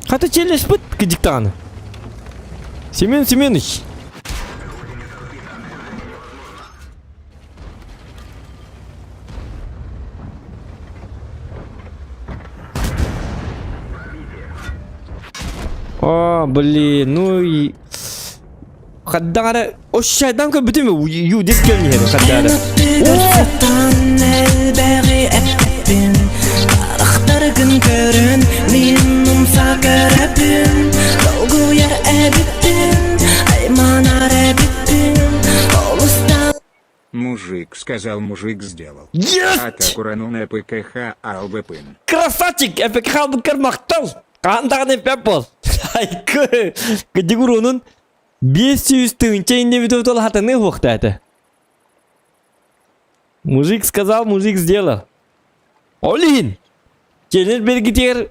Хата челлендж бит диктаны. Семен Семенович. О, блин, ну и... Хаддара... О, шайдан көр бүтін ме? Ю, дес келіне хеді, хаддара. Мужик сказал, мужик сделал. Есть! А как уронул на ПКХ албыпын. Красавчик, ПКХ албыкар мақтал. Қандағын епеп бол. Айкы. Кедігір оның 500 тыңча индивидуал тол хатыны хоқта әті. Мужик сказал, мужик сделал. Олин! Челлендж бергітер.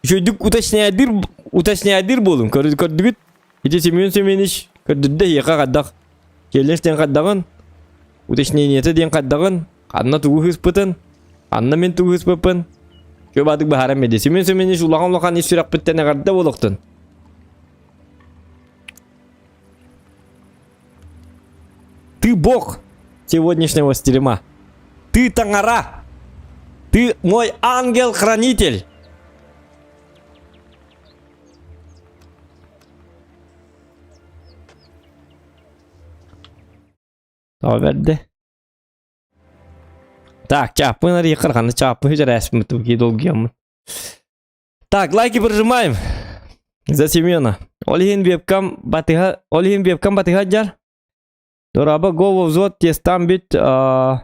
Шөйдік уточняйдыр болым. Көрдігіт. Ете Семен Семенович көрдірді еқа қаддақ. Челленджден қаддағын. Уточнениеті ден қаддағын. Қадына туғы хыспытын. Қадына мен туғы хыспыпын. Көп адық бағарам еді. Семен Семенович улаған ешірақ біттені қадда болықтын. Ты бог сегодняшнего стрима. Ты Тангара. Ты мой ангел-хранитель. Verdi. Так, чапы на рекор, хана чапы уже раз мы тут долгим. Так, лайки прожимаем за Семена. Олин вебкам батыга жар. Дораба го взвод тестам бит. Ну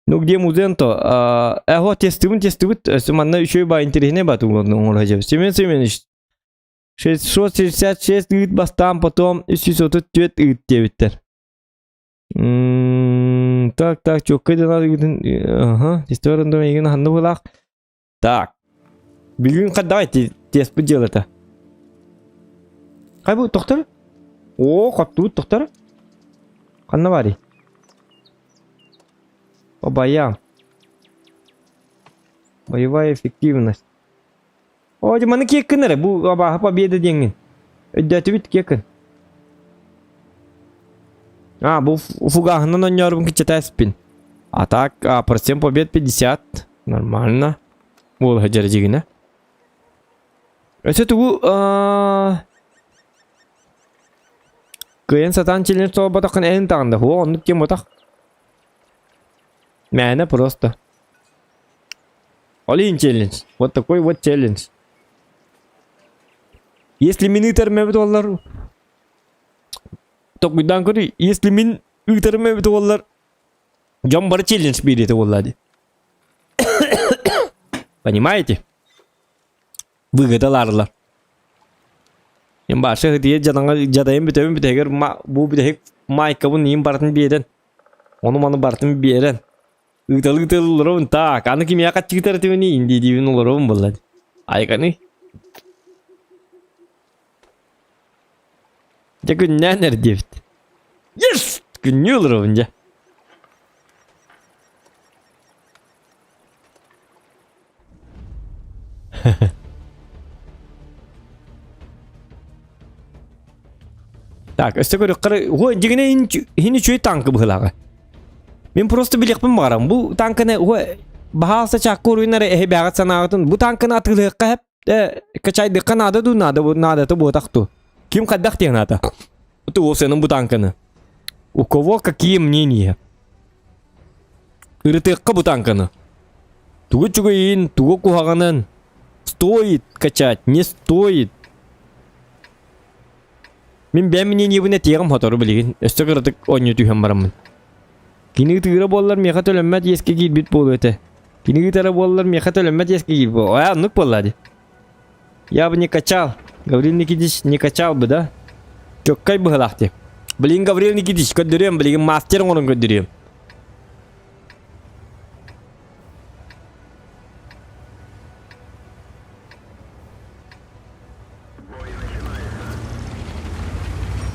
где музенто? Эхо тестывит. Суманна еще ба интереснее бату он Семен Семенович. 666 гид бастам, потом 609 Так, чокка да ага, историяда мегин ханды булак. Так. Бүгүн каддай тест бу делата. Кай бу доктор? О, капту доктор. Канна бари. Побая. Боевая эффективность. О, жаманы кеккенер бу победа деңин. Өддөтү бит кеккен. А, был фугахна на нервном кичета спин. А так, процент побед 50. Нормально. Вот, хаджарадигина. Это тугу, Кыйын сатан челлендж то батакын энин тагында. О, он кем батак. Мяна просто. Олин челлендж. Вот такой вот челлендж. Если минутер мебет олар. То куйдан кори, если мин ütер мебет олар. Жамбар челлендж берет оллади. Понимаете? Выгодаларлар. Em başı hediye jadayım biterim biteger bu bitehek maykabın neyim bartın biyeden. Onu manı bartın biyeden. Italı ta kanı kim yakat çıkıtar tevini indi divin olurum bulladı. Aykanı. Ya günler nerede? Yes! Günlü olurum ya. Так, өстө көрөккөр. О, дегене хини чөй танкы былагы. Мен просто билекпин барам. Бу танкыны бахалса чакку уруйнары эхе бягат санагатын. Бу танкыны атылыкка хеп качайдыкка надо ду надо то ботакту. Ким каддак тен ата? Ты о сенин бу танкыны. У кого какие мнения? Иртыкка бу танкыны. Тугу чугуин, тугу кухаганын. Стоит качать, не стоит. Мен бәм мнение буна тегим хотору билген. Өстө кырдык оню түйһәм барамын. Кини тыгыра боллар меха төлөммәт еске килбит болу эте. Кини тыгыра боллар меха төлөммәт еске килбит. А, нук боллади. Я бы не качал. Гаврил Никитич не качал бы, да? Чоккай бы галахте. Блин, Гаврил Никитич, көддүрем, блин, мастер онун көддүрем.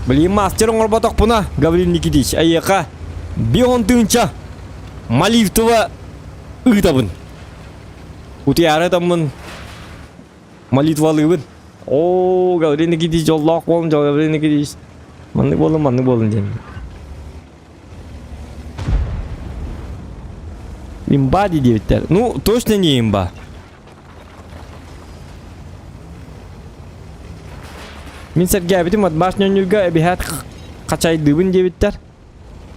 Блин, мастер оңор боток буна, Гаврил Никитич, айяка. Бион тынча. Малифтова ыйтабын. Утияры тамын. Молитвалыбын. О, Гаврил Никитич, Аллах болын, Гаврил Никитич. Манны болын ден. Имба дейдебиттер. Ну, точно не имба. Мен сәрге бітім атбашын өнерге әбіхәт қачайдыбын дебіттер.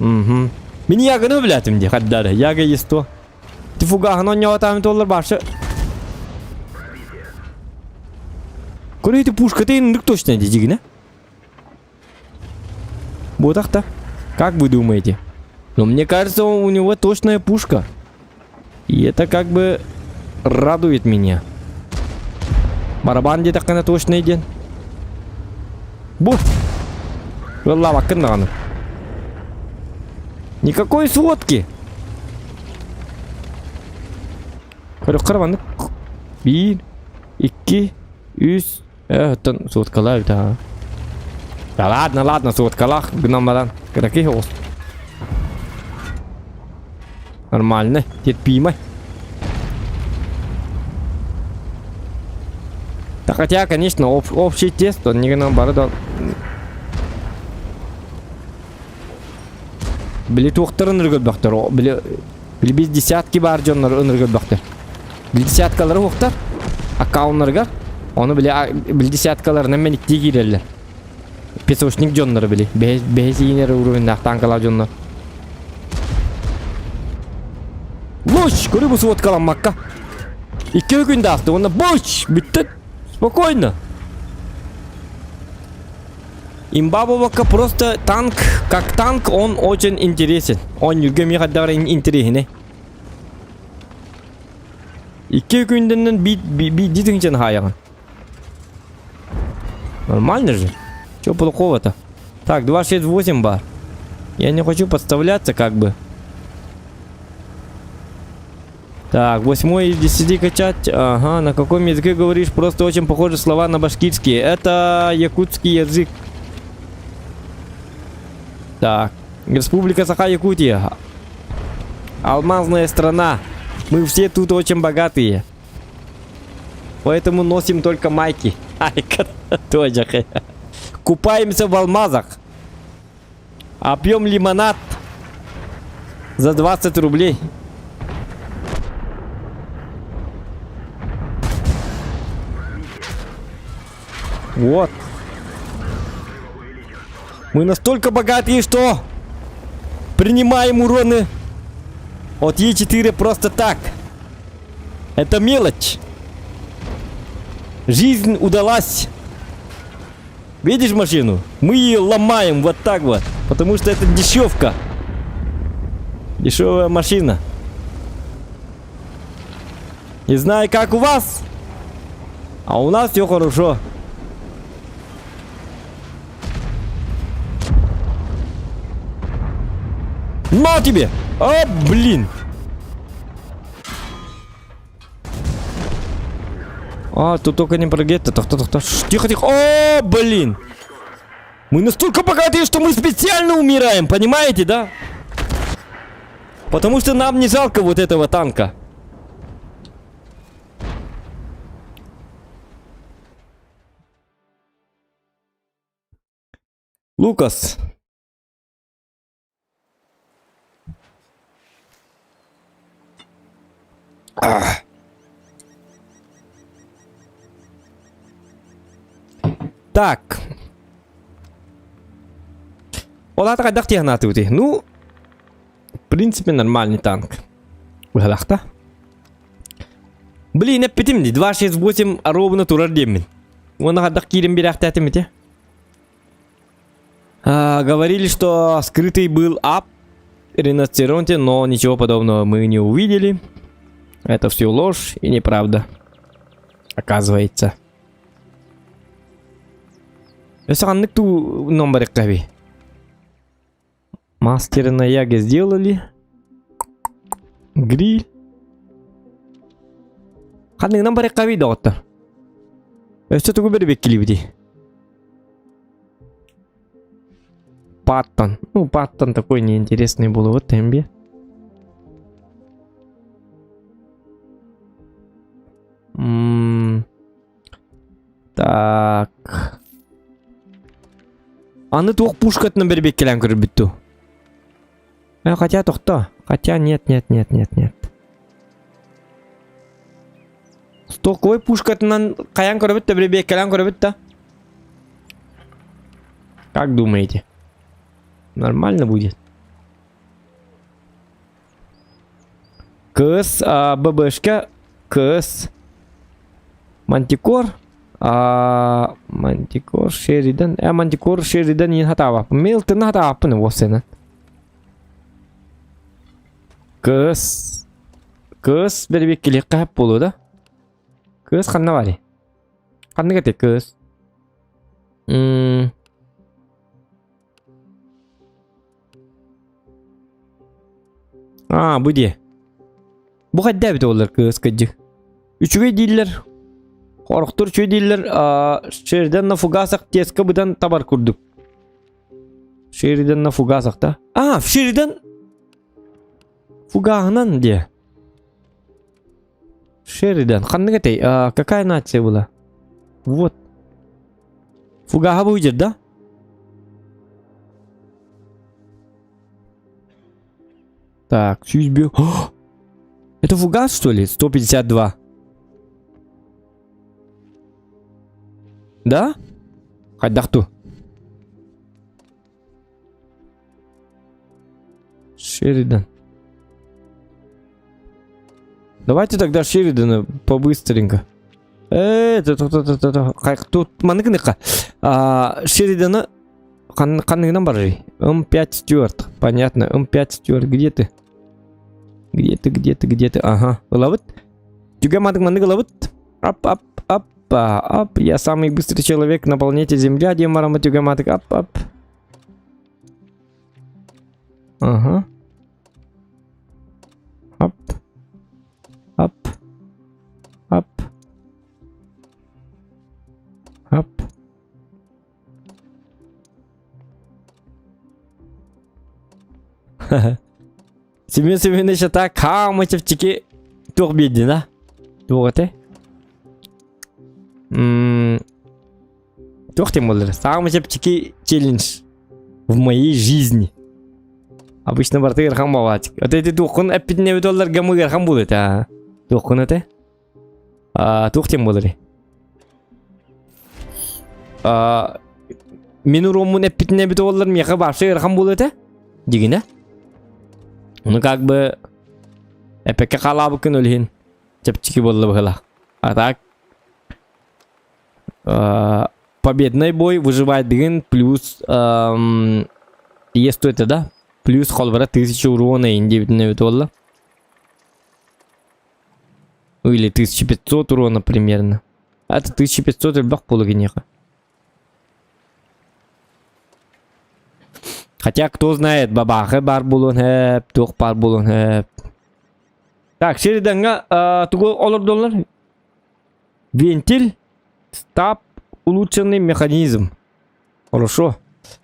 Мен ягыны біләтім де, қаддары. Яғы есто. Тифуғағын он яуатамын толыр башы. Куда эти пушка-то индык точно дедигина? Вот так-то. Как вы думаете? Но мне кажется, у него точная пушка. И это как бы радует меня. Барабан где-то на точный день. Бу! Лава канану. Никакой сводки. Караваны. Bir, iki, üç. Это сводкалар, да. Да ладно, сводкалах, гномадан. Какие хост? Нормально, терпимо. Так, хотя, конечно, общий тест, он не наоборот. Били тухтарын үргөлбөктөр. Били биз десятки бар жоннор үргөлбөктөр. Били десяткалары хуктар. Аккаунтнарга. Onu bile desiatkalarına men ikti girerler. Pesoşnik jonları bile. Behesi yine uğruvunda tankalar jonlar. Boş! Көрі bu сводкаlanmakka. 2 günde aktı. Onda boş! Bitti. Спокойно. Имбабовка просто танк. Как танк он очень интересен. Он юргemi kadar интересный. 2 günden bir didinchen hayağın. Нормально же. Чё плохого-то? Так, 268 бар. Я не хочу подставляться как бы. Так, 8 из 10 качать. Ага, на каком языке говоришь? Просто очень похожи слова на башкирский. Это якутский язык. Так, Республика Саха-Якутия. Алмазная страна. Мы все тут очень богатые. Поэтому носим только майки. Тоже. Купаемся в алмазах. А пьем лимонад за 20 рублей. Вот. Мы настолько богатые, что принимаем уроны от Е4 просто так. Это мелочь. Жизнь удалась. Видишь машину? Мы ее ломаем вот так вот. Потому что это дешевка. Дешевая машина. Не знаю, как у вас. А у нас все хорошо. На тебе! А, блин! А, тут только не прогетто. Тихо. О, блин! Мы настолько богатые, что мы специально умираем, понимаете, да? Потому что нам не жалко вот этого танка. Лукас. Так. Ола так дах тягнати ути. Ну, в принципе, нормальный танк. Угалахта. Блин, не пятимди. 268 ровно турар демин. Он гадах кирим бирахтатимите. Говорили, что скрытый был ап в риносцеронте, но ничего подобного мы не увидели. Это все ложь и неправда. Оказывается. Саганнык ту номер кави. Мастеры на яге сделали. Гриль. Ханнык номер кави, доктор. Что ты губер бекли бди? Паттон. Ну, Паттон такой неинтересный был. Вот тембе. Так. Аны тух пушкатны бір беккелен көріп бітту. Хотя тоқта. Хотя нет. Стоковой пушкатынан қаян көріп бітті, бір беккелен көріп бітті. Как думаете? Нормально будет? КС, ББшка, КС, Мантикор, Мантикор, Шеридан, Мантикор, Шеридан не хатава. Милтон хатава, пыны восена. КС, бербек келек қап болу да? КС қанна бари? Қанны кәте КС? Бұде. Бұ қадда біті олар кыз кәдді. Үшіге дейлер. Қорықтыр үшіге дейлер. Шериден на фугасақ тескі бұдан табар күрдік. Шериден на фугасақ та. Шериден фугағынан де. Шериден. Қанны кәтей? Какая нация была? Вот. Фугаға бұл жер, да? Так, сюзбю. Это фугас, что ли? 152. Да? Хадахту. Шеридан. Давайте тогда Шеридана побыстренько. Тут маныкныка. Шеридана Каныгнан баржи. М5 Стюарт. Понятно. М5 Стюарт. Где ты? Где ты? Ага. Ловит? Тюга мадык ловит? Ап. Я самый быстрый человек на планете Земля. Демарама тюга мадык. Ап. Ага. Ап. Семен Семенович ата камычевчики тух беден, да? Туғыты? Тух тем болдыр. Самычевчики челлендж в моей жизни. Обычно барты ирхам баватик. Это тухын әппетіне бет олар гамы ирхам будет, Тухын это? Тух тем болдыр. Мену ромын әппетіне бет олар меха баршы ирхам будет, Дегіне? Ну как бы эпеке халабы күн өлген чепчики болды бұғыла. А так победный бой выживает деген плюс есть это, да? Плюс холбара 1000 урона индивидуально вид олла. Или 1500 урона примерно. Это 1500 рублях полугенеха. Хотя, кто знает, бабахы бар болон хэп, тух бар болон хэп. Так, Шериданга, тугой олар. Вентиль, стаб, улучшенный механизм. Хорошо.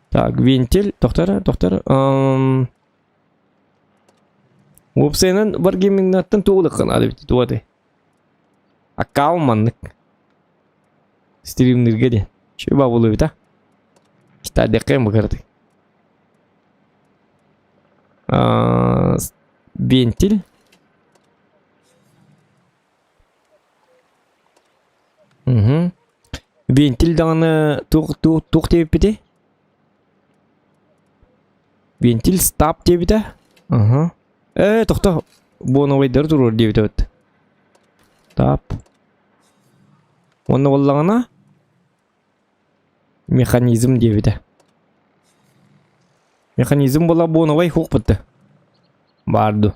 Так, вентиль, доктор. Опсайнан бар геймингнаттан туғылыққан адыбеті туғады. Аккауманнык. Стримнерге де. Шөй ба болу бета. Kita dekayım bakardı. Ventil. Ventil dağını tuk diye bir de. Ventil stop diye bir de. Tohta. Bu novaydır durur diye bir de. Stop. Onu vallağına. Mexanizm diye bir de. Mexanizm bola bu novay huk bitti. Bardu.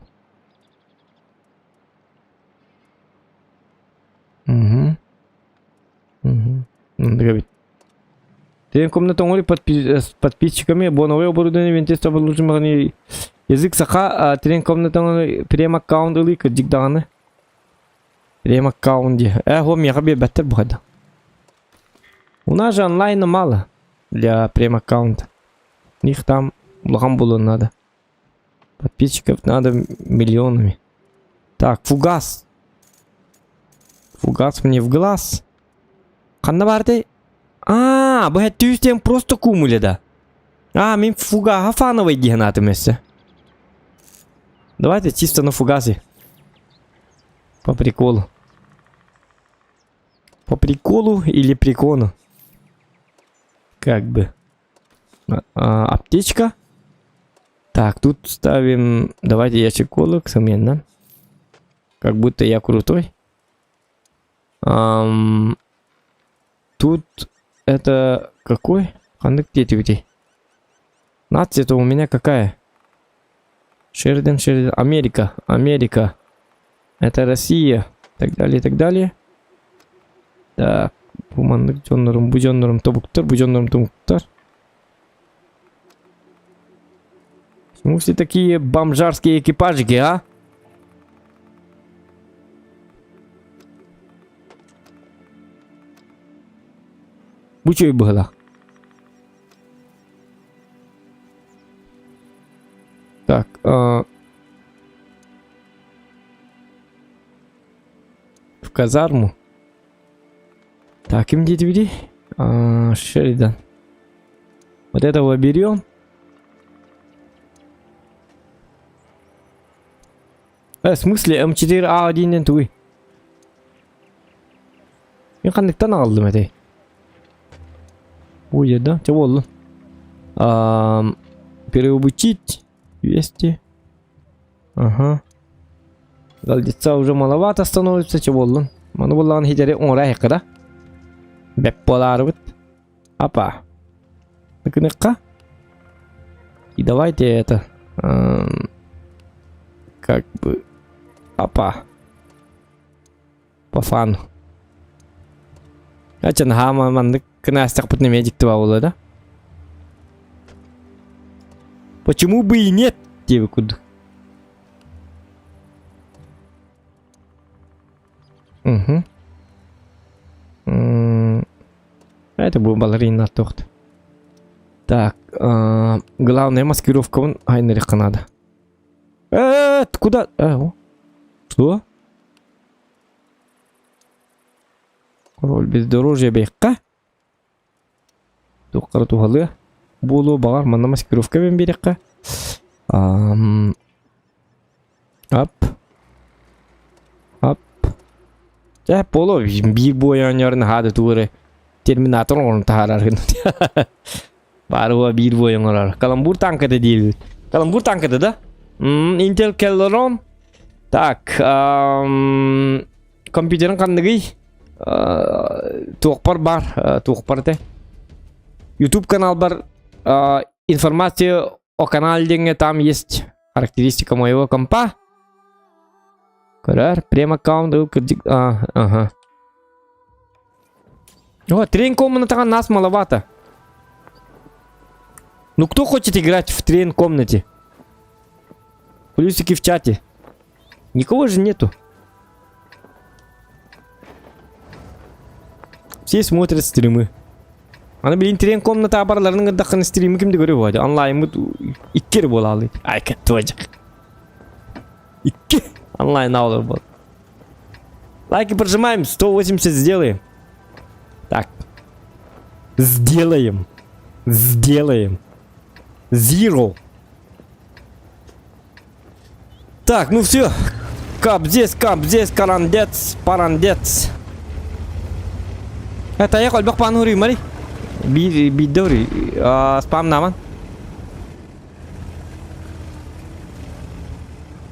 Трен комната говори подписчиками, боновое оборудование, вентиль, оборудование, язык саха, трен комната говори, прем аккаунт или кадик даны. Прем аккаунт де. Хом я хабе беттер бухада. У нас же онлайна мало для прем аккаунта. Их там лохам было надо. Подписчиков надо миллионами. Так, фугас. Фугас мне в глаз. Ханна барды? Bu hette просто кумуле да. Мен фуга фановый генат вместе. Давайте чисто на фугасе. По приколу. По приколу или прикону. Как бы. Аптечка. Так, тут ставим... Давайте ящик колы к совместно. Как будто я крутой. Тут это какой? Conductivity. Нация это у меня какая? Шеридан. Америка. Это Россия. Так далее, так далее. Так. Бужоннорум, тобуктар. Почему все такие бомжарские экипажики, а? Bu çöy bıhla. Так. В казарму. Так, им где-то веди. Шеридан. Вот этого берем. В смысле М4А1 твой? Я кандыктан aldım этой. Ой, да? Чего он? Переобучить 200. Ага. Галдица уже маловато становится. Чего он? Ману боллан хитере он райка, да? Бепполар вот. Опа. Так-ка. И давайте это. Как бы. Опа. По фану. Ачан хама мандык. Кena стакпытный медик тваула, да? Почему бы и нет, девку? Угу. Это был балерина тохт. Так, главная маскировка вон айнерика надо. Куда? Что? Король бездорожья бейка? Туққар тухалы болу бағар мана маскировка бен берекка. Ап. Болу бир бояңярын хады туғыры. Терминатор орын тағарар. Баруа бир бояңарар. Каламбур танкады дейбі. Каламбур танкады да? Intel Celeron. Так. Компьютерін қандығы. Туқпар бар. Туқпар те. YouTube канал бар, информация о канале, там есть характеристика моего компа. Прем аккаунт, ага. О, трен комната нас маловато. Ну кто хочет играть в трен комнате? Плюсики в чате. Никого же нету. Все смотрят стримы. Аны билин трен комната абарларының ындақын стримі кімді көріп өйді? Онлайнмы иккер бола алды. Айка, твайжақ. Икке. Онлайн аулар бол. Лайки прожимаем, 180 сделаем. Так. Сделаем. Сделаем. Zero. Так, ну все. Кап здесь, карандец, парандец. Это я хоть пан хури, мари. Бидори. Спам наман.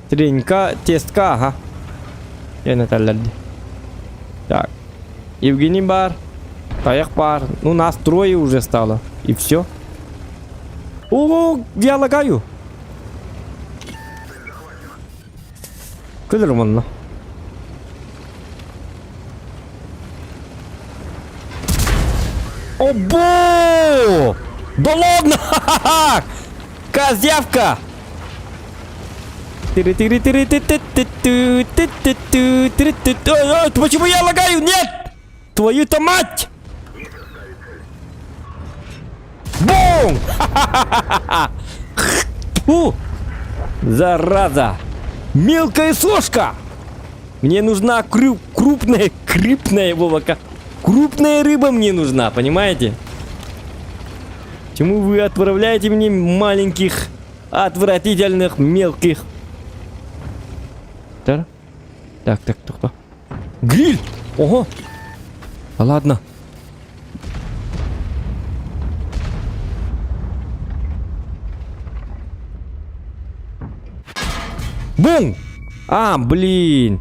Тренька, тестка, ага. Я на таллади. Так. Евгений бар. Таяк бар. Ну, нас трое уже стало. И все. О, я лагаю. Куда он? Обо! Да ладно! Козявка! Почему я лагаю? Нет! Твою-то мать! Бум! Фу! Зараза! Мелкая сошка! Мне нужна крупная Вовака. Крупная рыба мне нужна, понимаете? Почему вы отправляете мне маленьких, отвратительных, мелких? Так. Гриль! Ого! А ладно. Бум! А, блин.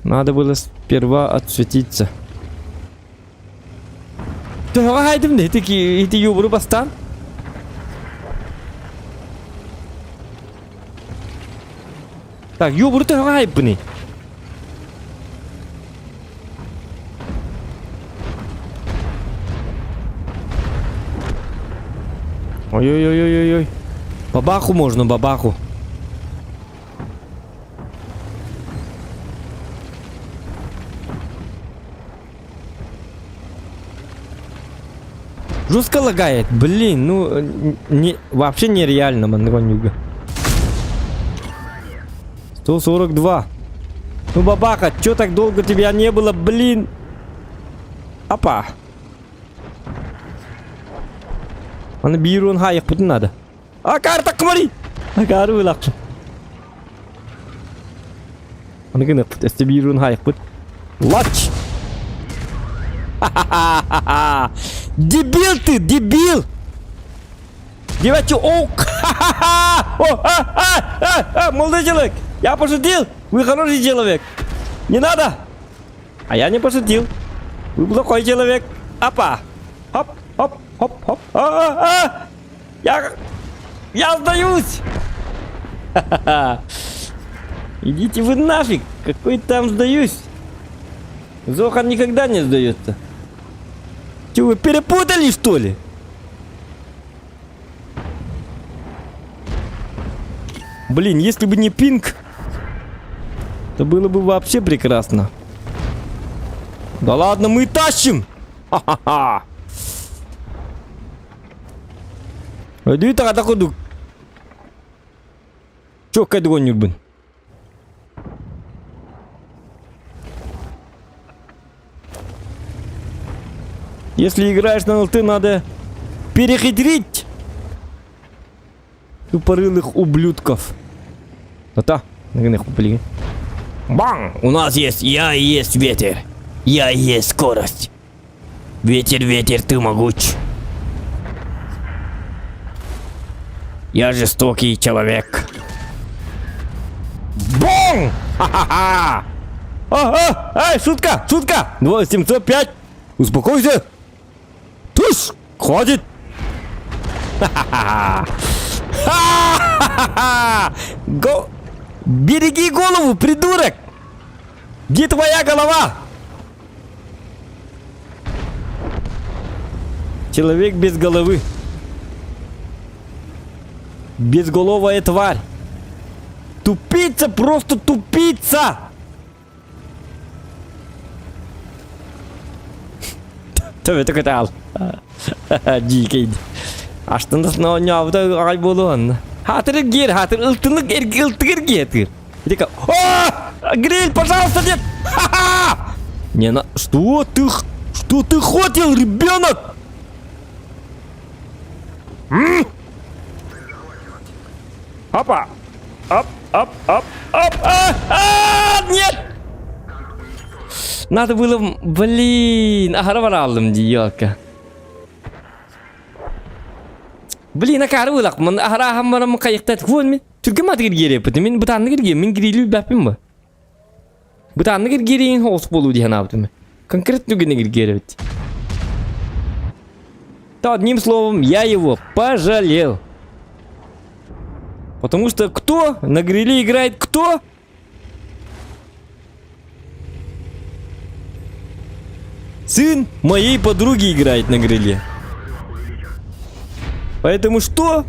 Надо было сперва отсветиться. Ты юбру бастан? Так, юбру ты хайпни. Ой-ой-ой-ой-ой. Бабаху можно, бабаху. Жестко лагает, блин, ну вообще нереально, манганюга. 142. Ну, бабаха, чё так долго тебя не было, блин? Опа. Аны бирун хайық бүтін надо. А, карта кмари! А, кары вылақшы. Аны кені әсті бирун хайық бүт. Лач! Ха-ха-ха-ха-ха! Дебил ты, дебил! Девочки, о, молодой человек, я пошутил, вы хороший человек. Не надо. А я не пошутил. Вы плохой человек. Опа. Хоп, хоп, хоп, хоп. Я сдаюсь. Идите вы нафиг. Какой там сдаюсь? Зохан никогда не сдается. Че, вы перепутали, что ли? Блин, если бы не пинг, то было бы вообще прекрасно. Да ладно, мы тащим! Ха-ха-ха! Иди так атаку. Чё, кайдгонюбин? Если играешь на ЛТ, надо перехитрить тупорылых ублюдков. Да-та, нагнах упали. Бам! У нас есть, я и есть ветер. Я и есть скорость. Ветер, ветер, ты могуч. Я жестокий человек. Бум! Ха-ха-ха! Эй, шутка, шутка! 2705! Успокойся! Туш! Хватит! Ха-ха-ха! Ха-ха-ха! Береги голову, придурок! Где твоя голова? Человек без головы. Безголовая тварь. Тупица, просто тупица! Tabii tıkıt al. Dikeydi. Aslında sınavda ay bolun. Hatırı gir, hatır ıltınlık ıltır getir. Дика. Гриль, пожалуйста, нет! Ха-ха! Не на... Что ты хотел, ребенок? Опа! Оп! Нет! Надо было... Блин, агар aldım diyorка. Блин, акар улак. Мен агара хаммарам кайыкта. Вон мен. Түркем матгер гере пыты. Мен бутанны герге. Мен грилю баппим ба. Бутанны герген хост болу дихан аптым. Конкретно гере бит. То одним словом, я его пожалел. Потому что кто на гриле играет? Кто? Сын моей подруги играет на гриле. Поэтому что?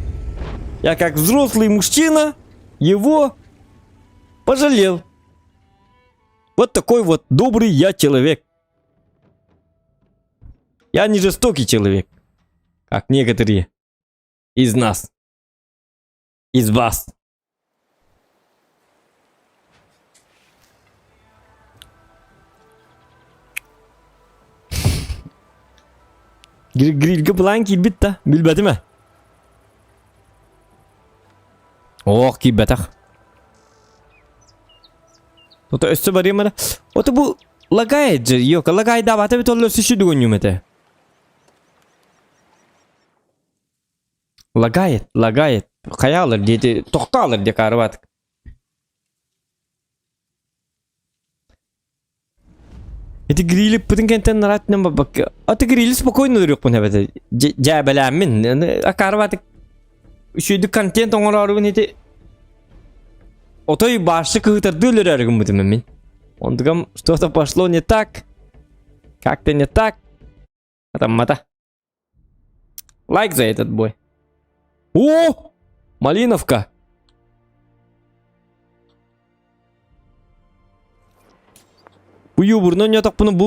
Я как взрослый мужчина его пожалел. Вот такой вот добрый я человек. Я не жестокий человек, как некоторые из нас. Из вас. Грильге план кибит та. Билбети ме? Ох, кибетах. Ото өссө барыйм ада. Ото бу лагает же. Yok, лагает да бата бит оллор сүшү дүгөнүм эте. Лагает. Каялыр деди, токталыр деп карабатык. Эти грили путинкентен наратнан бабак. Аты грили спокойно дурукпун эбете. Жабелямин. Акарабатык. Шүйдү контент оңорорубун эти. Отой башы кыгытырды өлөрөрүгүм бутум мен. Ондугам что-то пошло не так. Как-то не так. Атаммата. Лайк за этот бой. О! Малиновка. Bu yuburdan yatak bunu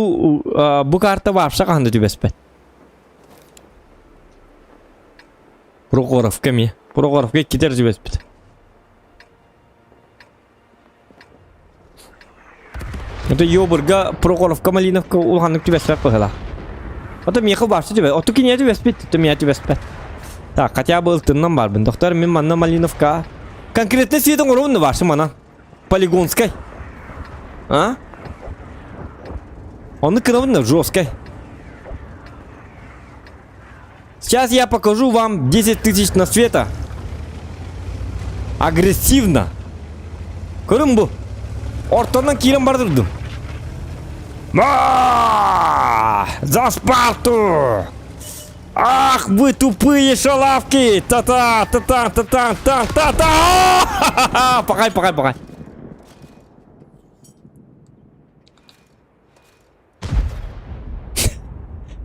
bu karta vapşa kandı tübespet. Prokorovka mi? Prokorovka gider tübespet. Это yuburga Prokorovka Malinovka ulhanlık tübespet bakala. Ata miyakı vapşa tübespet. Otu ki niye tübespet? Ata miyakı tübespet. Так, хотя бы алтыннан бар бин. Доктор, мен манна Малиновка. Конкретно светің ұрауын вашы мана. Полигонской. А? Он накрыван жесткой. Сейчас я покажу вам 10 тысяч на света. Агрессивно. Көрім бұл. Ортаннан кирен бардырдым. За Спарту! Ах, вы тупые шалавки! Та-та! Пахай!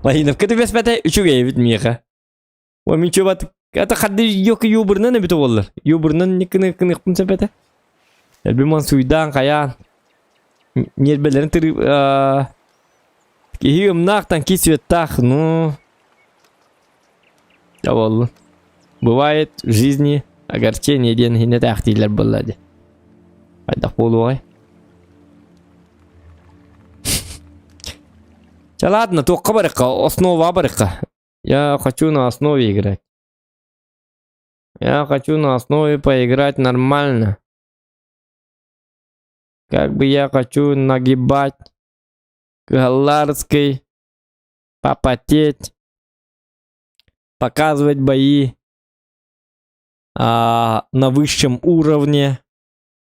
Малиновка ты без пятой учугай ведь меха. Ой, мен чё бат? Это хадды yok юбырнан не бит олар. Юбырнан не кынык пунса пятой. Элбиман суйдан каян. Нербелерин тыр кихием нахтан кисветтах, ну. Да волла. Бывает в жизни огорчение деньги не тахтилер балладе. Айдах полуай. Да ладно, только барыка, основа барыка. Я хочу на основе играть. Я хочу на основе поиграть нормально. Как бы я хочу нагибать Галарской, попотеть, показывать бои на высшем уровне,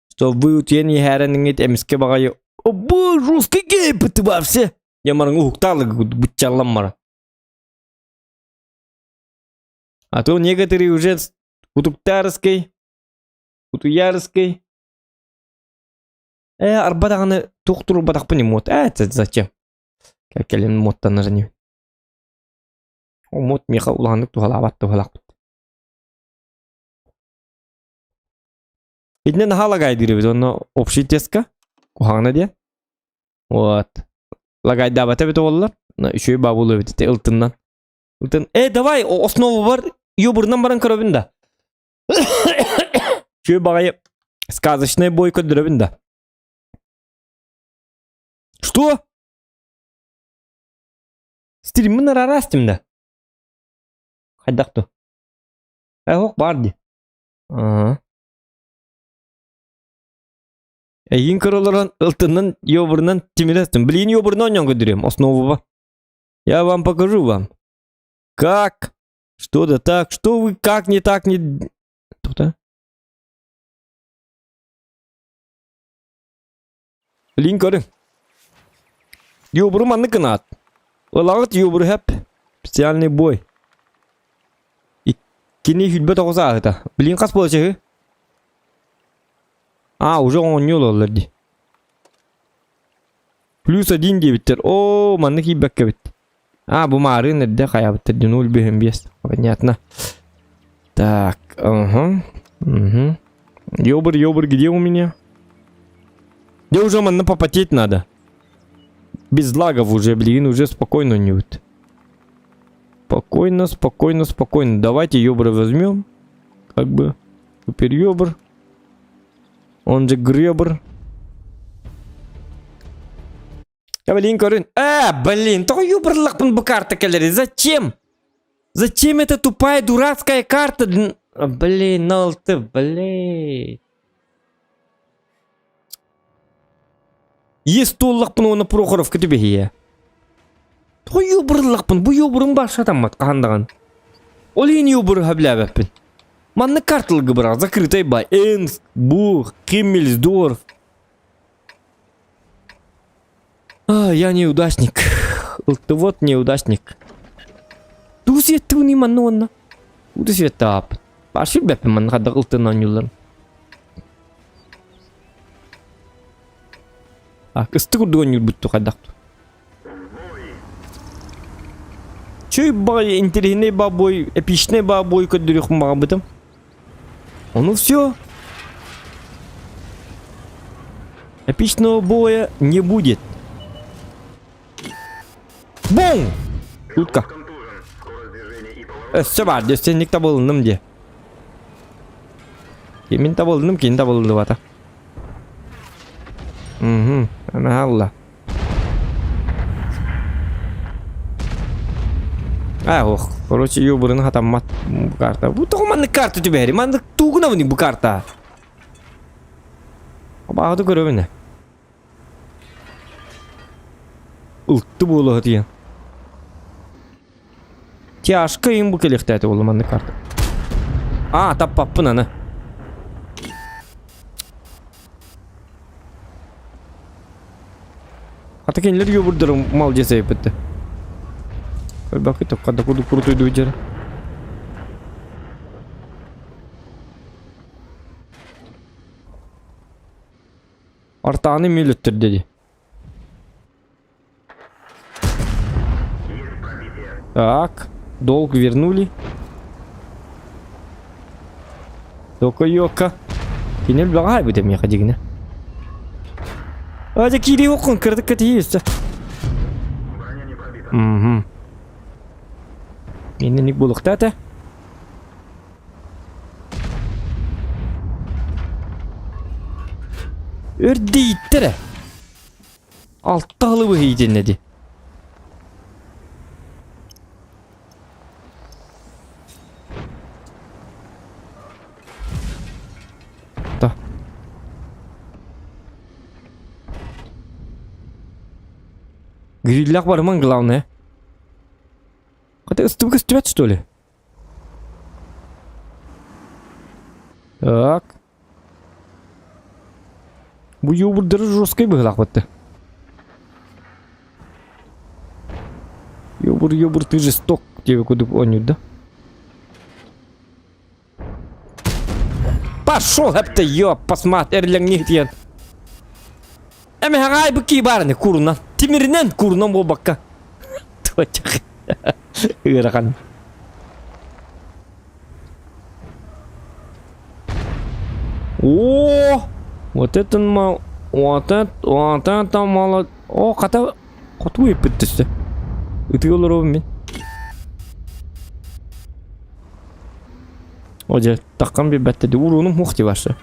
что вы утени херенинг эмске багаю. О боже, русский гейп ты вообще. Я марангу хукталы бутчалам мара. А то некоторые уже Кутуктарской, Кутуярской. Арбатаганы тухтуру батак понимот. Это зачем? Как элен моттан нажни. О мот меха уланып тухалабат тухалак. Идне нахалагай диребит, он общий тестка. Кухана де. Вот. Лагай дабата бит оллар. Еще и бабулы бит ылтыннан. Ылтын. Давай основа бар. Юбурнан баран коробинда. Еще багай сказочный бой кодробинда. Что? Стримы нарастим да. Хайдахту. Hok bardi. Aha. Eyin kırılaran ıltından yoburundan timirestim. Bilin yoburundan onyan götürüyorum. Основу var. Я вам покажу вам. Как? Что-то так. Что вы как не так не... Кто-то? Bilin körün. Yoburu manlı kınaat. Olağıt yoburu hep. Spesialny boy. İkkini hülbet oğuza ağıta. Bilin kas bolacak. Уже 10 yıl olurdu. Плюс 1 diye bitir. Oo, manlık iyi bekle bitti. Bu mağarı nerede kaya bitirdi. Nul bir без. Понятно. Так, ага. Угу. Ёбр, где у меня? Где уже манна попотеть надо? Без лагов уже, блин, уже спокойно нют. Спокойно. Давайте ёбра возьмем. Как бы. Супер ёбр. Он же гребр. Блин, Корин. Блин, то ёбрлак по карта келери. Зачем? Зачем эта тупая дурацкая карта? Блин, нол ты, блин. Есть толлак пын оны Прохоровка тебе хие. То ёбрлак пын, бу ёбрын баша тамат кандаган. Олин ёбр хаблябаппын. Манны картылгы бірақ, закрытай бай. Энск, Бух, Кеммельсдорф. Я неудачник. Ты вот неудачник. Ту светті уни манны онна. Уды светті ап. Башыр бәппін манны қадда қылтынан юлларын. Кысты күрдіған юл бұтты қаддақты. Чөй бай, интересный бабой, эпичный бабой, көддірек маған бітім. Ну все. Эпичного боя не будет. Бум! Шутка. Все бар, десен никто был ным де. Кемин табыл ным, кейін табыл дывата. Ана алла. Ох, короче, ёбрын хатаммат бу карта. Бу тоғы манны карта түбәрі. Манны туғына вни бу карта. Бағыды көрөбіне. Ұлтты болу хатыян. Тяжко им бу келекті әті болу манны карта. Таппаппын аны. Хата кенлер ёбырдырым мал жесейіп бітті. Bakit tuh kada kudu kurutu itu aja. Артаны милеттер dedi. Так, долг вернули. Только йока. Кинел багай будем я ходигне. А кири окон кырдык есть. Ник булуктата. Өрдейттірі. Алттағылы бұхейден әді. Да. Грилляк бар ман главное. Хотя стывка стёт, что ли? Так. Bu ёбырдары жёсткой бұғылақ бітті. Ёбыр, ты жесток. Тебе куды понят, да? Пошел, әпті, ёп, посмат, әрлің нехтен. Әмі ғай бұқи барыны, курынан. Тимирінен курынан бұл баққа. Туачақ. Ирақан. О, вот это мал, вот это мало. О, қата қоту епіттісі. Үті олар обымен. Оже, таққан бе бәттеді. Уруным мұқти башы.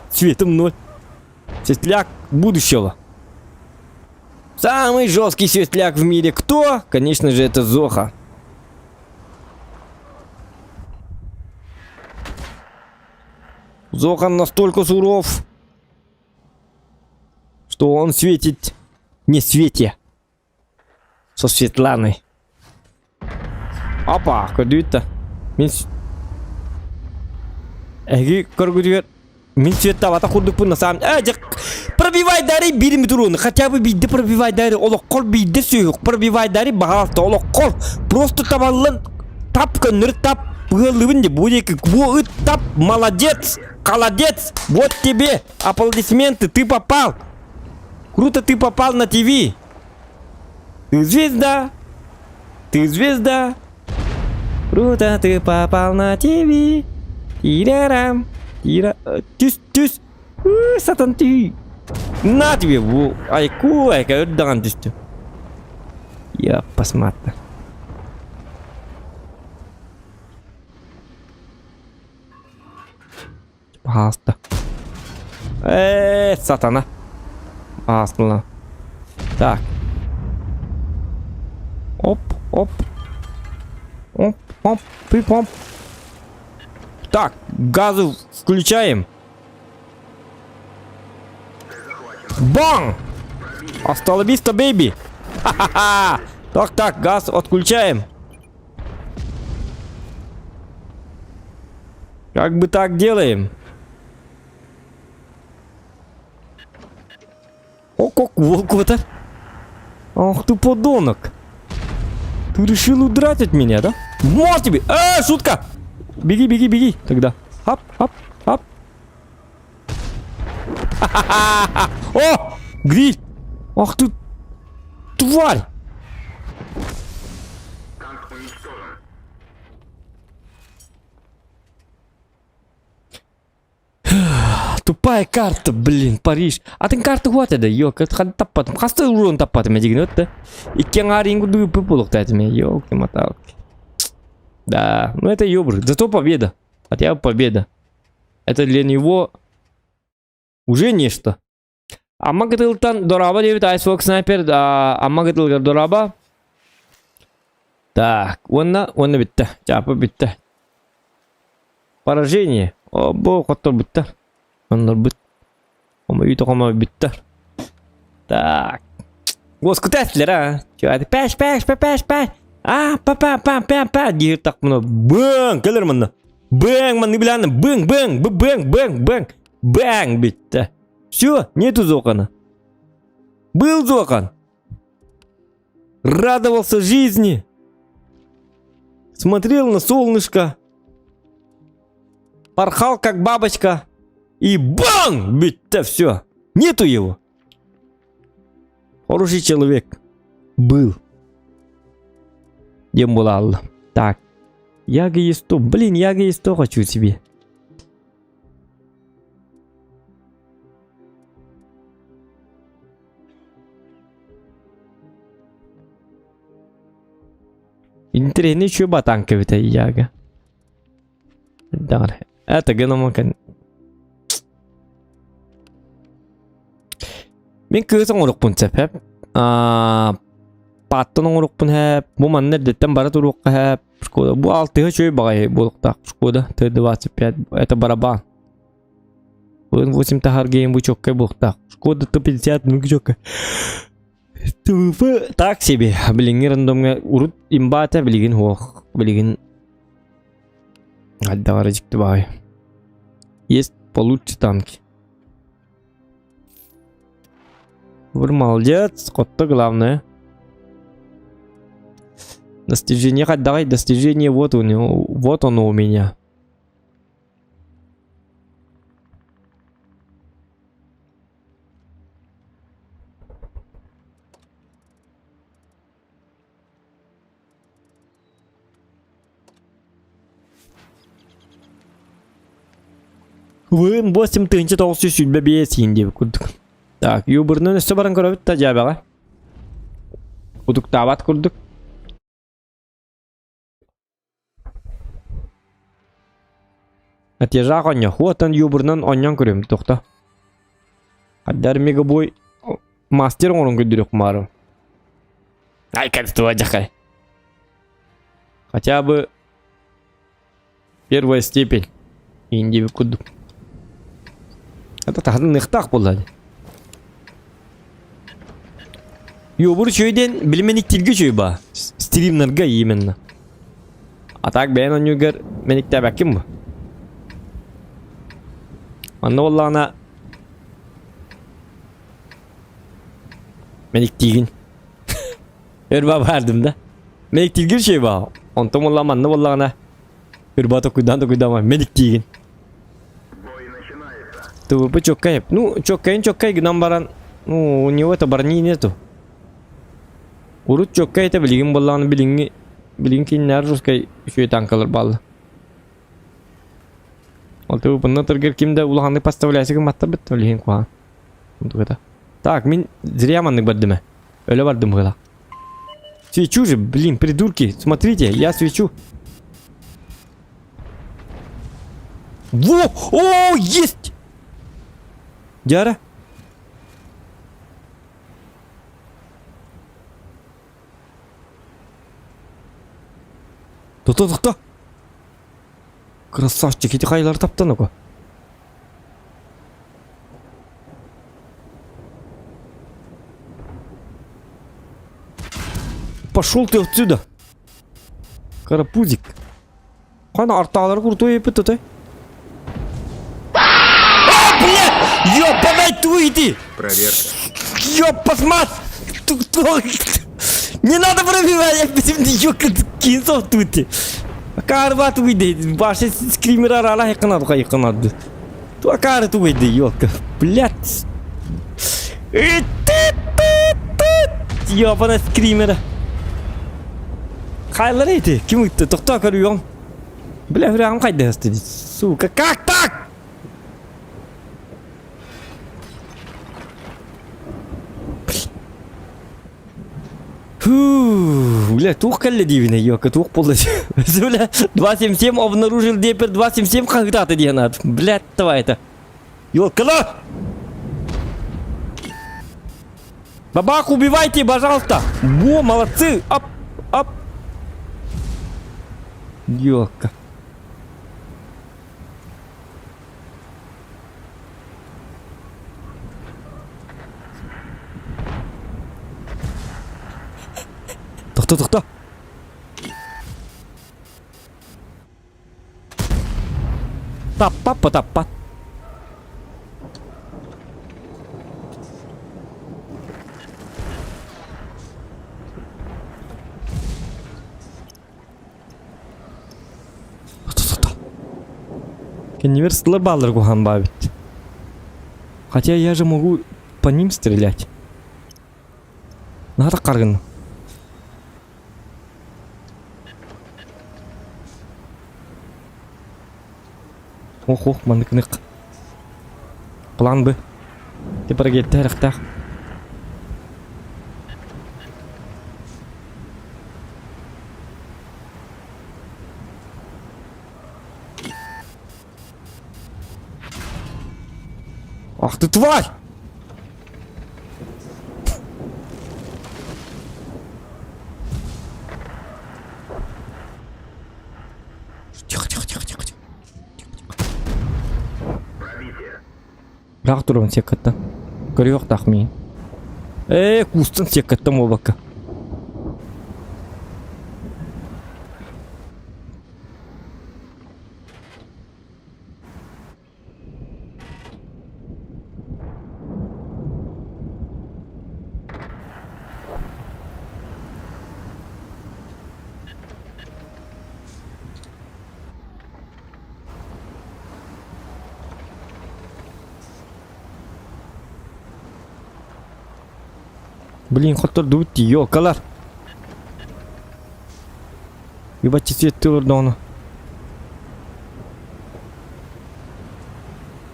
Цветом 0. Светляк будущего. Самый жесткий светляк в мире кто? Конечно же, это Зоха. Зохан настолько суров, что он светит не Свете, со Светланой. Опа, кадует-то. Эги көргүдүгөр мен Свет табата курдукпун на самом деле. Пробивай дари бирими турун. Хотя бы бидде пробивай дари олоккол бидде сүйүк. Пробивай дари багалта олоккол. Просто табалын тап көнөр тап. Быгылыбын деп будеки бу тап. Молодец. Холодец. Вот тебе аплодисменты. Ты попал. Круто ты попал на ТВ. Ты звезда. Ты звезда. Круто ты попал на ТВ. Тирарам. Түс. Сатан ты. На тебе, айку, айка, өддаған түсті. Я посмотрю. Пожалуйста. Сатана. Пожалуйста. Так. Оп. Пип-оп. Так, газы включаем. Бам! Осталовиста, бейби! Ха-ха-ха! Так, газ отключаем. Как бы так делаем. О, как волк-то. Ах ты подонок. Ты решил удрать от меня, да? Вот тебе! Шутка! Беги тогда. Хап. О! Гриль! Ах ты тварь! Тупая карта, блин, Париж. А ты карту хватит, да, ёк, это таппатым. Хасты урон таппатым, я дигнет, да? И кенгарингу дуй пыпулок тайтами, ёлки-моталки. Да, ну это ёбр. Зато победа. Хотя бы победа. Это для него уже нечто. Амагатылтан дораба девит айсвок снайпер. Амагатылгар дораба. Так, онна битта. Чапа битта. Поражение. Обо коттор битта. Оннор бит. Ома үйті кома битта. Так. Госкутаслер, а? Чё, это пэш. Па. Дир так мына. Бэнг, келер мына. Бэнг, маны биланы. Бэнг. Бэнг битта. Все, нету Зокана. Был Зокан. Радовался жизни. Смотрел на солнышко. Порхал как бабочка. И бам! Битта, все. Нету его. Хороший человек. Был. Дем была Алла. Так. Яга есть то. Блин, яга есть то хочу себе. Интересно, что батанка это яга. Да. Это геномакан. Мен кызың урукпун сепеп. Паттын урукпун хеп. Бу маннер деттен бара турукка хеп. Бу 6 чөй багай болуктак. Шкода Т-25. Это барабан. Бу 8 тахар гейм бу чоккай болуктак. Шкода Т-50 мүлкі чоккай. Так себе. Блин, рандомга урут имбата билигин хох. Билигин. Аддагара жикти багай. Есть получше танки. Вы молодец, котто главное. Достижение, давай достижение, вот у него, вот оно у меня. Вы 8 тысяч толстый судьба без инди. Так, юбурнун үстө баран көрөбүт да жабага. Кудук табат курдук. Атежа коня, хуатан юбурнун оньон көрөм токта. Каддар мегабой мастер орун көдүрөк мару. Ай, качество жакай. Хотя бы первая степень. Инди кудук. Это тахтын ныктак болду. Йобур чөйден билменик тилге чөй ба. Стримнерга именно. А так бен онюгер меник табаким бу. Анда боллагана меник тигин. Өрба бардым да. Меник тилгер чөй ба. Онтон боллаган анда боллагана өрба токуйдан меник тигин. Тупо чоккай. Ну, чоккай гынан баран. Ну, у него это барни нету. Урут чоккай это билигин боллаган билинки нержускай шөй танкалар балды. Ол тупо бунна тыргер кимде улаханды поставляйсы кыматтар бит билигин куа. Так, мен зря маннык бардым. Өлө бардым была. Свечу же, блин, придурки. Смотрите, я свечу. Во! О, есть! Дяра? Кто? Красавчик, эти хайлар таптан око. Пошел ты отсюда. Карапузик. Хана арталары крутой епет ты. Блядь! Ёбаный туйти! Проверка. Ёпасмат! Не надо пробивать, я писем кинцов тут. Карва туйди, ваши скримера рала яканады. То кар туйди, ёлка. Блядь. Ёбаный скримера. Хайлар эти, ким ты? Токта көрüyorum. Бля, врагам кайда стоит. Сука, как так? Фу, бля, тух калли дивина, ёка, тух полностью. Бля, 277 обнаружил Депер 277 когда-то денат. Блядь, давай это. Ёлка, на! Бабах, убивайте, пожалуйста. Во, молодцы. Ап. Ёлка. Тохта. Таппа. Университет баллар кухан бабит. Хотя я же могу по ним стрелять. Надо карган. Ох, мандыкнык. План Б. Ты прогетте рахтах. Ах ты тварь! Тихо. Рақ тұрын секетті. Көрек тақмейін. Кустын секеттім о баққа. Блин, хотор дуйти, ёлкалар. Ебать, цветы урдону.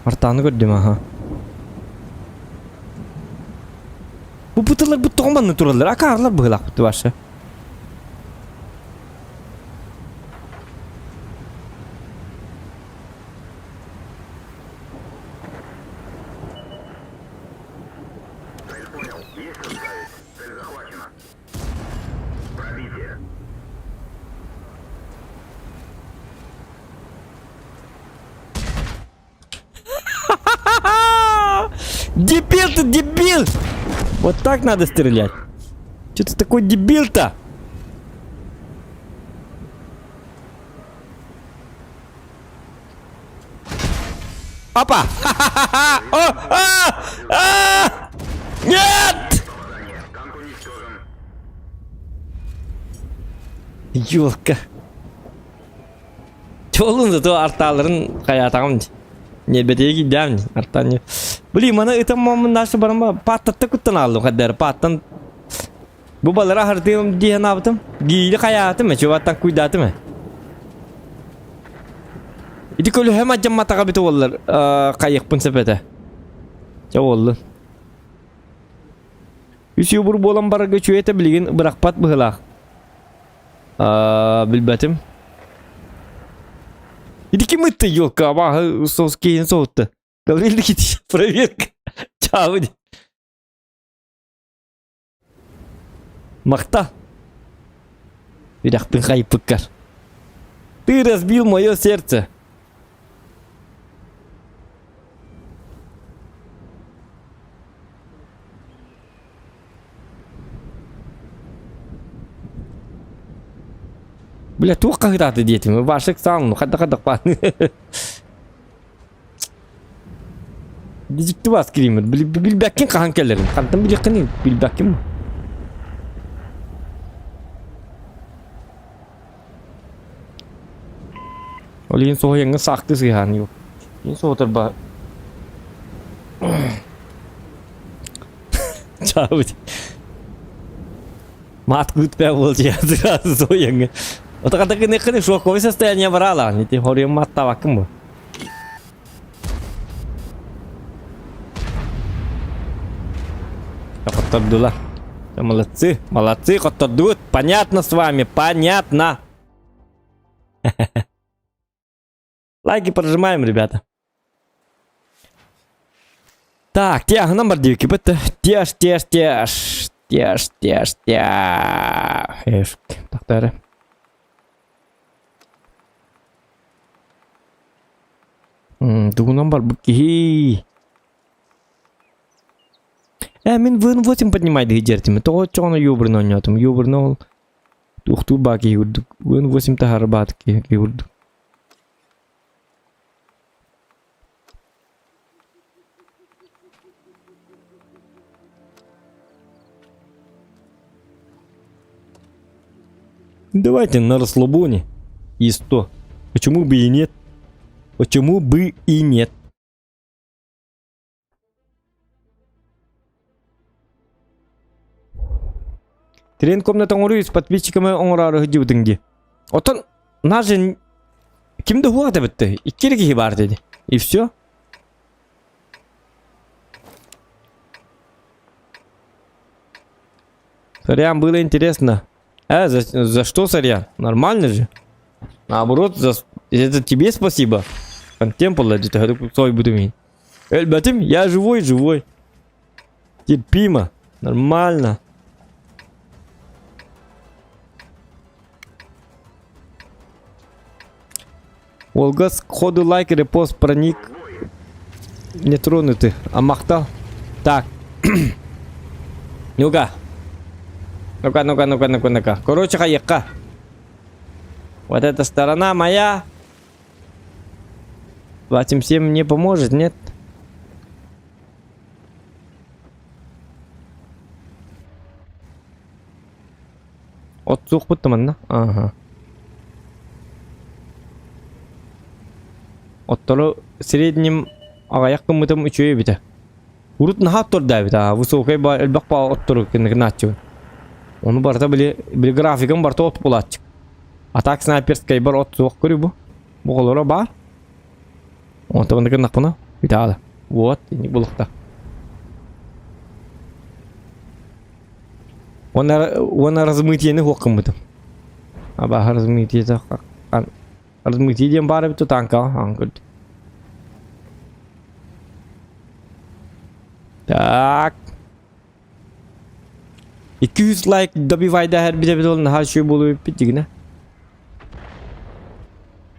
Артаны көрдім, аха. Бұл бұтылар бұт тоғыманны тұралар, акарлар бұғылақ бұты башы. Дебил ты, дебил! Вот так надо стрелять. Че ты такой дебил-то? Опа! Нет! Ёлка. Чолун зато арталарын каятагым. Не бедеги дям артан. Блин, мана это мам наш барма паттатты куттан алдым кадер паттан. Бу балара хартым диен абтым. Гийле каятым, чуваттан куйдатым. Иди көлü hem acam mataga bit ollar. Kayıkpın sepete. Ya oldu. Üsü bur bolan bara göçü ete bilgin bırakpat bıhılak. Bilbetim. Иди kim itti yolka ama sos keyin soğuttu. Gavril git. Проверка. Чао. Махта. Бирахпын кайыпыккар. Ты разбил мое сердце. Бля, тух когда ты дети, мы ваших сам, ну хада пан. Дизикти вас кример, билбеккен кахан келерин, кантан билеккени билбеккен. Олин сояңга сакты сыйхан yok. Ин соотыр ба. Чао. Мат гутпе болчу я сразу сояңга. Вот когда ты не шоковое состояние брала, не ты говорил маттава кому? Коттардула. Молодцы, молодцы, коттардут. Понятно с вами, понятно. Лайки прожимаем, ребята. Так, тяг номер 9, это тяж. Так, далее. Дугунам бар буки. Мен вын 8 поднимайды гидертими. То чоно юбрно нётым. Юбрно тухту баки юрдук. Вын 8 тахарбатки юрдук. Давайте на расслабоне. И 100. Почему бы и нет? Почему бы и нет? Трен комната оңыру с подписчиками оңырары жүдіңде. Отын, нажын кімді хуаты бітті? Иккерге бар деді. И все. Сорян, было интересно. За что, Сорян? Нормально же? Наоборот, это тебе спасибо. Контемпл, это свой буду. Эльбатим, я живой. Терпимо. Нормально. Волгас, ходу лайк, репост, проник. Не тронутый, а махтал. Так. Ну-ка. Ну-ка. Короче, хаекка. Вот эта сторона моя. 27 мне поможет, нет? От сух бутман, ага. Оттолу средним агаяк кымытым үчөйө бите. Урут нахап турда бите. Высокой элбак па оттуру кенегначу. Onu barda bile grafikın barda ot bulatçık. Atak sniperskay bar ot soğuk görüyor bu. Bu kolora bar. Onta bana kırnak buna. Bir daha da. Вот, не bulukta. Ona razmıtiyeni hokkımıdım. Aba razmıtiyeti razmıtiyeden bari bir tutanka. Hankırdı. Так. 200 like добивайда her bir olun her şey bulup bitti ne?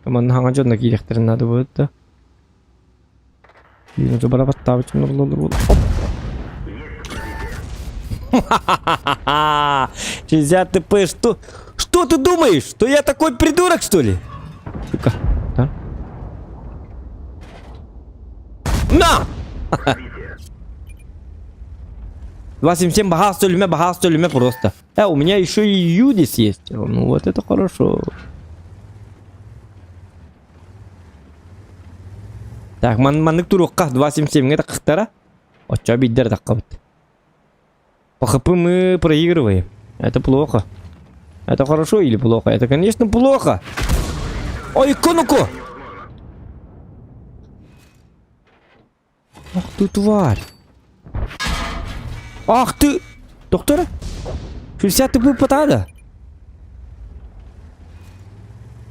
Aman hangi canına giyeceklerin adı bu da. Yine de bana battı abi, olur. Hop. 60 ТП, что? Что ты думаешь? Что я такой придурок, что ли? Сука. Да? На! 277 багаж столюме просто. У меня еще и Юдис есть. Ну вот это хорошо. Так, маннык турукка 277 это кахтара. Оча биддер таккабыт. По ХП мы проигрываем. Это плохо. Это хорошо или плохо? Это, конечно, плохо. Ой, конуку! Ах ты тварь. Ах ты! Доктор? 60 ТП патада.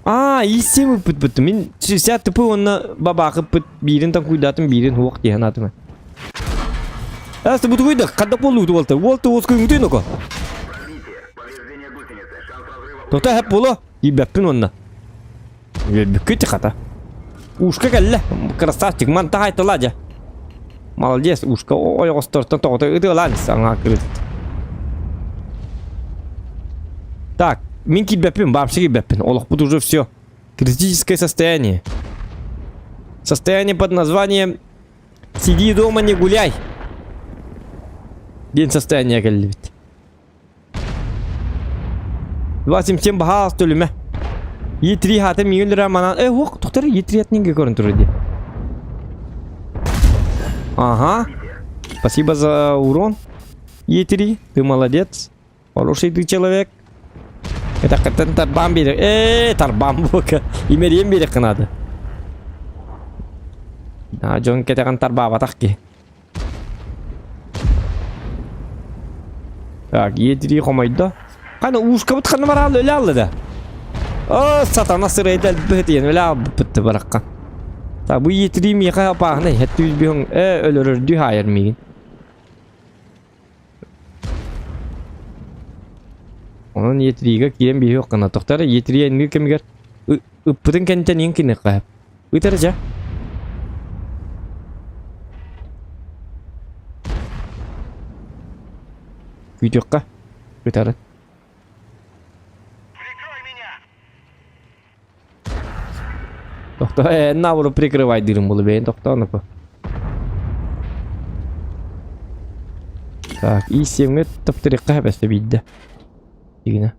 Иси мы пыт-пыт. Мен 60 ТП онна бабақы пыт. Бирин там куйдатын бирин хуақ деген атымы. Әсті бұты куйда. Қадда болу ұты болты. Болты оской үңді нүкі. Доктор әп болу. Ебәппін онна. Ебәпкі қата. Ушқа кәлі. Красавчик. Ман тағайты ладя. Молодец, ушка. Ой, остортан тоғыты. Үті ладис. Аңа кірді. Так. Мен кибеппин, вообще кибеппин. Олох, тут уже все. Критическое состояние. Состояние под названием «Сиди дома, не гуляй». День состояния калибит. 277 багаж столюме. Е3 хаты миллион раманан. Ох, доктор, Е3 от нинге көрін тұрды. Ага. Спасибо за урон. Е3, ты молодец. Хороший ты человек. Это катан тарбам берек. Тарбам бока. Имерием берек надо. Джон кетаган тарбаба такки. Так, Е3 хомайда. Кана ушка бут хана марал ölе алды да. Сатана сырайда бетен ölе битти баракка. Так, бу Е3 миха апагны. Хетти бихон ölөрдү хайыр мигин. Onun Ye3'ga kiyen bir yok kana toktara Ye3'ye indir kemiger ıppıdın kenten yankine kayıp ıtaraca videoka ıtarın Doktor на vurup прикрывай дырым bunu beyin doktor напа Так, и 7 топтырыкка хабасты бидде Дигine.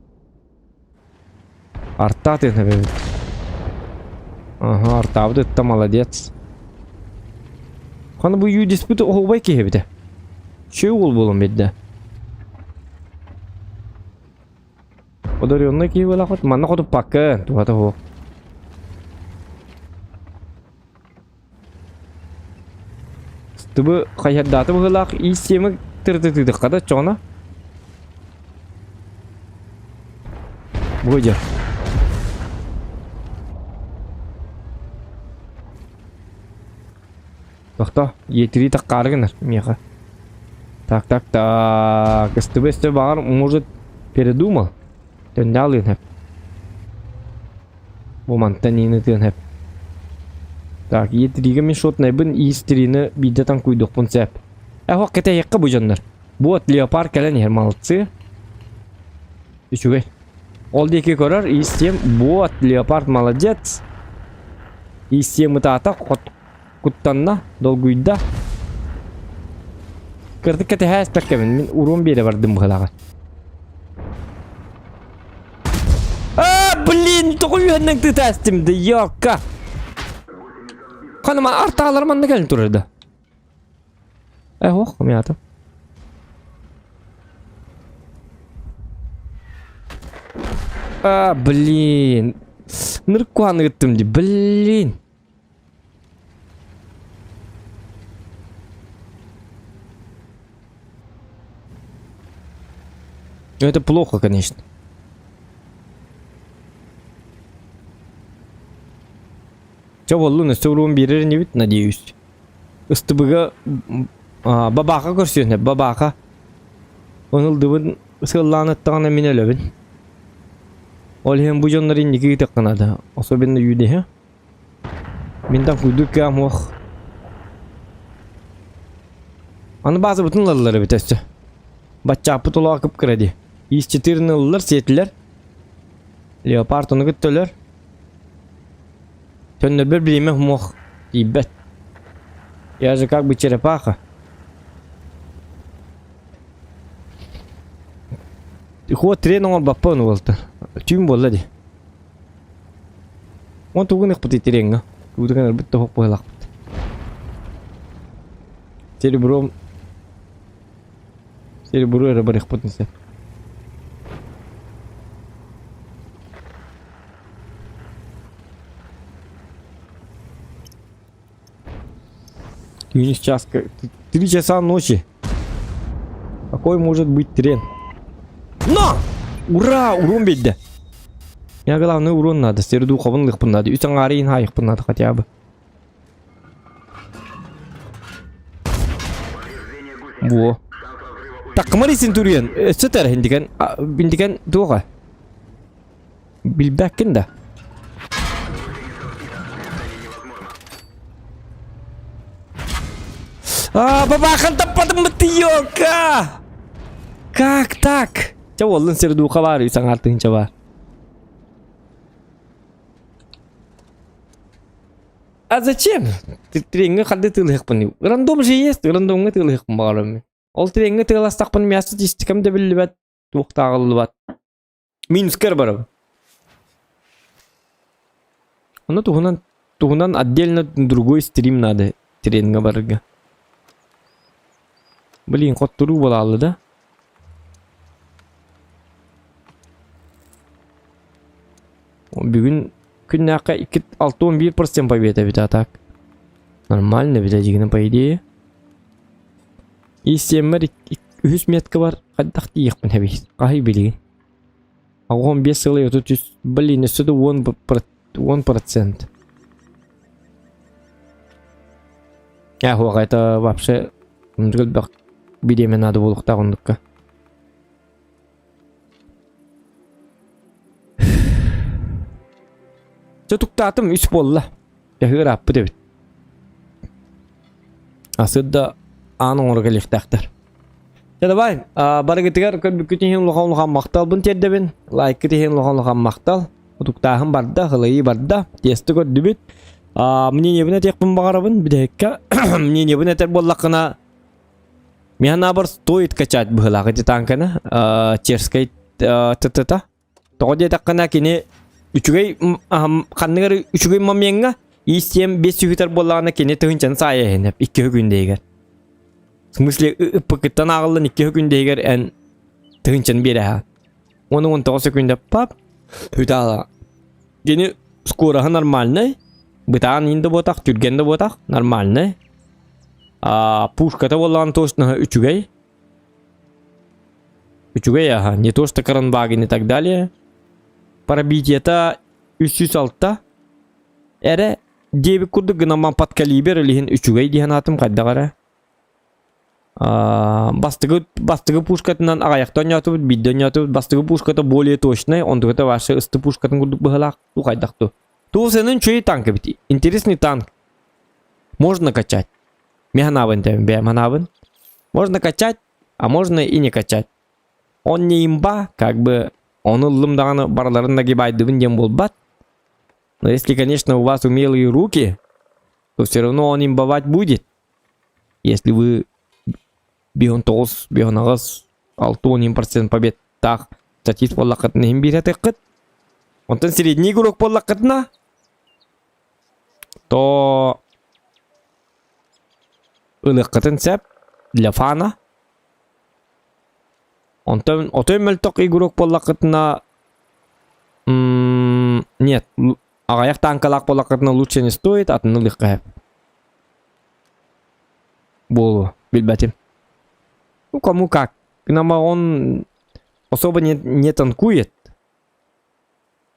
Арта тыгна бебет. Ага, артабды это молодец. Хана бу ю диспут оғбай кебеде. Че ол болом бедде. Одарённый ки бола хот, манна хотуп пакка, туата хо. Стыбы хаяддаты быгылак и семик тырды-тыды када чона. Будер. Доктор, Е3 так каргыныр, меха. Так. СТБ бар, может, передумал. Тендал инхеп. Бумантан ины тынхеп. Так, Е3-ге мен шотнай бін И3-ні бидде тан куйдық бұн сәп. Хоқ кете еққа бұ жандар. Бұ от леопар кәлен ермалытсы. Үшігай. Ол деке көрөр, И7 вот, леопард молодец. И7 ытаата куттанна, долгуйда. Кырдык кете хэс пеккемен, мен урон бере бардым бұғылаға. Блин, тоғуйынның тытастымды, ёкка. Қаныма артағалар манна кәлін тұрырды. Оқ, мятым. Блин. Ныркуаны гыттым ди, блин. Это плохо, конечно. Все болу, на урон берер не вид, надеюсь. Ыстыбыга бабака көрсөне, бабака. Оныл дыбын сылланыттағана мен өлөбін. Ол хем бу жоннар индики текканада, особенно юде. Мен там куйдук камох. Аны базы бутун лаллары битесте. Баччапы тола акып кіреді. Ис-4 ылылар сетілер. Леопард оны күттілер. Төннер бір білеме хумоқ дейбет. Я же как бы черепаха. Ход трен оңал баппа оны болты. Түйім болды де. Он туғын иқпыты тереңі. Күдіген әрбітті хоқ бойылақ бұты. Серебром. Серебро әрі бір иқпытын сен. Сейчас 3 часа ночи. Какой может быть трен? На! Ура! Урон бедді. Я главный урон надо. Серду қабын лықпын надо. Үстің арейін хайықпын надо хотя бы. Во. Так, кымары сен түрген? Сөтер хендіген туға. Білбәккін да. Бабахан таппадым бітті ёлка! Как так? Ча олын сердуға бар, үйсаң артыңча бар. А зачем? Тренге қады тылықпын. Рандом же есть, рандомға тылықпын бағарым. Ол тренге тыластақпын мясты тестікімді білі бәт, туқтағылы бәт. Минус кер барым. Оны туғынан отдельно другой стрим надо тренге барыға. Блин, қот тұру болалы да. Бүгін күн аққа 6-11% победа бит, а так. Нормально бит, дегені по идее. И 7 метка бар. Қаддақты еқпін әбейс. Қағай білеген. Ағуан 5 сылы өтіп, блин, үсіді 1%. Яху қайта вообще мүмкіл бақ бидеме надо болуқта ғындыққа. Тұқтатым үш болла. Яғыр аппы дебіт. Асыдда аның орға лектақтар. Давай, барығытығар көрбүккетен лұған мақтал бұн тердебін. Лайкетен лұған мақтал. Тұқтағым барда, ғылайы барда. Тесті көрді біт. Мне не бұны тек бұн бағарабын. Бидекка. Мне не бұны тер боллақына. Мен абыр стоит качать бұғылағы детанканы. Черскай тұтыта. Тоғы детаққына кені Üçügey kandıgar üçügey mamenga istem 5 hüter bolağına kene tığınçan saya henep 2 gündeyger. Смысле пакеттан ağılın 2 gündeyger en tığınçan bere ha. Onu 19 секунда pap hütala. Gene skora нормальный. Бытан инде ботак, түргенде ботак нормальный. Пушката болağın точно üçügey. Üçügey ага, не то что Кранбаген и так далее. Пробить это 306-та. Әрі дебі күрді гынаман подкалибер үліхін үшігей дейін атым қайдағары. Бастығы пушкатынан ағаяқтан ятып, бидден ятып, бастығы пушката более точный, ондығыта вашы ысты пушкатын күрдік бұғылақ, ту қайдақты. Ту сенің чөй танкі біті. Интересный танк. Можно качать. Механавын тәбін, бәманавын. Можно качать, а можно и не качать. Он не имба, как бы... Он лымдағаны барларын нагибайдывын дем болбат. Но если, конечно, у вас умелые руки, то все равно он имбовать будет. Если вы бегон тоғыз, бегон ағыз, 6-10% побед так, статист боллақытына имбирет еқіт. Онтан средний игрок боллақытына, то ылыққытын сәп для фана. Онтан отөмөлтөк игрок боллақытына нет, ағаяқ танкалақ боллақытына лучше не стоит, атын ылыққа әп. Болу, білбәтім. Ну, кому как. Кінама он особо не танкует.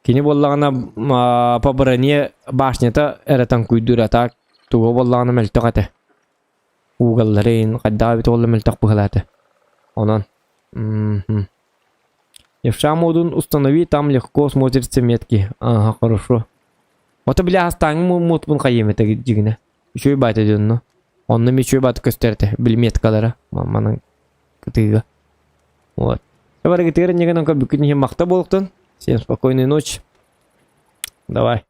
Кені боллағына по броне башнета әрі танкуйдыр, а так туға боллағына мөлтөк әті. Уғалларын қаддаға бит олы мөлтөк бұғылаты. Онан. Евша модун установи, там легко смотрятся метки. Ага, хорошо. Вот бля, останем мод бун хаем это дигне. Еще и бать идён, но. Он нам еще и бать костерте, бил меткалара. Маманың кытыга. Вот. Давай, регитер, не гонка, бюкни махта болтон. Всем спокойной ночи. Давай.